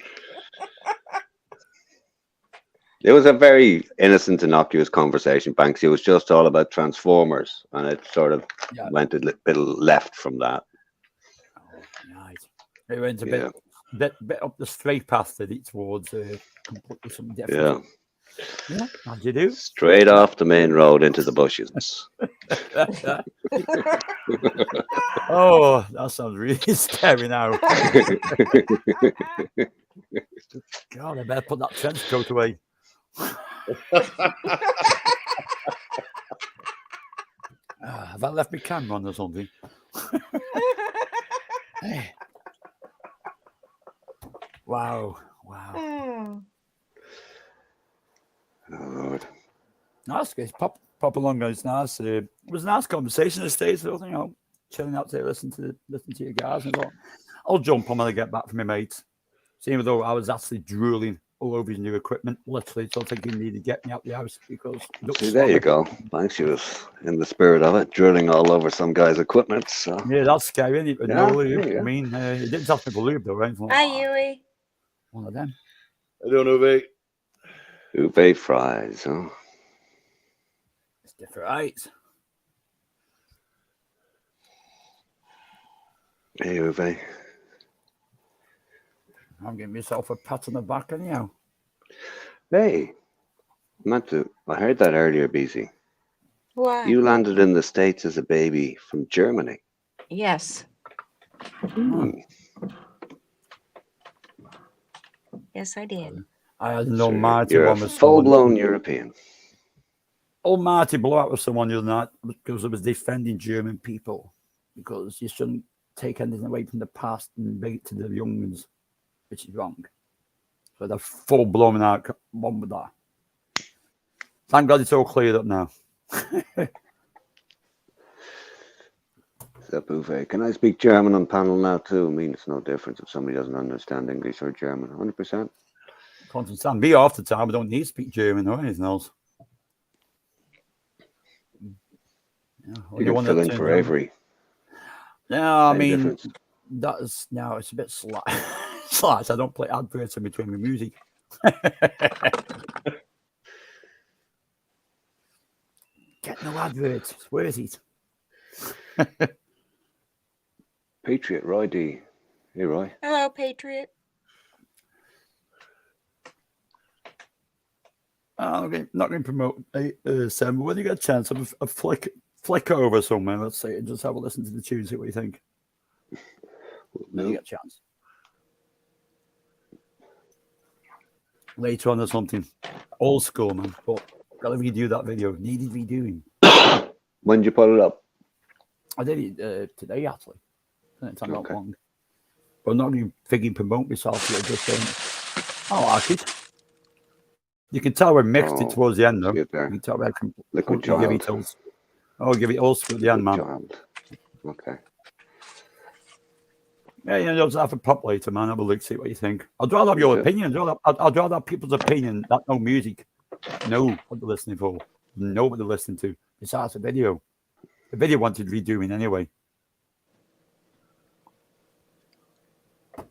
It was a very innocent, innocuous conversation, Banksy. It was just all about Transformers, and it sort of went a bit left from that. Right. It went a bit up the straight path that it towards completely something different. Yeah, how'd you do? Straight off the main road into the bushes. Oh, that sounds really scary now. God, I better put that trench coat away. Have I left my camera on or something? Hey. Wow. Oh, Lord. Nice, guys. Pop along, guys. Nice. It was a nice conversation at stage, so, you know, chilling out there, listening to you guys. And I'll jump on when I get back from my mates. Even though I was actually drooling all over his new equipment, literally, so I think he needed to get me out the house because. See, there you go. Banksy was in the spirit of it, drilling all over some guy's equipment. So. Yeah, that's scary, isn't it? But Yeah, no, there you go. I mean, he didn't ask me for lube, though, right? Hi, Yui. One of them. I don't know, mate. Ube fries, huh? It's different, right? Hey, Ube. I'm giving myself a pat on the back anyhow. Hey, I heard that earlier, BC. Why? You landed in the States as a baby from Germany. Yes. Hmm. Yes, I did. I had an So almighty you're a one with full-blown European. Almighty blowout with someone the other night because I was defending German people because you shouldn't take anything away from the past and bring it to the young ones, which is wrong. So they're full blown out one with that. Thank God it's all cleared up now. So, Bouvet, can I speak German on panel now too? I mean, it's no difference if somebody doesn't understand English or German. 100%. Can't understand me half the time. I don't need to speak German or anything else. Yeah, You can fill in for Avery. No, I Same mean, difference. that's now it's a bit slight. I don't play adverts in between my music. Get no adverts. Where is it? Patriot, Roy D. Hey, Roy. Hello, Patriot. I'm not going to promote Sam, but when you get a chance, have a flick over somewhere, let's say, and just have a listen to the tune, see what you think. When you get a chance. Later on or something. Old school, man. But gotta redo that video. Needed redoing. When did you put it up? I did it today, actually. It's not long. But I'm not even thinking promote myself yet, just saying, I like it. You can tell we mixed it towards the end, though. You can tell I can Liquid give it Child. all. I'll give it all at the end, man. Okay. Yeah, you know, just have a pop later, man. Have a look, see what you think. I'd rather have your opinion. I'd rather have people's opinion that know music, know what they're listening for, know what they're listening to. Besides the video. The video wanted redoing anyway.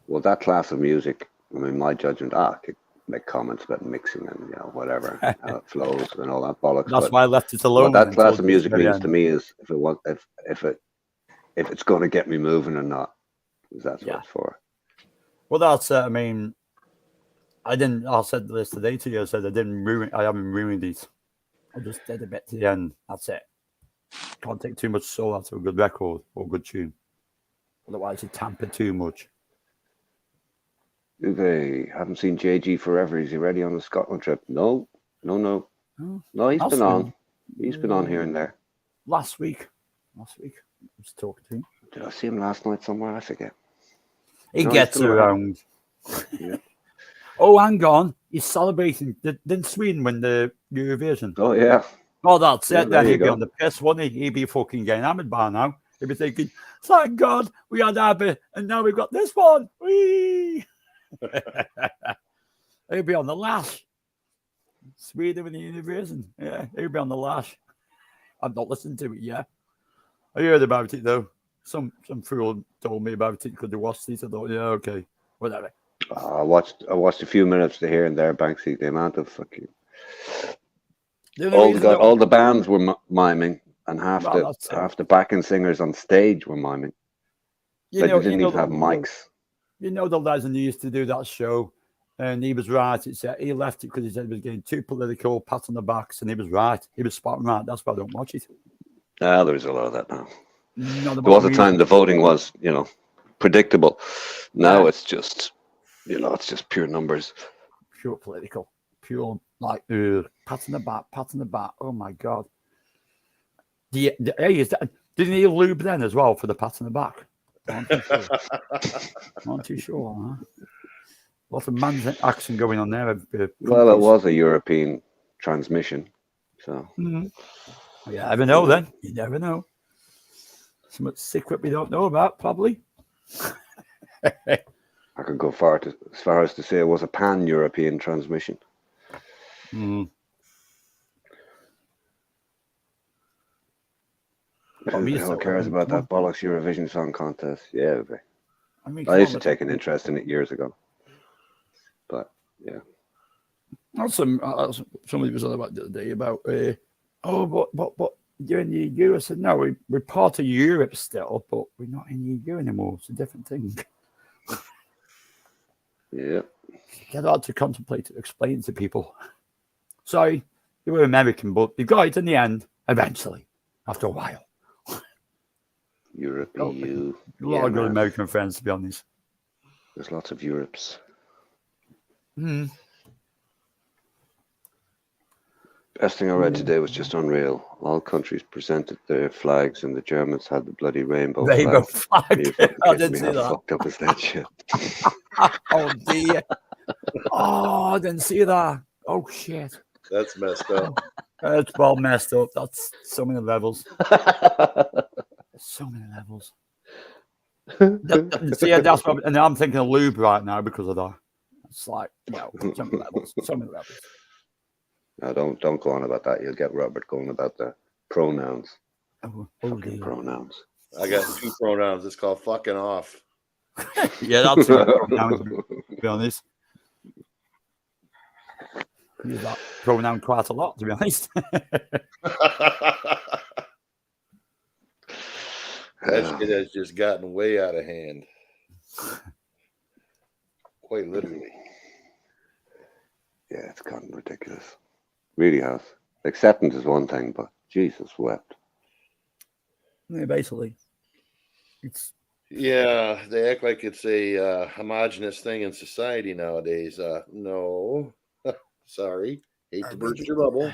Well, that class of music, I mean, my judgment, I could make comments about mixing and, you know, whatever, how it flows and all that bollocks. That's but why I left it alone. What that class of until music the very means end. to me is if it's going to get me moving or not. That's what it's for. Well, that's I mean, I said this today to you. I said I haven't ruined it. I just did a bit to the end. That's it. Can't take too much soul out of a good record or a good tune. Otherwise, you tamper too much. They haven't seen JG forever. Is he ready on the Scotland trip? No. No, he's been on. He's been on here and there. Last week. I was talking to him. Did I see him last night somewhere? I forget. He No, gets he's still around. Yeah. Oh, hang on. He's celebrating. Didn't Sweden win the Eurovision? Oh, yeah. Oh, that's Yeah, it. there Then you he'd be go. on the piss, wouldn't he? He'd be fucking getting hammered by now. He'd be thinking, thank God we had Abby, and now we've got this one. Whee! He'd be on the lash. Sweden with the Eurovision. Yeah, he'd be on the lash. I've not listened to it yet. I heard about it, though. Some fool told me about it because they watched it. I thought, yeah, okay, whatever. I watched a few minutes to here and there, Banksy. The amount of fucking All the bands were miming, and half the backing singers on stage were miming. They didn't even have mics. You know the legend who used to do that show, and he was right. He said he left it because he said it was getting too political, pat on the backs, and he was right. He was spot on right. That's why I don't watch it. There's a lot of that now. There was a time the voting was, predictable. Now it's just, it's just pure numbers. Pure political. Pure, like, pat on the back. Oh, my God. Didn't he lube then as well for the pat on the back? Not too sure, huh? Lots of man's action going on there. Well, it was a European transmission, so. You never know then. You never know. So much secret we don't know about, probably. I could go as far as to say it was a pan-European transmission. Who the hell cares about that bollocks Eurovision Song Contest? Yeah, I used to take an interest in it years ago. But, yeah. Somebody was on about the other day about, but you're in the EU. I said, no, we're part of Europe still, but we're not in the EU anymore. It's a different thing. Yeah. Get hard to contemplate to explain to people. Sorry, you were American, but you got it in the end, eventually, after a while. Europe, EU. A lot of good American friends, to be honest. There's lots of Europes. Best thing I read today was just unreal. All countries presented their flags, and the Germans had the bloody rainbow flag. I didn't see that. How fucked up is that shit? Oh, dear. Oh, I didn't see that. Oh, shit. That's messed up. That's well messed up. That's so many levels. So many levels. See, that's what, and I'm thinking of lube right now because of that. It's like, so many levels. So many levels. No, don't go on about that. You'll get Robert going about the pronouns. Fucking pronouns. I got 2 pronouns. It's called fucking off. Yeah, that's pronouns, to be honest. I use that pronoun quite a lot, to be honest. That shit has just gotten way out of hand. Quite literally. Yeah, it's gotten ridiculous. Really has. Acceptance is one thing, but Jesus wept. Yeah, basically. Yeah, they act like it's a homogenous thing in society nowadays. No. Sorry. Hate to burst your bubble.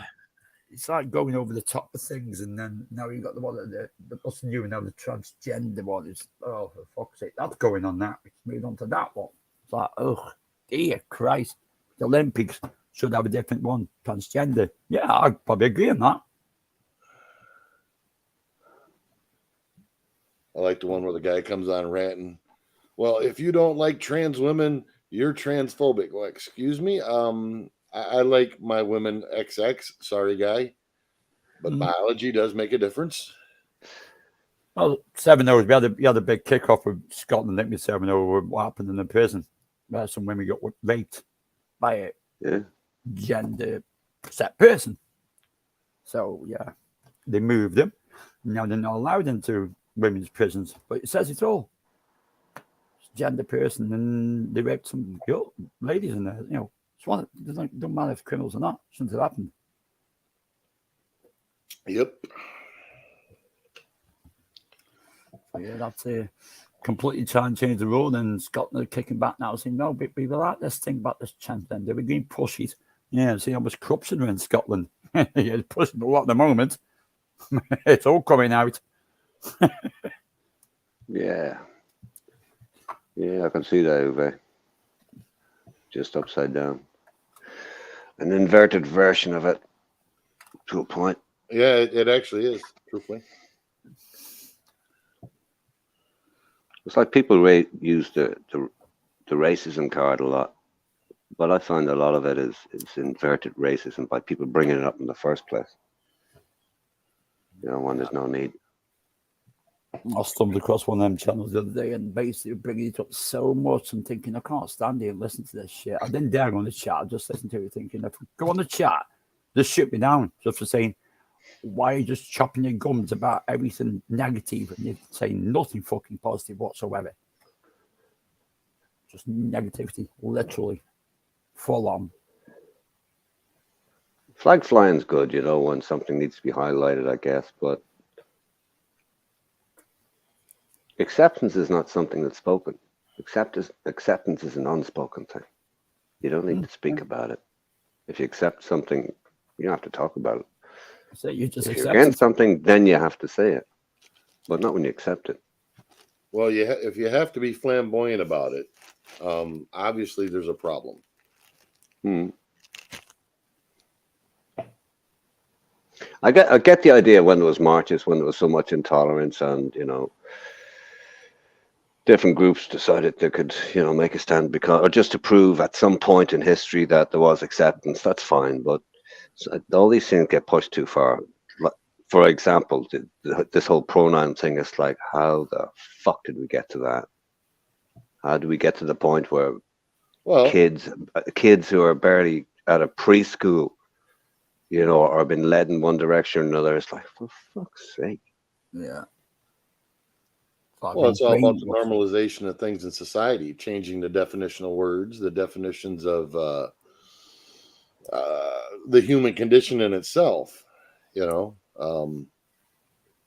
It's like going over the top of things, and then now you've got the one the what's new, and now the transgender one is, oh, for fuck's sake, that's going on now. It's moved on to that one. It's like, oh, dear Christ. The Olympics should have a different one, transgender. Yeah, I'd probably agree on that. I like the one where the guy comes on ranting. Well, if you don't like trans women, you're transphobic. Well, excuse me. I like my women XX. Sorry, guy. But biology does make a difference. Well, 7-0. We had a big kickoff with Scotland, didn't we? 7-0 with what happened in the prison. Where some women got raped by a gender set person. So, yeah, they moved them. Now they're not allowed into women's prisons. But it says it all. It's a gender person, and they raped some ladies in there, you know. It don't matter if criminals or not. It shouldn't have happened. Yep. Yeah, that's a completely trying to change the rule. And Scotland are kicking back now, saying, no, we like this thing about this transgender. We're going to push it. Yeah, see how much corruption are in Scotland. Yeah, it's pushing a lot at the moment. It's all coming out. Yeah. Yeah, I can see that, Uwe. Just upside down. An inverted version of it, to a point. Yeah, it actually is, truthfully. It's like people use the racism card a lot, but I find a lot of it is inverted racism by people bringing it up in the first place. You know, when there's no need. I stumbled across one of them channels the other day and basically bringing it up so much and thinking, I can't stand here and listen to this shit. I didn't dare go on the chat. I just listened to it thinking, if I go on the chat just shoot me down just for saying, why are you just chopping your gums about everything negative and you're saying nothing fucking positive whatsoever? Just negativity, literally, full on. Flag flying's good, you know, when something needs to be highlighted, I guess, but acceptance is not something that's spoken. Acceptance is an unspoken thing. You don't need to speak about it. If you accept something, you don't have to talk about it. So you just if you're accept against it. something, then you have to say it, but not when you accept it. Well, if you have to be flamboyant about it, obviously there's a problem. I get the idea when there was marches, when there was so much intolerance, and you know, different groups decided they could, you know, make a stand or just to prove at some point in history that there was acceptance. That's fine, but all these things get pushed too far. For example, this whole pronoun thing is like, how the fuck did we get to that? How do we get to the point where kids who are barely out of preschool, you know, are being led in one direction or another? It's like, for fuck's sake. Yeah. Well, it's all about the normalization of things in society, changing the definition of words, the definitions of the human condition in itself. You know,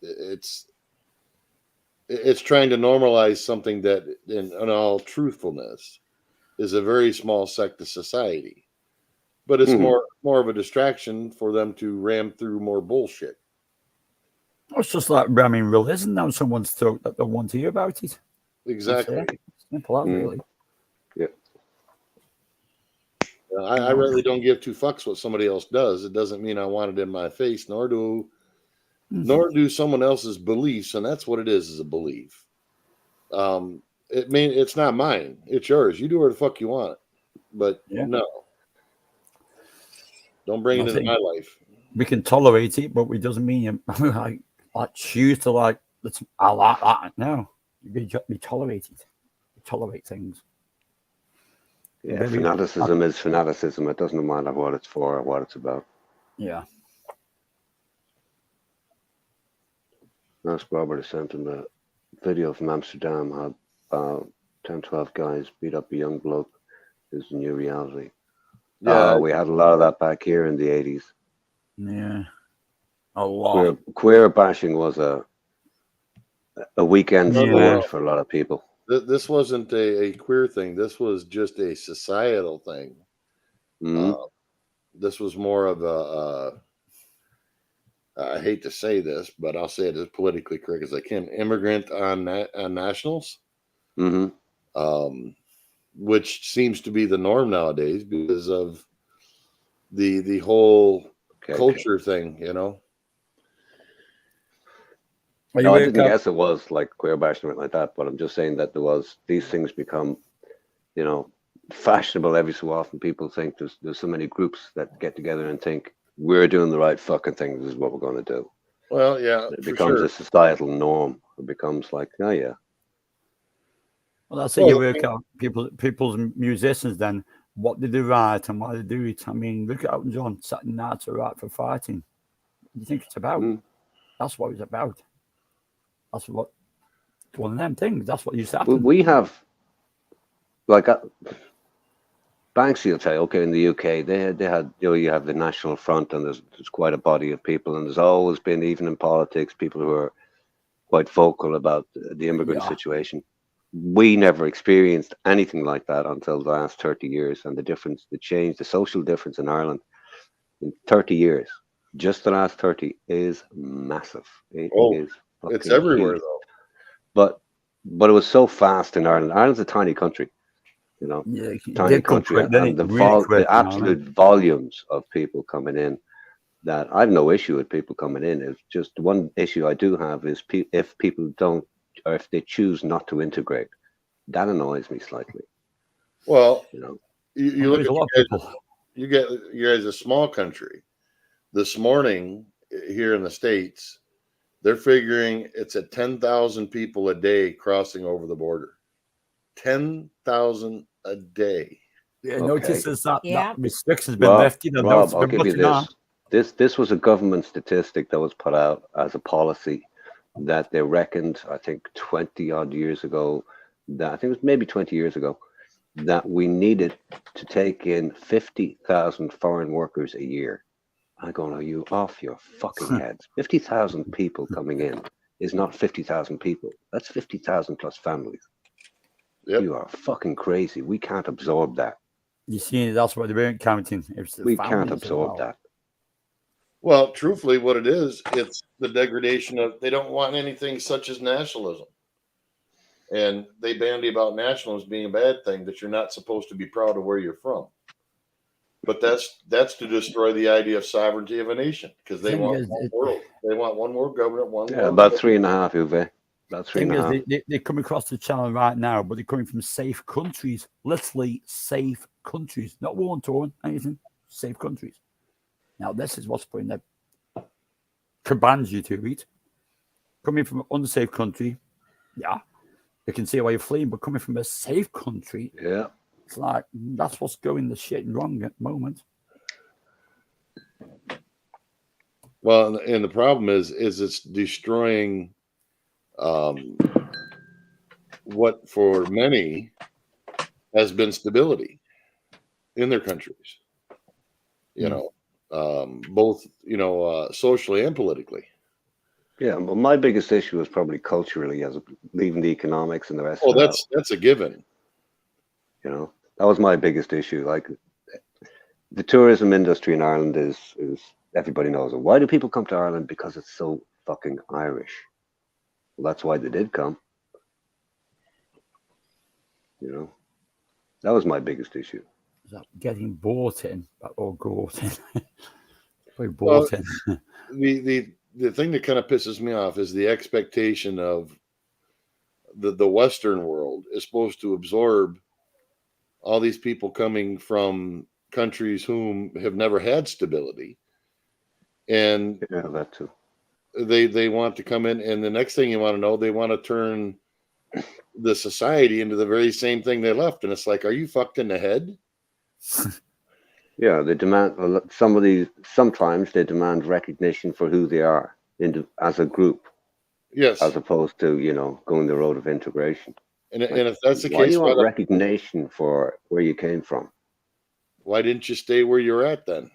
it's trying to normalize something that, in all truthfulness, is a very small sect of society, but it's more of a distraction for them to ram through more bullshit. It's just like ramming realism down someone's throat that don't want to hear about it. Exactly. Simple as really. Yeah. I really don't give two fucks what somebody else does. It doesn't mean I want it in my face, nor do someone else's beliefs, and that's what it is a belief. It's not mine. It's yours. You do whatever the fuck you want. But no. Don't bring it into my life. We can tolerate it, but it doesn't mean like choose to like I like that. No. We tolerate it. We tolerate things. Yeah, fanaticism is fanaticism. It doesn't matter what it's for or what it's about. Yeah. Ask Robert to send him a video from Amsterdam how 10, 12 guys beat up a young bloke. Is the new reality. Yeah, we had a lot of that back here in the 80s. Yeah. A lot. Queer bashing was a weekend sport for a lot of people. This wasn't a queer thing. This was just a societal thing. This was more of a, I hate to say this, but I'll say it as politically correct as I can, immigrant on nationals, which seems to be the norm nowadays because of the whole culture thing, you know? No, I didn't guess it was like queer bashing or like that, but I'm just saying that these things become, you know, fashionable every so often. People think there's so many groups that get together and think we're doing the right fucking thing. This is what we're going to do. Well, yeah, it becomes a societal norm. It becomes like, oh yeah. Well, that's it. You work out people's musicians. Then what did they write and why they do it? I mean, look at Elton John Saturday Night to write for fighting. What do you think it's about? That's what it's about. That's what one of them things. That's what used to happen. We have, like, Banksy will tell you, okay, in the UK, they had, you know, you have the National Front, and there's quite a body of people, and there's always been, even in politics, people who are quite vocal about the immigrant situation. We never experienced anything like that until the last 30 years, and the change, the social difference in Ireland in 30 years, just the last 30, is massive. It's everywhere, huge. though. But it was so fast in Ireland. Ireland's a tiny country, you know, tiny country, and the absolute volumes of people coming in. That I have no issue with people coming in. It's just one issue I do have is if people don't, or if they choose not to integrate, that annoys me slightly. Well, you know, you look at you guys a small country. This morning here in the States, they're figuring it's at 10,000 people a day crossing over the border. 10,000 a day. Yeah, notice that restriction's been Rob, lifted. Rob, I'll give you this. This was a government statistic that was put out as a policy that they reckoned, I think 20 odd years ago, that I think it was maybe 20 years ago, that we needed to take in 50,000 foreign workers a year. I'm going, are you off your fucking heads? 50,000 people coming in is not 50,000 people. That's 50,000 plus families. Yep. You are fucking crazy. We can't absorb that. You see, that's what they weren't counting. It's the We can't families as absorb well. that. Well, truthfully, what it is, it's the degradation of, they don't want anything such as nationalism. And they bandy about nationalism being a bad thing, that you're not supposed to be proud of where you're from. But that's to destroy the idea of sovereignty of a nation, because they Thing want is, one world. They want one world government, one Yeah, world about government. 3.5, Uwe. About Thing 3.5. is, they come across the channel right now, but they're coming from safe countries, literally safe countries, not war torn, anything, safe countries. Now, this is what's putting the Kabanji to it. Coming from an unsafe country, yeah, you can see why you're fleeing, but coming from a safe country, yeah, it's like that's what's going the shit wrong at the moment. Well, and the problem is it's destroying what for many has been stability in their countries. You know, both socially and politically. Yeah, well, my biggest issue is probably culturally, as leaving the economics and the rest. Oh, of it out. that's a given. You know, that was my biggest issue. Like, the tourism industry in Ireland is everybody knows it. Why do people come to Ireland? Because it's so fucking Irish. Well, that's why they did come. You know, that was my biggest issue. Is that getting bought in or bought in? Probably bought in. The thing that kind of pisses me off is the expectation of the Western world is supposed to absorb all these people coming from countries whom have never had stability, and yeah, that too. They want to come in, and the next thing you want to know, they want to turn the society into the very same thing they left, and it's like, are you fucked in the head? Yeah, they demand sometimes they demand recognition for who they are as a group. Yes. As opposed to, going the road of integration. And if that's the why case, do you want recognition for where you came from? Why didn't you stay where you're at then?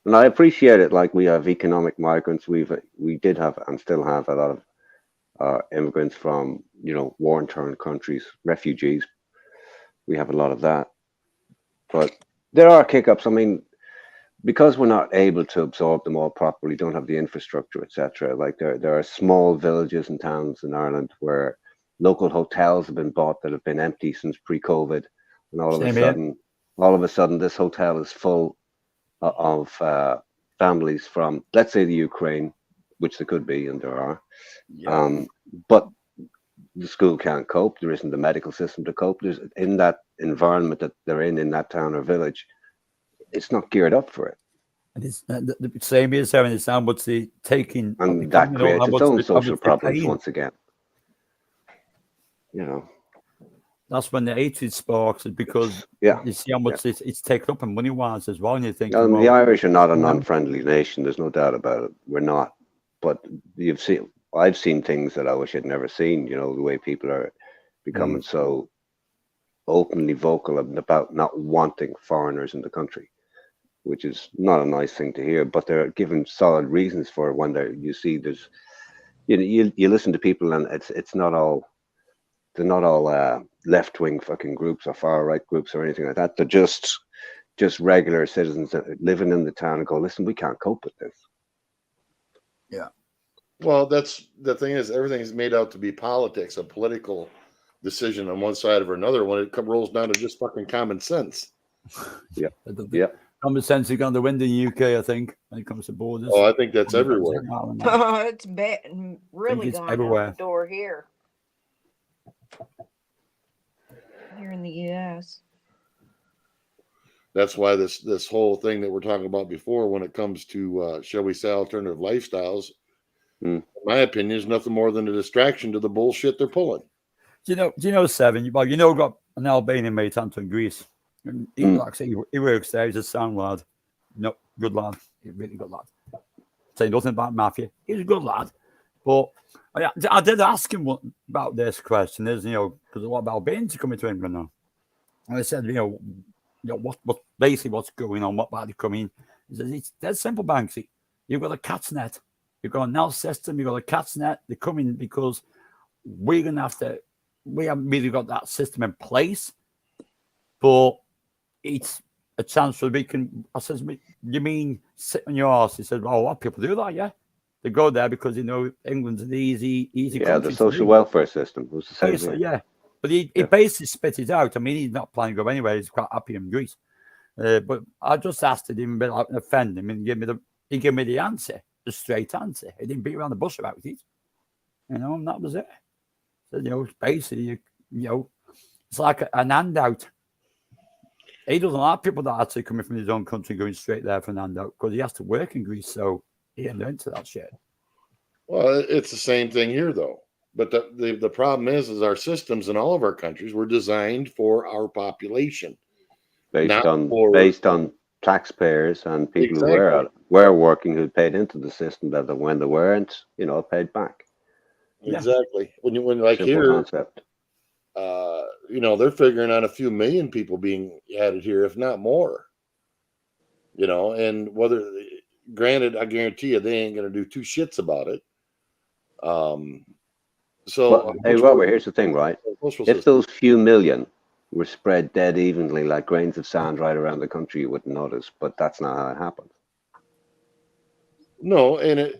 And I appreciate it. Like, we have economic migrants. We did have and still have a lot of immigrants from, war-torn countries, refugees. We have a lot of that. But there are kick-ups. I mean, because we're not able to absorb them all properly, don't have the infrastructure, etc. Like, there are small villages and towns in Ireland where local hotels have been bought that have been empty since pre-COVID, and all of a sudden, this hotel is full of families from, let's say, the Ukraine, which there could be, and there are. Yeah. But the school can't cope. There isn't the medical system to cope. There's in that environment that they're in that town or village, it's not geared up for it. And it's the same as having it's how much they taking, and that creates its own social problems once again. That's when the hatred sparks, is because you see how much it's taken up and money wise as well. And you think the Irish are not an unfriendly nation. There's no doubt about it. We're not. But I've seen things that I wish I'd never seen. The way people are becoming so openly vocal about not wanting foreigners in the country, which is not a nice thing to hear. But they're given solid reasons for it. When you listen to people, and it's not all. They're not all left-wing fucking groups or far-right groups or anything like that. They're just regular citizens that living in the town and go, listen, we can't cope with this. Yeah. Well, that's the thing is, everything is made out to be politics, a political decision on one side or another, when it rolls down to just fucking common sense. Yeah. Common sense is going to win in the UK, I think, when it comes to borders. Oh, I think that's everywhere. It's really gone everywhere. out the door here. Here in the U.S. That's why this whole thing that we're talking about before, when it comes to shall we say alternative lifestyles, in my opinion, is nothing more than a distraction to the bullshit they're pulling. Do you know Seven? Well, I've got an Albanian mate, Anton Greece. And he works there. He's a sound lad. good lad. He's a really good lad. Say nothing about Matthew. He's a good lad. But I did ask him about this question, because what about Baines coming to England now? And I said, what basically what's going on, what about they coming? He says, it's dead simple, Banksy. You've got a cat's net. You've got a NAL system, you've got a cat's net. They're coming because we're going to have to, we haven't really got that system in place, but it's a chance for we can, I says, you mean sit on your arse? He said, well, a lot of people do that, yeah. They go there because, England's an easy Yeah, country the to social live. welfare system was the same Basically, thing. yeah. But he basically spit it out. I mean, he's not planning to go anywhere. He's quite happy in Greece. But I just asked him a bit like offend him, and he gave me the answer, the straight answer. He didn't beat around the bush about it. And that was it. So, basically, it's like an handout. He doesn't like people that are actually coming from his own country going straight there for an handout because he has to work in Greece, so he ain't into that shit. Well, it's the same thing here, though. But the problem is our systems in all of our countries were designed for our population, based on taxpayers and people who were working, who paid into the system, that when they weren't, paid back. Exactly. When like Simple here, concept. they're figuring on a few million people being added here, if not more. And granted, I guarantee you, they ain't going to do two shits about it. Hey, Robert, here's the thing, right? If those few million were spread dead evenly like grains of sand right around the country, you wouldn't notice. But that's not how it happens. No, and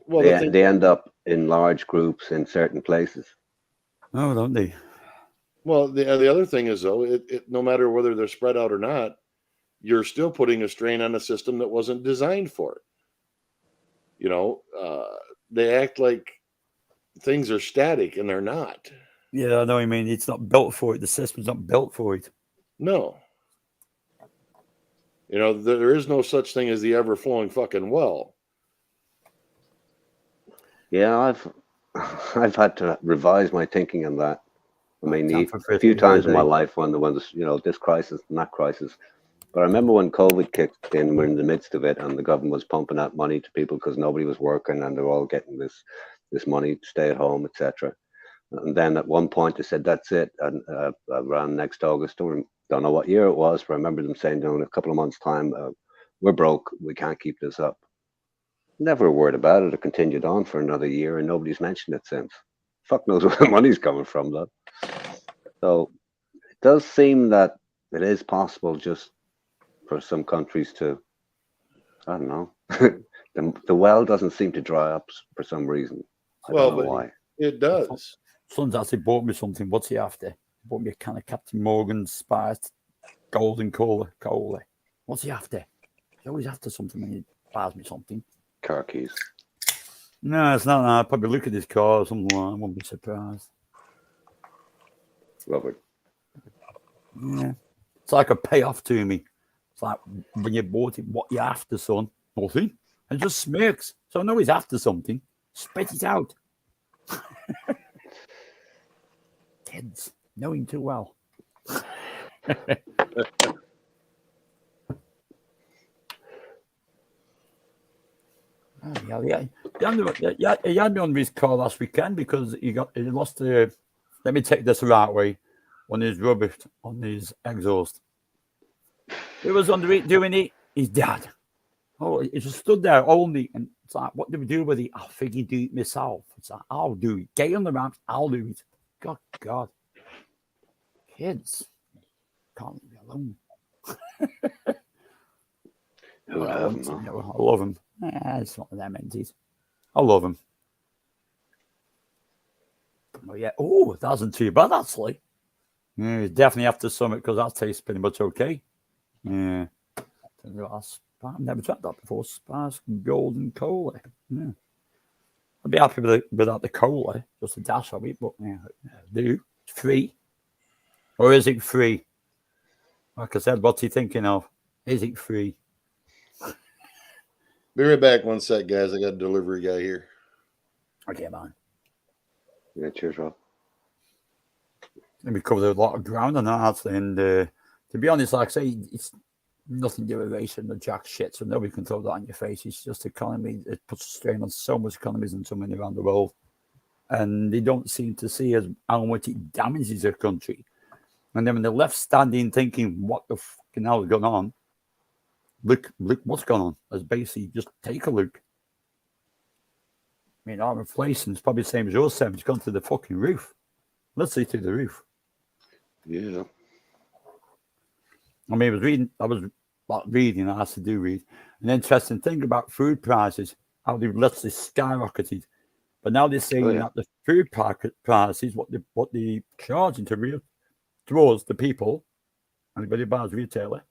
they end up in large groups in certain places. Oh, don't they? Well, the other thing is, though, no matter whether they're spread out or not, you're still putting a strain on a system that wasn't designed for it. They act like things are static, and they're not. Yeah, I know what you mean. It's not built for it. The system's not built for it. No. There is no such thing as the ever-flowing fucking well. Yeah, I've had to revise my thinking on that. I mean, a few times in my life when this crisis and that crisis. But I remember when COVID kicked in, we're in the midst of it, and the government was pumping out money to people because nobody was working, and they're all getting this money to stay at home, etc. And then at one point they said that's it, and around next August, don't know what year it was, but I remember them saying, in a couple of months' time, we're broke, we can't keep this up. Never a word about it. It continued on for another year, and nobody's mentioned it since. Fuck knows where the money's coming from, though. So it does seem that it is possible just for some countries to, I don't know, the well doesn't seem to dry up for some reason. I don't know why. It does. Son's actually bought me something. What's he after? He bought me a can of Captain Morgan's spiced golden cola. What's he after? He's always after something when he buys me something. Car keys. No, it's not. I'd probably look at his car or something like that. I wouldn't be surprised. Robert. Yeah. It's like a payoff to me. It's like when you bought it, what you after, son? Nothing. And just smirks. So I know he's after something. Spit it out. Kids, knowing too well. He had me on his call last weekend because he lost the. Let me take this the right way. On his rubbish, on his exhaust. He was doing it. His dad. Oh, he just stood there only, and it's like, what do we do with it? I figure do it myself. It's like, I'll do it. Get on the ramps. I'll do it. God, kids can't leave me alone. I love him. It's not them entities. I love him. Oh yeah. Oh, that wasn't too bad actually. Yeah, definitely after Summit because that tastes pretty much okay. Yeah. I've never tried that before. Spice golden cola. Yeah. I'd be happy without the cola, just a dash of it, but yeah, do. It's free. Or is it free? Like I said, what's he thinking of? Is it free? Be right back one sec, guys. I got a delivery guy here. Okay, man. Yeah, cheers, Rob. We covered a lot of ground on that, and to be honest, like I say, nothing to do with racism or jack shit, so nobody can throw that on your face. It's just economy. It puts a strain on so much economies and so many around the world. And they don't seem to see as how much it damages their country. And then when they're left standing thinking, what the fucking hell is going on? Look what's going on. Let's basically just take a look. I mean, our inflation is probably the same as yours, Sam. It's gone to the fucking roof. Let's say to the roof. Yeah. I mean, I was reading, I have to do read. An interesting thing about food prices, how they've literally skyrocketed. But now they're saying that the food prices, what they charging towards the people, anybody buys retailer,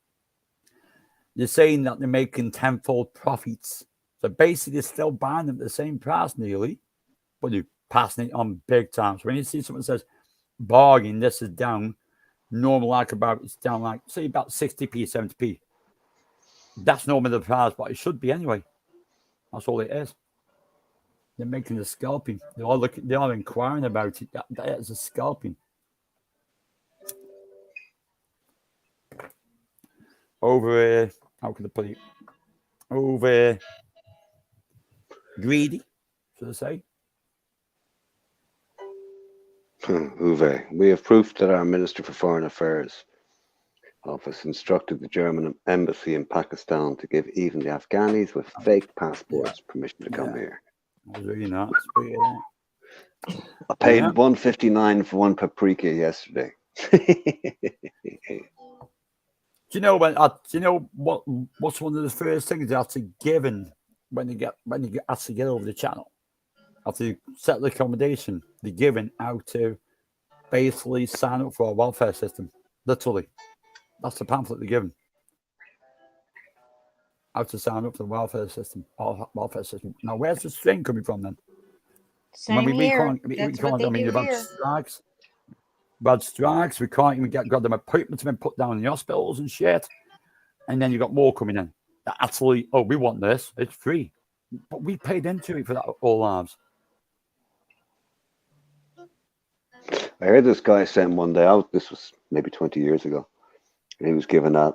they're saying that they're making tenfold profits. So basically, they're still buying them at the same price nearly, but they're passing it on big time. So when you see someone says, bargain, this is down, normal it's down like, say, about 60p, 70p. That's normally the price, but it should be anyway. That's all it is. They're making the scalping. They are inquiring about it. That is a scalping. Over, how can I put it? Over greedy, should I say? Uwe, we have proof that our Minister for Foreign Affairs office instructed the German embassy in Pakistan to give even the Afghanis with fake passports permission to come here. I was really not. I paid $1.59 for one paprika yesterday. Do you know what's one of the first things they have to given when you actually get over the channel? After you set the accommodation, they're given how to basically sign up for a welfare system. Literally. That's the pamphlet they're given. How to sign up for the welfare system. Now, where's the strain coming from then? Same here. That's what they do you've had here. strikes. Bad strikes. We can't even got them appointments been put down in the hospitals and shit. And then you got more coming in. That absolutely, we want this. It's free. But we paid into it for that all lives. I heard this guy saying one day out, this was maybe 20 years ago, and he was giving that.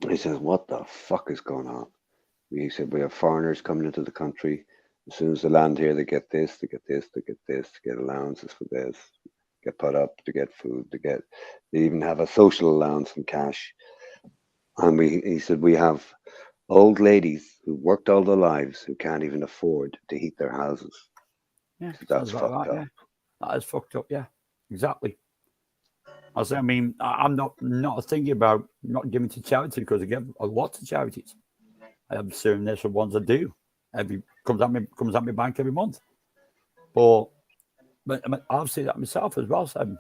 He says, what the fuck is going on? He said, we have foreigners coming into the country. As soon as they land here, they get this, they get this, they get this, they get allowances for this, get put up to get food, they even have a social allowance in cash. And he said, we have old ladies who worked all their lives who can't even afford to heat their houses. Yeah, so that's fucked up. Yeah. That is fucked up, yeah. Exactly. I mean, I'm not thinking about not giving to charity because I give a lot to charities. I have certain initial ones I do. Comes out my bank every month. But I mean, I've seen that myself as well. So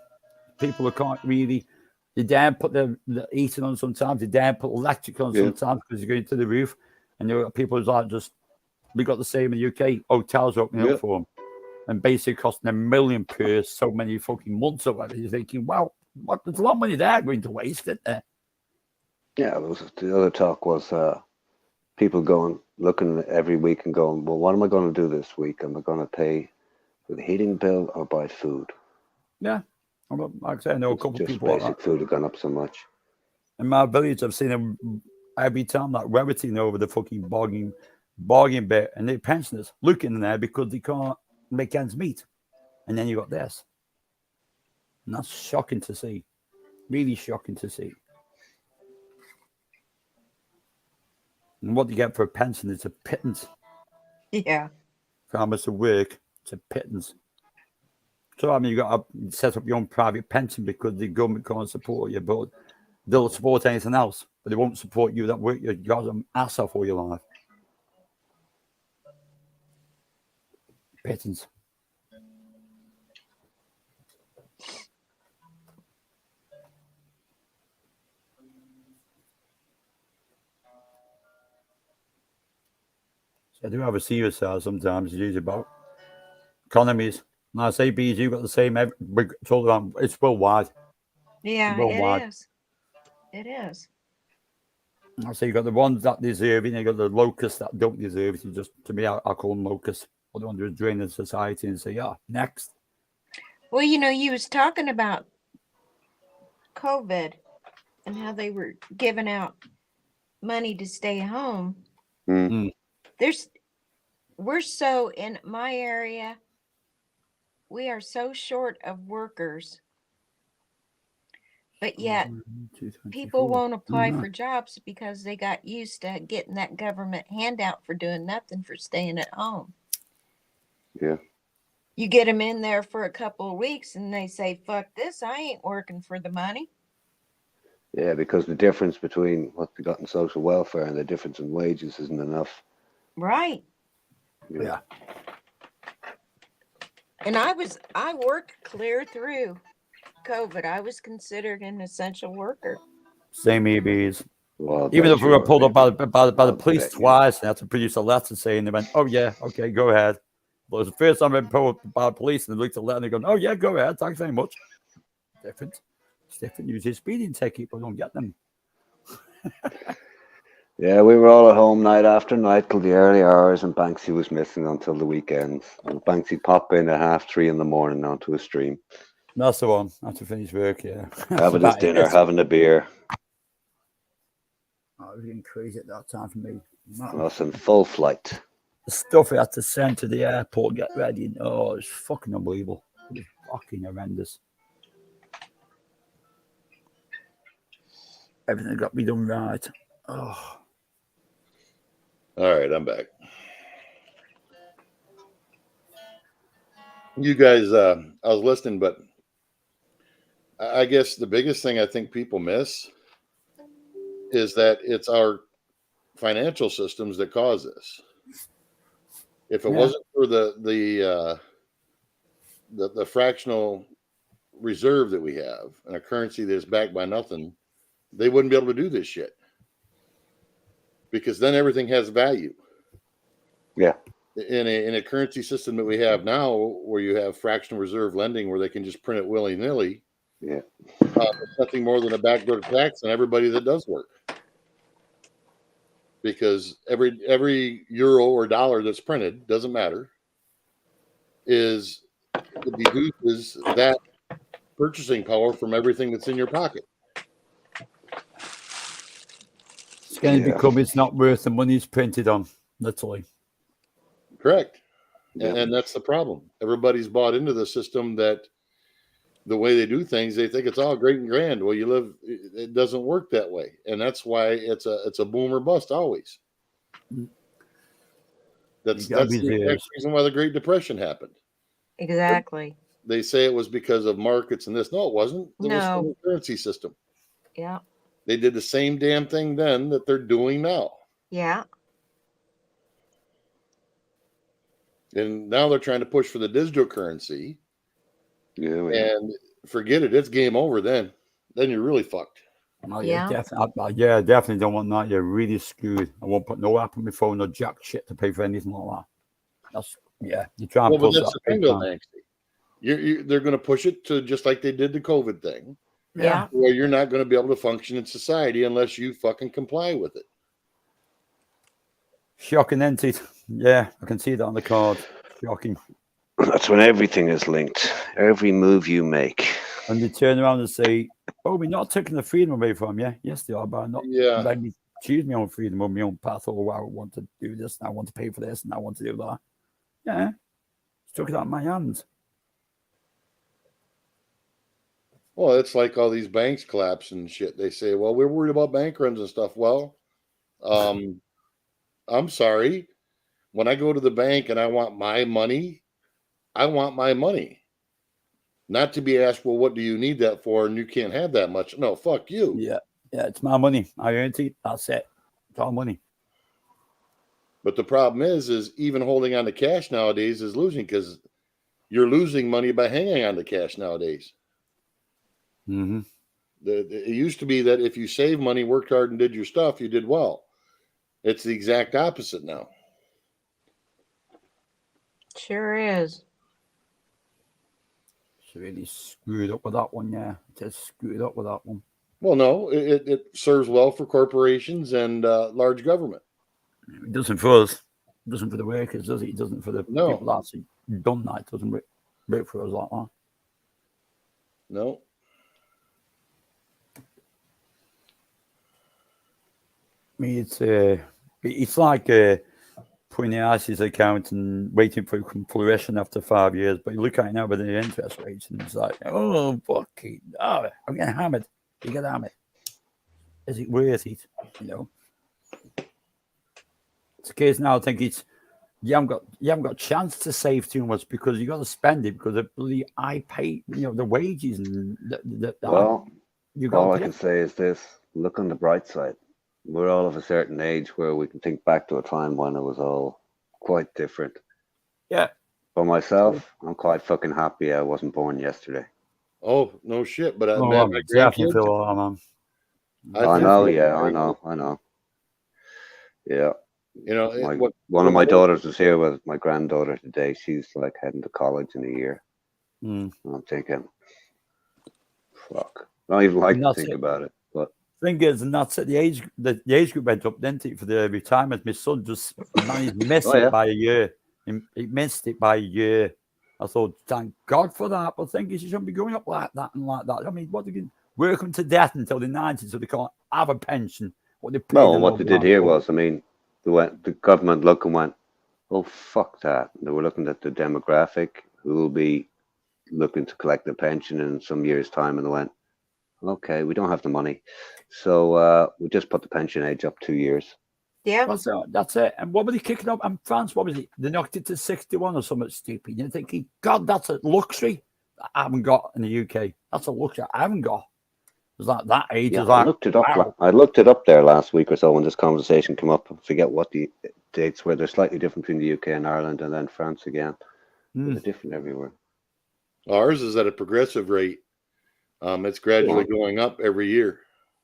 people who can't really, they dare put the heating on sometimes, they dare put electric on sometimes because you're going to the roof. And there are people who's like we got the same in the UK, hotels opening up for them. And basically costing $1 million per so many fucking months or whatever. You're thinking, wow, there's a lot of money there going to waste, isn't there? Yeah, the other talk was people looking every week and going, well, what am I going to do this week? Am I going to pay for the heating bill or buy food? Yeah. Like I say, I know a couple of people. Basic food have gone up so much. In my village, I've seen them every time that revving over the fucking bargain bit, and the pensioners looking in there because they can't make ends meet. And then you got this. And that's shocking to see. Really shocking to see. And what you get for a pension is a pittance. Yeah. For how much of work, it's a pittance. So, I mean, you got to set up your own private pension because the government can't support you, but they'll support anything else. But they won't support you that work your goddamn ass off all your life. Pittance. So I do have a serious side sometimes. It's usually about economies. And I say BG got the same. It's all around. It's worldwide. Yeah, worldwide. it is. It is. I say you got the ones that deserve it, and you got the locusts that don't deserve it. You just, to me, I call them locusts. What they want to do is drain the society and say, yeah, next. Well, you was talking about COVID and how they were giving out money to stay home. Mm. We're so in my area, we are so short of workers, but yet people won't apply for jobs because they got used to getting that government handout for doing nothing, for staying at home. Yeah. You get them in there for a couple of weeks and they say, fuck this, I ain't working for the money. Yeah, because the difference between what they got in social welfare and the difference in wages isn't enough. Right. Yeah. And I worked clear through COVID. I was considered an essential worker. Same EBs. Well, even if we were pulled up by the I'll police bet you twice and had to produce a letter saying, they went, oh yeah, okay, go ahead. But it was the first time I've been pulled up by the police and they looked at the letter and they go, oh yeah, go ahead, thanks very much. Different. It's different. Use a speeding ticket, but don't get them. Yeah, we were all at home night after night till the early hours, and Banksy was missing until the weekends. And Banksy popped in at 3:30 in the morning onto a stream. That's the one. After finish work, yeah. Having his dinner, having a beer. Oh, it was getting crazy at that time for me. Us in full flight. The stuff we had to send to the airport, get ready. Oh, it's fucking unbelievable. It was fucking horrendous. Everything got to be done right. Oh. All right, I'm back. You guys, I was listening, but I guess the biggest thing I think people miss is that it's our financial systems that cause this. If it wasn't for the fractional reserve that we have and a currency that is backed by nothing, they wouldn't be able to do this shit. Because then everything has value. Yeah. In a currency system that we have now, where you have fractional reserve lending, where they can just print it willy nilly. Yeah. It's nothing more than a backdoor tax on everybody that does work. Because every euro or dollar that's printed, doesn't matter, it deduces that purchasing power from everything that's in your pocket. It's going to become, it's not worth the money it's printed on, literally. Correct. Yeah. And that's the problem. Everybody's bought into the system that the way they do things, they think it's all great and grand. Well, it doesn't work that way. And that's why it's a boom or bust always. That's the exact reason why the Great Depression happened. Exactly. They say it was because of markets and this. No, it wasn't. It was from the currency system. Yeah. They did the same damn thing then that they're doing now. Yeah. And now they're trying to push for the digital currency. Yeah. And forget it. It's game over then. Then you're really fucked. Oh, yeah, definitely don't want that. You're really screwed. I won't put no app on my phone, no jack shit to pay for anything like that. You try and push that's that. the thing, though, Nancy. They're going to push it to just like they did the COVID thing. Yeah. Where you're not going to be able to function in society unless you fucking comply with it. Shocking, isn't it? Yeah, I can see that on the card. Shocking. That's when everything is linked. Every move you make. And they turn around and say, oh, we're not taking the freedom away from you. Yes, they are, but I'm not letting me choose my own freedom or my own path, or I want to do this and I want to pay for this and I want to do that. Yeah. It's took it out of my hands. Well, it's like all these banks collapse and shit. They say, well, we're worried about bank runs and stuff. Well, I'm sorry. When I go to the bank and I want my money, I want my money. Not to be asked, well, what do you need that for? And you can't have that much. No, fuck you. Yeah, it's my money. I earned it. That's it. It's all money. But the problem is even holding on to cash nowadays is losing, because you're losing money by hanging on to cash nowadays. Mm-hmm. It used to be that if you saved money, worked hard, and did your stuff, you did well. It's the exact opposite now. Sure is. It's really screwed up with that one, yeah. Just screwed up with that one. Well, no, it serves well for corporations and large government. It doesn't for us. It doesn't for the workers, does it? It doesn't for the people that's done that. It doesn't work for us like that. mean, it's like putting the ISIS account and waiting for it to fruition after 5 years. But you look at it now with the interest rates, and it's like, oh, fucking, oh, I'm getting hammered. You get hammered. Is it worth it? You know, it's the case now. I think it's you haven't got a chance to save too much because you got to spend it because I pay the wages and Well, you all got I can say is this: look on the bright side. We're all of a certain age where we can think back to a time when it was all quite different. Yeah. For myself, I'm quite fucking happy I wasn't born yesterday. Oh, no shit. But Oh, man, I'm my definitely grandkids, feel all, man. I know, yeah, I know. Yeah. You know, One of my daughters was here with my granddaughter today. She's like heading to college in a year. Mm. And I'm thinking, fuck. I don't even like to think about it. But thing is, and that's it. The age group went up, didn't it, for the retirement? My son just missed it by a year. He missed it by a year. I thought, thank God for that. But I think he shouldn't be going up like that and like that. I mean, what they can work them to death until the 90s, so they can't have a pension. What they pay no, them what over they did that here for. was, I mean, the government looked and went, oh, fuck that. They were looking at the demographic, who will be looking to collect the pension in some years' time, and they went, okay, we don't have the money. So we just put the pension age up 2 years. Yeah. That's it. And what were they kicking up? And France, what was it? They knocked it to 61 or something stupid. You're thinking, God, that's a luxury I haven't got in the UK. That's a luxury I haven't got. It's like that age Yeah, is like, I looked it up. wow. I looked it up there last week or so when this conversation came up. I forget what the dates were. They're slightly different between the UK and Ireland, and then France again. They're different everywhere. ours is at a progressive rate. It's gradually going up every year.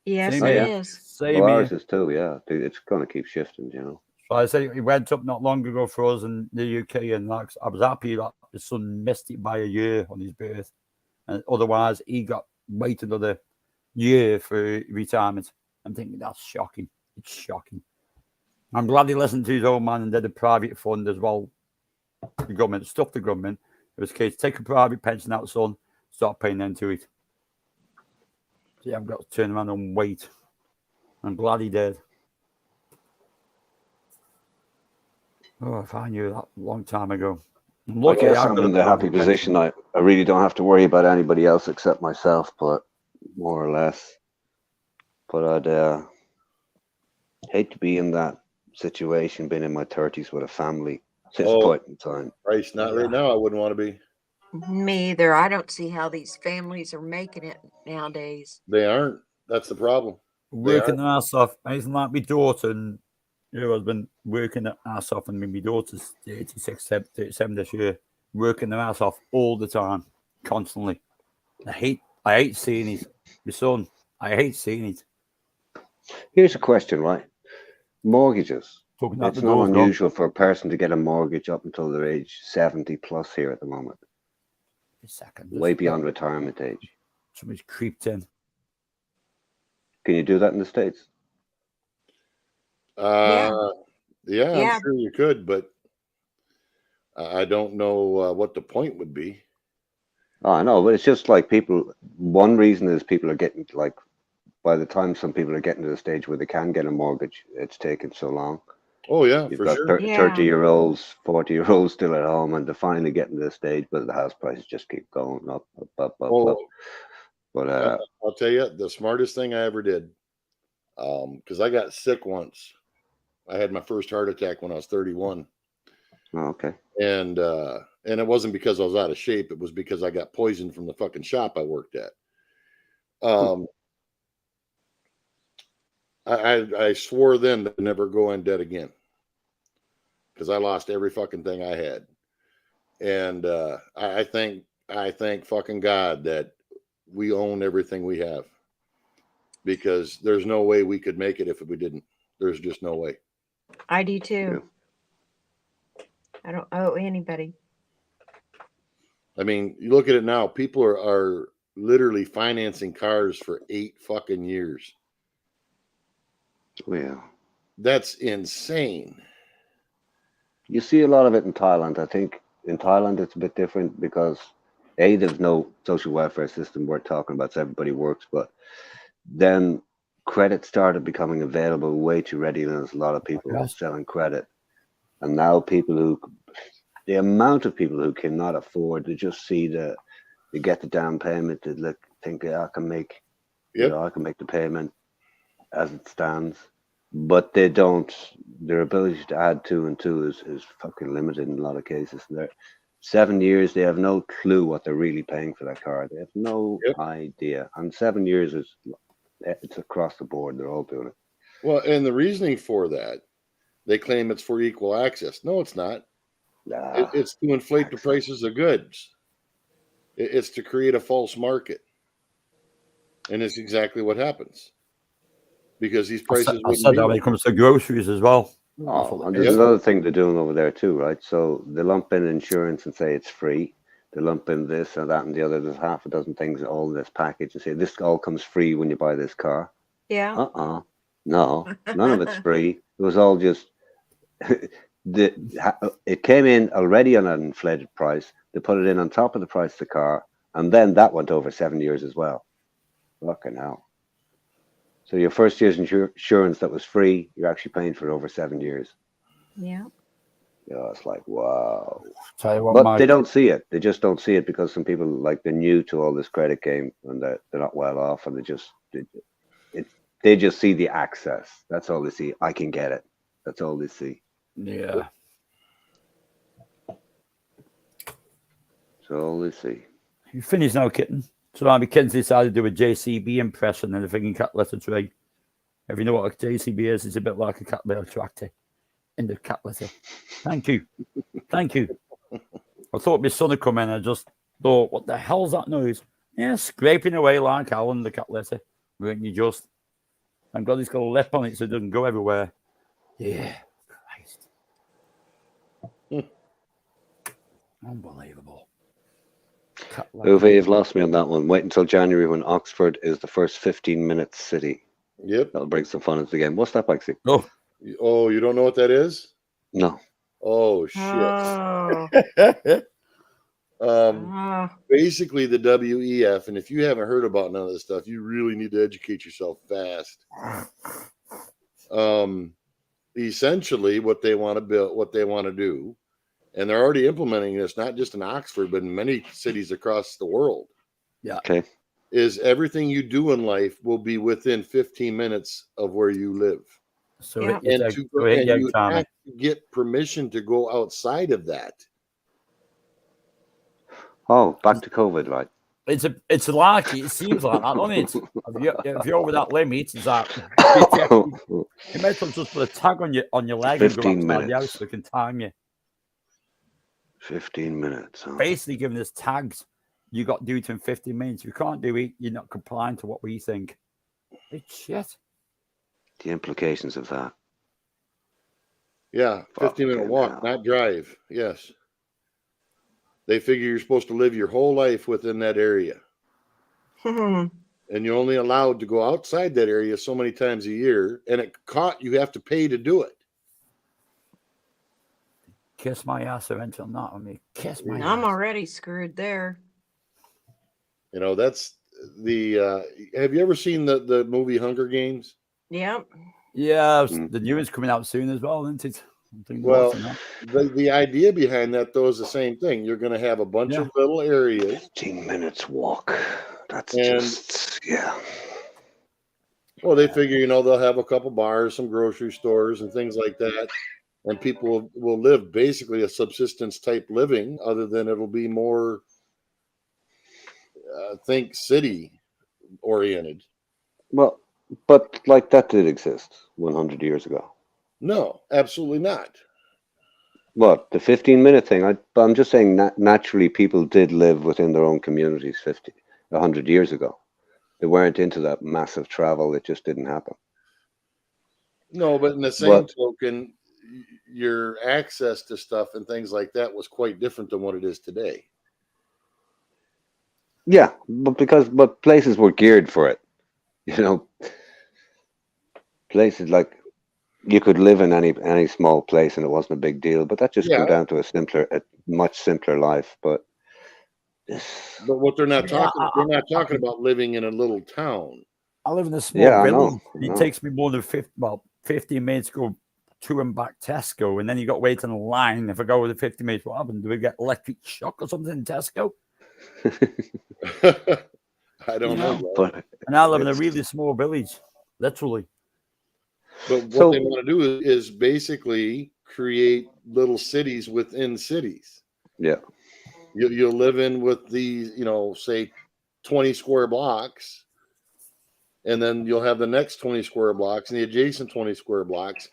Yes, Same it here. is. Same Well, ours here. is too, yeah. It's going to keep shifting, you know. So I say it went up not long ago for us in the UK, and like, I was happy that the son missed it by a year on his birth, and otherwise he got wait another year for retirement. I'm thinking that's shocking. It's shocking. I'm glad he listened to his old man and did a private fund as well. The government stuffed the government. It was a case take a private pension out, son, start paying into it. So I've got to turn around and wait. I'm glad he did. Oh, if I knew that a long time ago. I'm I lucky guess I've I'm got a in the happy private pension. position. I really don't have to worry about anybody else except myself, but more or less. But I'd hate to be in that situation, being in my 30s with a family at this point in time. Christ, not right now. I wouldn't want to be. Me either. I don't see how these families are making it nowadays. They aren't. That's the problem. Working their ass off. Anything like my daughter and her husband working their ass off, and my daughter's 36, 37 this year, working their ass off all the time, constantly. I hate seeing it. My son, I hate seeing it. Here's a question, right? Mortgages. Talking out It's the not door, John. unusual for a person to get a mortgage up until their age 70 plus here at the moment. A second. Way beyond retirement age. Somebody's creeped in. Can you do that in the States? Yeah, Yeah. I'm sure you could, but I don't know what the point would be. Oh, I know, but it's just like people. One reason is people are getting, like, by the time some people are getting to the stage where they can get a mortgage, it's taken so long. Oh, yeah, You've for got sure. 30-year-olds, 40-year-olds still at home, and they're finally getting to the stage, but the house prices just keep going up. Oh, But I'll tell you, the smartest thing I ever did, because I got sick once. I had my first heart attack when I was 31. oh, okay. And it wasn't because I was out of shape. It was because I got poisoned from the fucking shop I worked at. I swore then to never go in debt again because I lost every fucking thing I had. And I thank fucking God that we own everything we have, because there's no way we could make it if we didn't. There's just no way. I do too. I don't owe anybody. I mean, you look at it now, people are literally financing cars for 8 fucking years. Well, that's insane. You see a lot of it in Thailand. I think in Thailand it's a bit different because there's no social welfare system worth talking about, so everybody works. But then credit started becoming available way too readily, and there's a lot of people Yes. selling credit. And now the amount of people who cannot afford to just see they get the down payment, to think I can make, I can make the payment as it stands, but they don't. Their ability to add 2 and 2 is fucking limited in a lot of cases. And they're 7 years, they have no clue what they're really paying for that car. They have no idea. And 7 years it's across the board. They're all doing it. Well, and the reasoning for that, they claim it's for equal access. No, it's not. It's to inflate the prices of goods. It's to create a false market. And it's exactly what happens. Because these prices I said that when it comes to groceries as well. Oh, and there's another thing they're doing over there too, right? So they lump in insurance and say it's free. They lump in this and that and the other. There's half a dozen things all in this package and say this all comes free when you buy this car. Yeah. No, none of it's free. It was all just it came in already on an inflated price. They put it in on top of the price of the car, and then that went over 7 years as well. Fucking hell. So your first year's insurance that was free, you're actually paying for it over 7 years. Yeah. Yeah, it's like, wow. Tell you what, But Mike, they don't see it. They just don't see it because some people, like, they're new to all this credit game and they're not well off, and they just see the access. That's all they see. I can get it. That's all they see. Yeah. That's all they see. You finished now, kitten. So now kids decided to do a JCB impression and a freaking cat litter tray. If you know what a JCB is, it's a bit like a cat litter tractor in the cat litter. Thank you. Thank you. I thought my son had come in. I just thought, what the hell's that noise? Yeah, scraping away like hell in the cat litter. Weren't you just? Thank God he's got a lip on it so it doesn't go everywhere. Yeah. Christ. Unbelievable. Uwe, you've lost me on that one. Wait until January when Oxford is the first 15-minute city. Yep. That'll bring some fun into the game. What's that, Baxi? Oh, you don't know what that is? No. Oh, shit. Basically the WEF, and if you haven't heard about none of this stuff, you really need to educate yourself fast. Essentially what they want to build, what they want to do, and they're already implementing this, not just in Oxford, but in many cities across the world. Yeah. Okay. Is everything you do in life will be within 15 minutes of where you live. So you have to get permission to go outside of that. Oh, back to COVID, right? It's like it seems like that, doesn't it? If you're over that limit, it's like you might as well just put a tag on your leg and go 15 outside the house minutes. so they can time you. 15 minutes. Huh? Basically giving us tags. You got to do it in 15 minutes. If you can't do it, you're not complying to what we think. It's shit. The implications of that. Yeah, 15-minute walk, not drive. Yes. They figure you're supposed to live your whole life within that area. And you're only allowed to go outside that area so many times a year. And you have to pay to do it. Kiss my ass eventually. Not on me. Kiss my I'm ass. already screwed there. You know, that's the have you ever seen the movie Hunger Games? Yep. Yeah, the new one's coming out soon as well, isn't it? Well, the idea behind that, though, is the same thing. You're going to have a bunch of little areas. 15 minutes walk. That's yeah. Well, they figure, they'll have a couple bars, some grocery stores, and things like that. And people will live basically a subsistence type living, other than it'll be more, think city oriented. Well, but like that did exist 100 years ago. No, absolutely not. What, the 15-minute thing? I'm just saying naturally people did live within their own communities 100 years ago. They weren't into that massive travel. It just didn't happen. No, but in the same token, your access to stuff and things like that was quite different than what it is today. Yeah, but places were geared for it. Places like you could live in any small place and it wasn't a big deal, but that just came down to a much simpler life. But what they're not talking about living in a little town. I live in a small Yeah, I village. know. I It know. takes me more than 15 minutes to go to and back Tesco, and then you got to wait in a line. If I go with the 50 minutes, what happens? Do we get electric shock or something in Tesco? I don't know. bro. But And I live in a it's- really small village, literally. But what So- they want to do is basically create little cities within cities. yeah. You'll live in with these, say 20 square blocks, and then you'll have the next 20 square blocks and the adjacent 20 square blocks.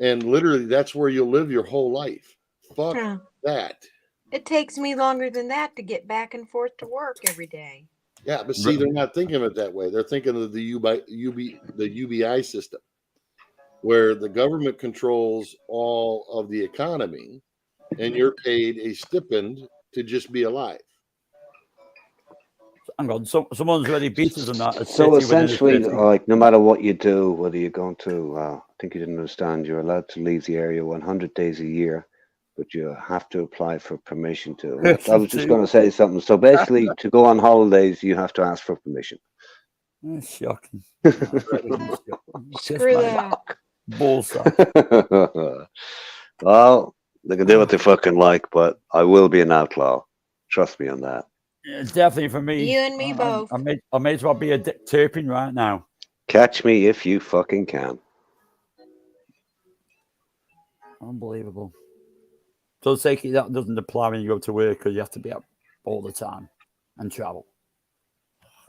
And literally, that's where you'll live your whole life. Fuck Huh. that. It takes me longer than that to get back and forth to work every day. Yeah, but see, they're not thinking of it that way. They're thinking of the UBI system, where the government controls all of the economy, and you're paid a stipend to just be alive. Hang on, someone's already beat us on that. a So city within a essentially, city. like, no matter what you do, whether you're going to, I think you didn't understand, you're allowed to leave the area 100 days a year, but you have to apply for permission to. I was just going to say something. So basically, to go on holidays, you have to ask for permission. That's shocking. Screw that. Bullsack. Well, they can do what they fucking like, but I will be an outlaw. Trust me on that. Yeah, definitely for me. You and me both. I may as well be a Dick Turpin right now. Catch me if you fucking can. Unbelievable. So say that doesn't apply when you go to work because you have to be up all the time and travel.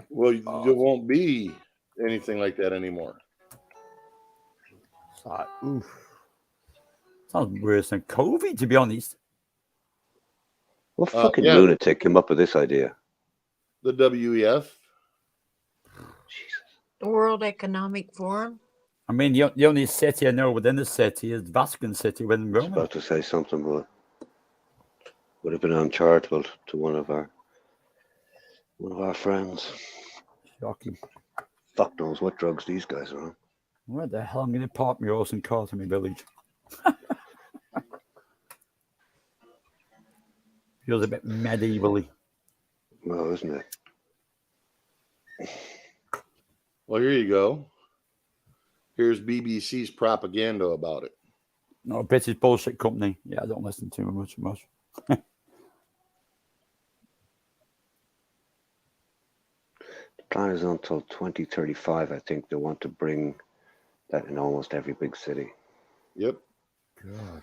Well, there won't be anything like that anymore. It's like, oof. Sounds worse than COVID, to be honest. What fucking yeah. lunatic came up with this idea? The WEF. The World Economic Forum. I mean, the only city I know within the city is Vatican City within I was Rome. about to say something, but would have been uncharitable to one of our friends. Shocking. Fuck knows what drugs these guys are on. Where the hell am I going to park my horse and car to my village? Feels a bit medievally. Well, isn't it? Well, here you go. Here's BBC's propaganda about it. No, British bullshit company. Yeah, I don't listen to them much. The plan is until 2035. I think they want to bring that in almost every big city. Yep. God.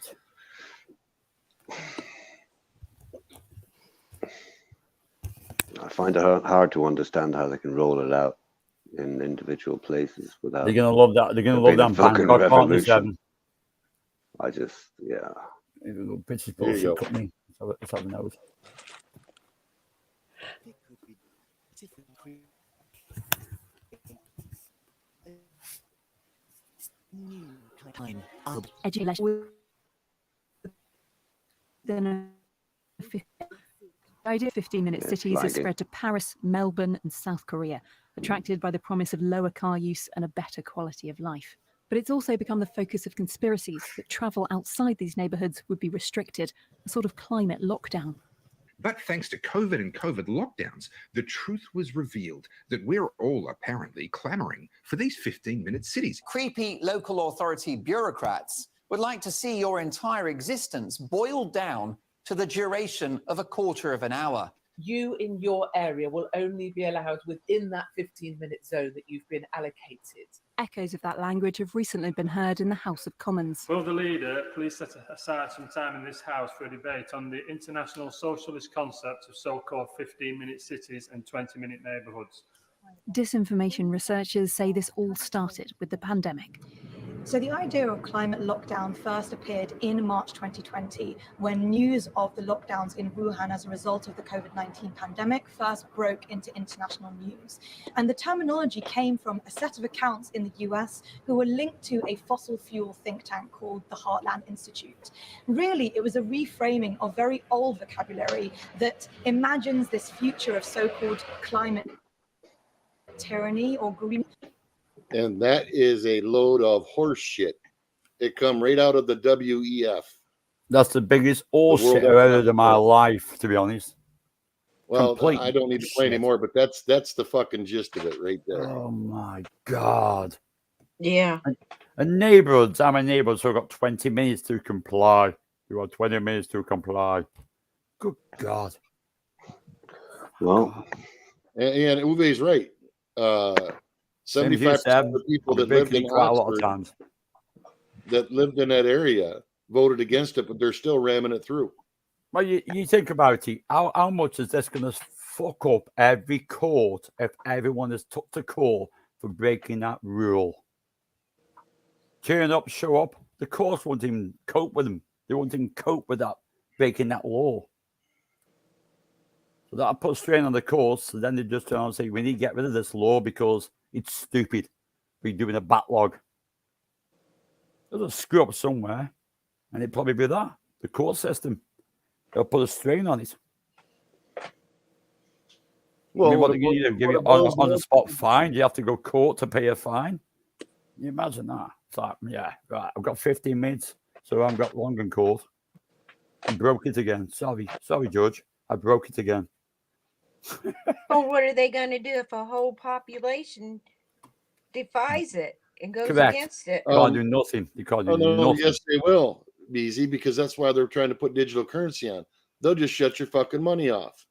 I find it hard to understand how they can roll it out in individual places without. They're gonna love that. They're gonna there love being that a fucking Bangkok Partners revolution. 7. I just, yeah. British There you bullshit go. company. Let's have a note. Education. Then the idea of 15-minute It's cities has lagging. spread to Paris, Melbourne, and South Korea, attracted by the promise of lower car use and a better quality of life. But it's also become the focus of conspiracies that travel outside these neighbourhoods would be restricted, a sort of climate lockdown. But thanks to COVID and COVID lockdowns, the truth was revealed that we're all apparently clamoring for these 15-minute cities. Creepy local authority bureaucrats would like to see your entire existence boiled down to the duration of a quarter of an hour. You in your area will only be allowed within that 15-minute zone that you've been allocated. Echoes of that language have recently been heard in the House of Commons. Will the leader please set aside some time in this House for a debate on the international socialist concept of so-called 15-minute cities and 20-minute neighbourhoods? Disinformation researchers say this all started with the pandemic. So the idea of climate lockdown first appeared in March 2020 when news of the lockdowns in Wuhan as a result of the COVID-19 pandemic first broke into international news. And the terminology came from a set of accounts in the US who were linked to a fossil fuel think tank called the Heartland Institute. Really, it was a reframing of very old vocabulary that imagines this future of so-called climate tyranny or green. And that is a load of horse shit. It come right out of the WEF. That's the biggest World bullshit I've ever heard in my life, to be honest. Well, Complete I don't need to play shit. anymore, but that's the fucking gist of it right there. Oh my God. Yeah. And neighborhoods, I'm a neighborhood, so I've got 20 minutes to comply. You got 20 minutes to comply. Good God. Well, and Uwe's right. 75% of the people that lived in quite a lot of Oxford times. that lived in that area voted against it, but they're still ramming it through. Well, you think about it. How much is this going to fuck up every court if everyone is took to court for breaking that rule? Turn up, show up. The courts won't even cope with them. They won't even cope with that, breaking that law. So that'll put strain on the courts. So then they just turn around and say, we need to get rid of this law because it's stupid. We're doing a backlog. There's a screw up somewhere. And it'd probably be that. The court system. They'll put a strain on it. Well, I mean, what what do you do? Give what you it boils on the down spot fine? You have to go court to pay a fine? Can you imagine that? It's like, yeah, right. I've got 15 minutes, so I've got long in court. I broke it again. Sorry, Judge. I broke it again. Well, what are they going to do if a whole population defies it and goes Correct. against it? You can't do nothing. You can't do no, nothing. yes, they will, BZ, because that's why they're trying to put digital currency on. They'll just shut your fucking money off.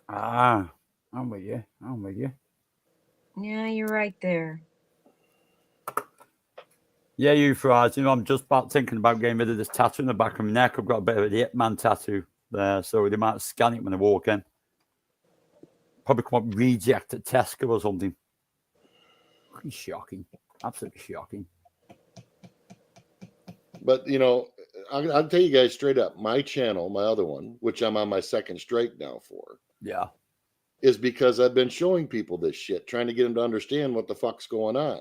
Ah, I'm with you. I'm with you. Yeah, you're right there. Yeah, you fries. You know, I'm just about thinking about getting rid of this tattoo in the back of my neck. I've got a bit of the Ip Man tattoo there, so they might scan it when I walk in. Probably come up reject at Tesco or something. Fucking shocking. Absolutely shocking. But, you know, I'll tell you guys straight up, my channel, my other one, which I'm on my second strike now for, Yeah. is because I've been showing people this shit, trying to get them to understand what the fuck's going on.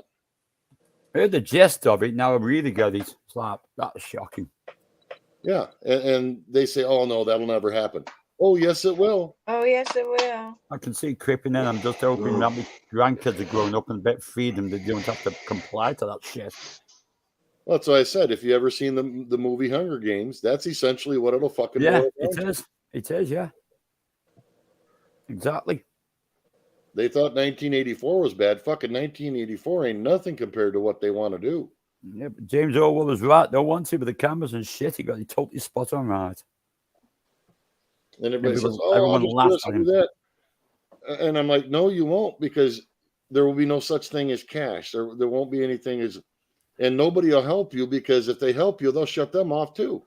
I heard the gist of it. Now I really get it. It's like, that's shocking. Yeah. And they say, oh, no, that'll never happen. Oh, yes, it will. Oh, yes, it will. I can see it creeping in. I'm just hoping that my grandkids are growing up and a bit freedom. They don't have to comply to that shit. Well, that's what I said. If you ever seen the movie Hunger Games, that's essentially what it'll fucking Yeah, boil it down to. is. It is, yeah. Exactly. They thought 1984 was bad. Fucking 1984 ain't nothing compared to what they want to do. Yeah, but James Orwell was right. They want to with the cameras and shit. He got it totally spot on right. And everybody says, Everyone- oh, I'll everyone just do laughed this at and do him. that. And I'm like, no, you won't, because there will be no such thing as cash. There won't be anything as, and nobody will help you, because if they help you, they'll shut them off too.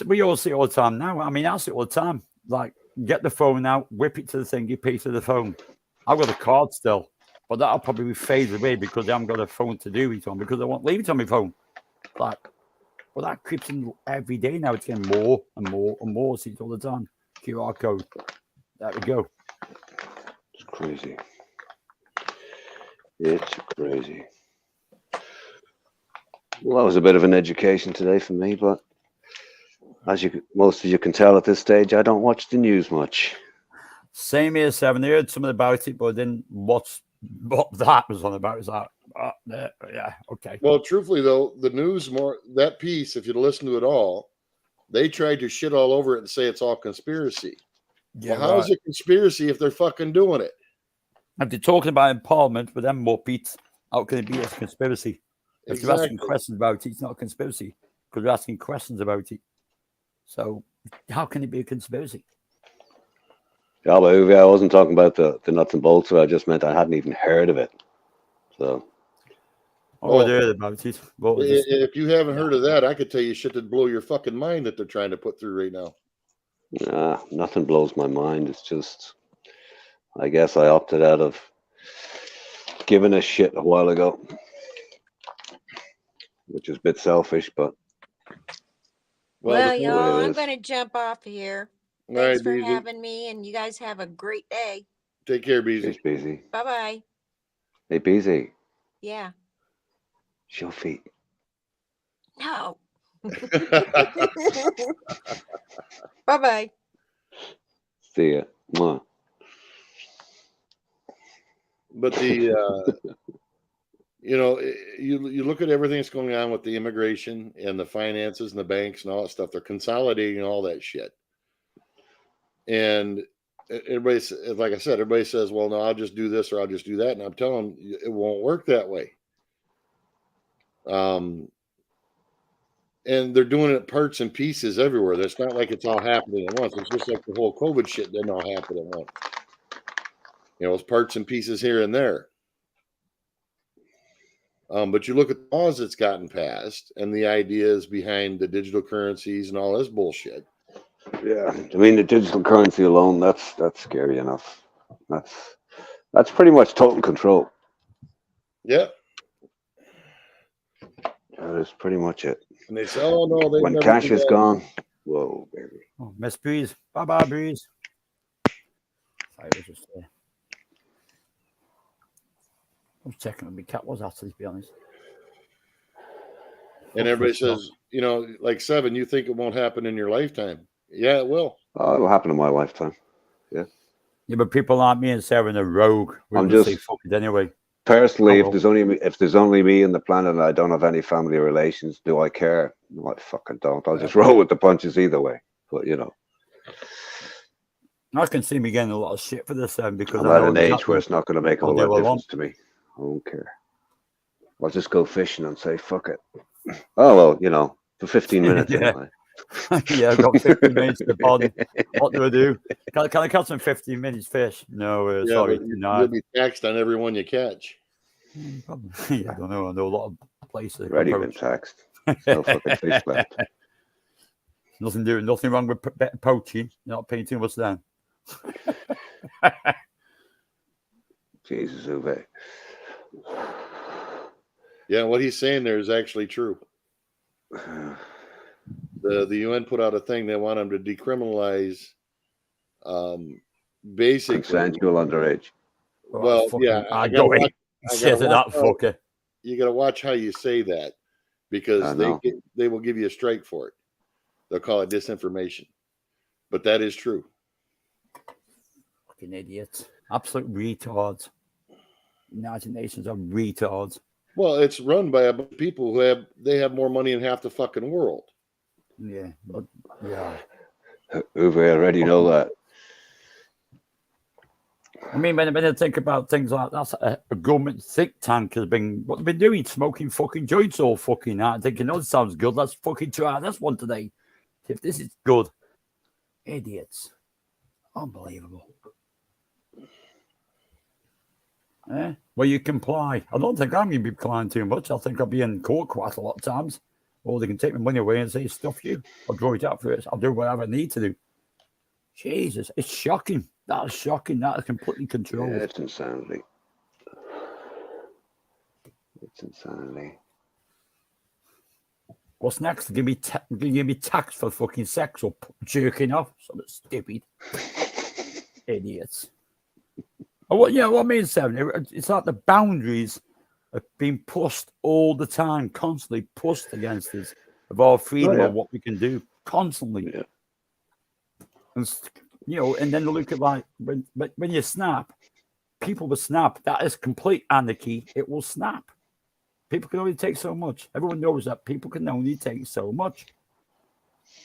We all see it all the time now. I mean, I see it all the time. Like, get the phone out, whip it to the thingy piece of the phone. I've got a card still, but that'll probably fade away because I haven't got a phone to do it on, because I won't leave it on my phone. Like, well, that creeps in every day now. It's getting more and more and more. See it all the time. QR code. There we go. It's crazy. It's crazy. Well, that was a bit of an education today for me, but as most of you can tell at this stage, I don't watch the news much. Same here, Seven. I heard something about it, but I didn't watch what that was on about. It's like, yeah, okay. Well, truthfully, though, the news that piece, if you'd listen to it all, they tried to shit all over it and say it's all conspiracy. Yeah, well, how is it conspiracy if they're fucking doing it? If they're talking about empowerment with them Muppets, how can it be a conspiracy? If you're asking Exactly. questions about it, it's not a conspiracy because you're asking questions about it. So how can it be a conspiracy? Yeah, but Uwe, I wasn't talking about the nuts and bolts. I just meant I hadn't even heard of it. So, Oh, I heard about it. But If you haven't heard of that, I could tell you shit that blow your fucking mind that they're trying to put through right now. nah, nothing blows my mind. It's just, I guess I opted out of giving a shit a while ago, which is a bit selfish, but Well, that's the way y'all, it I'm is. going to jump off here. All Thanks right, for BZ. having me, and you guys have a great day. Take care, BZ. It's busy. Bye bye. Hey, busy. Yeah. Show feet. No. Bye bye. See ya. Mwah. But the you know, you look at everything that's going on with the immigration and the finances and the banks and all that stuff. They're consolidating all that shit. And everybody, like I said, everybody says, well, no, I'll just do this or I'll just do that. And I'm telling them it won't work that way. And they're doing it parts and pieces everywhere. It's not like it's all happening at once. It's just like the whole COVID shit didn't all happen at once. You know, it's parts and pieces here and there. But you look at the laws that's gotten passed and the ideas behind the digital currencies and all this bullshit. Yeah, I mean the digital currency alone, that's scary enough. That's pretty much total control. Yeah. That is pretty much it. And they say, oh no, they when cash is gone, whoa, baby. Oh, Miss Breeze. Bye, Breeze. Sorry, I was just I was checking on my cat was after, to be honest. And everybody says, you know, like Seven, you think it won't happen in your lifetime. Yeah, it will. Oh, it'll happen in my lifetime. Yeah. Yeah, but people like me and Seven are rogue. I'm just say fuck it anyway. Personally, if there's only me in the planet and I don't have any family relations, do I care? No, I fucking don't. I'll just roll with the punches either way. But you know, I can see me getting a lot of shit for this because I'm I at know an age exactly where it's not going to make a I'll whole do lot what of I want. difference to me. I don't care. I'll just go fishing and say fuck it. Oh well, you know, for 15 minutes Yeah. anyway. Yeah, I've got 15 minutes to pod. What do I do? Can I catch some 15 minutes fish? No, yeah, sorry, but no. you'll be taxed on every one you catch. Yeah, I don't know. I know a lot of places. Already been taxed. No fucking fish left. Nothing wrong with poaching. You're not paying too much down. Jesus, Uwe. Yeah, what he's saying there is actually true. The UN put out a thing. They want them to decriminalize basically Consensual underage. Well, yeah, I go away. Shit it up, fucker. You got to watch how you say that because I know. they will give you a strike for it. They'll call it disinformation, but that is true. Fucking idiots. Absolute retards. United Nations are retards. Well, it's run by a bunch of people who have more money than half the fucking world. Yeah, but yeah. Uwe, I already know that. I mean, when I think about things like that, a government think tank has been what they've been doing, smoking fucking joints all fucking night, thinking, oh, this sounds good. Let's fucking try this one today. If this is good, idiots, unbelievable. Well, you comply. I don't think I'm going to be complying too much. I think I'll be in court quite a lot of times, or they can take my money away and say, "Stuff you." I'll draw it out for it. I'll do whatever I need to do. Jesus, it's shocking. That is shocking. That is completely controlled. Yeah, it's insanity. It's insanity. What's next? Give me tax for fucking sex or jerking off? Something stupid. Idiots. Oh, what I mean, Seven? It's like the boundaries are being pushed all the time, constantly pushed against us of our freedom of what we can do, constantly. Yeah. And and then look at like when you snap, people will snap. That is complete anarchy. It will snap. People can only take so much. Everyone knows that people can only take so much.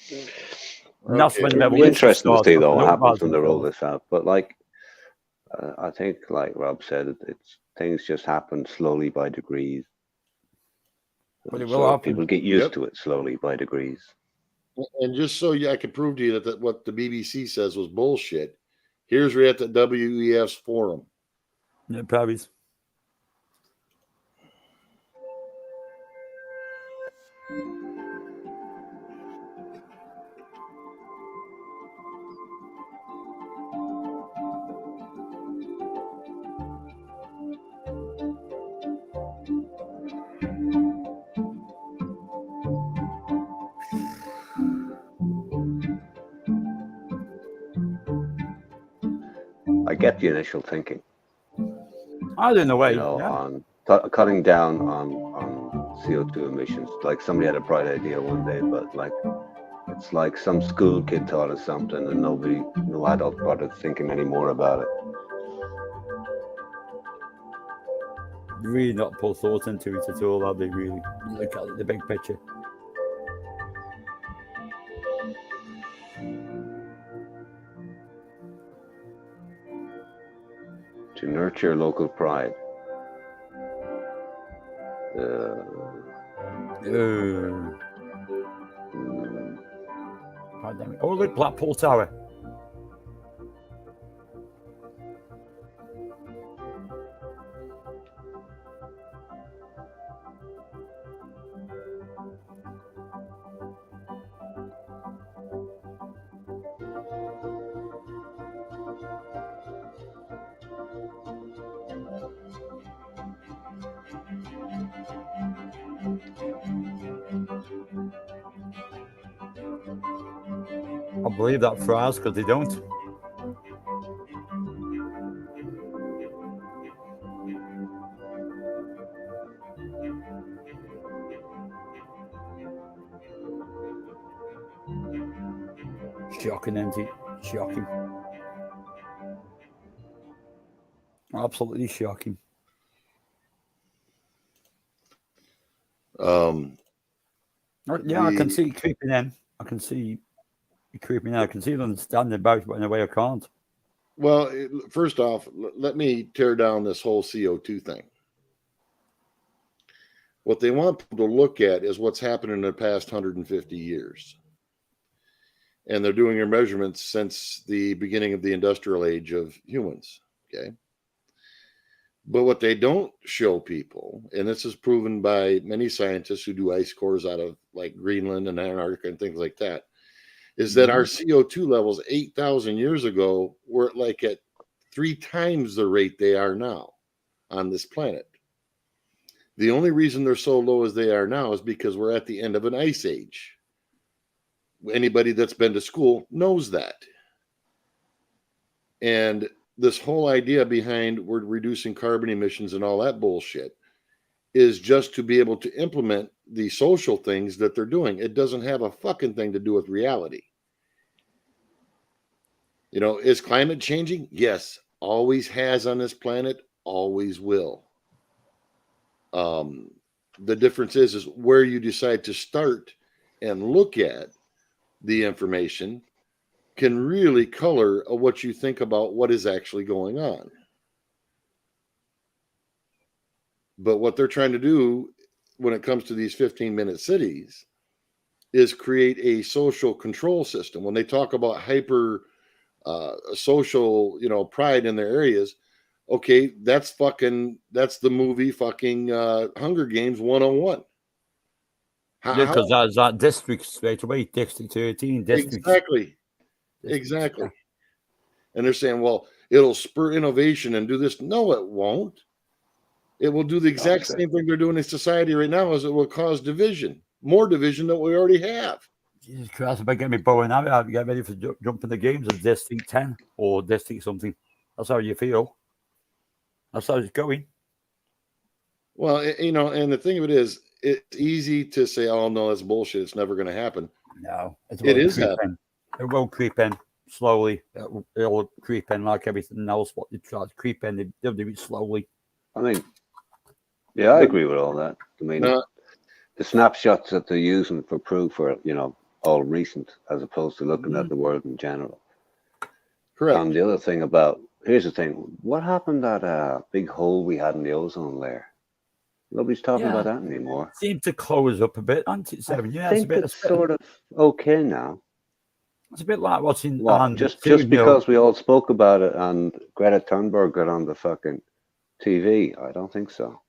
And that's when It'll be interesting to see though what happens when they roll this out. But like, I think, like Rob said, it's things just happen slowly by degrees. But it will So happen. People get used to it slowly by degrees. And just so I can prove to you that what the BBC says was bullshit, here's we're at the WEF's forum. Yeah, probably. I get the initial thinking. I don't know why. You know, on cutting down on CO2 emissions. Like somebody had a bright idea one day, but like it's like some school kid taught us something and no adult bothered thinking anymore about it. Really not put thought into it at all, have they? Really look at the big picture. Nurture local pride. Pandemic. Oh, look, Blackpool Tower. I believe that phrase because they don't. Shocking, isn't it? Shocking. Absolutely shocking. Yeah, I can see it creeping in. I can see it creeping in. I can see them standing about, but in a way I can't. Well, first off, let me tear down this whole CO2 thing. What they want people to look at is what's happened in the past 150 years. And they're doing their measurements since the beginning of the industrial age of humans. Okay. But what they don't show people, and this is proven by many scientists who do ice cores out of like Greenland and Antarctica and things like that, is that our CO2 levels 8,000 years ago were like at 3 times the rate they are now on this planet. The only reason they're so low as they are now is because we're at the end of an ice age. Anybody that's been to school knows that. And this whole idea behind we're reducing carbon emissions and all that bullshit is just to be able to implement the social things that they're doing. It doesn't have a fucking thing to do with reality. You know, is climate changing? Yes, always has on this planet, always will. The difference is where you decide to start and look at the information can really color what you think about what is actually going on. But what they're trying to do when it comes to these 15-minute cities is create a social control system. When they talk about hyper social, pride in their areas, okay, that's the movie fucking Hunger Games 101. Because that's that district straight away, District 13, District. Exactly. And they're saying, well, it'll spur innovation and do this. No, it won't. It will do the exact same thing they're doing in society right now, as it will cause division, more division than we already have. Jesus Christ, if I get me bow and arrow, I have to get ready for jumping the games of District 10 or District something. That's how you feel. That's how it's going. Well, and the thing of it is, it's easy to say, oh, no, that's bullshit. It's never going to happen. No, it is happening. It will creep in slowly. It'll creep in like everything else. What they try to creep in, they'll do it slowly. I mean, yeah, I agree with all that. I mean, the snapshots that they're using for proof are, all recent, as opposed to looking at the world in general. Correct. And the other thing here's the thing, what happened to that big hole we had in the ozone layer? Nobody's talking about that anymore. Seemed to close up a bit, hasn't it, Seven? I think it's sort of okay now. It's a bit like watching. Just because we all spoke about it and Greta Thunberg got on the fucking TV, I don't think so.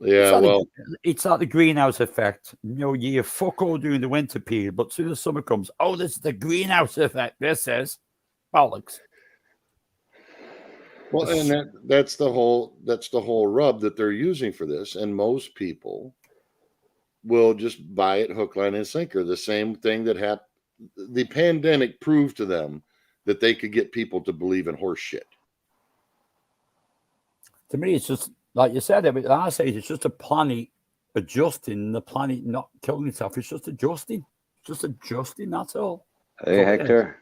Yeah, it's like the greenhouse effect. You fuck all during the winter period, but as soon as summer comes, this is the greenhouse effect. This is bollocks. Well, and that's the whole rub that they're using for this, and most people will just buy it hook, line, and sinker. The same thing that happened. The pandemic proved to them that they could get people to believe in horse shit. To me, it's just like you said. I say it's just a planet adjusting. The planet not killing itself. It's just adjusting. Just adjusting. That's all. Hey, Hector.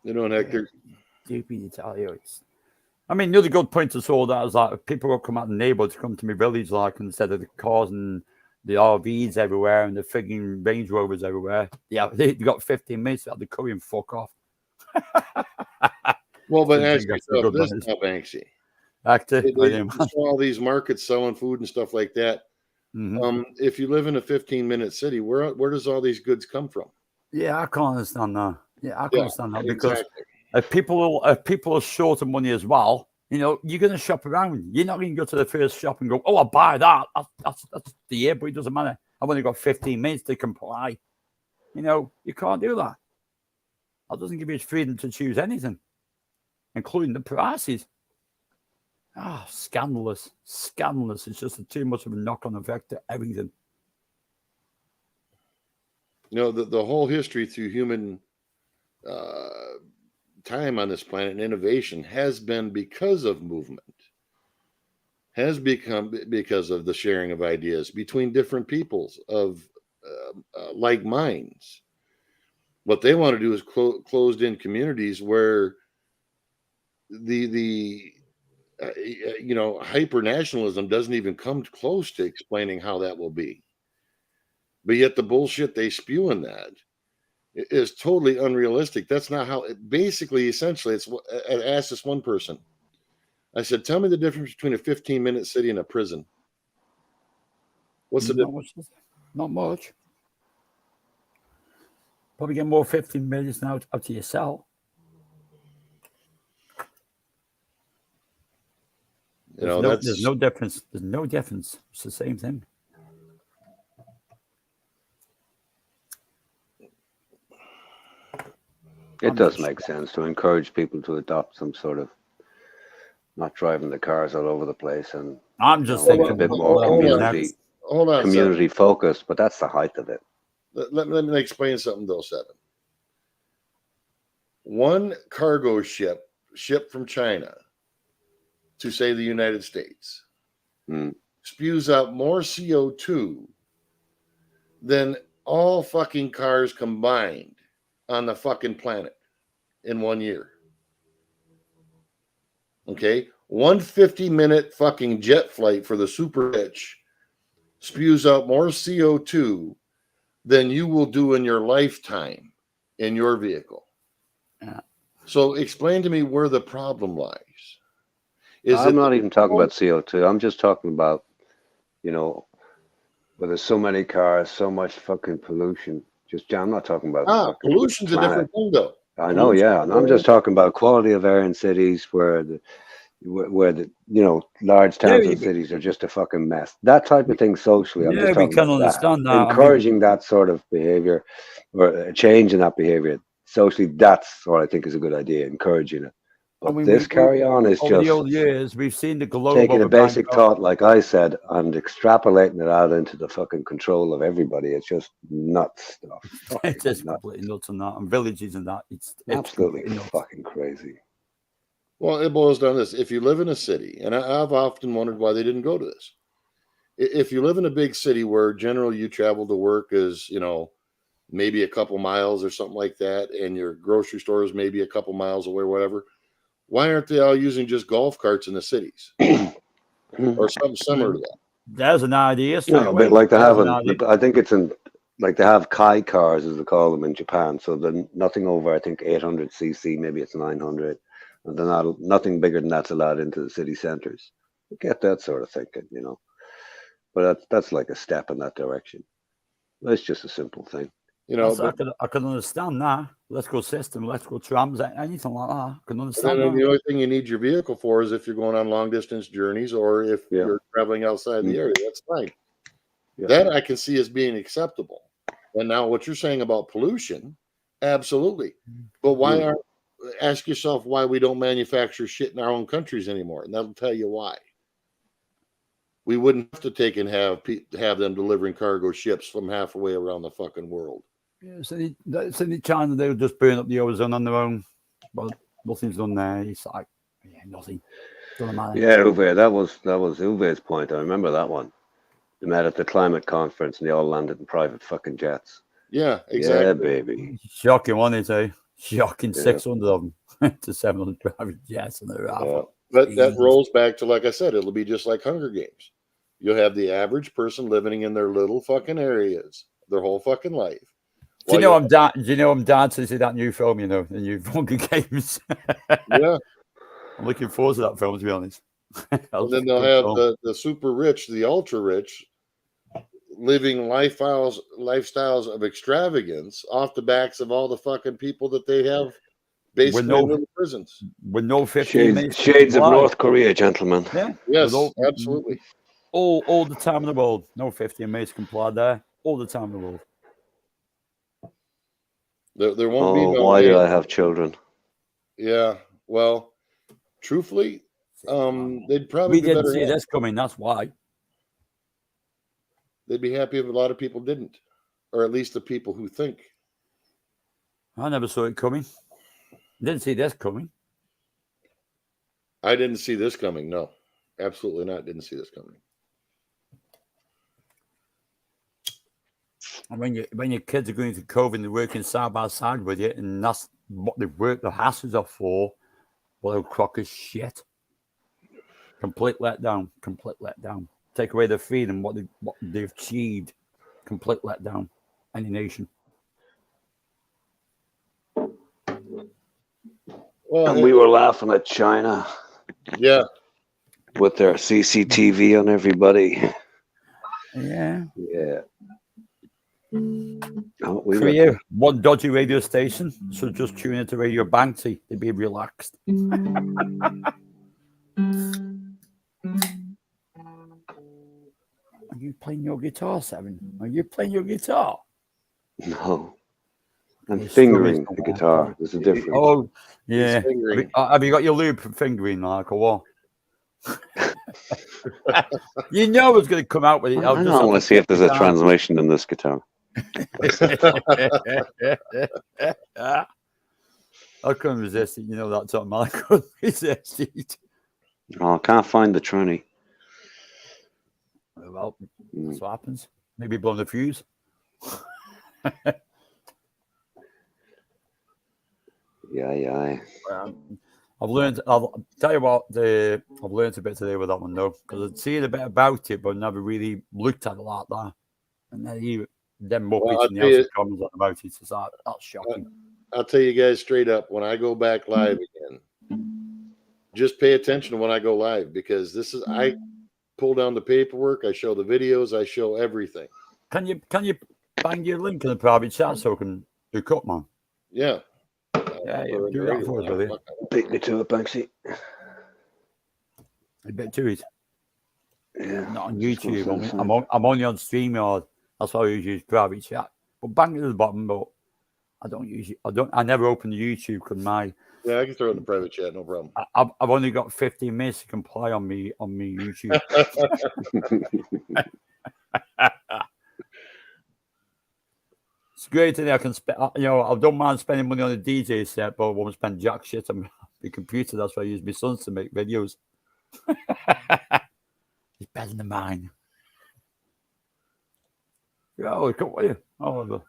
Hector. Stupid Italians. I mean, the other good point I saw that is like people will come out of the neighborhood to come to my village, like instead of the cars and the RVs everywhere and the frigging Range Rovers everywhere. Yeah, they got 15 minutes out of the curry and fuck off. Well, but I ask think that's the yourself good this one. now, Banksy. Actor, I They am. saw all these markets selling food and stuff like that. If you live in a 15-minute city, where does all these goods come from? Yeah, I can't understand that. Yeah, I can understand that because exactly. if people are short of money as well, you know, you're going to shop around. You're not going to go to the first shop and go, "Oh, I'll buy that." That's the year, but it doesn't matter. I've only got 15 minutes to comply. You know, you can't do that. That doesn't give you freedom to choose anything, including the prices. Ah, scandalous, scandalous. It's just too much of a knock-on effect to everything. You know, the whole history through human time on this planet and innovation has been because of movement, has become because of the sharing of ideas between different peoples of like minds. What they want to do is closed-in communities where the you know, hyper-nationalism doesn't even come close to explaining how that will be. But yet the bullshit they spew in that is totally unrealistic. That's not how it basically, essentially, it's. I asked this one person. I said, tell me the difference between a 15-minute city and a prison. What's the difference? Not much. Probably get more 15 minutes now up to your cell. You know, there's no difference. There's no difference. It's the same thing. It does make sense to encourage people to adopt some sort of not driving the cars all over the place and I'm just make it thinking a bit more community focused, but that's the height of it. Let me explain something though, Seven. One cargo ship shipped from China to say the United States spews out more CO2 than all fucking cars combined on the fucking planet in 1 year. Okay, 150-minute fucking jet flight for the super rich spews out more CO2 than you will do in your lifetime in your vehicle. Yeah. So explain to me where the problem lies. I'm not even talking about CO2. I'm just talking about, you know, where there's so many cars, so much fucking pollution. I'm not talking about pollution's a different thing, though. I know, yeah, and I'm just talking about quality of air in cities where the you know, large towns and cities are just a fucking mess. That type of thing socially. I'm just talking about understand that. Encouraging that sort of behavior or a change in that behavior socially. That's what I think is a good idea. Encouraging it. But this carry on is over just the old years. We've seen the globe taking of a basic thought, like I said, and extrapolating it out into the fucking control of everybody. It's just nuts stuff. It's just completely nuts and that, and villages and that. It's absolutely fucking crazy. Well, it boils down to this. If you live in a city, and I've often wondered why they didn't go to this. If you live in a big city where generally you travel to work is, you know, maybe a couple miles or something like that, and your grocery store is maybe a couple miles away, whatever, why aren't they all using just golf carts in the cities or something similar to that? There's an idea. No, a bit like they have I think it's in, like they have Kai cars, as they call them in Japan. So they're nothing over, I think, 800 cc, maybe it's 900. And they're not, nothing bigger than that's allowed into the city centers. I get that sort of thinking, you know. But that's like a step in that direction. It's just a simple thing. You know, I can understand that. Let's go system, let's go trams, anything like that. I can understand and that. the only thing you need your vehicle for is if you're going on long distance journeys or if you're traveling outside the area. That's fine. Yeah. That I can see as being acceptable. And now what you're saying about pollution, absolutely. But why aren't, ask yourself why we don't manufacture shit in our own countries anymore, and that'll tell you why. We wouldn't have to take and have them delivering cargo ships from halfway around the fucking world. Yeah, so in China they'll just burn up the ozone on their own, but nothing's done there. It's like, yeah, nothing. Doesn't matter. Yeah, Uwe, that was Uwe's point. I remember that one. They met at the climate conference and they all landed in private fucking jets. Yeah, exactly. Yeah, baby. Shocking, wasn't it? Shocking, 600 of them to 700 private jets, and they're off. But that rolls back to, like I said, it'll be just like Hunger Games. You'll have the average person living in their little fucking areas their whole fucking life, Do you know I'm down? Do you know I'm down to see that new film? You know, the new Hunger Games. Yeah. I'm looking forward to that film, to be honest. And then they'll have the super rich, the ultra rich, living lifestyles of extravagance off the backs of all the fucking people that they have basically in the prisons. With no 15 minutes. Shades of supply. North Korea, gentlemen. Yeah. Yes, With absolutely. All the time in the world. No 15 minutes comply there. All the time in the world. There won't be Oh, no why did way. I have children? Yeah. Well, truthfully, they'd probably We be didn't better. see this coming. That's why. They'd be happy if a lot of people didn't, or at least the people who think. I never saw it coming. Didn't see this coming. I didn't see this coming. No, absolutely not. Didn't see this coming. And when your kids are going to COVID and they're working side by side with you, and that's what they work their asses off for, well, a crock of shit. Complete letdown. Complete letdown. Take away their freedom, what they've achieved. Complete letdown. Any nation. Well, And we were laughing at China. Yeah. With their CCTV on everybody. Yeah. Yeah. Oh, we were, Korea, one dodgy radio station, so just tune into Radio Bangti to be relaxed. Are you playing your guitar, Seven? Are you playing your guitar? no. I'm You're fingering strumming the guitar. There's a difference. Oh, yeah. fingering. Have you got your lube for fingering, like, or what? You know it's going to come out with it. I don't want to see if there's a translation in this guitar. I couldn't resist it. You know that time. I couldn't resist it. Oh, I can't find the tranny. Well, that's what happens. Maybe blown the fuse. Yeah. I've learned. I'll tell you what. I've learned a bit today with that one though, because I'd seen a bit about it, but never really looked at it like that. And then them Muppets in the House of Commons about it. It's like, that's shocking. I'll tell you guys straight up, when I go back live again, just pay attention to when I go live, because I pull down the paperwork, I show the videos, I show everything. Can you bang your link in the private chat so I can hook up, man? Yeah. Yeah, do that for us, will you? Beat me to it, Banksy. A bit to it. Yeah. Not on YouTube. I'm only on StreamYard. That's why I use private chat. But bang it at the bottom, but I don't use it. I never open the YouTube because Yeah, I can throw it in the private chat, no problem. I've only got 15 minutes to comply on me YouTube. It's great today. I can spend, I don't mind spending money on a DJ set, but I won't spend jack shit on the computer. That's why I use my sons to make videos. It's better than mine. Oh, come with you. Oh,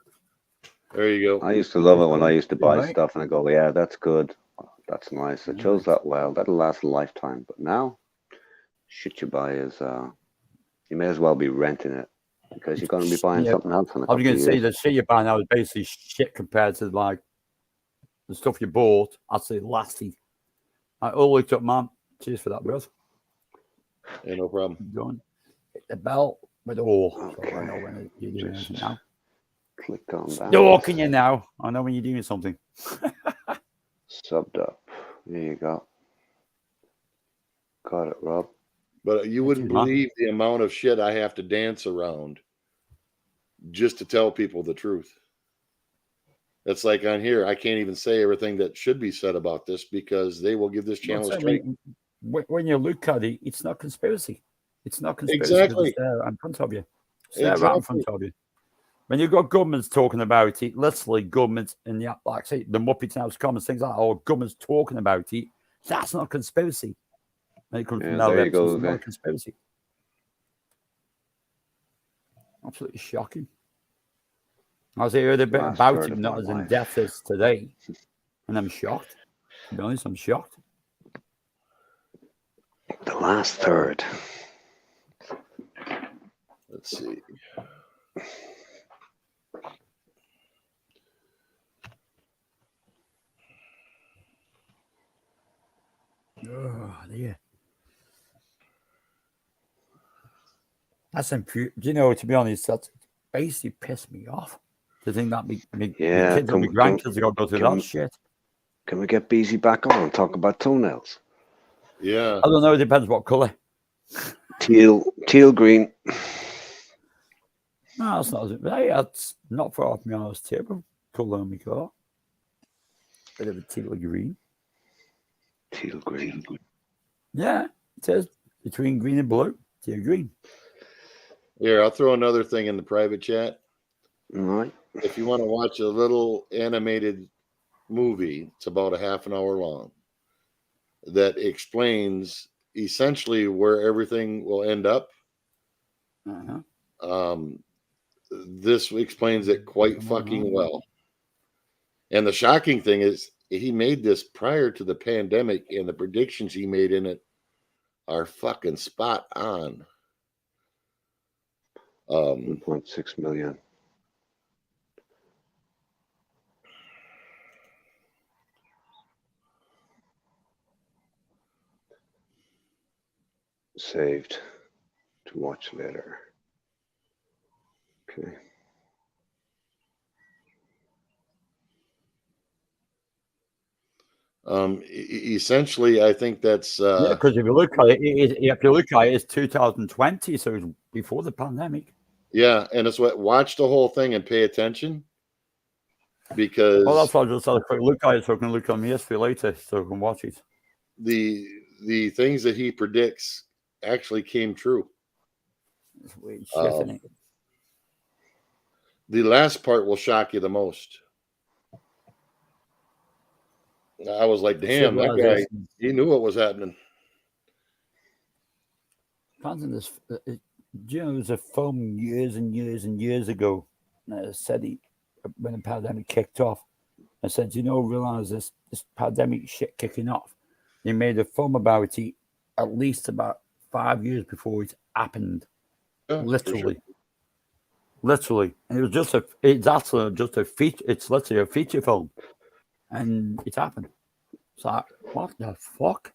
there you go. I used to love it when I used to buy stuff and I go, yeah, that's good. That's nice. It shows that well. That'll last a lifetime. But now, shit you buy is, you may as well be renting it because you're going to be buying something else in a I was couple going of to say years. the shit you buy now is basically shit compared to like the stuff you bought. I'd say lasting. I all looked up, man. Cheers for that, bros. Yeah, no problem. Done. Hit the bell with all. Okay. So I know when you're doing anything now. Click on that. Stalking you now. I know when you're doing something. Subbed up. There you go. Got it, Rob. But you wouldn't believe the amount of shit I have to dance around just to tell people the truth. That's like on here, I can't even say everything that should be said about this because they will give this channel a strike. When you look at it, it's not conspiracy. It's not conspiracy. Exactly. It's there in front of you. It's there right in front of you. When you've got governments talking about it, literally governments and like I say, the Muppets House Commons, things like that, or governments talking about it, that's not conspiracy. When it comes from there you go, it's not okay. a conspiracy. Absolutely shocking. I heard a bit Last about third him, of not my as in life. depth as today. And I'm shocked. To be honest, I'm shocked. The last third. Let's see. That's do you know? To be honest, that's basically pissed me off. To think that me Yeah, kids and my grandkids are gonna go through that shit. Can we get Beezy back on and talk about toenails? Yeah. I don't know. It depends what color. Teal green. No, that's not. Hey, that's not far off my house table. Colour on my car. Bit of a teal green. Teal green. Yeah, it says between green and blue. Teal green. Here, I'll throw another thing in the private chat. All right. If you want to watch a little animated movie, it's about a half an hour long, that explains essentially where everything will end up. This explains it quite fucking well. And the shocking thing is he made this prior to the pandemic, and the predictions he made in it are fucking spot on. 1.6 million. Saved to watch later. Okay. Essentially, I think that's Yeah, because if you look at it, it's 2020, so it's before the pandemic. Yeah, and it's what watch the whole thing and pay attention, because Well, that's why I just had a quick look at it, so I can look on the history later, so I can watch it. the things that he predicts actually came true. It's weird shit, isn't it? The last part will shock you the most. I was like, damn, that guy, he knew what was happening. Imagine this. Do you know, there was a film years and years and years ago said when the pandemic kicked off, I said, you know, realize this pandemic shit kicking off. They made a film about it at least about 5 years before it happened. Yeah, literally. Literally. And it was it's actually just a feature, it's literally a feature film. And it happened. It's like, what the fuck?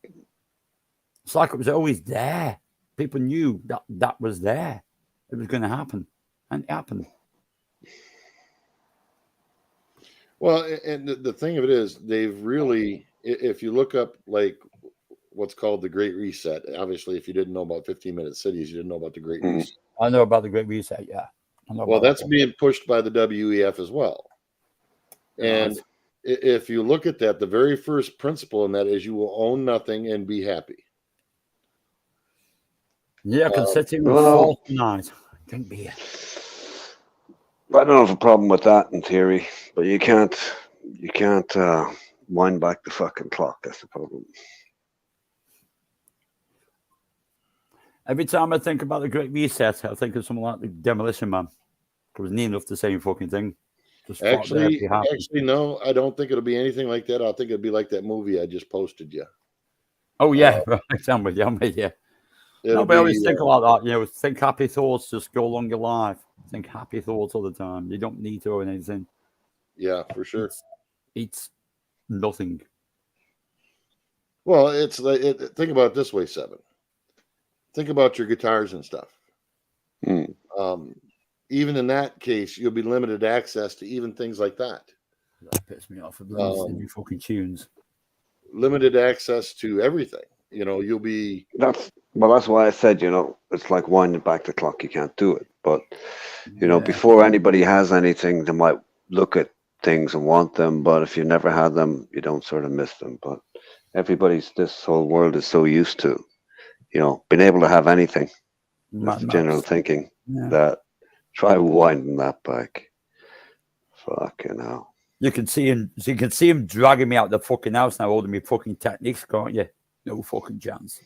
It's like it was always there. People knew that was there. It was going to happen. And it happened. Well, and the thing of it is, they've really, if you look up like what's called the Great Reset, obviously, if you didn't know about 15-minute cities, you didn't know about the Great Reset. I know about the Great Reset, yeah. Well, that's being pushed by the WEF as well. And if you look at that, the very first principle in that is you will own nothing and be happy. Yeah, I can sit here with false tonight. Drink beer. I don't have a problem with that in theory, but you can't wind back the fucking clock. That's the problem. Every time I think about the Great Reset, I think of something like the Demolition Man. It was near enough the same fucking thing. Just Actually, no, I don't think it'll be anything like that. I think it'll be like that movie I just posted you. Oh yeah, right. I'm with you. No, but I always think like that. You know, think happy thoughts, just go along your life. Think happy thoughts all the time. You don't need to own anything. Yeah, for sure. It's nothing. Well, it's like think about it this way, Seven. Think about your guitars and stuff. Even in that case, you'll be limited access to even things like that. That pisses me off. New fucking tunes. Limited access to everything. You know, you'll be. That's why I said, you know, it's like winding back the clock. You can't do it. But, you know, before anybody has anything, they might look at things and want them. But if you never had them, you don't sort of miss them. But this whole world is so used to, you know, being able to have anything. That's the general thinking that try winding that back. Fucking hell. You can see him dragging me out the fucking house now, holding me fucking techniques, can't you? No fucking chance.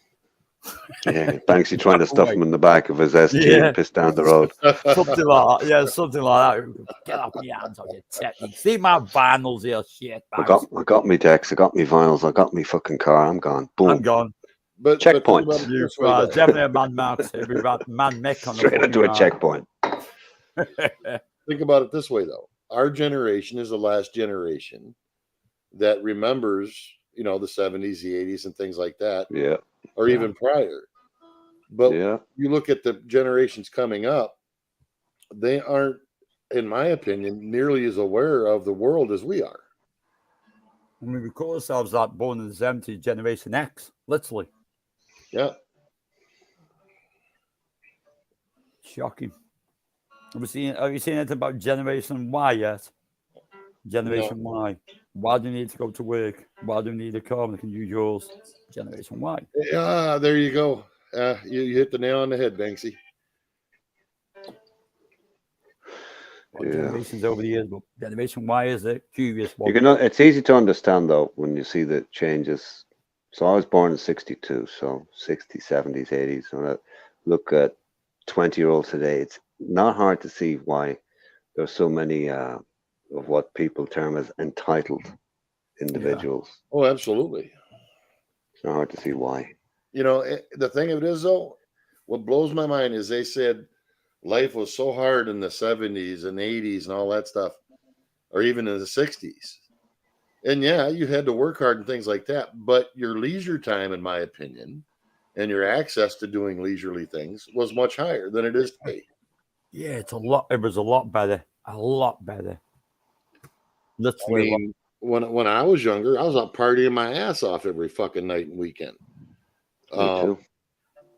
Yeah, Banksy trying to stuff him in the back of his ST and piss down the road. Something like that. Yeah, something like that. Get off my hands on your techniques. See my vinyls here, shit. I got me decks, I got me vinyls, I got me fucking car. I'm gone. Boom. I'm gone. But checkpoint. Definitely a man Max. Every man Mick on the straight into a checkpoint. Think about it this way, though. Our generation is the last generation that remembers, you know, the 70s, the 80s, and things like that. Yeah. Or even prior. But Yeah. you look at the generations coming up, they aren't, in my opinion, nearly as aware of the world as we are. I mean, we call ourselves that born in the 70s, Generation X, literally. Yeah. Shocking. Have you seen anything about Generation Y yet? Generation Y. Why do you need to go to work? Why do you need a car when I can use yours? Generation Y. Yeah, there you go. You hit the nail on the head, Banksy. Generations over the years, but Generation Y is a curious one. You can. It's easy to understand though when you see the changes. So I was born in '62, so 60s, 70s, 80s. When I look at 20-year-olds today, it's not hard to see why there's so many of what people term as entitled individuals. Oh, absolutely. It's not hard to see why. You know, the thing of it is, though, what blows my mind is they said life was so hard in the 70s and 80s and all that stuff, or even in the 60s. And yeah, you had to work hard and things like that. But your leisure time, in my opinion, and your access to doing leisurely things was much higher than it is today. Yeah, it was a lot better. A lot better. I Literally. mean, when I was younger, I was out partying my ass off every fucking night and weekend. Me too.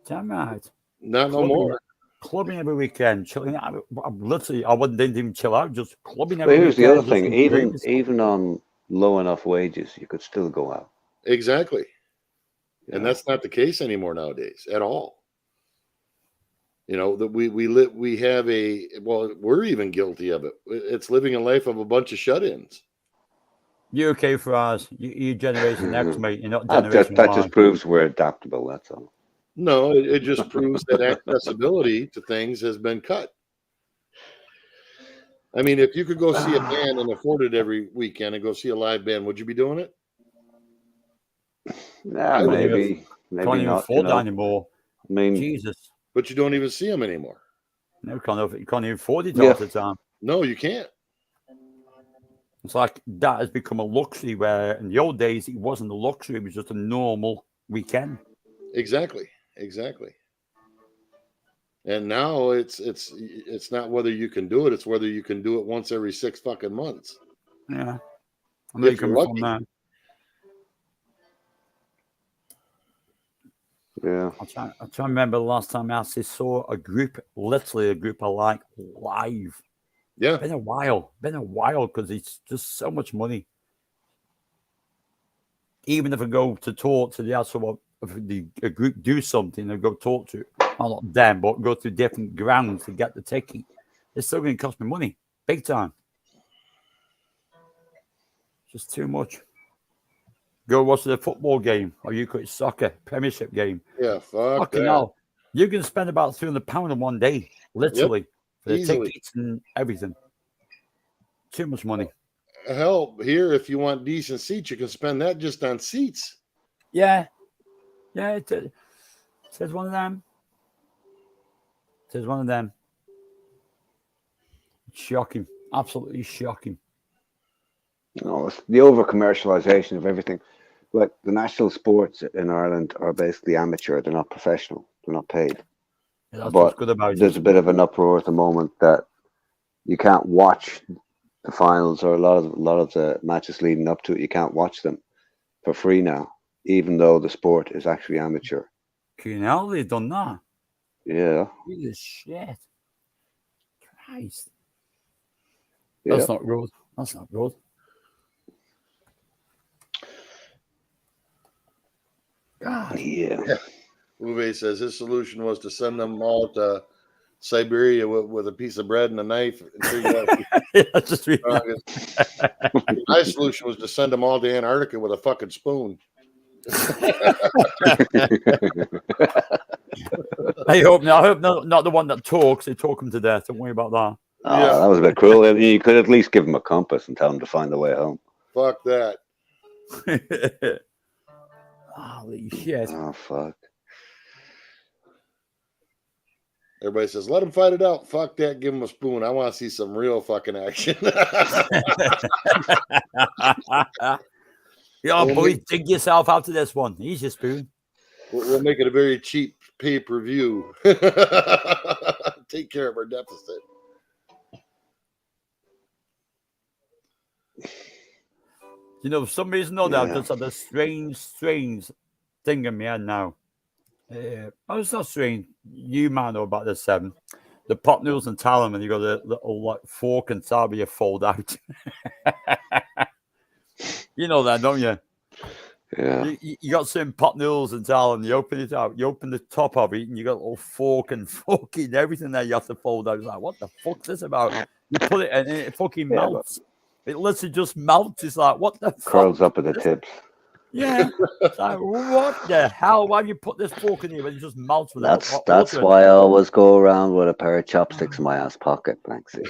Damn right. Not no more. Clubbing every weekend, chilling out. Literally, I didn't even chill out, just clubbing But every here's the weekend. other thing: just even on low enough wages, you could still go out. Exactly. And that's not the case anymore nowadays at all. You know, that we have we're even guilty of it. It's living a life of a bunch of shut-ins. You're okay for us. You Generation X, mate. You're not That Generation Y. just proves we're adaptable. That's all. No, it just proves that accessibility to things has been cut. I mean, if you could go see a band and afford it every weekend and go see a live band, would you be doing it? Yeah, Can't maybe even not. afford that anymore. I mean, Jesus. But you don't even see them anymore. No, you can't even afford it Yeah. half the time. No, you can't. It's like that has become a luxury where in the old days it wasn't a luxury, it was just a normal weekend. Exactly. And now it's not whether you can do it, it's whether you can do it once every 6 fucking months. Yeah. I'm If you're coming from lucky. that. Yeah. I'm trying to remember the last time I actually saw a group I like live. Yeah. Been a while because it's just so much money. Even if I go to talk to the actual, if a group do something and go talk to, not them, but go to different grounds to get the ticket, it's still going to cost me money, big time. Just too much. Go watch the football game, or you could soccer, Premiership game. Yeah, fuck Fucking that. hell. You can spend about £300 in one day, literally, for the easily. tickets and everything. Too much money. Hell, here, if you want decent seats, you can spend that just on seats. Yeah. Yeah, it says one of them. Shocking. Absolutely shocking. No, it's the over commercialization of everything. Like the national sports in Ireland are basically amateur. They're not professional. They're not paid. Yeah, that's But what's good about it. there's a bit of an uproar at the moment that you can't watch the finals or a lot of the matches leading up to it. You can't watch them for free now, even though the sport is actually amateur. Hell, they've done that. Yeah. Holy shit. Christ. Yeah. That's not good. That's not good. God. Yeah. Uwe says his solution was to send them all to Siberia with a piece of bread and a knife. And figure out That's just read my solution was to send them all to Antarctica with a fucking spoon. I hope not the one that talks. They talk him to death. Don't worry about that. Oh, that was a bit cruel. You could at least give them a compass and tell them to find the way home. Fuck that. Holy shit. Oh, fuck. Everybody says, let them fight it out. Fuck that. Give them a spoon. I want to see some real fucking action. Yeah, boys, dig yourself out of this one. Here's your spoon. We'll make it a very cheap pay-per-view. Take care of our deficit. You know, for some reason or other, Yeah. I've just had a strange thing in my head now. Oh, it's not strange. You might know about this, Seven. The pot noodles and talent, and you got a little like fork and tab you fold out. You know that, don't you? Yeah. You got some pot noodles and talent. You open it out. You open the top of it, and you got a little fork and everything there. You have to fold out. It's like, what the fuck's this about? You put it in, and it fucking Yeah, melts. It literally just melts. It's like, what the fuck? Curls up at the tips. Yeah. It's like, what the hell? Why have you put this fork in here when it just melts without That's hot that's water? why I always go around with a pair of chopsticks in my ass pocket, Banksy.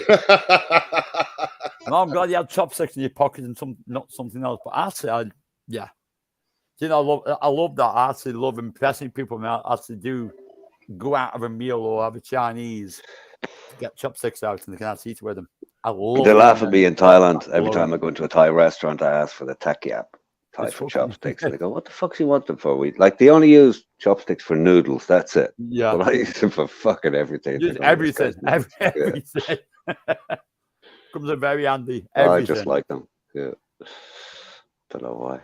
No, I'm glad you had chopsticks in your pocket and not something else. But actually, yeah. You know, I love that. I actually love impressing people. I actually do go out of a meal or have a Chinese to get chopsticks out and they can actually eat with them. I love They it, laugh at man. me in Thailand every love time it. I go into a Thai restaurant. I ask for the takiap, Thai for chopsticks, and they go, "What the fuck do you want them for?" They only use chopsticks for noodles. That's it. Yeah. But I use them for fucking everything. Use They don't everything. understand it. Yeah. Everything. Comes in very handy. Oh, I Everything. just like them. Yeah. Don't know why.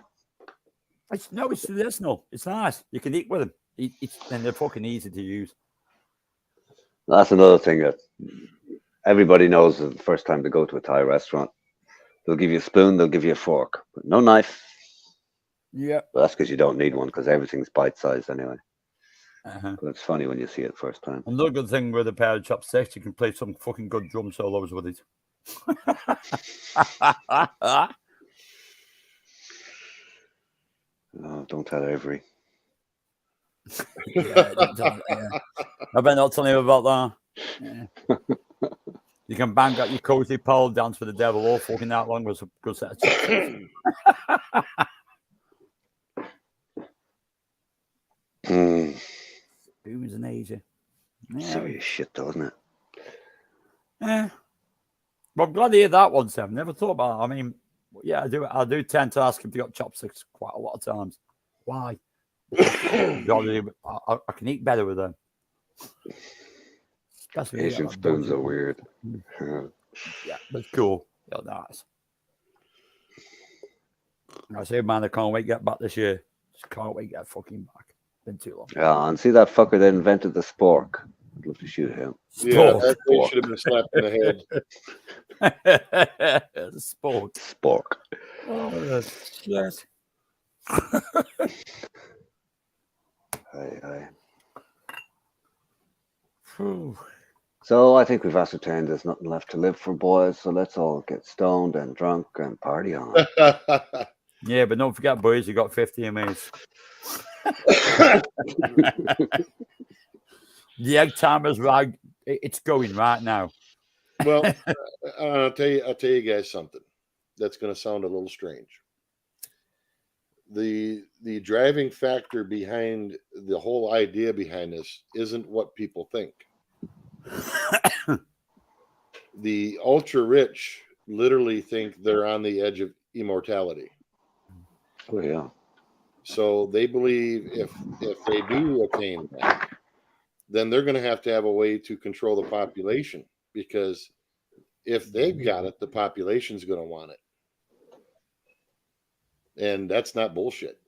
It's traditional. It's nice. You can eat with them. And they're fucking easy to use. That's another thing that everybody knows the first time they go to a Thai restaurant. They'll give you a spoon, they'll give you a fork, but no knife. Yeah. But that's because you don't need one because everything's bite-sized anyway. Uh-huh. But it's funny when you see it first time. Another good thing with a pair of chopsticks, you can play some fucking good drum solos with it. Oh, don't tell Avery. Yeah. I better not tell you about that. Yeah. You can bang out your cozy pole dance for the devil all fucking that long with a good set of chopsticks. Spoons in Asia. Sorry as shit, though, isn't it? Yeah. Well, I'm glad to hear that one, Sam. Never thought about it. I mean, yeah, I do tend to ask if they got chopsticks quite a lot of times. Why? I can eat better with them. Especially Asian spoons are weird. Yeah, but it's cool. Yeah, nice. I say, man, I can't wait to get back this year. Just can't wait to get fucking back. Been too long. Yeah, and see that fucker that invented the spork. I'd love to shoot him. Yeah, that thing should have been slapped in the head. Spork. Spork. Oh, yes. Aye. Whew. So I think we've ascertained there's nothing left to live for, boys. So let's all get stoned and drunk and party on. Yeah, but don't forget, boys, you got 50 mates. The egg timer's right. It's going right now. Well, I'll tell you guys something that's going to sound a little strange. The driving factor behind the whole idea behind this isn't what people think. The ultra rich literally think they're on the edge of immortality. Oh yeah. So they believe if they do attain that, then they're going to have a way to control the population, because if they've got it, the population's going to want it. And that's not bullshit.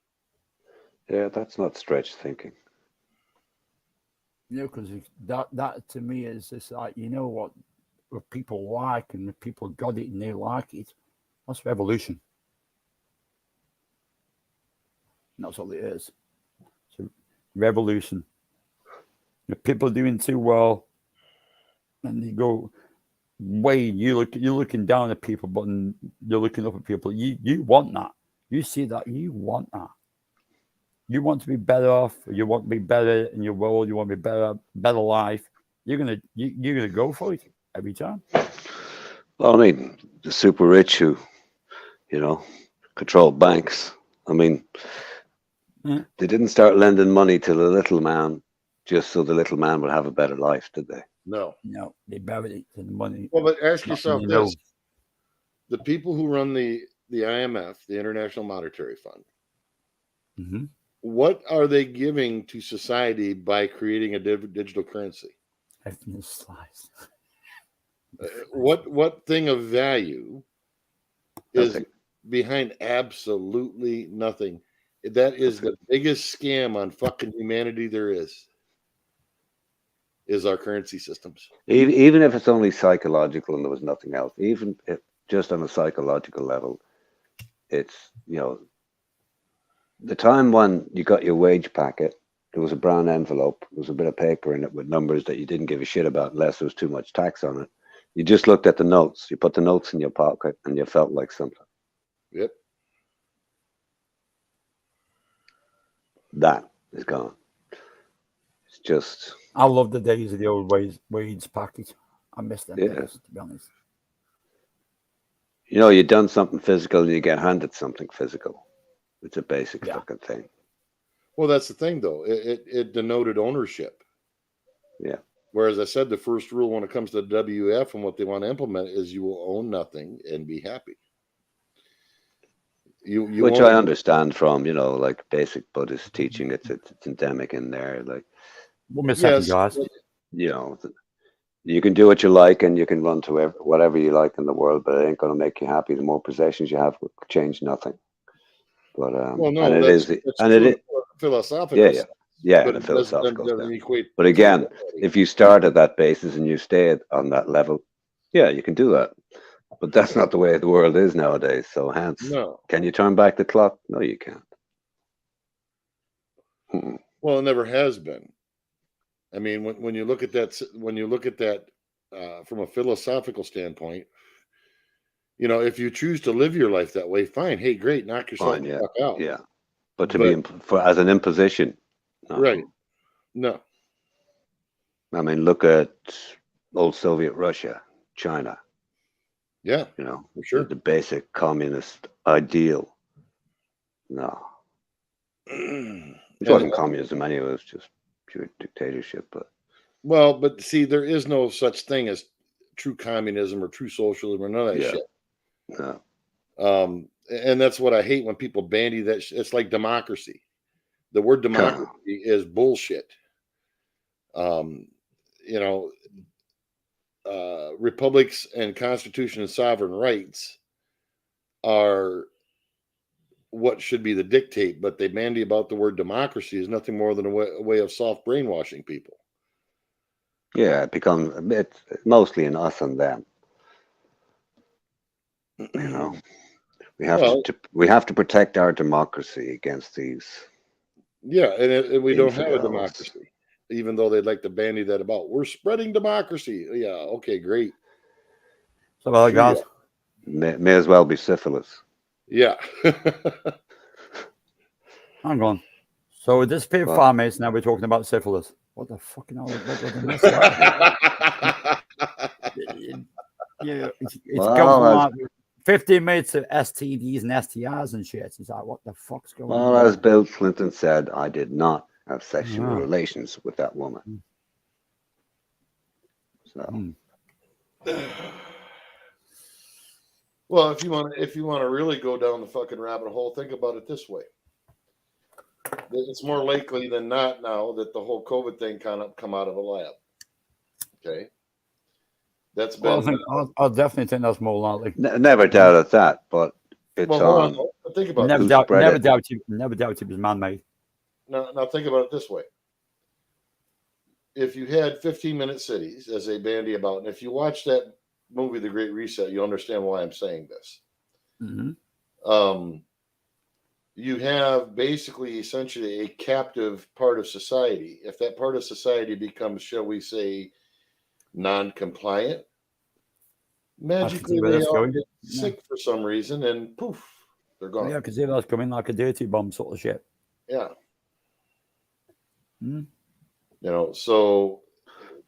Yeah, that's not stretch thinking. You know, because that to me is just like, you know what people like, and if people got it and they like it, that's revolution. And that's all it is. So revolution. If people are doing too well, and you go you're looking down at people, but you're looking up at people. You want that. You see that. You want that. You want to be better off. You want to be better in your world. You want to be better life. You're gonna go for it every time. Well, I mean, the super rich who, control banks. I mean, they didn't start lending money to the little man just so the little man would have a better life, did they? No, they buried it in the money. Well, but ask yourself you this: know. the people who run the IMF, the International Monetary Fund, Mm-hmm. what are they giving to society by creating a digital currency? Slice. What thing of value is Nothing. behind absolutely nothing? That is the biggest scam on fucking humanity there is our currency systems. Even if it's only psychological and there was nothing else, even if just on a psychological level, it's, you know, the time when you got your wage packet, there was a brown envelope, there was a bit of paper in it with numbers that you didn't give a shit about unless there was too much tax on it. You just looked at the notes, you put the notes in your pocket, and you felt like something. Yep. That is gone. It's just... I love the days of the old wage packet. I miss them Yeah. days, to be honest. You know, you've done something physical, you get handed something physical. It's a basic fucking thing. Well, that's the thing, though. It denoted ownership. Yeah. Whereas I said the first rule when it comes to the WF and what they want to implement is you will own nothing and be happy. You Which own- I understand from, you know, like basic Buddhist teaching. It's endemic in there. Like, One more second, guys. you know, you can do what you like and you can run to whatever you like in the world, but it ain't going to make you happy. The more possessions you have will change nothing. But well, no, and it that's, is, that's and true it is, philosophical. yeah, but in a it philosophical doesn't sense. equate. But again, if you start at that basis and you stay on that level, yeah, you can do that. But that's not the way the world is nowadays. So hence, No. can you turn back the clock? No, you can't. Well, it never has been. I mean, when you look at that, from a philosophical standpoint, you know, if you choose to live your life that way, fine. Hey, great, knock yourself Fine, the yeah, fuck out. yeah. But to be as an imposition, no. Right? No. I mean, look at old Soviet Russia, China. Yeah, you know, for sure. The basic communist ideal. No, it wasn't communism anyway. It was just pure dictatorship. But see, there is no such thing as true communism or true socialism or none of that Yeah. shit. No. And that's what I hate when people bandy that. It's like democracy. The word democracy is bullshit. You know, republics and constitution and sovereign rights are what should be the dictate, but they bandy about the word democracy is nothing more than a way of soft brainwashing people. Yeah, it becomes a bit mostly an us and them. You know, we have to protect our democracy against these. Yeah, and we don't have a infidels. democracy, even though they'd like to bandy that about. We're spreading democracy. Yeah, okay, great. So, well, Sure, guys, May as well be syphilis. yeah. hang on. So with this pair of Well- 5 minutes, now we're talking about syphilis. What the fucking hell? What the mess that? Yeah, it's Well, gone from as- like 15 minutes of STDs and STIs and shit. It's like, what the fuck's going Well, on? as Bill Clinton said, I did not have sexual Ah. relations with that woman. So, Well, if you want to really go down the fucking rabbit hole, think about it this way. It's more likely than not now that the whole COVID thing kind of come out of a lab. Okay, that's Well, been. I definitely think that's more likely. never doubted that, but it's Well, hold on. on. Think about Never this. doubt, spread never it. doubt it. Never doubt it was man-made. Now think about it this way. If you had 15-minute cities, as they bandy about, and if you watch that movie, The Great Reset, you understand why I'm saying this. Mm-hmm. You have basically essentially a captive part of society. If that part of society becomes, shall we say, non-compliant, magically where they that's all going. get Yeah. sick for some reason, and poof, they're gone. Yeah, because that's coming like a dirty bomb sort of shit. Yeah. Mm. You know, so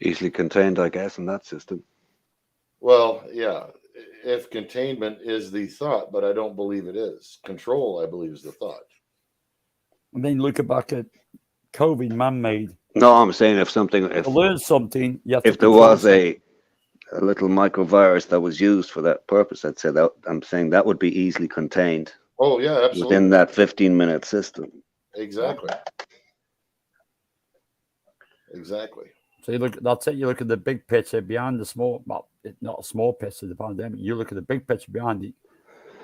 Easily contained, I guess, in that system. well, yeah. If containment is the thought, but I don't believe it is. Control, I believe, is the thought. And then look back at COVID, man-made. No, I'm saying if To learn something, you have to if there control was something. a little microvirus that was used for that purpose, I'd say that I'm saying that would be easily contained Oh yeah, absolutely. within that 15-minute system. Exactly. Exactly. So you look. That's it. You look at the big picture behind the small. Well, it's not a small picture of the pandemic. You look at the big picture behind it.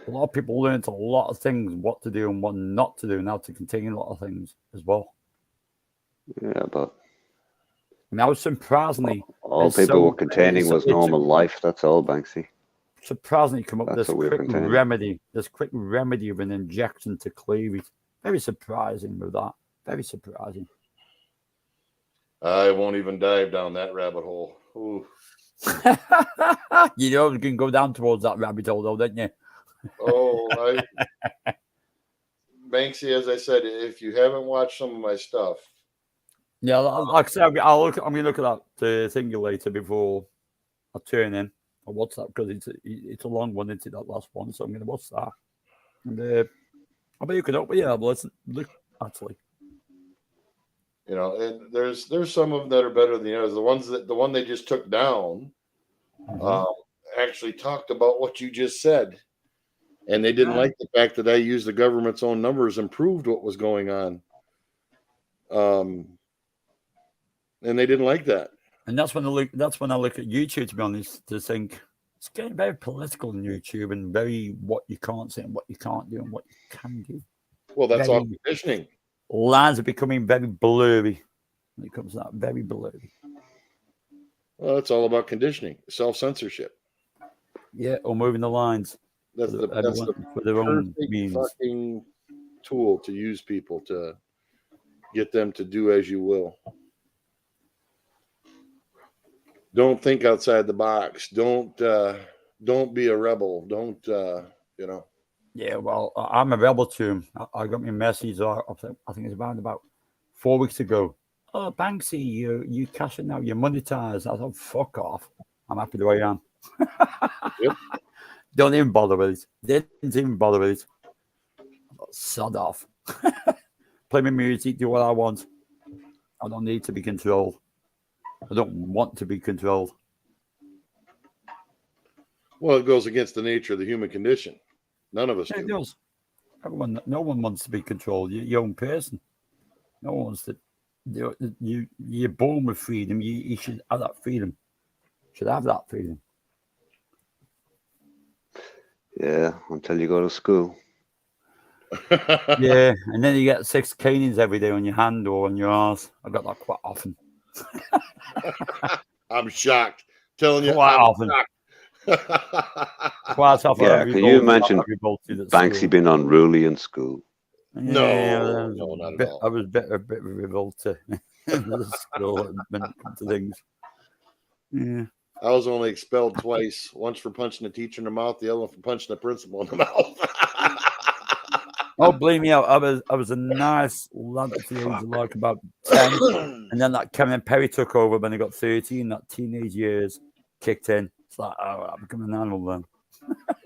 A lot of people learned a lot of things, what to do and what not to do, and how to contain a lot of things as well. Yeah, but Now, surprisingly, all it's people so- were containing it's- was it's- normal life. That's all, Banksy. surprisingly come up with That's this what we're quick containing. remedy, of an injection to clear it. Very surprising with that. Very surprising. I won't even dive down that rabbit hole. Ooh. You know you can go down towards that rabbit hole, though, don't you? Oh, Banksy, as I said, if you haven't watched some of my stuff, Yeah, like I said, I'm gonna look at that thing later before I turn in. I'll watch that because it's a long one, isn't it, that last one? So I'm gonna watch that. And I bet you could open. Yeah, but look actually. you know, and there's some of them that are better than the others. The one they just took down actually talked about what you just said, and they didn't like the fact that I used the government's own numbers and proved what was going on. And they didn't like that. And that's when I look. That's when I look at YouTube, to be honest, to think it's getting very political on YouTube and very what you can't say and what you can't do and what you can do. Well, that's all Very- conditioning. Lines are becoming very blurry when it comes to that. Very blurry. Well, it's all about conditioning, self-censorship. Yeah, or moving the lines. That's for the everyone- for their own perfect means. fucking tool to use people to get them to do as you will. Don't think outside the box. Don't be a rebel. Don't you know? Yeah, well, I'm a rebel to him. I got my message. I think it's about 4 weeks ago. Oh, Banksy, you cashing out, you're monetized. I thought, fuck off. I'm happy the way I am. Yep. Don't even bother with it. They didn't even bother with it. I thought, sod off. Play my music, do what I want. I don't need to be controlled. I don't want to be controlled. Well, it goes against the nature of the human condition. None of us Yeah, it do. does. No one wants to be controlled. You're your own person. No one wants to. You're born with freedom. You should have that freedom. Should have that freedom. Yeah, until you go to school. Yeah, and then you get 6 canings every day on your hand or on your arse. I got that quite often. I'm shocked. Telling you, Quite I'm often. shocked. Quite often. Yeah, I'm can you revolted- imagine I'm revolted at Banksy school. being unruly in school? Yeah, No, not at bit, all. I was a bit of a revolted at school when it comes to things. Yeah. I was only expelled twice. Once for punching a teacher in the mouth, the other one for punching the principal in the mouth. Oh, blame me out. I was a nice lad at the age of like about 10. And then that Kevin Perry took over when I got 13. That teenage years kicked in. It's like, oh, I become an animal then.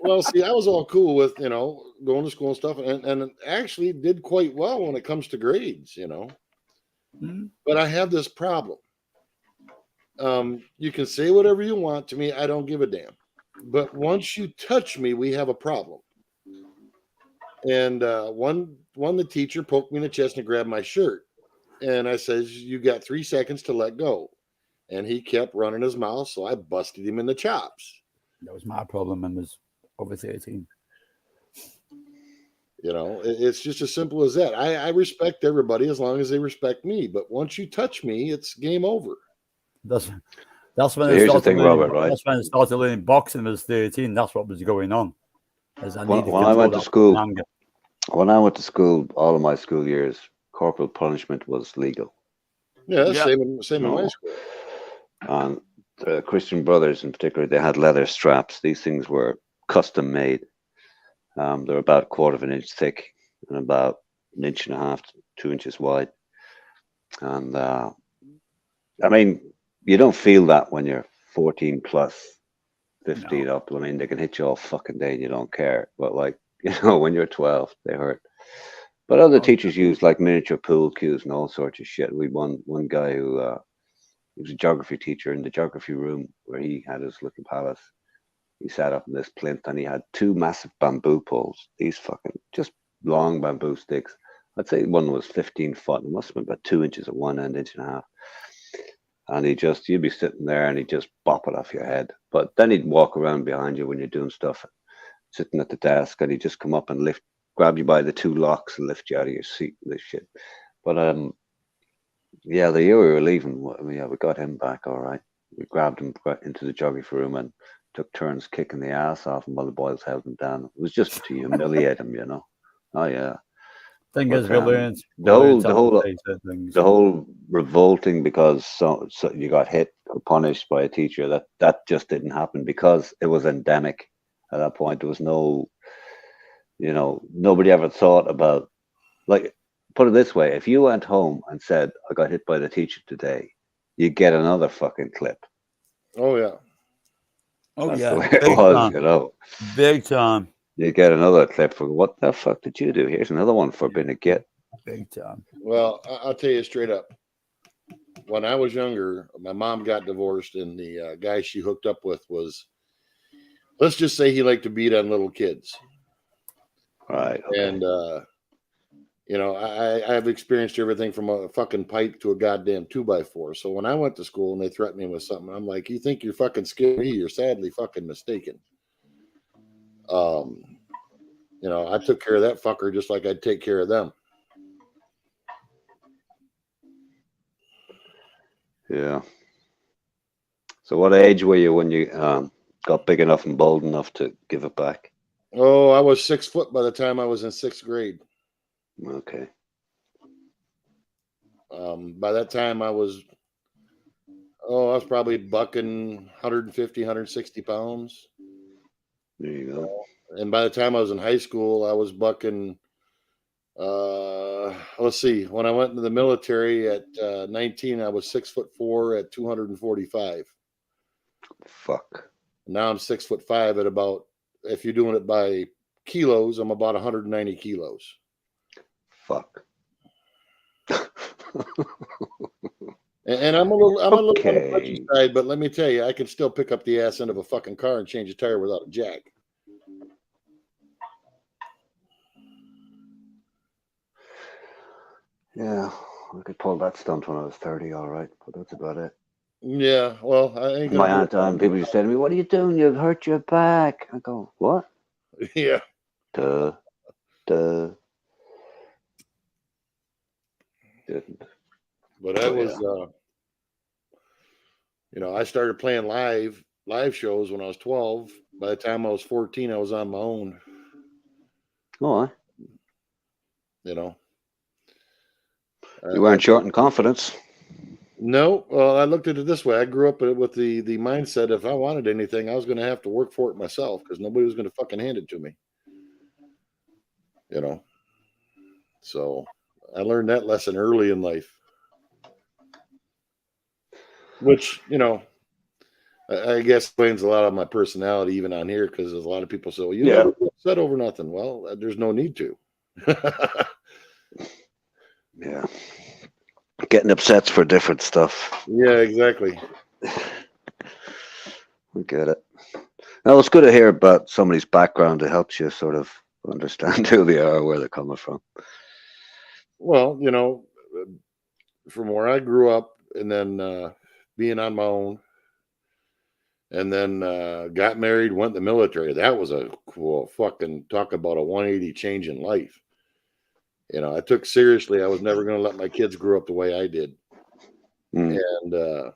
Well, see, I was all cool with, going to school and stuff, and actually did quite well when it comes to grades, Mhm. But I have this problem. You can say whatever you want to me. I don't give a damn. But once you touch me, we have a problem. And one the teacher poked me in the chest and grabbed my shirt. And I says, you got 3 seconds to let go. And he kept running his mouth, so I busted him in the chops. That was my problem and was over 13. It's just as simple as that. I respect everybody as long as they respect me. But once you touch me, it's game over. That's when Here's the I started thing, learning, Robert, right? That's when I started learning boxing when I was 13. That's what was going on. As I When, needed when I control went to that school, anger. when I went to school, all of my school years, corporal punishment was legal. Yeah, that's Yeah. same in my No. school. And the Christian Brothers in particular, they had leather straps. These things were custom made. They're about a quarter of an inch thick and about 1.5 inches to 2 inches wide. And I mean, you don't feel that when you're 14 plus, 15 up. I mean, they can hit you all fucking day and you don't care. But when you're 12, they hurt. But other teachers used like miniature pool cues and all sorts of shit. We had one guy who he was a geography teacher in the geography room where he had his little palace. He sat up in this plinth and he had 2 massive bamboo poles, these fucking just long bamboo sticks. I'd say one was 15 foot. It must have been about 2 inches at one end, inch and a half. And you'd be sitting there and he'd just bop it off your head. But then he'd walk around behind you when you're doing stuff, sitting at the desk, and he'd just come up and grab you by the two locks and lift you out of your seat and this shit. But yeah, the year we were leaving, yeah, we got him back all right. We grabbed him into the geography room and took turns kicking the ass off him while the boys held him down. It was just to humiliate him, you know. Oh yeah. Thing But, is, we learned the whole revolting because so you got hit or punished by a teacher, that just didn't happen because it was endemic at that point. There was no, you know, nobody ever thought about, like, put it this way, if you went home and said, I got hit by the teacher today, you get another fucking clip. Oh yeah. Oh That's yeah, the way it big was, time. you know. Big time. You get another clip for what the fuck did you do? Here's another one for being a git. Big time. Well, I'll tell you straight up. When I was younger, my mom got divorced, and the guy she hooked up with was, let's just say, he liked to beat on little kids. Right. Okay. And you know, I've experienced everything from a fucking pipe to a goddamn 2x4. So when I went to school and they threatened me with something, I'm like, you think you're fucking scared me? You're sadly fucking mistaken. You know, I took care of that fucker just like I'd take care of them. Yeah. So what age were you when you got big enough and bold enough to give it back? Oh, I was 6 foot by the time I was in 6th grade. Okay. By that time I was probably bucking 150, 160 pounds. There you go. And by the time I was in high school, I was bucking, let's see, when I went into the military at 19, I was 6'4" at 245. Fuck. Now I'm 6'5" at about, if you're doing it by kilos, I'm about 190 kilos. Fuck. And I'm a little on the Okay. touchy side, but let me tell you, I can still pick up the ass end of a fucking car and change a tire without a jack. Yeah, I could pull that stunt when I was 30, all right, but that's about it. Yeah, well, I ain't My gonna aunt and people used to say to me, "What are you doing? You've hurt your back." I go, "What?" Yeah. Duh. Didn't. But I Oh, was, yeah. you know, I started playing live shows when I was 12. By the time I was 14, I was on my own. Oh, You know. you weren't short in confidence. No, well, I looked at it this way. I grew up with the mindset if I wanted anything, I was going to have to work for it myself because nobody was going to fucking hand it to me. You know. So I learned that lesson early in life. Which, you know, I guess explains a lot of my personality even on here because there's a lot of people say, well, you never get upset over nothing. Well, there's no need to. Yeah. Getting upsets for different stuff. Yeah, exactly. We get it. Now, it's good to hear about somebody's background. It helps you sort of understand who they are, where they're coming from. Well, you know, from where I grew up and then being on my own and then got married, went in the military. That was a cool fucking talk about a 180 change in life. You know, I took seriously. I was never going to let my kids grow up the way I did. And, you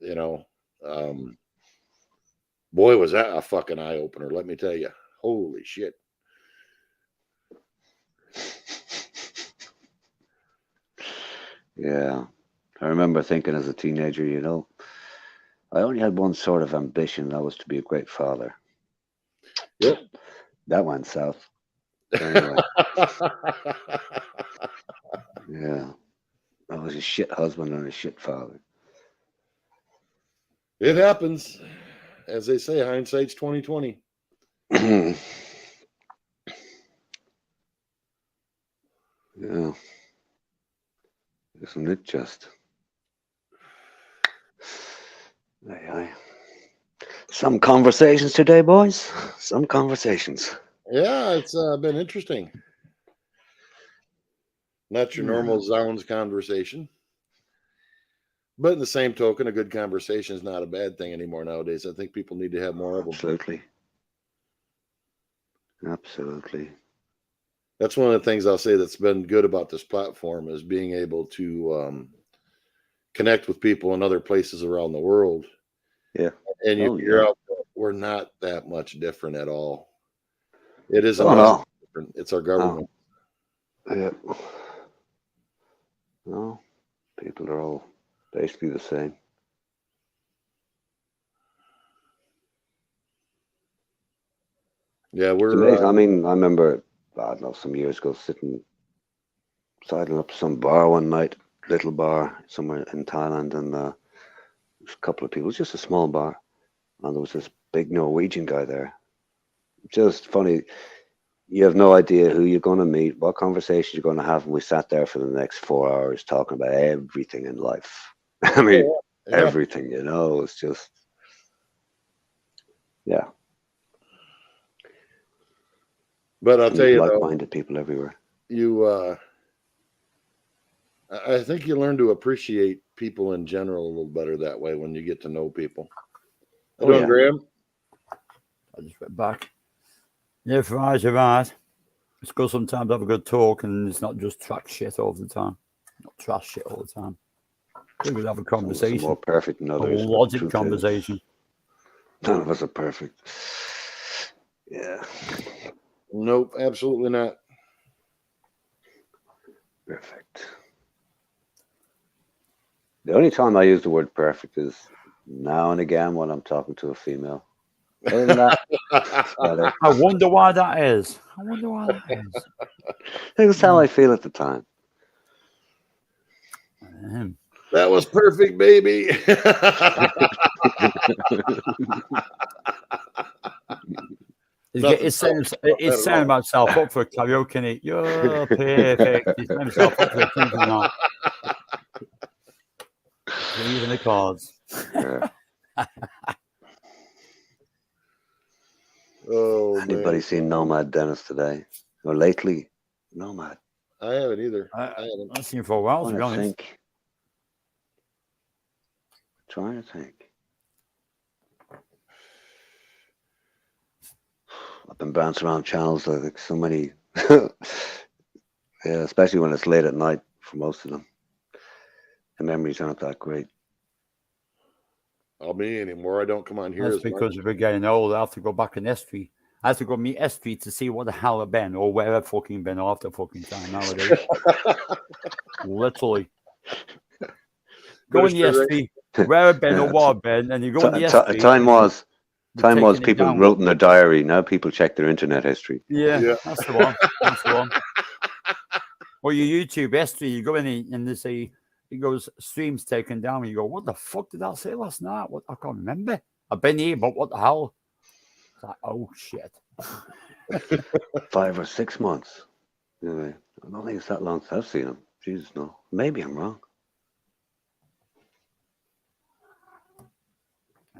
know, boy, was that a fucking eye opener. Let me tell you. Holy shit. Yeah. I remember thinking as a teenager, you know, I only had one sort of ambition. That was to be a great father. Yep. That went south. Anyway. Yeah. I was a shit husband and a shit father. It happens. As they say, hindsight's 20/20. Yeah. Isn't it just? Aye, aye. Some conversations today, boys. Some conversations. Yeah, it's been interesting. Not your normal zounds conversation. But in the same token, a good conversation is not a bad thing anymore nowadays. I think people need to have more of them. Absolutely. Absolutely. That's one of the things I'll say that's been good about this platform is being able to connect with people in other places around the world. Yeah. And you Oh, figure yeah. out that we're not that much different at all. It isn't Oh, us no. different. It's our government. Yeah. No, people are all basically the same. Yeah, It's we're amazing. I mean, I remember, I don't know, some years ago, sidling up to some bar one night, little bar somewhere in Thailand, and there was a couple of people. It was just a small bar, and there was this big Norwegian guy there. Just funny. You have no idea who you're going to meet, what conversation you're going to have, and we sat there for the next 4 hours talking about everything in life. I mean, Yeah. everything, you know. It's just, yeah. But I'll tell you, though, like-minded people everywhere. I think you learn to appreciate people in general a little better that way when you get to know people. How doing, Graham? I just went back. Yeah, Fries, you're right. It's good sometimes to have a good talk and it's not just trash shit all the time. Not trash shit all the time. We would have a conversation. Some more perfect than others. A but logic truth is, conversation. None of us are perfect. Yeah. Nope, absolutely not. Perfect. The only time I use the word perfect is now and again when I'm talking to a female. Other than that, that's about it. I wonder why that is. I wonder why that is. That's how I feel at the time. That was perfect, baby. It's setting himself up for a karaoke night. You're perfect. He's setting himself up for a thing tonight. Even the cards. Yeah. Oh, Anybody man. seen Nomad Dennis today? Or lately? Nomad. I haven't either. I haven't seen him for a while, to be honest. Trying to think. I've been bouncing around channels, like so many. Yeah, especially when it's late at night for most of them. The memories aren't that great. I'll be anymore. I don't come on here That's as much. because we're getting old. I have to go back in history. I have to go meet history to see what the hell I've been or where I've fucking been after fucking time nowadays. Literally. Go in the history, where I've been or what I've been, and you go in the history. Time was taking it people down. wrote in their diary. Now people check their internet history. Yeah, that's the one. That's the one. Or your YouTube history, you go in and they say, it goes, streams taken down, and you go, what the fuck did I say last night? What? I can't remember. I've been here, but what the hell? It's like, oh, shit. 5 or 6 months. Anyway, I don't think it's that long since I've seen him. Jesus, no. Maybe I'm wrong.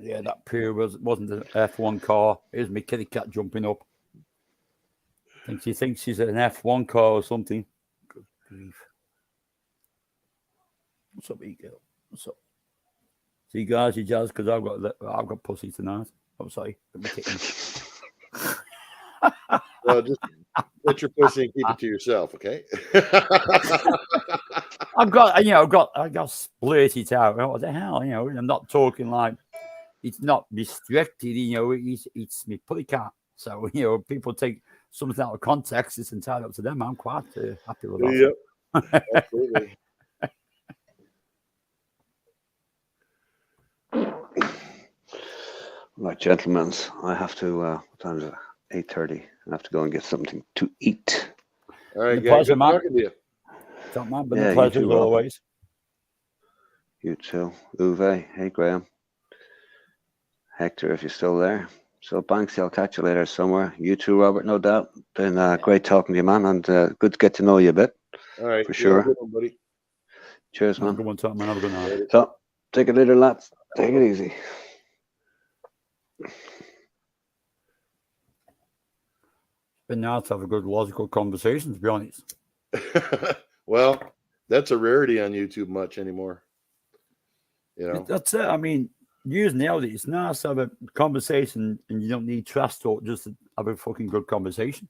Yeah, that pure wasn't an F1 car. Here's my kitty cat jumping up. I think she thinks she's an F1 car or something. Good grief. What's up, girl? What's up? See, guys, you jazz because I've got pussy tonight. I'm sorry. Well, just let your pussy and keep it to yourself, okay? I got splurt it out. What the hell, I'm not talking like it's not restricted, it's me putty cat. So, people take something out of context, it's entirely up to them. I'm quite happy with that. Yep. Absolutely. Right, gentlemen, I have to, what time is it? 8:30. I have to go and get something to eat. All right, The guys. pleasure, Good man. talking to you. Don't mind, but Yeah, the you pleasure too, as Rob. always. You too. Uwe. Hey, Graham. Hector, if you're still there. So, Banksy, I'll catch you later somewhere. You too, Robert, no doubt. Been great talking to you, man, and good to get to know you a bit. All right. For You sure. have a good one, buddy. Cheers, Have a man. good one, Tom, man. Have a good night. So, take it later, lads. Take it easy. Been nice to have a good logical conversation, to be honest. Well, that's a rarity on YouTube much anymore. You know, That's it. I mean, news nowadays, it's nice to have a conversation and you don't need trash talk just to have a fucking good conversation.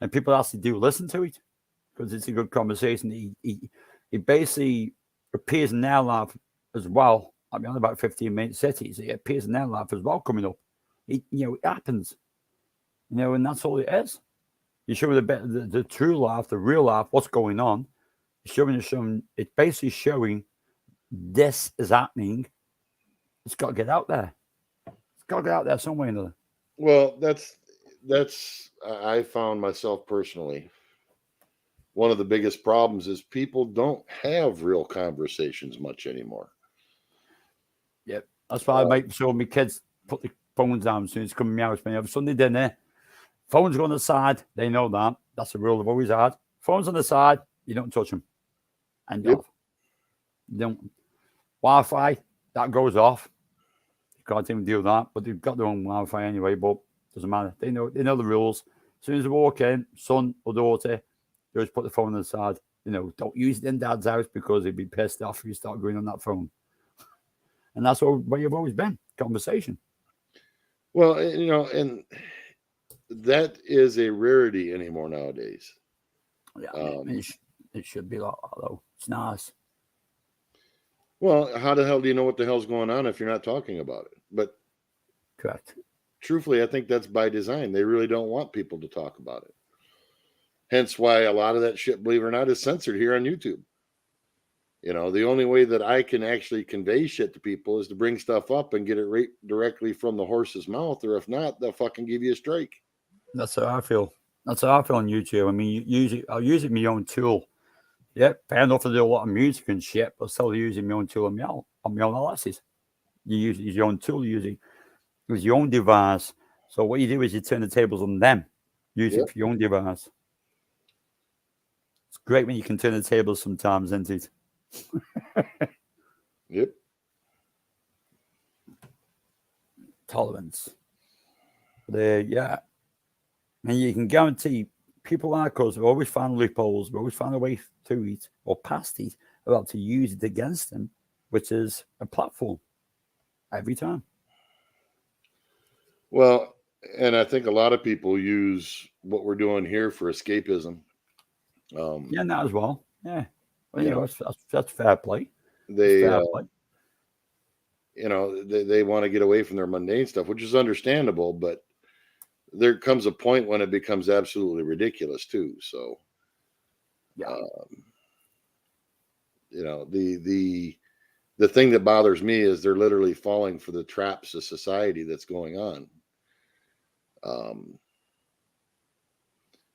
And people actually do listen to it because it's a good conversation. He basically appears in their life as well. I mean, on about 15-minute cities, it appears in their life as well coming up. It happens. And that's all it is. You're showing the true life, the real life, what's going on. It's basically showing this is happening. It's got to get out there. It's got to get out there some way or another. well, that's I found myself personally. One of the biggest problems is people don't have real conversations much anymore. Yep. That's why I make sure my kids put the phones down as soon as they come in my house. When you have Sunday dinner, phones go on the side. They know that. That's a rule I've always had. Phones on the side, you don't touch them. And Yep. you don't. Wi-Fi, that goes off. You can't even deal with that. But they've got their own Wi-Fi anyway, but doesn't matter. They know the rules. As soon as they walk in, son or daughter, they just put the phone on the side. Don't use it in dad's house because he'd be pissed off if you start going on that phone. And that's where you've always been. Conversation. Well, and that is a rarity anymore nowadays. Yeah, it should be like that, though. It's nice. Well, how the hell do you know what the hell's going on if you're not talking about it? But correct. Truthfully, I think that's by design. They really don't want people to talk about it. Hence why a lot of that shit, believe it or not, is censored here on YouTube. The only way that I can actually convey shit to people is to bring stuff up and get it right directly from the horse's mouth, or if not, they'll fucking give you a strike. That's how I feel. That's how I feel on YouTube. I mean, I'll use it my own tool. Yeah, fair enough to do a lot of music and shit, but still using my own tool on my own analysis. You use your own tool, use your own device. So what you do is you turn the tables on them. Use it for your own device. It's great when you can turn the tables sometimes, isn't it? Yep. Tolerance. Yeah. And you can guarantee people like us have always found loopholes. We always found a way through it or past it, about to use it against them, which is a platform every time. Well, and I think a lot of people use what we're doing here for escapism. Yeah, that as well. Yeah. Well, that's fair play. They, fair play. They want to get away from their mundane stuff, which is understandable, but there comes a point when it becomes absolutely ridiculous too. So, the thing that bothers me is they're literally falling for the traps of society that's going on.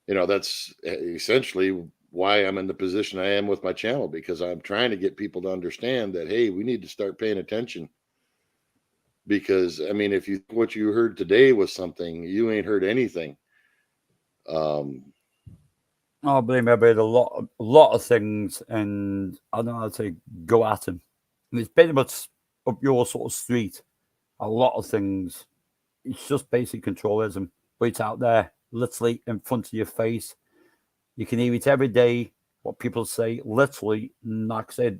That's essentially why I'm in the position I am with my channel, because I'm trying to get people to understand that, hey, we need to start paying attention. Because if what you heard today was something, you ain't heard anything. Oh, believe me, I've heard a lot of things, and I don't know how to say go at them. And it's pretty much up your sort of street. A lot of things. It's just basic controlism, but it's out there, literally in front of your face. You can hear it every day. What people say, literally, like I said,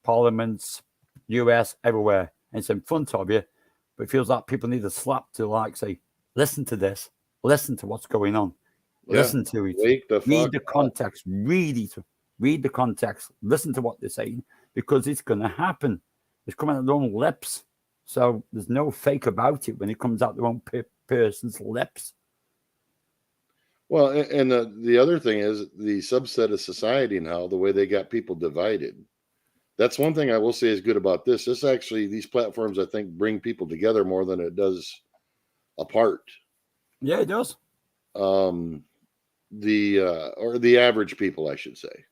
parliaments, US, everywhere. And it's in front of you, but it feels like people need a slap to say, listen to this, listen to what's going on, listen to it, read the context, read it, read the context, listen to what they're saying, because it's going to happen. It's coming out of their own lips, so there's no fake about it when it comes out their own person's lips. Well, and the other thing is the subset of society now, the way they got people divided. That's one thing I will say is good about this. These platforms, I think, bring people together more than it does apart. Yeah, it does. Or the average people, I should say.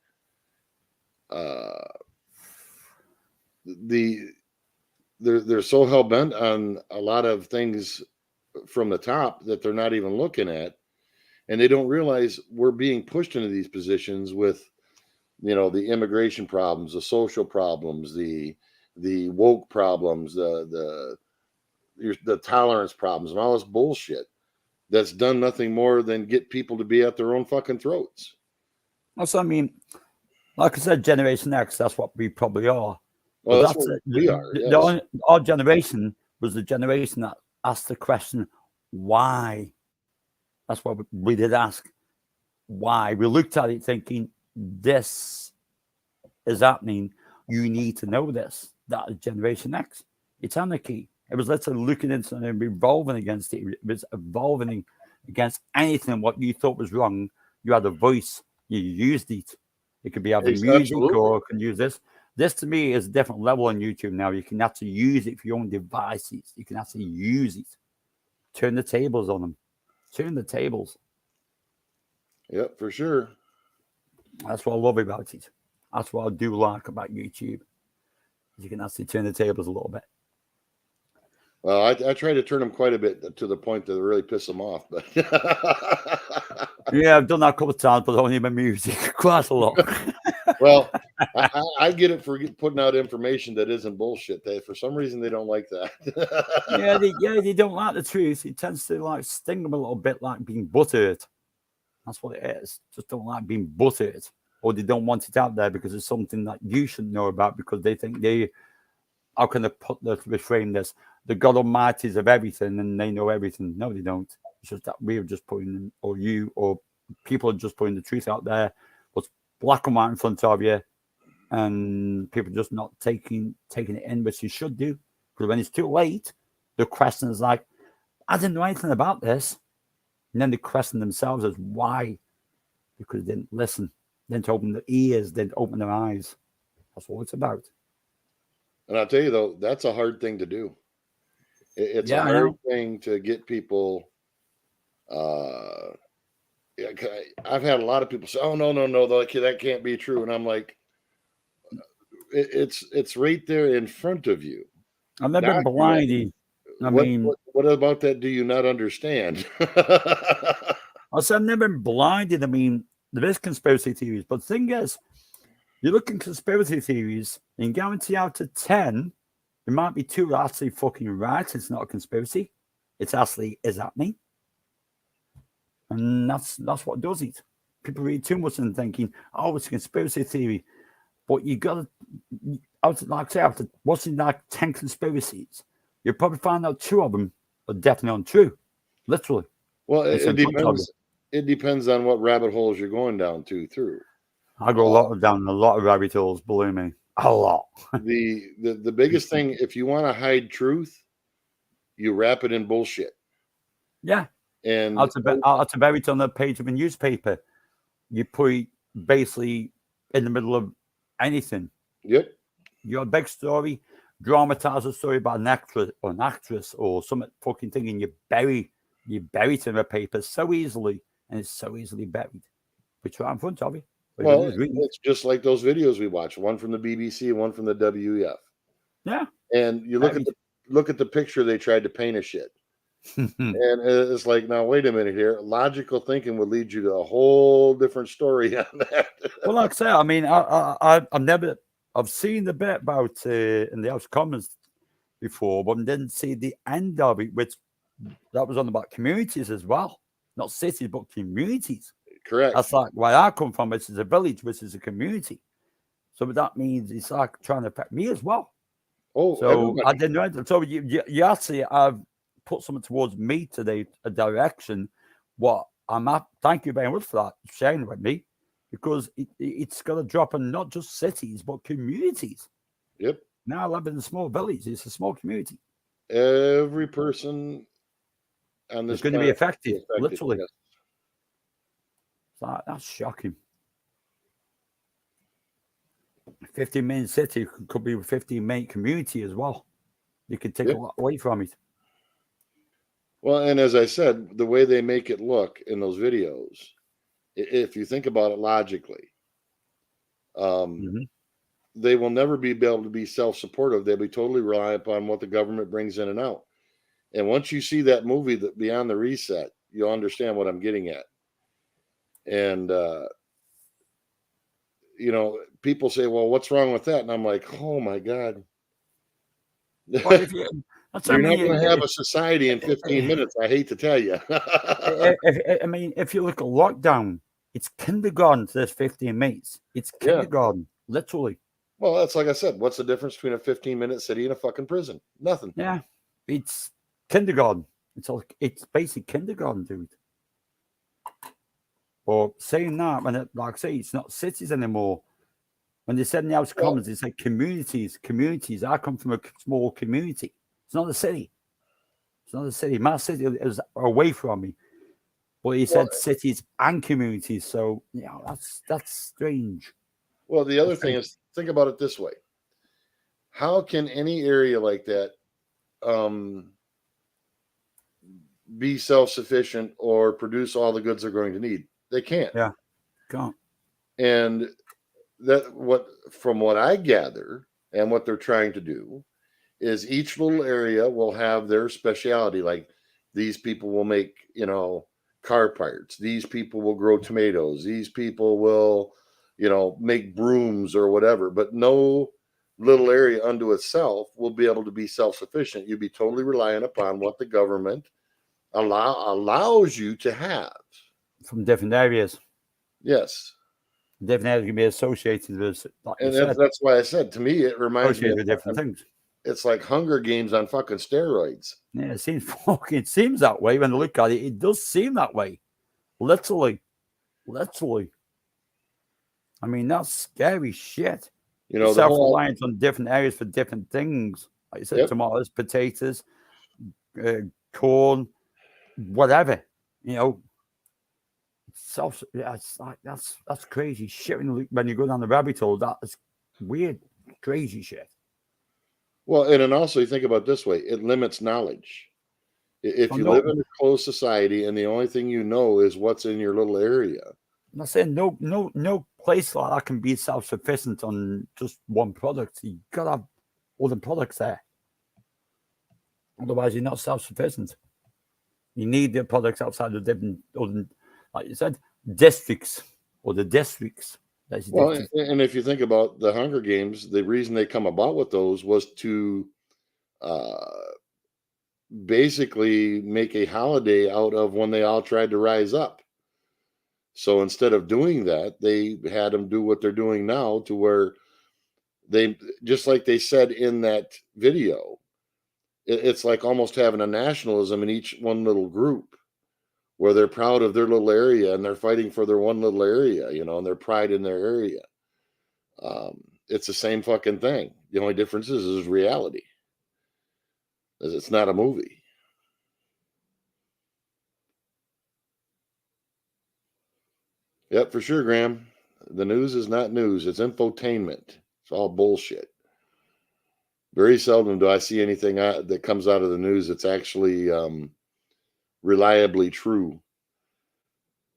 They're so hell bent on a lot of things from the top that they're not even looking at, and they don't realize we're being pushed into these positions with, the immigration problems, the social problems, the woke problems, the tolerance problems, and all this bullshit that's done nothing more than get people to be at their own fucking throats. Also, Like I said, Generation X, that's what we probably are. Well, But that's what we are. Yes. Our generation was the generation that asked the question, why? That's what we did ask. Why? We looked at it thinking, this is happening. You need to know this. That is Generation X. It's anarchy. It was literally looking into it and revolving against it. It was evolving against anything what you thought was wrong. You had a voice. You used it. It could be either music Absolutely. or you can use this. This to me is a different level on YouTube now. You can actually use it for your own devices. You can actually use it. Turn the tables on them. Turn the tables. Yep, for sure. That's what I love about it. That's what I do like about YouTube. You can actually turn the tables a little bit. Well, I try to turn them quite a bit to the point that it really piss them off. But Yeah, I've done that a couple of times, but only my music quite a lot. well, I get it for putting out information that isn't bullshit. For some reason, they don't like that. yeah, they don't like the truth. It tends to like sting them a little bit, like being buttered. That's what it is. Just don't like being buttered, or they don't want it out there because it's something that you should know about because they think how can I reframe this? The God Almighty's of everything and they know everything. No, they don't. It's just that we're just putting, or you, or people are just putting the truth out there. What's black and white in front of you, and people just not taking it in, which you should do. Because when it's too late, the question is like, I didn't know anything about this. And then they question themselves as why? Because they didn't listen, didn't open their ears, didn't open their eyes. That's what it's about. And I'll tell you though, that's a hard thing to do. It's Yeah, a I hard know. thing to get people. I've had a lot of people say, "Oh no, that can't be true," and I'm like, "It's right there in front of you." I've never been blinded. What about that? Do you not understand? I said I've never been blinded. I mean, there is conspiracy theories, but the thing is, you look at conspiracy theories, and guarantee out of 10, there might be 2 are actually fucking right. It's not a conspiracy. It's actually is happening. And that's what does it. People read too much and thinking, oh, it's a conspiracy theory. But you got to, after watching like 10 conspiracies, you'll probably find out 2 of them are definitely untrue. Literally. Well, It's it in front of depends. It depends on what rabbit holes you're going down through. I go down a lot of rabbit holes, believe me. A lot. The biggest thing, if you want to hide truth, you wrap it in bullshit. Yeah. And I'll to bury it on the page of a newspaper. You put it basically in the middle of anything. Yep. You got a big story, dramatize a story about an actress or some fucking thing, and you bury it in a paper so easily, and it's so easily buried. It's right in front of you. Well, it's just like those videos we watch, one from the BBC and one from the WEF. Yeah. And you look at the picture they tried to paint of shit. And it's like, now wait a minute here. Logical thinking would lead you to a whole different story on that. Well, like I say, I mean, I've seen the bit about in the House of Commons before, but I didn't see the end of it, which that was on about communities as well, not cities, but communities. Correct. That's like where I come from, which is a village, which is a community. So that means it's like trying to affect me as well. Oh, so everybody. I didn't know. So you actually have put something towards me today, a direction. What I'm at. Thank you very much for that, sharing with me, because it's got to drop in not just cities but communities. Yep. Now I live in a small village. It's a small community. Every person on this is going to be affected, literally. Yes. That's shocking. 15-minute city could be a 15-minute community as well. You could take a lot away from it. Well, and as I said, the way they make it look in those videos, if you think about it logically, they will never be able to be self-supportive. They'll be totally reliant upon what the government brings in and out. And once you see that movie, Beyond the Reset, you'll understand what I'm getting at. And, people say, well, what's wrong with that? And I'm like, oh my God. Well, You're not going to have a society in 15 minutes. I hate to tell you. I mean, if you look at lockdown, It's kindergarten to this 15 minutes. It's kindergarten, literally. Well, that's like I said. What's the difference between a 15-minute city and a fucking prison? Nothing. Yeah, it's kindergarten. It's basic kindergarten, dude. But saying that, when like I say, it's not cities anymore. When they said in the House of Commons, they said communities. Communities. I come from a small community. It's not a city. It's not a city. My city is away from me. But he said cities and communities. So, that's strange. Well, the other thing is, think about it this way. How can any area like that be self-sufficient or produce all the goods they're going to need? They can't. Yeah, can't. And from what I gather and what they're trying to do is each little area will have their specialty. Like these people will make, car parts. These people will grow tomatoes. These people will, make brooms or whatever. But no little area unto itself will be able to be self-sufficient. You'll be totally reliant upon what the government allows you to have. From different areas. Yes. Different areas can be associated with, like and you said. that's why I said, to me, it reminds me Associated of with different things. It's like Hunger Games on fucking steroids. Yeah, it seems that way when you look at it. It does seem that way. Literally. I mean, that's scary shit. Self-reliance on different areas for different things. Like you said, tomatoes, potatoes, corn, whatever. That's crazy shit when you go down the rabbit hole. That's weird, crazy shit. Well, and then also you think about it this way, it limits knowledge. If you live in a closed society and the only thing you know is what's in your little area. I'm not saying no place like that can be self-sufficient on just one product. You gotta have all the products there. Otherwise, you're not self-sufficient. You need the products outside the different, like you said, districts or the districts. Well, and if you think about the Hunger Games, the reason they come about with those was to basically make a holiday out of when they all tried to rise up. So instead of doing that, they had them do what they're doing now, to where they, just like they said in that video, it's like almost having a nationalism in each one little group, where they're proud of their little area and they're fighting for their one little area, and their pride in their area. It's the same fucking thing. The only difference is reality. It's not a movie. Yep, for sure, Graham. The news is not news. It's infotainment. It's all bullshit. Very seldom do I see anything that comes out of the news that's actually reliably true.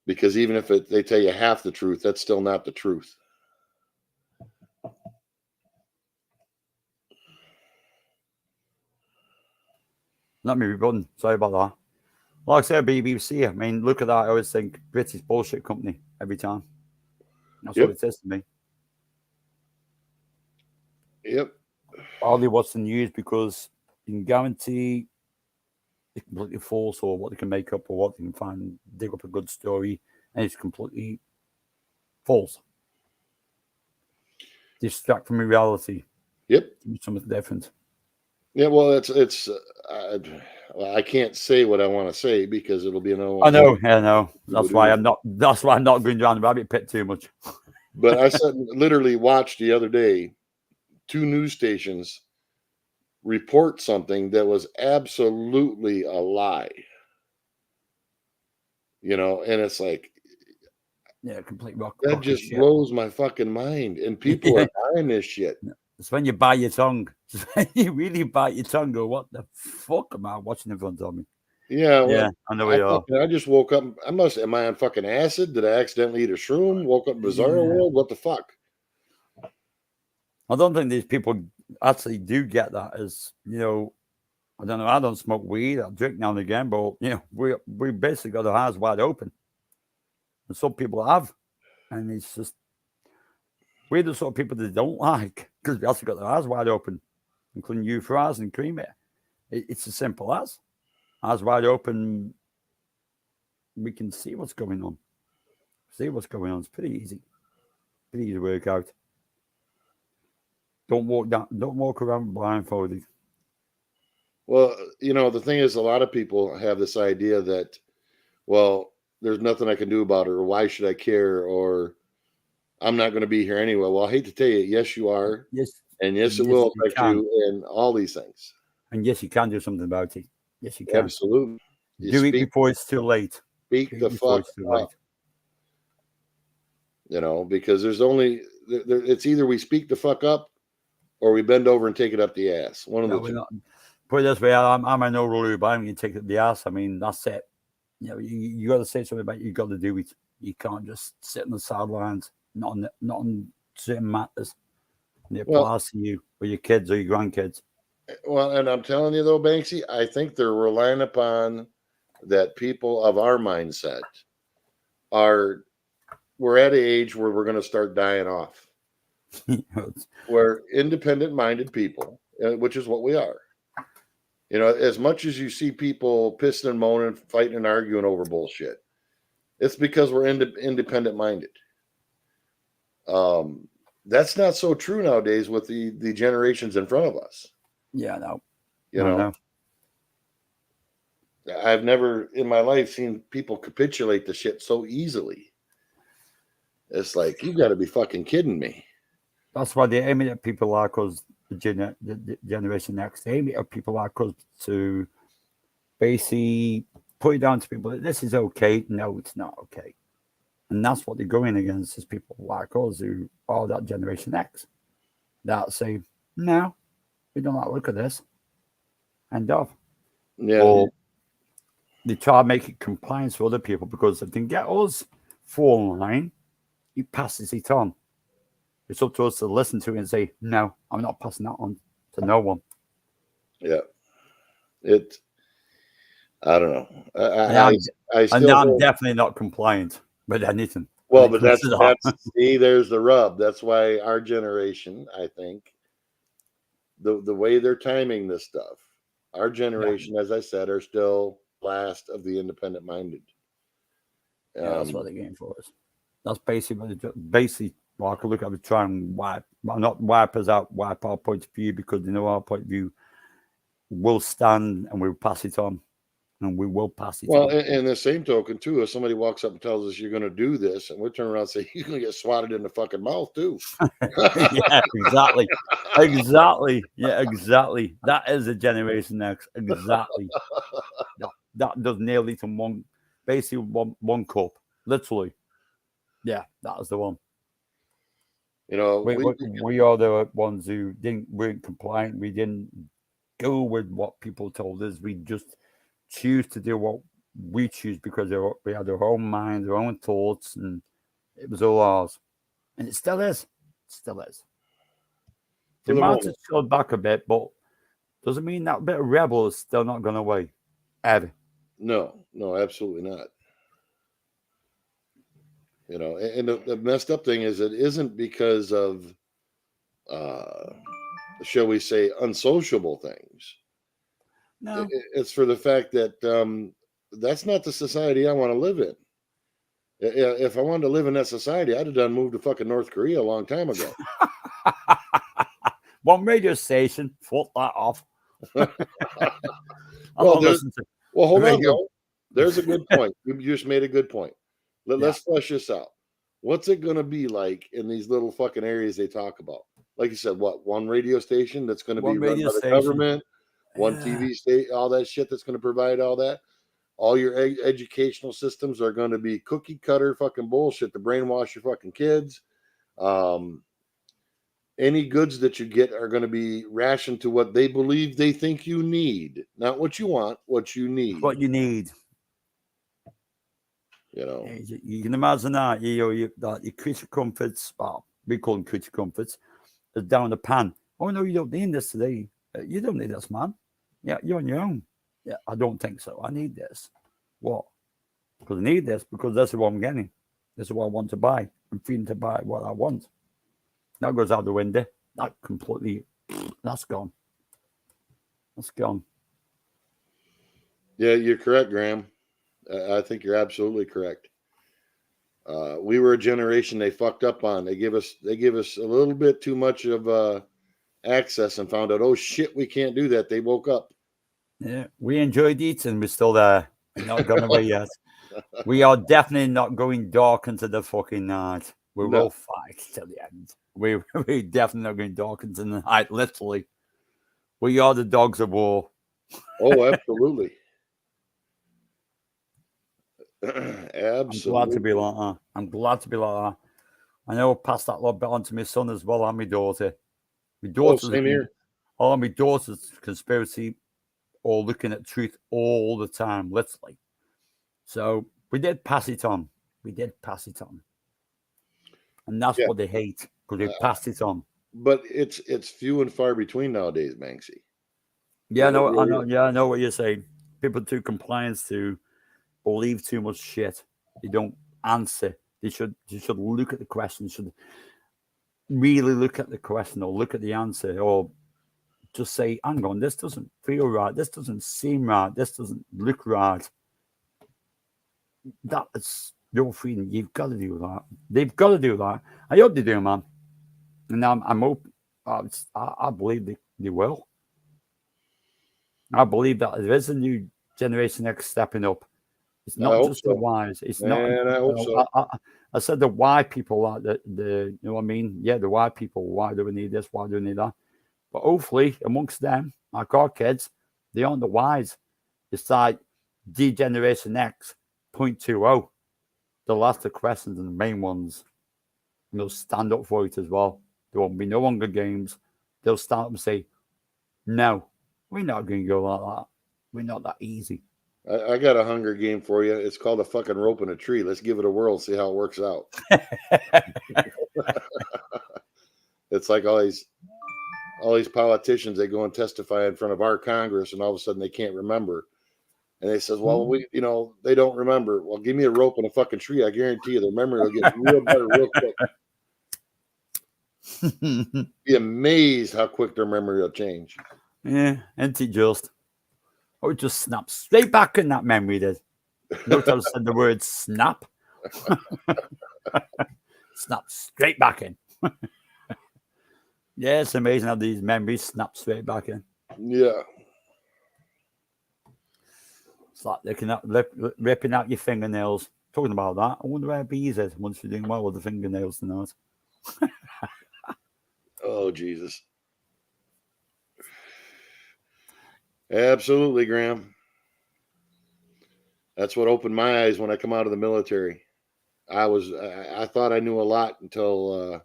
Because even if they tell you half the truth, that's still not the truth. Let me rerun. Sorry about that. Like I said, BBC, I mean, look at that. I always think British bullshit company every time. That's what it is to me. Yep. Hardly watch the news because you can guarantee it's completely false, or what they can make up, or what they can find, dig up a good story, and it's completely false. Distract from reality. Yep. Something different. Yeah, well, I can't say what I want to say because it'll be another one. I know. That's why I'm not going down the rabbit pit too much. But I literally watched the other day 2 news stations report something that was absolutely a lie. And it's like, yeah, complete rock. That just blows my fucking mind. And people are buying this shit. It's when you bite your tongue. It's when you really bite your tongue. Go, what the fuck am I watching in front of me? Yeah, well, I know we are. I just woke up. Am I on fucking acid? Did I accidentally eat a shroom? Woke up in Bizarro World? What the fuck? I don't think these people actually do get that. As I don't know. I don't smoke weed. I drink now and again, but we basically got our eyes wide open, and some people have, and it's just we're the sort of people that don't like, because we also got our eyes wide open, including you, Fries and Cream. It's as simple as eyes wide open. We can see what's going on. see what's going on. It's pretty easy. Pretty easy to work out. Don't walk around blindfolded. Well, you know, the thing is, a lot of people have this idea that, well, there's nothing I can do about it, or why should I care, or I'm not going to be here anyway. Well, I hate to tell you, yes, you are. Yes. And yes, it Yes, will you affect can. you and all these things. And yes, you can do something about it. Yes, you can. Absolutely. You Do it speak- before it's too late. Speak Do the it before fuck it's too late. up. You know, because there's only, it's either we speak the fuck up or we bend over and take it up the ass. One of No, the we're two. not. Put it this way, I'm an old rule, but I'm going to take it the ass. I mean, that's it. You know, you got to say something about it. You got to do it. You can't just sit on the sidelines, not on certain matters. And it Well- applies to you or your kids or your grandkids. Well, and I'm telling you though, Banksy, I think they're relying upon that people of our mindset we're at an age where we're going to start dying off. We're independent minded people, which is what we are. You know, as much as you see people pissing and moaning, fighting and arguing over bullshit, it's because we're independent minded. That's not so true nowadays with the generations in front of us. Yeah, no. You No, know, I've never in my life seen people capitulate to shit so easily. It's like, you got to be fucking kidding me. That's why they aim it at people like us, the Generation X. They aim it at people like us to basically put it down to people that this is okay. No, it's not okay. And that's what they're going against, is people like us who are that Generation X that say, no, we don't like to look at this. End of. Yeah. Or they try to make it compliance for other people, because if they can get us fall in line, he passes it on. It's up to us to listen to it and say, no, I'm not passing that on to no one. Yeah. I don't know. I And still I'm hold- definitely not compliant with anything. Well, when but it comes to that. see, there's the rub. That's why our generation, I think, the way they're timing this stuff, our generation, as I said, are still last of the independent minded. Yeah, that's what they're getting for us. That's basically well, I could look at it, try and wipe us out, wipe our point of view, because they know our point of view will stand and we'll pass it on. And we will pass it Well, on. in the same token, too, if somebody walks up and tells us you're going to do this, and we turn around and say, you're going to get swatted in the fucking mouth, too. Yeah, exactly. Exactly. Yeah, exactly. That is a Generation X. Exactly. That does nail it in one, basically one cup. Literally. Yeah, that was the one. You know, we are the ones who weren't compliant. We didn't go with what people told us. We just choose to do what we choose because we had our own minds, our own thoughts, and it was all ours. And it still is. It still is. For They the might moment. have slowed back a bit, but doesn't mean that bit of rebel is still not gone away. Ever. No, absolutely not. You know, and the messed up thing is it isn't because of, shall we say, unsociable things. No. It's for the fact that that's not the society I want to live in. If I wanted to live in that society, I'd have done moved to fucking North Korea a long time ago. One radio station, fuck that off. Well, don't listen to hold on. radio. Though. There's a good point. You just made a good point. Let's flesh this out. What's it going to be like in these little fucking areas they talk about? Like you said, what? One radio station that's going to be One run by radio the station. government, one TV station, all that shit that's going to provide all that. All your educational systems are going to be cookie cutter fucking bullshit to brainwash your fucking kids. Any goods that you get are going to be rationed to what they believe they think you need, not what you want, what you need. What you need. You know, you can imagine that. Your creature comforts, well, we call them creature comforts, is down the pan. Oh, no, you don't need this today. You don't need this, man. Yeah, you're on your own. Yeah, I don't think so. I need this. What? Because I need this, because this is what I'm getting. This is what I want to buy. I'm feeling to buy what I want. That goes out the window. That completely, that's gone. That's gone. Yeah, you're correct, Graham. I think you're absolutely correct. We were a generation they fucked up on. They give us a little bit too much of access and found out, oh shit, we can't do that. They woke up. Yeah, we enjoyed it and we're still there. We're not gone away yet. We are definitely not going dark into the fucking night. We No. will fight till the end. We're definitely not going dark into the night, literally. We are the dogs of war. Oh, absolutely. I'm glad to be like that. I'm glad to be like that. I know I'll pass that lot bit on to my son as well and my daughter. My daughter's same here. Oh, my daughter's conspiracy or looking at truth all the time, literally. So we did pass it on. We did pass it on. And that's what they hate, because they passed it on. But it's few and far between nowadays, Banksy. Yeah, I know what you're saying. People too compliance to believe too much shit. They don't answer. They should look at the question, should really look at the question or look at the answer, or just say, hang on, this doesn't feel right, this doesn't seem right, this doesn't look right. That's your freedom. You've got to do that. They've got to do that. I hope they do, man. And I'm open. I believe they will. I believe that there is a new generation X stepping up. It's not just the wise. It's not. I hope so. I said the why people, like the you know what I mean? Yeah, the why people. Why do we need this? Why do we need that? But hopefully, amongst them, like our kids, they aren't the wise. It's like D-Generation X 0.20. They'll ask the questions and the main ones. And they'll stand up for it as well. There won't be no Hunger Games. They'll stand up and say, no, we're not going to go like that. We're not that easy. I got a Hunger Game for you. It's called a fucking rope in a tree. Let's give it a whirl, see how it works out. It's like all these politicians, they go and testify in front of our Congress, and all of a sudden they can't remember. And they says, well, they don't remember. Well, give me a rope and a fucking tree. I guarantee you their memory will get real better real quick. Be amazed how quick their memory will change. Yeah, ain't it just? Oh, it just snaps straight back in that memory did. Notice I said the word snap. Snap straight back in. Yeah, it's amazing how these memories snap straight back in. Yeah. It's like ripping out your fingernails. Talking about that, I wonder where bees is once you're doing well with the fingernails tonight. Oh, Jesus. Absolutely, Graham. That's what opened my eyes when I come out of the military. I thought I knew a lot until,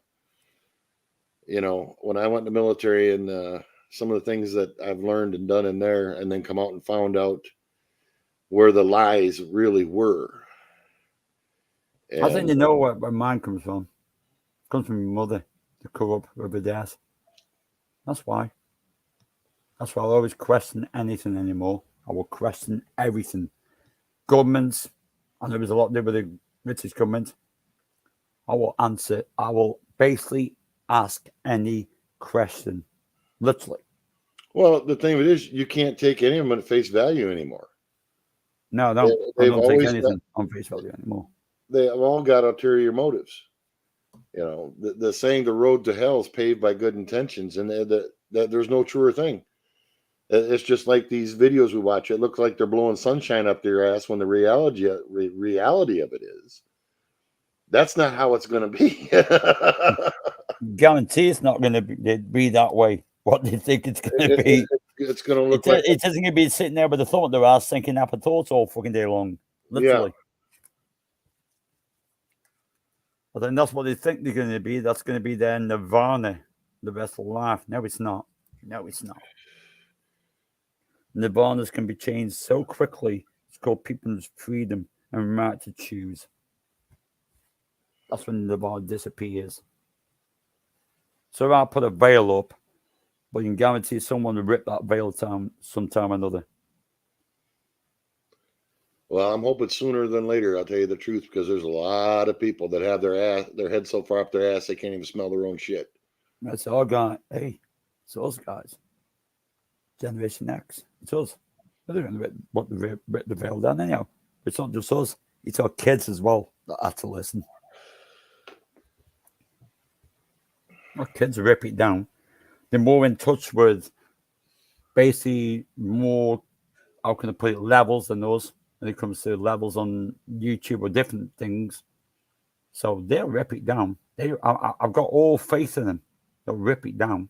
when I went in the military and some of the things that I've learned and done in there, and then come out and found out where the lies really were. I think you know where mine comes from. It comes from your mother, the corrupt rubber dad. That's why. That's why I always question anything anymore. I will question everything. Governments, and there was a lot to do with the British government. I will answer. I will basically ask any question. Literally. Well, the thing of it is, you can't take any of them at face value anymore. No, I don't take anything on face value anymore. They have all got ulterior motives. The saying the road to hell is paved by good intentions, and that there's no truer thing. It's just like these videos we watch. It looks like they're blowing sunshine up their ass when the reality of it is that's not how it's going to be. Guarantee it's not going to be that way. What they think it's going to be. It's going to look like it isn't going to be sitting there with a thumb at their ass thinking apple torch all fucking day long. Literally. Yeah. I think that's what they think they're going to be. That's going to be their nirvana the rest of life. No, it's not. No, it's not. Nirvanas can be changed so quickly. It's called people's freedom and right to choose. That's when Nirvana disappears. So I'll put a veil up, but you can guarantee someone will rip that veil down sometime or another. Well, I'm hoping sooner than later, I'll tell you the truth, because there's a lot of people that have their head so far up their ass they can't even smell their own shit. That's our guy. Hey, it's us guys. Generation X. It's us. They're going to rip the veil down anyhow. It's not just us. It's our kids as well. that had to listen. Our kids rip it down. They're more in touch with basically more, how can I put it, levels than us when it comes to levels on YouTube or different things. So they'll rip it down. I've got all faith in them. They'll rip it down.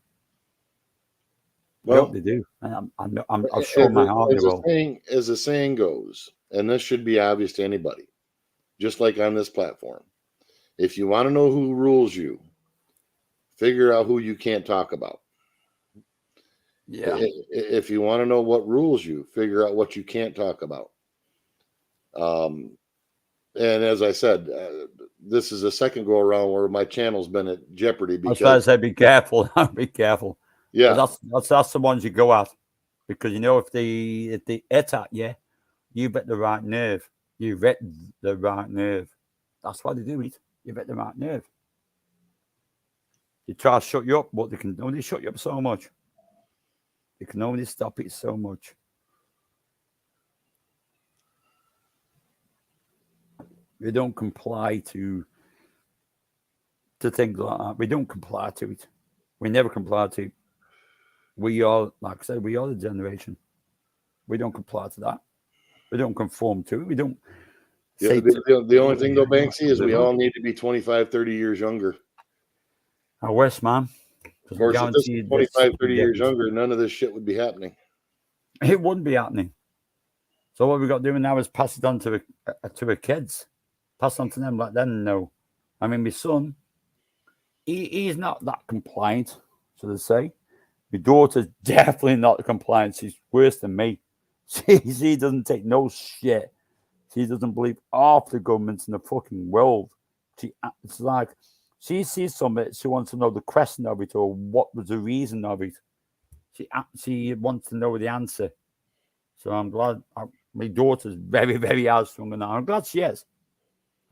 I hope they do. And I'm sure my heart they will. As the saying goes, and this should be obvious to anybody, just like on this platform, if you want to know who rules you, figure out who you can't talk about. Yeah. If you want to know what rules you, figure out what you can't talk about. And as I said, this is the second go around where my channel's been at jeopardy because I said, be careful. Be careful. Yeah, that's the ones you go at, because you know if they hit at you, you've hit the right nerve. You've hit the right nerve. That's why they do it. You've hit the right nerve. They try to shut you up, but they can only shut you up so much. They can only stop it so much. We don't comply to things like that. We don't comply to it. We never comply to it. We are, like I said, we are the generation. We don't comply to that. We don't conform to it. We don't. Yeah, the only thing, though, Banksy, is we all need to be 25, 30 years younger. I wish, man. Of course, if this was 25, 30 years younger, none of this shit would be happening. It wouldn't be happening. So what we've got to do now is pass it on to the kids. Pass on to them, let them know. I mean, my son, he's not that compliant, so they say. My daughter's definitely not compliant. She's worse than me. She doesn't take no shit. She doesn't believe half the governments in the fucking world. It's like she sees something, she wants to know the question of it or what was the reason of it. She wants to know the answer. So I'm glad my daughter's very, very out stronger now. I'm glad she is.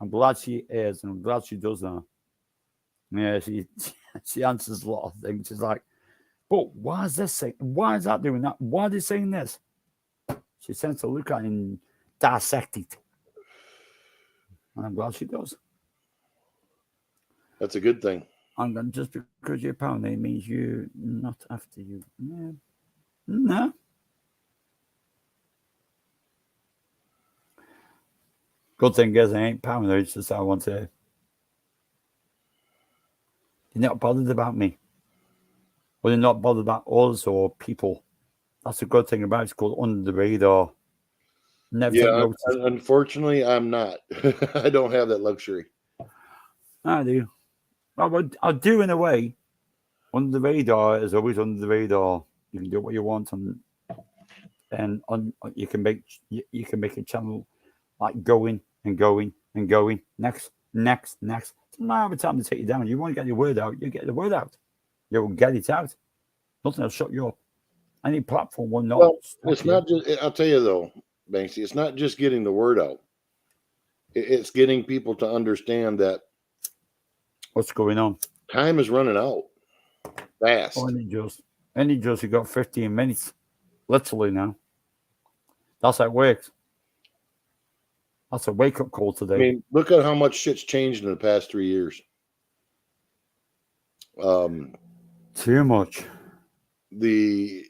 I'm glad she is, and I'm glad she does that. Yeah, she answers a lot of things. She's like, but why is this saying? Why is that doing that? Why are they saying this? She tends to look at it and dissect it. And I'm glad she does. That's a good thing. And just because you're paranoid means you're not after you. Yeah. No. Good thing is I ain't paranoid, it's just I want to. You're not bothered about me. Or you're not bothered about us or people. That's a good thing about it. It's called under the radar. Never take notice. Unfortunately, I'm not. I don't have that luxury. I do. I do in a way. Under the radar is always under the radar. You can do what you want, and you can make a channel like going and going and going. Next. Doesn't matter how much time to take you down. You want to get your word out, you get the word out. You will get it out. Nothing will shut you up. Any platform will not. Well, it's not just. I'll tell you though, Banksy. It's not just getting the word out. It's getting people to understand that what's going on. Time is running out fast. Oh, any just you got 15 minutes, literally now. That's how it works. That's a wake up call today. I mean, look at how much shit's changed in the past 3 years. Too much. The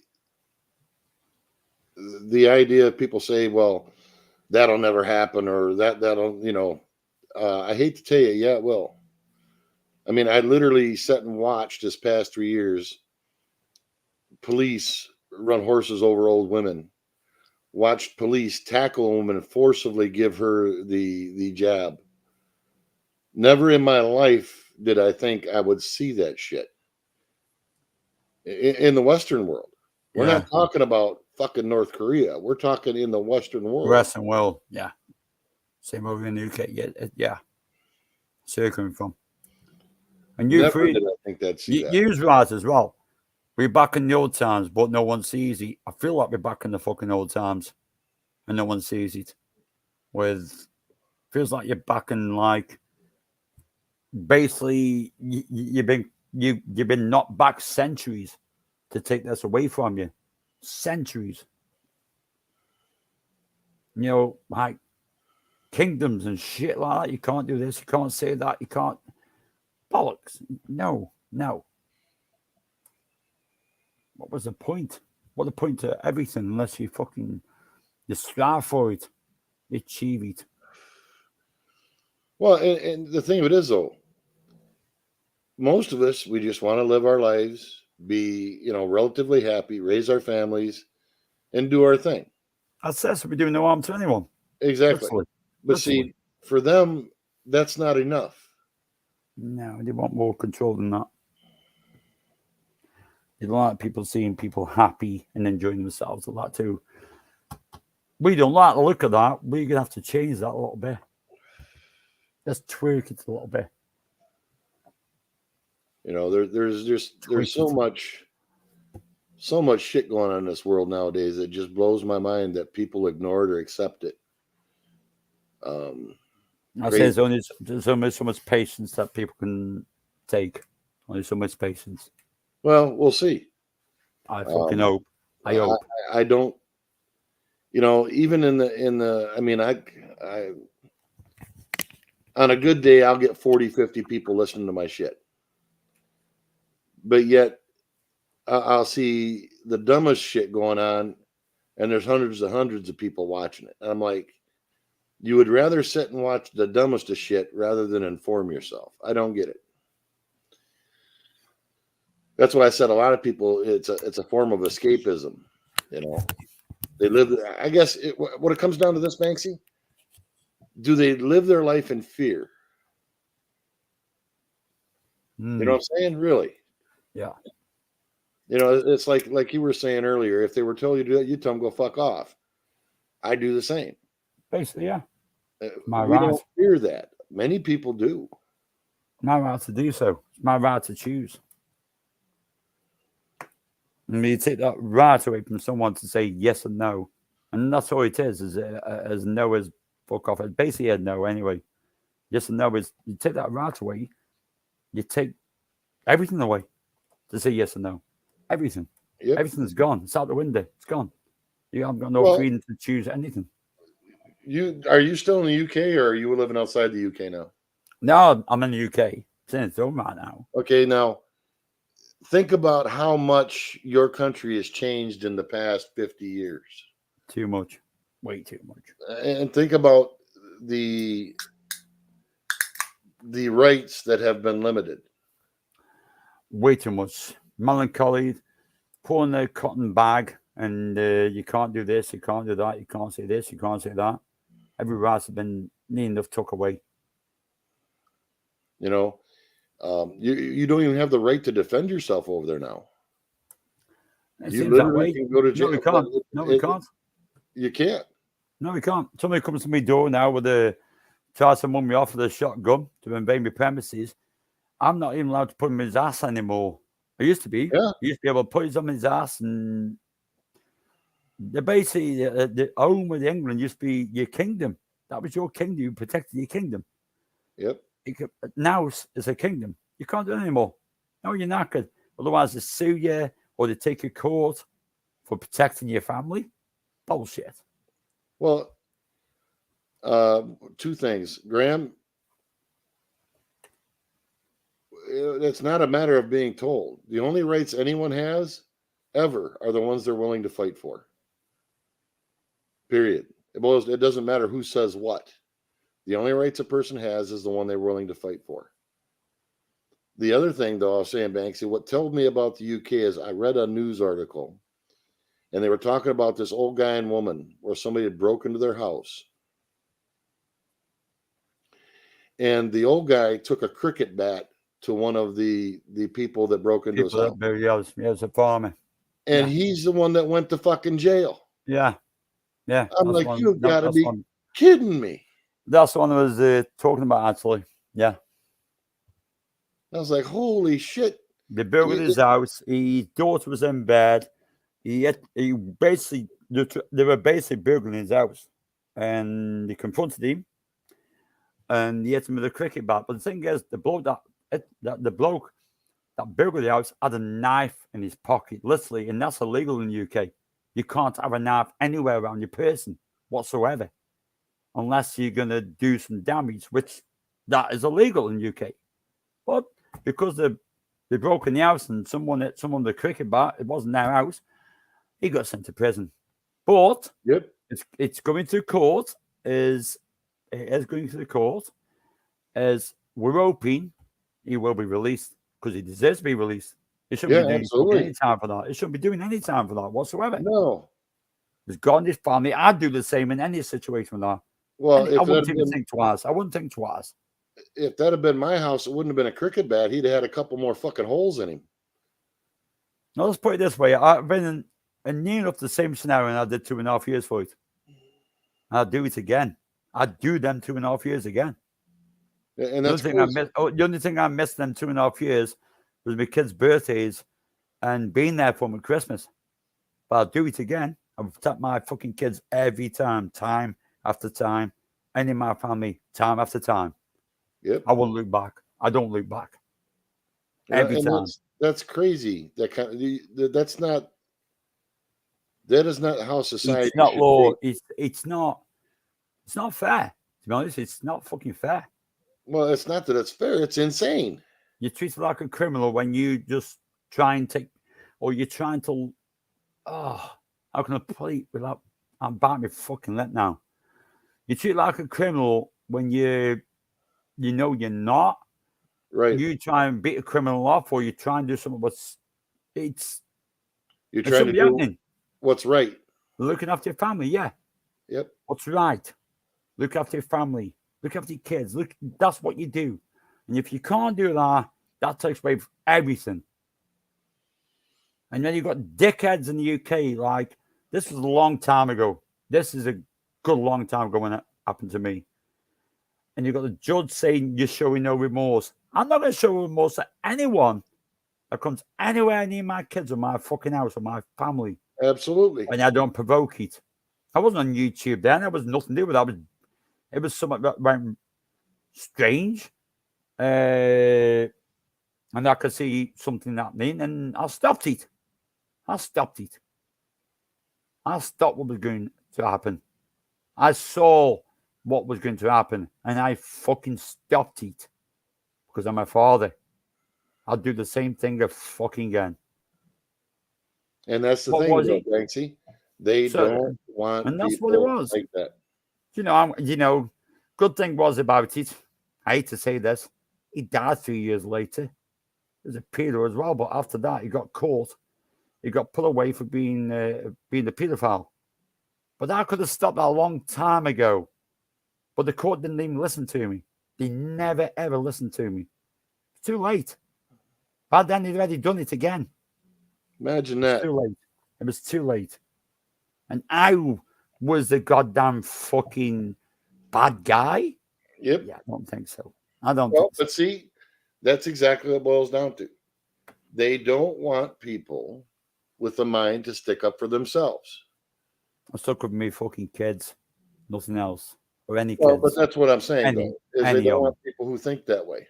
idea of people say, well, that'll never happen, or that'll, I hate to tell you, yeah, it will. I mean, I literally sat and watched this past 3 years police run horses over old women, watched police tackle a woman and forcibly give her the jab. Never in my life did I think I would see that shit in the Western world. We're not talking about fucking North Korea. We're talking in the Western world. Western world, yeah. Same over in the UK, yeah. So you're coming from. And you Never did I think that's you's right as well. We're back in the old times, but no one sees it. I feel like we're back in the fucking old times, and no one sees it. Feels like you're back in like basically you've been knocked back centuries to take this away from you. Centuries. Like kingdoms and shit like that. You can't do this. You can't say that. You can't. Bollocks. No. What was the point? What the point to everything unless you strive for it, you achieve it. Well, and the thing of it is, though, most of us, we just want to live our lives, be, relatively happy, raise our families, and do our thing. That's what we're doing no harm to anyone. Exactly. Literally. But see, for them, that's not enough. No, they want more control than that. They don't like people seeing people happy and enjoying themselves a lot too. We don't like the look of that. We're gonna have to change that a little bit. Let's tweak it a little bit. There's so much shit going on in this world nowadays that just blows my mind that people ignore it or accept it. I say there's only so much patience that people can take. Only so much patience. Well, we'll see. I fucking hope. I hope. I don't. Even in the. I mean, I on a good day, I'll get 40, 50 people listening to my shit. But yet, I'll see the dumbest shit going on, and there's hundreds of people watching it. And I'm like, you would rather sit and watch the dumbest of shit rather than inform yourself. I don't get it. That's why I said a lot of people, it's a form of escapism. They live. I guess what it comes down to this, Banksy. Do they live their life in fear? You know what I'm saying? Really? Yeah. It's like you were saying earlier. If they were told you to do that, you tell them go fuck off. I do the same. Basically, yeah. We don't fear that. Many people do. My right to do so. It's my right to choose. And you take that right away from someone to say yes and no, and that's all it is as no as fuck off. It's basically a no anyway. Yes and no is you take that right away. You take everything away to say yes and no. Everything. Yep. Everything's gone. It's out the window. It's gone. You haven't got no freedom to choose anything. Are you still in the UK or are you living outside the UK now? No, I'm in the UK. It's in its own right now. Okay, now think about how much your country has changed in the past 50 years. Too much. Way too much. And think about the rights that have been limited. Way too much. Melancholy, pulling a cotton bag, and you can't do this, you can't do that, you can't say this, you can't say that. Every right's been near enough took away. You don't even have the right to defend yourself over there now. You literally can go to jail. No, we can't. You can't. No, we can't. Somebody comes to my door now with tries to mum me off with a shotgun to invade my premises. I'm not even allowed to put him in his ass anymore. I used to be. Yeah. You used to be able to put him in his ass, and basically the home of England used to be your kingdom. That was your kingdom. You protected your kingdom. Yep. Now it's a kingdom. You can't do it anymore. No, you're not good. Otherwise, they sue you or they take you to court for protecting your family. Bullshit. Well, two things, Graham. It's not a matter of being told. The only rights anyone has ever are the ones they're willing to fight for. Period. It doesn't matter who says what. The only rights a person has is the one they're willing to fight for. The other thing, though, I was saying, Banksy, what told me about the UK is I read a news article, and they were talking about this old guy and woman where somebody had broken into their house. And the old guy took a cricket bat to one of the people that broke into his house. Yeah, it's a farmer. And he's the one that went to fucking jail. Yeah. Yeah. I'm like, you've got to be kidding me. That's the one I was talking about, actually. Yeah. I was like, holy shit. They broke into his house. His daughter was in bed. They were basically burgling his house. And they confronted him. And he hit him with a cricket bat. But the thing is, the bloke that burgled the house had a knife in his pocket, literally, and that's illegal in the UK. You can't have a knife anywhere around your person whatsoever. unless you're going to do some damage, which that is illegal in UK. But because they broke in the house and someone hit someone with a cricket bat, it wasn't their house, he got sent to prison. But it's going through court. It is going through court. As we're hoping he will be released because he deserves to be released. He shouldn't be doing any time for that. He shouldn't be doing any time for that whatsoever. No. He's gone his family. I'd do the same in any situation with that. Well, I wouldn't even think twice. I wouldn't think twice. If that had been my house, it wouldn't have been a cricket bat. He'd have had a couple more fucking holes in him. Now, let's put it this way. I've been in near enough the same scenario, and I did 2.5 years for it. I'd do it again. I'd do them 2.5 years again. And that's the only thing I missed them 2.5 years was my kids' birthdays and being there for them at Christmas. But I'll do it again. I'll protect my fucking kids every time after time, and in my family, time after time. Yep. I won't look back. I don't look back. Every time. That's crazy. That's not. That is not how society. It's not law. It's not. It's not fair. To be honest, it's not fucking fair. Well, it's not that it's fair. It's insane. You're treated like a criminal when you just try and take, or you're trying to. Oh, how can I put it without? I'm biting my fucking lip now. You treat like a criminal when you know you're not. Right. You try and beat a criminal off, or you try and do something. You're trying to do what's right. Looking after your family, yeah. Yep. What's right? Look after your family. Look after your kids. That's what you do. And if you can't do that, that takes away everything. And then you've got dickheads in the UK. Like, this was a long time ago. This is a good long time ago when it happened to me. And you've got the judge saying you're showing no remorse. I'm not going to show remorse to anyone that comes anywhere near my kids or my fucking house or my family. Absolutely. And I don't provoke it. I wasn't on YouTube then. There was nothing to do with that. It was something that went strange. And I could see something happening, and I stopped it. I stopped what was going to happen. I saw what was going to happen, and I fucking stopped it because I'm a father. I'll do the same thing again. And that's the thing, though, Banksy. They don't want, and that's what it was. Like that. Good thing was about it. I hate to say this. He died 3 years later. He was a pedo as well, but after that, he got caught. He got put away for being a pedophile. But I could have stopped that a long time ago. But the court didn't even listen to me. They never, ever listened to me. It's too late. By then, they'd already done it again. Imagine that. Too late. It was too late. And I was the goddamn fucking bad guy? Yep. Yeah, I don't think so. I don't think so. But see, that's exactly what it boils down to. They don't want people with a mind to stick up for themselves. I'm stuck with me fucking kids. Nothing else. Or any kids. Well, but that's what I'm saying, though, is they don't want people who think that way.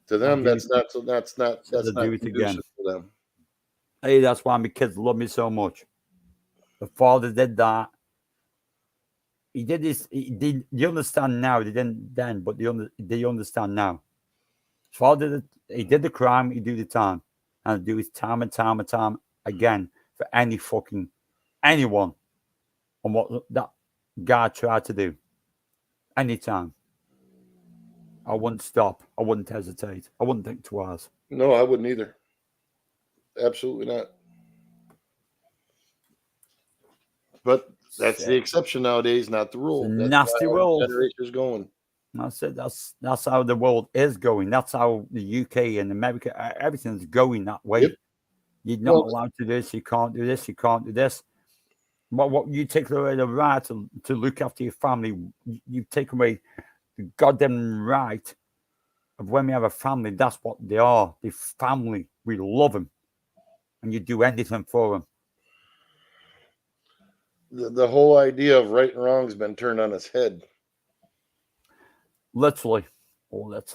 To them, that's not conducive for them. Hey, that's why my kids love me so much. The father did that. He did this. They understand now. They didn't then, but they understand now. His father he did the crime. He do the time, and do it time and time and time again for anyone on what that guy tried to do. Anytime. I wouldn't stop. I wouldn't hesitate. I wouldn't think twice. No, I wouldn't either. Absolutely not. But that's the exception nowadays, not the rule. That's nasty world. Generation's going. That's it. That's how the world is going. That's how the UK and America, everything's going that way. Yep. You're not allowed to do this. You can't do this. You can't do this. But what you take away the right to look after your family, you take away the goddamn right of when we have a family. That's what they are. The family. We love them, and you do anything for them. The whole idea of right and wrong has been turned on its head. Literally. Let's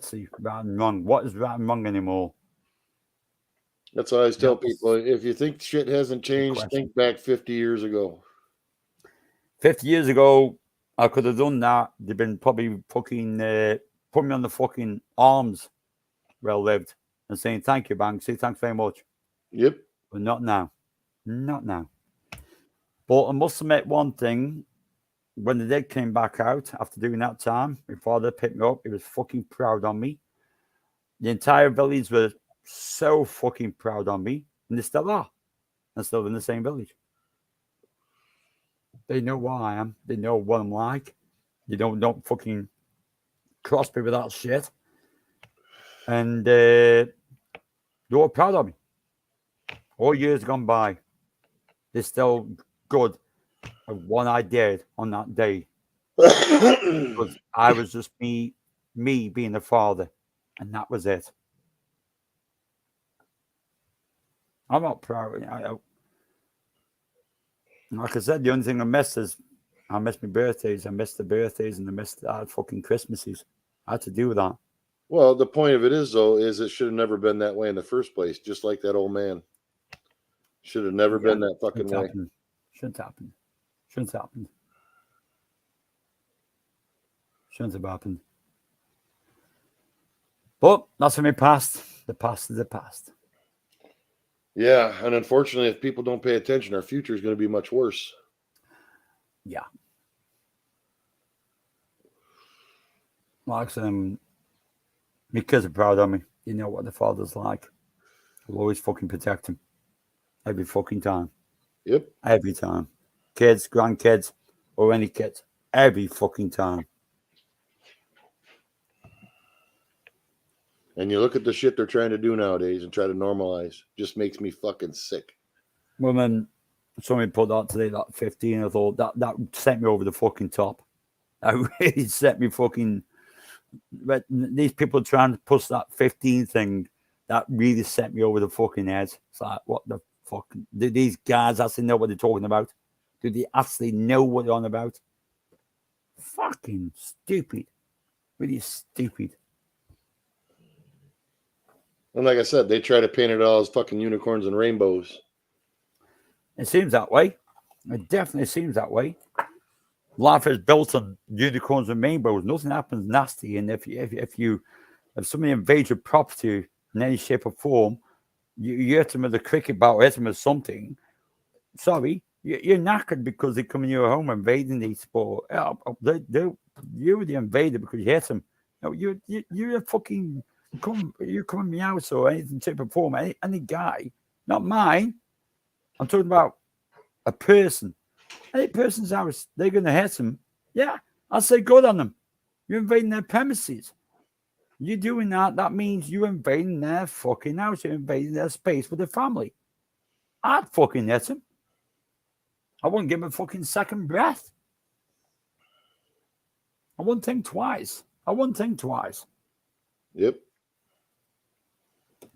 see. Right and wrong. What is right and wrong anymore? That's why I always tell people: if you think shit hasn't changed, think back 50 years ago. 50 years ago, I could have done that. They've been probably fucking put me on the fucking arms where I lived and saying thank you, Banksy, thanks very much. Yep. But not now. Not now. But I must admit one thing. When the dead came back out after doing that time, my father picked me up. He was fucking proud on me. The entire village was so fucking proud on me. And they still are. I'm still in the same village. They know what I am. They know what I'm like. You don't fucking cross me with that shit. And they're all proud of me. All years gone by, they're still good at what I did on that day. Because I was just me being a father, and that was it. I'm not proud. Like I said, the only thing I miss is I miss my birthdays. I miss the birthdays and I miss the fucking Christmases. I had to do that. Well, the point of it is, though, is it should have never been that way in the first place, just like that old man. Should have never been that fucking way. Shouldn't happen. Shouldn't have happened. Shouldn't have happened. But that's from my past. The past is the past. Yeah, and unfortunately, if people don't pay attention, our future is going to be much worse. Yeah. Like my kids are proud of me. You know what the father's like. I'll always fucking protect him. Every fucking time. Yep. Every time. Kids, grandkids, or any kids. Every fucking time. And you look at the shit they're trying to do nowadays and try to normalize. Just makes me fucking sick. Well, then somebody put that today, that 15. I thought that sent me over the fucking top. That really set me fucking. But these people trying to push that 15 thing, that really set me over the fucking head. It's like, what the fuck? Do these guys actually know what they're talking about? Do they actually know what they're on about? Fucking stupid. Really stupid. And like I said, they try to paint it all as fucking unicorns and rainbows. It seems that way. It definitely seems that way. Life is built on unicorns and rainbows. Nothing happens nasty. And if somebody invades your property in any shape or form, you hit them with a cricket bat or hit them with something. Sorry, you're knackered because they come in your home invading these sport. You're the invader because you hit them. No, you're a fucking. You come in my house or anything shape or form, any guy, not mine. I'm talking about a person. Any person's house, they're going to hit them. Yeah, I'll say good on them. You're invading their premises. You're doing that. That means you're invading their fucking house. You're invading their space with their family. I'd fucking hit them. I wouldn't give them a fucking second breath. I wouldn't think twice. Yep.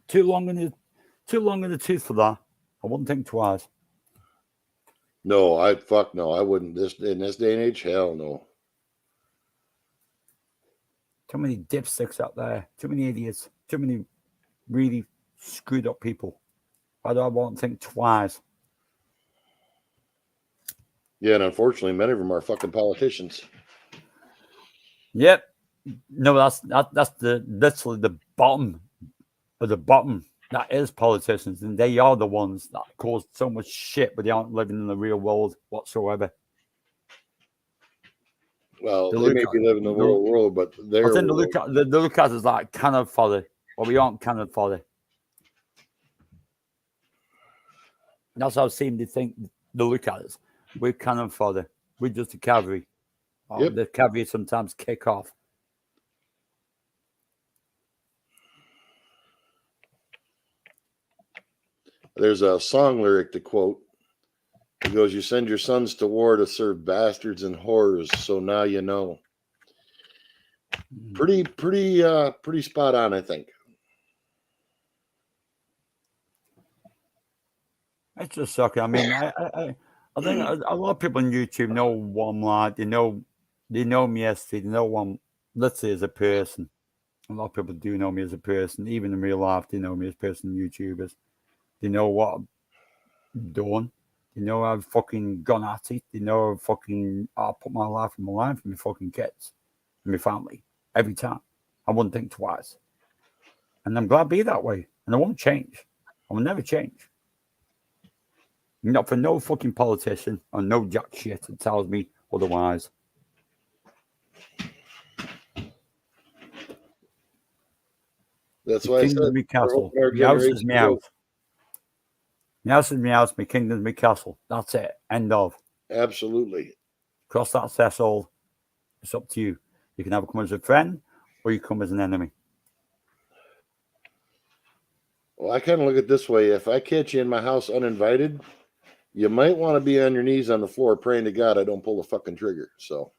Too long in the tooth for that. I wouldn't think twice. No, no. I wouldn't. In this day and age, hell no. Too many dipsticks out there. Too many idiots. Too many really screwed up people. I won't think twice. Yeah, and unfortunately, many of them are fucking politicians. Yep. No, that's literally the bottom of the bottom. That is politicians, and they are the ones that cause so much shit, but they aren't living in the real world whatsoever. Well, they may be living in the real world, but they're. I think the look at us like cannon fodder, but we aren't cannon fodder. That's how I seem to think. The look at us, we're cannon fodder. We're just the cavalry. Yep. The cavalry sometimes kick off. There's a song lyric to quote. It goes, "You send your sons to war to serve bastards and whores, so now you know." Pretty spot on, I think. It's just sucking. I mean, I think a lot of people on YouTube know what I'm like. They know me as they know what I'm, let's say, as a person. A lot of people do know me as a person, even in real life. They know me as a person. YouTubers. They know what I've done. They know I've fucking gone at it. They know I've fucking put my life on the line for my fucking kids and my family every time. I wouldn't think twice. And I'm glad to be that way. And I won't change. I will never change. Not for no fucking politician or no jack shit that tells me otherwise. That's why I said Kingdom's my castle. our My house is generation my house. My house is my house. My kingdom's my castle. That's it. End of. Absolutely. Cross that threshold. It's up to you. You can either come as a friend or you come as an enemy. Well, I kind of look at it this way. If I catch you in my house uninvited, you might want to be on your knees on the floor praying to God I don't pull the fucking trigger. So,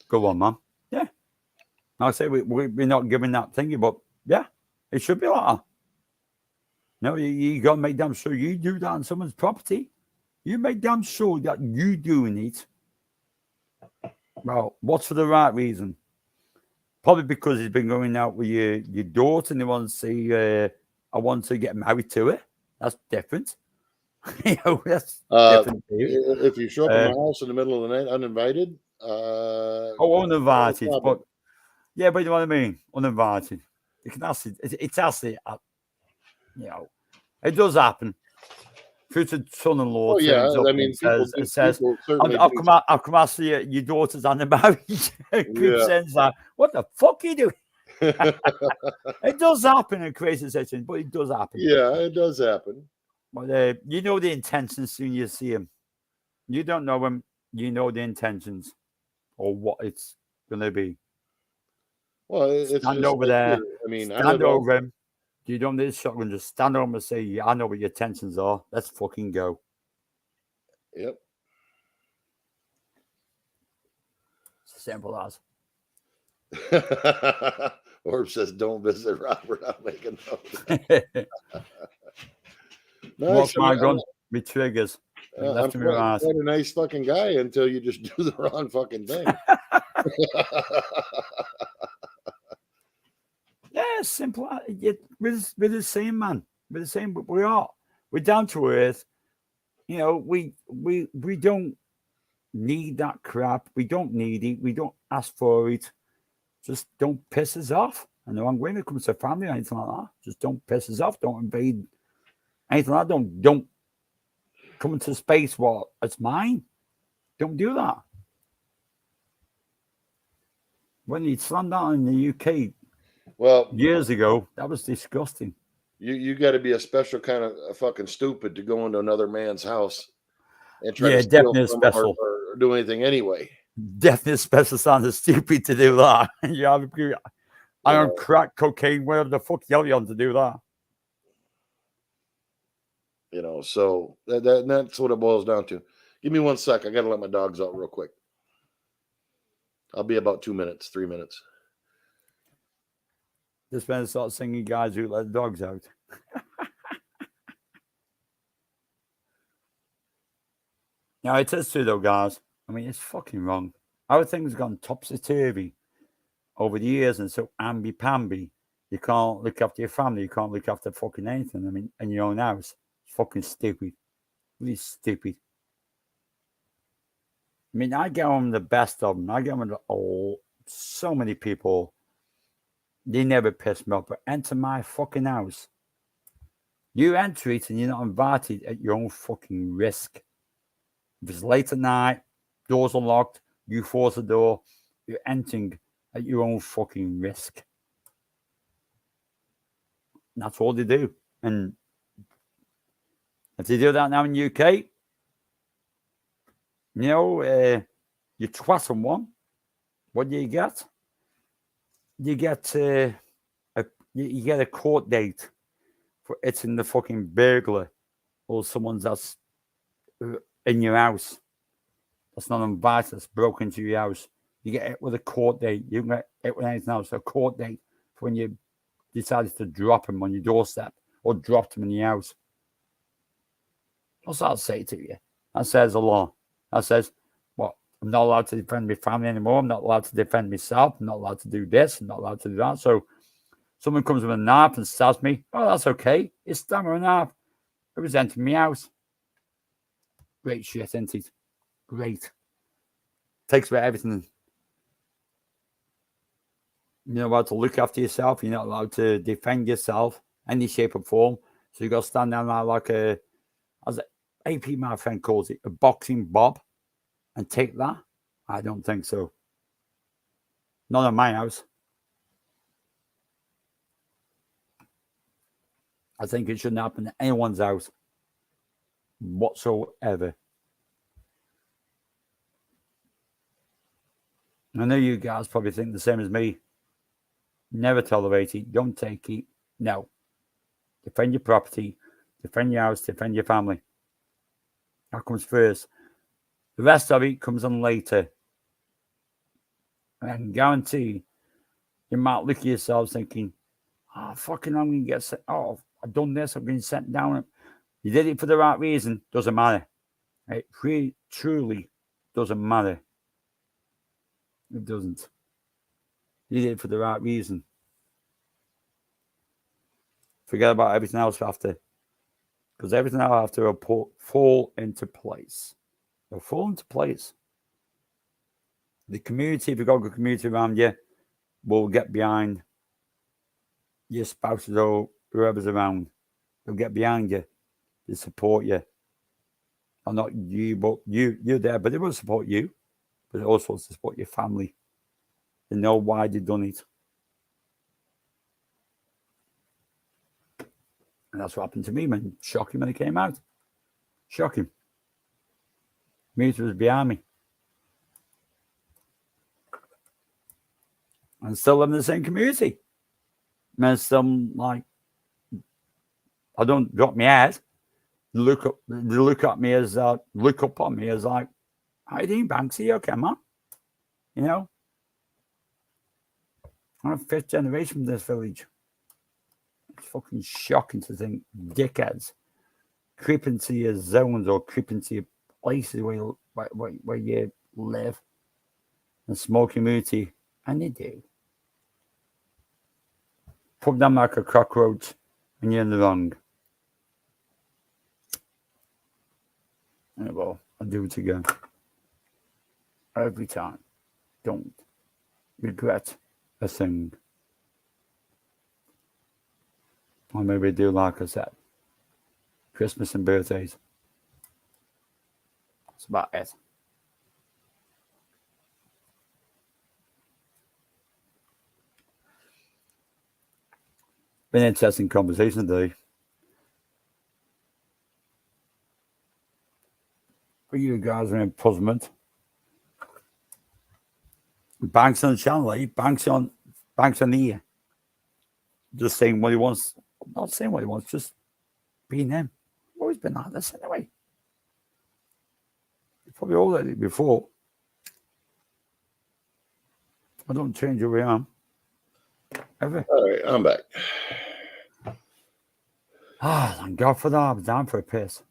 go on, man. Yeah. I say we're not giving that thingy, but yeah, it should be like that. No, you got to make damn sure you do that on someone's property. You make damn sure that you doing it. Well, what's for the right reason? Probably because he's been going out with your daughter and he wants to say, I want to get married to it. That's different. That's different. If you show up in my house in the middle of the night uninvited, uninvited, but yeah, but you know what I mean? Uninvited. You can ask it. It's actually, it does happen. Future son-in-law. Oh yeah, I mean, it says, "I'll come ask your daughter's on the marriage." Sends that. What the fuck are you doing? It does happen in crazy situations, but it does happen. Yeah, it does happen. But you know the intentions soon you see him. You don't know him. You know the intentions or what it's going to be. Well, it's stand over there. I mean, stand over him. You don't need a shotgun. Just stand over him and say, "Yeah, I know what your intentions are. Let's fucking go." Yep. It's simple as. Orb says, "Don't visit Robert." I'm making note. Nice. My gun, me triggers. I'm quite a nice fucking guy until you just do the wrong fucking thing. Yeah, simple. We're the same, man. We're the same. We are. We're down to earth. You know, we don't need that crap. We don't need it. We don't ask for it. Just don't piss us off. And the wrong way when it comes to family or anything like that. Just don't piss us off. Don't invade anything like that. Don't come into space. Well, it's mine. Don't do that. When you slammed that in the UK, well, years ago, that was disgusting. You got to be a special kind of fucking stupid to go into another man's house and try to steal definitely from special or do anything anyway. Definitely special. Sounds stupid to do that. I on crack, cocaine, whatever the fuck you're on to do that. You know, so that's what it boils down to. Give me 1 sec. I got to let my dogs out real quick. I'll be about 2 minutes, 3 minutes. Just when I start singing guys who let the dogs out. Now, it is true, though, guys. I mean, it's fucking wrong. Our thing's gone topsy-turvy over the years, and so amby-pamby. You can't look after your family. You can't look after fucking anything. I mean, in your own house. It's fucking stupid. Really stupid. I mean, I get on the best of them. I get on so many people. They never piss me off, but enter my fucking house. You enter it and you're not invited at your own fucking risk. If it's late at night, doors unlocked, you force the door, you're entering at your own fucking risk. And that's all they do. And if they do that now in the UK, you know, you twat someone, what do you get? You get you get a court date for it's in the fucking burglar or someone that's in your house. That's not invited. That's broken into your house. You get it with a court date. You can get it with anything else. A court date for when you decided to drop him on your doorstep or dropped him in your house. What's that say to you? That says a lot. That says, what? I'm not allowed to defend my family anymore. I'm not allowed to defend myself. I'm not allowed to do this. I'm not allowed to do that. So someone comes with a knife and stabs me. Oh, that's okay. It's stab or a knife. It was empty my house. Great shit, isn't it? Great. Takes away everything. You're not allowed to look after yourself. You're not allowed to defend yourself any shape or form. So you got to stand down there like a, as AP, my friend calls it, a boxing bob, and take that. I don't think so. Not in my house. I think it shouldn't happen in anyone's house whatsoever. I know you guys probably think the same as me. Never tolerate it. Don't take it. No. Defend your property. Defend your house. Defend your family. That comes first. The rest of it comes on later. And I can guarantee you might look at yourselves thinking, oh, fucking, I'm going to get sent. Oh, I've done this. I'm getting sent down. You did it for the right reason. Doesn't matter. It really, truly doesn't matter. It doesn't. You did it for the right reason. Forget about everything else after. Because everything else after will fall into place. They'll fall into place. The community, if you've got a good community around you, will get behind your spouses or whoever's around. They'll get behind you. They support you. Or not you, but you're there, but they will support you. But they also support your family. They know why they've done it. And that's what happened to me, man. Shocking when it came out. Shocking. Community was behind me. And still live in the same community. And still, like, I don't drop my head. They look up on me as like, how you doing, Banksy? Okay, man. You know? I'm fifth generation from this village. It's fucking shocking to think dickheads creep into your zones or creep into your places where you live and small community, and they do. Put them like a cockroach and you're in the wrong. And well, I'll do it again. Every time. Don't regret a thing. Or maybe do like I said. Christmas and birthdays. That's about it. Been an interesting conversation today. For you guys are in puzzlement. Banks on the channel, eh? Banks on the ear. Just saying what he wants. Not saying what he wants, just being him. Always been like this anyway. You've probably all did it before. I don't change who I am. Ever. All right, I'm back. Ah, thank God for that. I was down for a piss.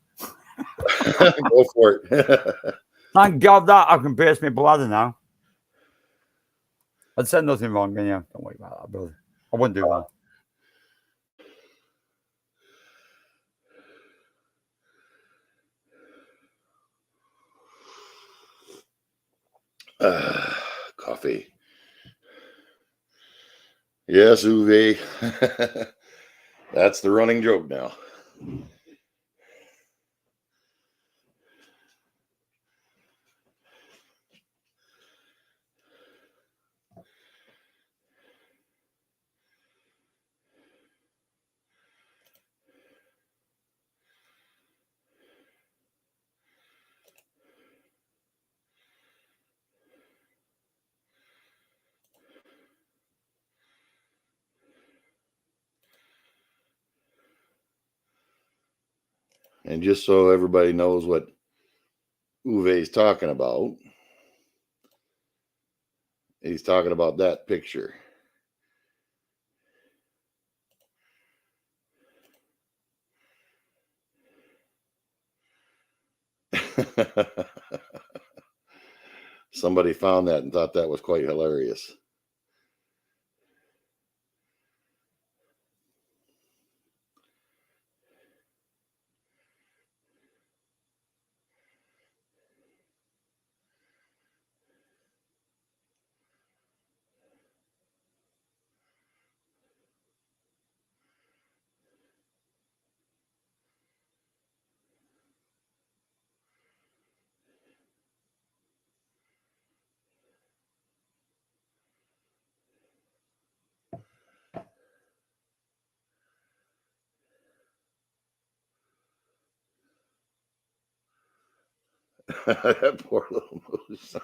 Go for it. Thank God that I can pierce my bladder now. I'd said nothing wrong, can you? Don't worry about that, brother. I wouldn't do that. Coffee. Yes, Uwe. That's the running joke now. And just so everybody knows what Uwe is talking about, he's talking about that picture. Somebody found that and thought that was quite hilarious. That poor little moose.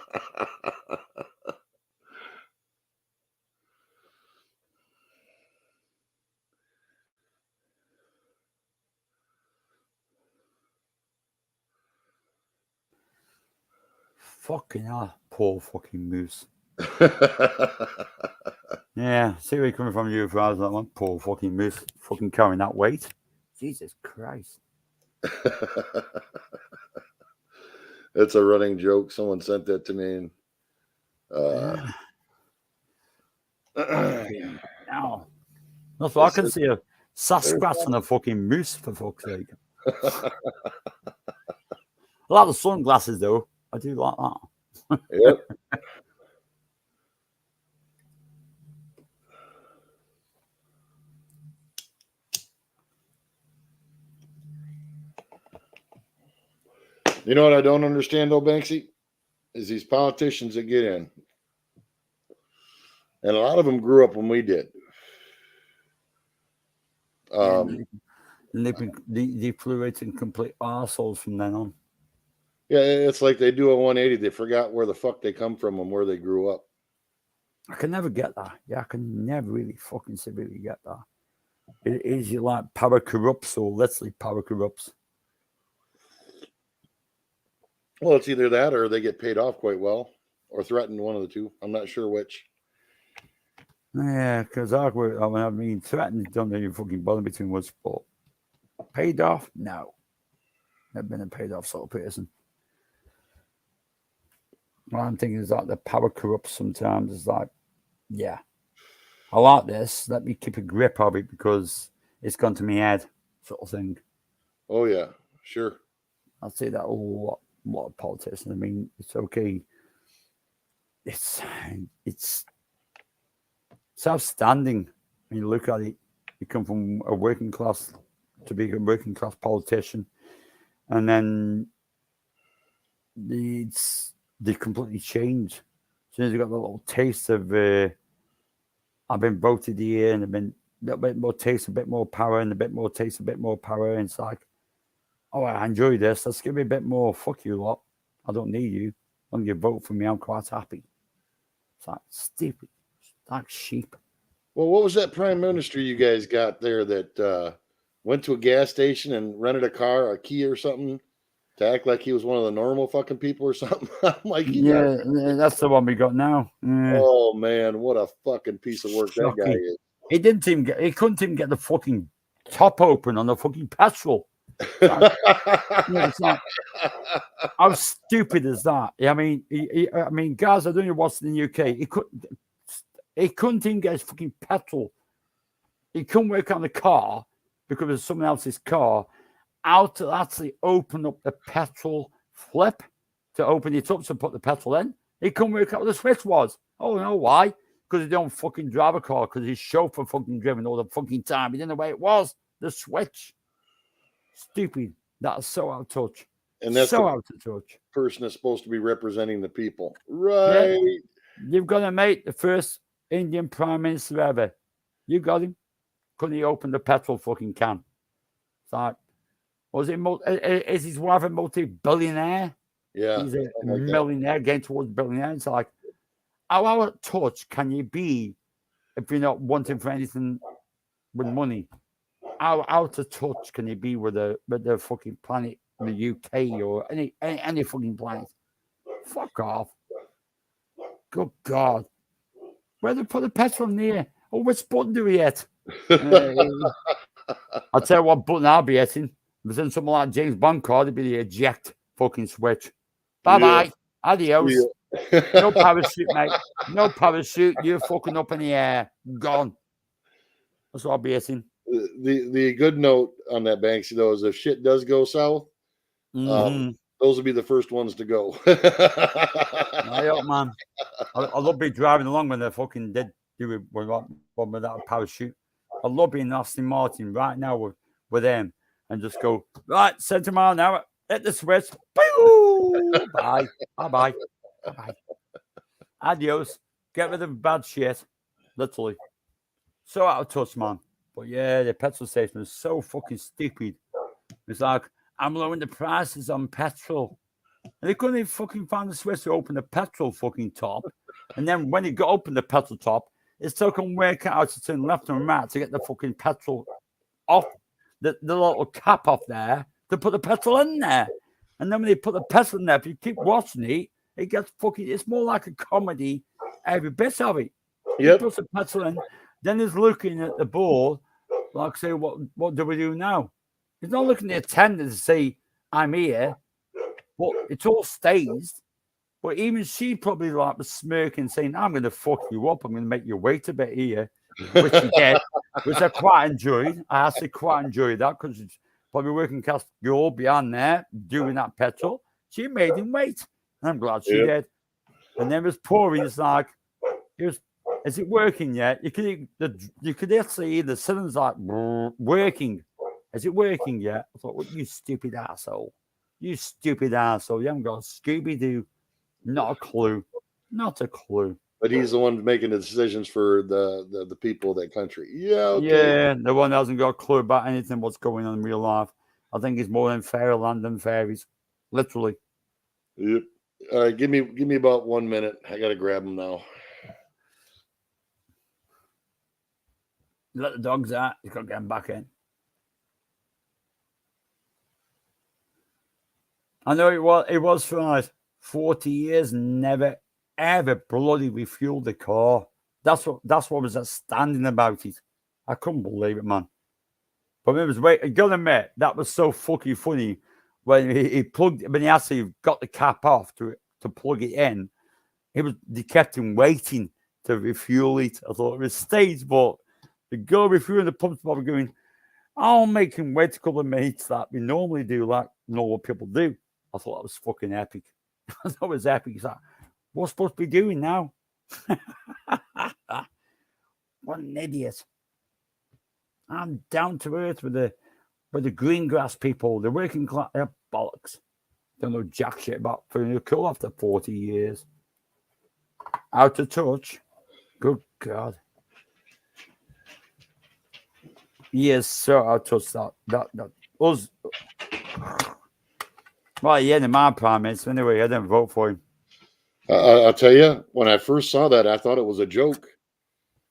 Fucking hell, poor fucking moose. Yeah, see where you're coming from, you for that one. Poor fucking moose, fucking carrying that weight. Jesus Christ. It's a running joke. Someone sent that to me. And, Now, that's what I can see a Sasquatch and a fucking moose, for fuck's sake. I like the sunglasses, though. I do like that. Yep. You know what I don't understand, though, Banksy? Is these politicians that get in. And a lot of them grew up when we did. They fluid complete arseholes from then on. Yeah, it's like they do a 180. They forgot where the fuck they come from and where they grew up. I can never get that. Yeah, I can never really fucking severely get that. It is you like power corrupts or literally power corrupts. Well, it's either that or they get paid off quite well or threatened, one of the two. I'm not sure which. Yeah, because I mean, threatened don't really fucking bother between what's but paid off? No. Never been a paid off sort of person. What I'm thinking is like the power corrupts sometimes. It's like, yeah, I like this. Let me keep a grip of it because it's gone to my head, sort of thing. Oh, yeah, sure. I see that a lot of politicians. I mean, it's okay. It's outstanding when you look at it. You come from a working class to be a working class politician, and then they completely change. As soon as you got the little taste of I've been voted here, and I've been a little bit more taste, a bit more power, and a bit more taste, a bit more power, and it's like, oh, I enjoy this. Let's give me a bit more. Fuck you lot. I don't need you. When you vote for me, I'm quite happy. It's like stupid. It's like sheep. Well, what was that prime minister you guys got there that went to a gas station and rented a car, a Kia or something, to act like he was one of the normal fucking people or something? I'm like, yeah, that's the one we got now. Yeah. Oh man, what a fucking piece of work that guy is. He couldn't even get the fucking top open on the fucking petrol. It's like, how stupid is that? I mean, guys, I don't know what's in the UK. He couldn't even get his fucking petrol. He couldn't work on the car because it was someone else's car. How to actually open up the petrol flip to open it up to put the petrol in. He couldn't work out what the switch was. Oh, you know why? Because he don't fucking drive a car because his chauffeur fucking driven all the fucking time. He didn't know where it was. The switch. Stupid. That's so out of touch. And that's so out of touch. Person is supposed to be representing the people. Right. Yeah. You've got to make the first Indian Prime Minister ever. You got him. Couldn't he open the petrol fucking can? It's like, is his wife a multi-billionaire? Yeah. He's a millionaire getting towards billionaire. It's like, how out of touch can you be if you're not wanting for anything with money? How out of touch can you be with the fucking planet, the UK or any fucking planet? Fuck off. Good God. Where they put the petrol in there? Oh, which button do we hit? I'll tell you what button I'll be hitting. If it's in something like James Bond card, it'd be the eject fucking switch. Bye-bye. Yeah. Adios. Yeah. No parachute, mate. No parachute. You're fucking up in the air. Gone. That's what I'll be hitting. The good note on that, Banksy, though, is if shit does go south, those will be the first ones to go. I hope, man. I love being driving along when they fucking did do it without a parachute. I love being Aston Martin right now with them and just go, right, 70 miles an hour, hit the switch. Bye. Bye-bye. Bye-bye. Adios. Get rid of bad shit. Literally. So out of touch, man. But yeah, the petrol station is so fucking stupid. It's like, I'm lowering the prices on petrol. And they couldn't even fucking find the switch to open the petrol fucking top. And then when they got open the petrol top, it took them work out to turn left and right to get the fucking petrol off the little cap off there to put the petrol in there. And then when they put the petrol in there, if you keep watching it, it gets fucking, it's more like a comedy, every bit of it. Yep. He puts the petrol in, then he's looking at the board, like say, what do we do now? He's not looking at the attendant to say, I'm here. But it's all staged. But even she probably like was smirking, saying, I'm going to fuck you up. I'm going to make you wait a bit here. Which she did, which I quite enjoyed. I actually quite enjoyed that because it's probably working class girl behind there doing that petrol. She made him wait. And I'm glad she did. And then it was pouring. It's like, is it working yet? You could actually hear the cylinders like working. Is it working yet? I thought, well, you stupid asshole. You stupid asshole. You haven't got a Scooby-Doo. Not a clue. Not a clue. But he's the one making the decisions for the people of that country. Yeah. Okay. Yeah, the one that hasn't got a clue about anything what's going on in real life. I think he's more in fairyland than fairies. Literally. Yep. All right, give me about 1 minute. I gotta grab him now. Let the dogs out. You can't get them back in. I know it was for like 40 years, never ever bloody refueled the car. That's what was outstanding about it. I couldn't believe it, man. But it was I gotta admit, that was so fucking funny when he actually got the cap off to plug it in. They kept him waiting to refuel it. I thought it was staged, but the girl refueling the pumps were going, I'll make him wait a couple of minutes that we normally do, like normal people do. I thought that was fucking epic. I thought it was epic. It's like, what's supposed to be doing now? What an idiot. I'm down to earth with the green grass people, the working class, they're bollocks. Don't know jack shit about feeling cool after 40 years. Out of touch. Good God. Yes, sir, out of touch that us. Well, yeah, in my prime minister. Anyway, I didn't vote for him. I'll tell you, when I first saw that, I thought it was a joke.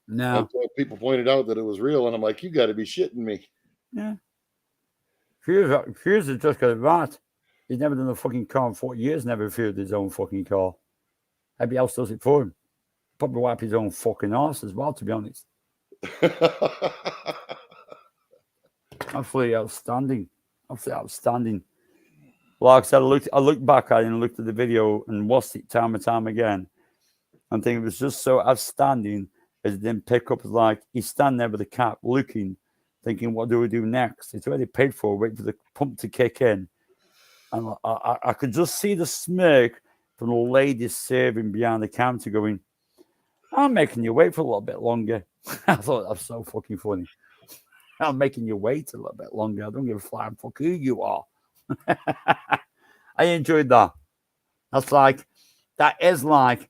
No. Until people pointed out that it was real, and I'm like, you got to be shitting me. Yeah. Fuse has just got it right. He's never done a fucking car in 40 years, never fueled his own fucking car. Everybody else does it for him. Probably wipe his own fucking arse as well, to be honest. Absolutely outstanding. Absolutely outstanding. Like I said, I looked back at it and looked at the video and watched it time and time again. I'm thinking it was just so outstanding as it didn't pick up. Like he's standing there with the cap looking, thinking, what do we do next? It's already paid for, waiting for the pump to kick in. And I could just see the smirk from the lady serving behind the counter going, I'm making you wait for a little bit longer. I thought that was so fucking funny. I'm making you wait a little bit longer. I don't give a flying fuck who you are. I enjoyed that. That is like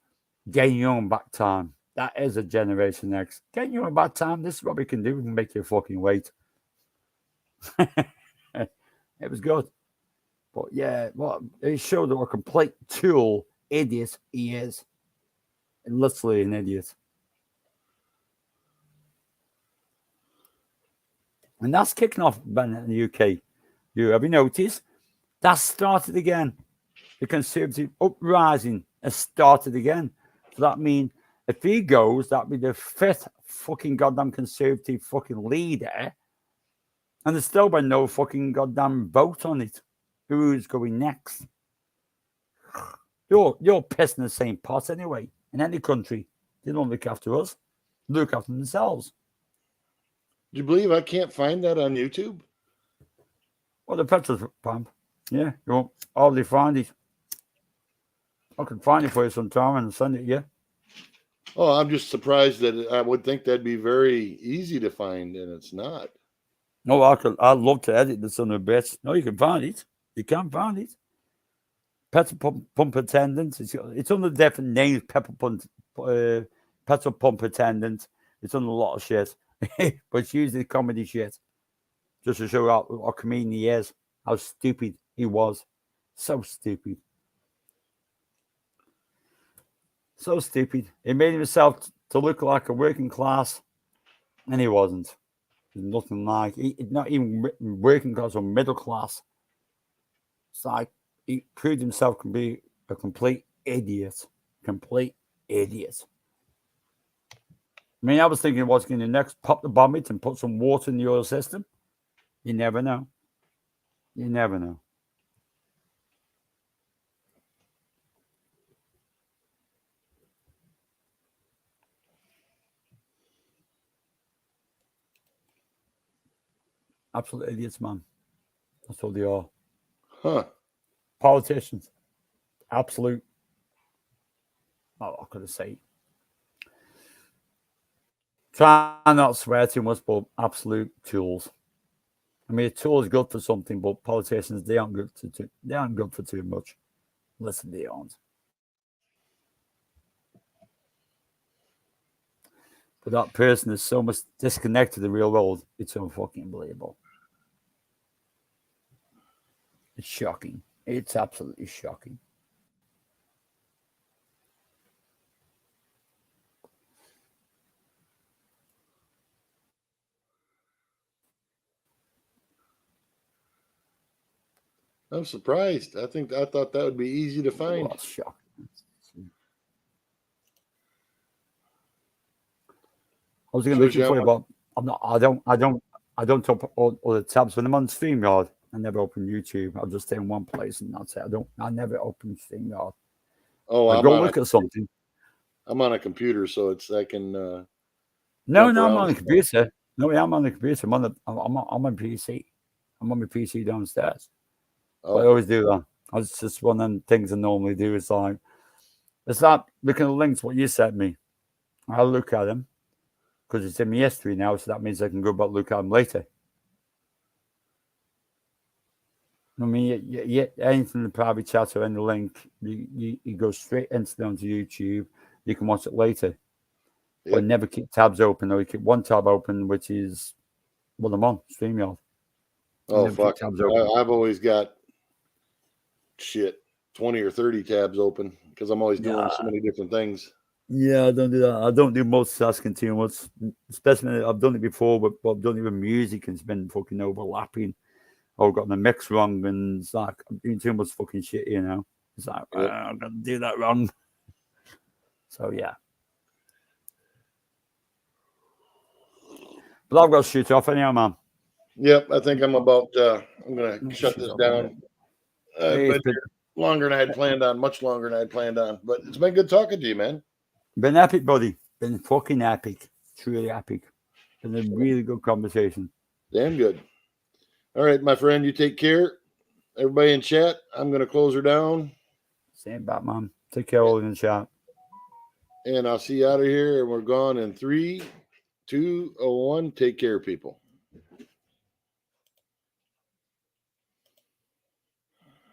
getting young back time. That is a Generation X. Getting young back time, this is what we can do. We can make you fucking wait. It was good. But yeah, well, it showed what a complete tool idiot he is. Literally an idiot. And that's kicking off in the UK. Have you noticed? That started again. The Conservative uprising has started again. So that means if he goes, that'll be the 5th fucking goddamn Conservative fucking leader. And there's still been no fucking goddamn vote on it. Who's going next? You're pissing the same pot anyway. In any country, they don't look after us. They look after themselves. Do you believe I can't find that on YouTube? Well, the petrol pump. Yeah, you won't hardly find it. I can find it for you sometime and send it to you. Oh, I'm just surprised that I would think that'd be very easy to find, and it's not. No, I'd love to edit this on a bit. No, you can find it. You can find it. Petrol pump attendant. It's under different names. Petrol pump attendant. It's under a lot of shit. But it's usually comedy shit. Just to show how comedian he is. How stupid he was. So stupid. So stupid. He made himself to look like a working class, and he wasn't. There's nothing like not even working class or middle class. It's like he proved himself to be a complete idiot. Complete idiot. I mean, I was thinking what's going to next pop the bonnet and put some water in the oil system. You never know. You never know. Absolute idiots, man. That's all they are. Huh. Politicians. Absolute. Oh, I could have said. Try not to swear too much, but absolute tools. I mean, a tool is good for something, but politicians, they aren't good they aren't good for too much. Listen, they aren't. But that person is so much disconnected to the real world. It's so fucking unbelievable. It's shocking. It's absolutely shocking. I'm surprised. I thought that would be easy to find. Oh, shocking. I was going to look for you, but I don't open all the tabs. When I'm on StreamYard, I never open YouTube. I'll just stay in one place and that's it. I never open StreamYard. Oh, I go look at something. I'm on a computer, so I can. No, I'm on the computer. No, I'm on the computer. I'm on PC. I'm on my PC downstairs. Oh. I always do that. It's just one of them things I normally do. It's like looking at the links. What you sent me, I'll look at them because it's in my history now. So that means I can go back and look at them later. I mean, yeah, anything in the private chat or in the link, you go straight onto YouTube. You can watch it later. Yep. But never keep tabs open, or you keep one tab open, which is what I'm on, StreamYard. Oh, fuck. I've always got 20 or 30 tabs open because I'm always doing so many different things. Yeah, I don't do that. I don't do multitasking too much. Especially, I've done it before, but I've done it with music and it's been fucking overlapping. I've got the mix wrong and it's like, I'm doing too much fucking shit, you know? It's like, I'm going to do that wrong. So, yeah. But I've got to shoot off anyhow, man. Yep, I think I'm about, I'm going to shut this down. But longer than I had planned on, much longer than I had planned on. But it's been good talking to you, man. Been epic, buddy. Been fucking epic. Truly epic. Been a really good conversation. Damn good. All right, my friend, you take care. Everybody in chat, I'm going to close her down. Same Batman. Take care, all in the chat. And I'll see you out of here. And we're gone in 3, 2, 1. Take care, people.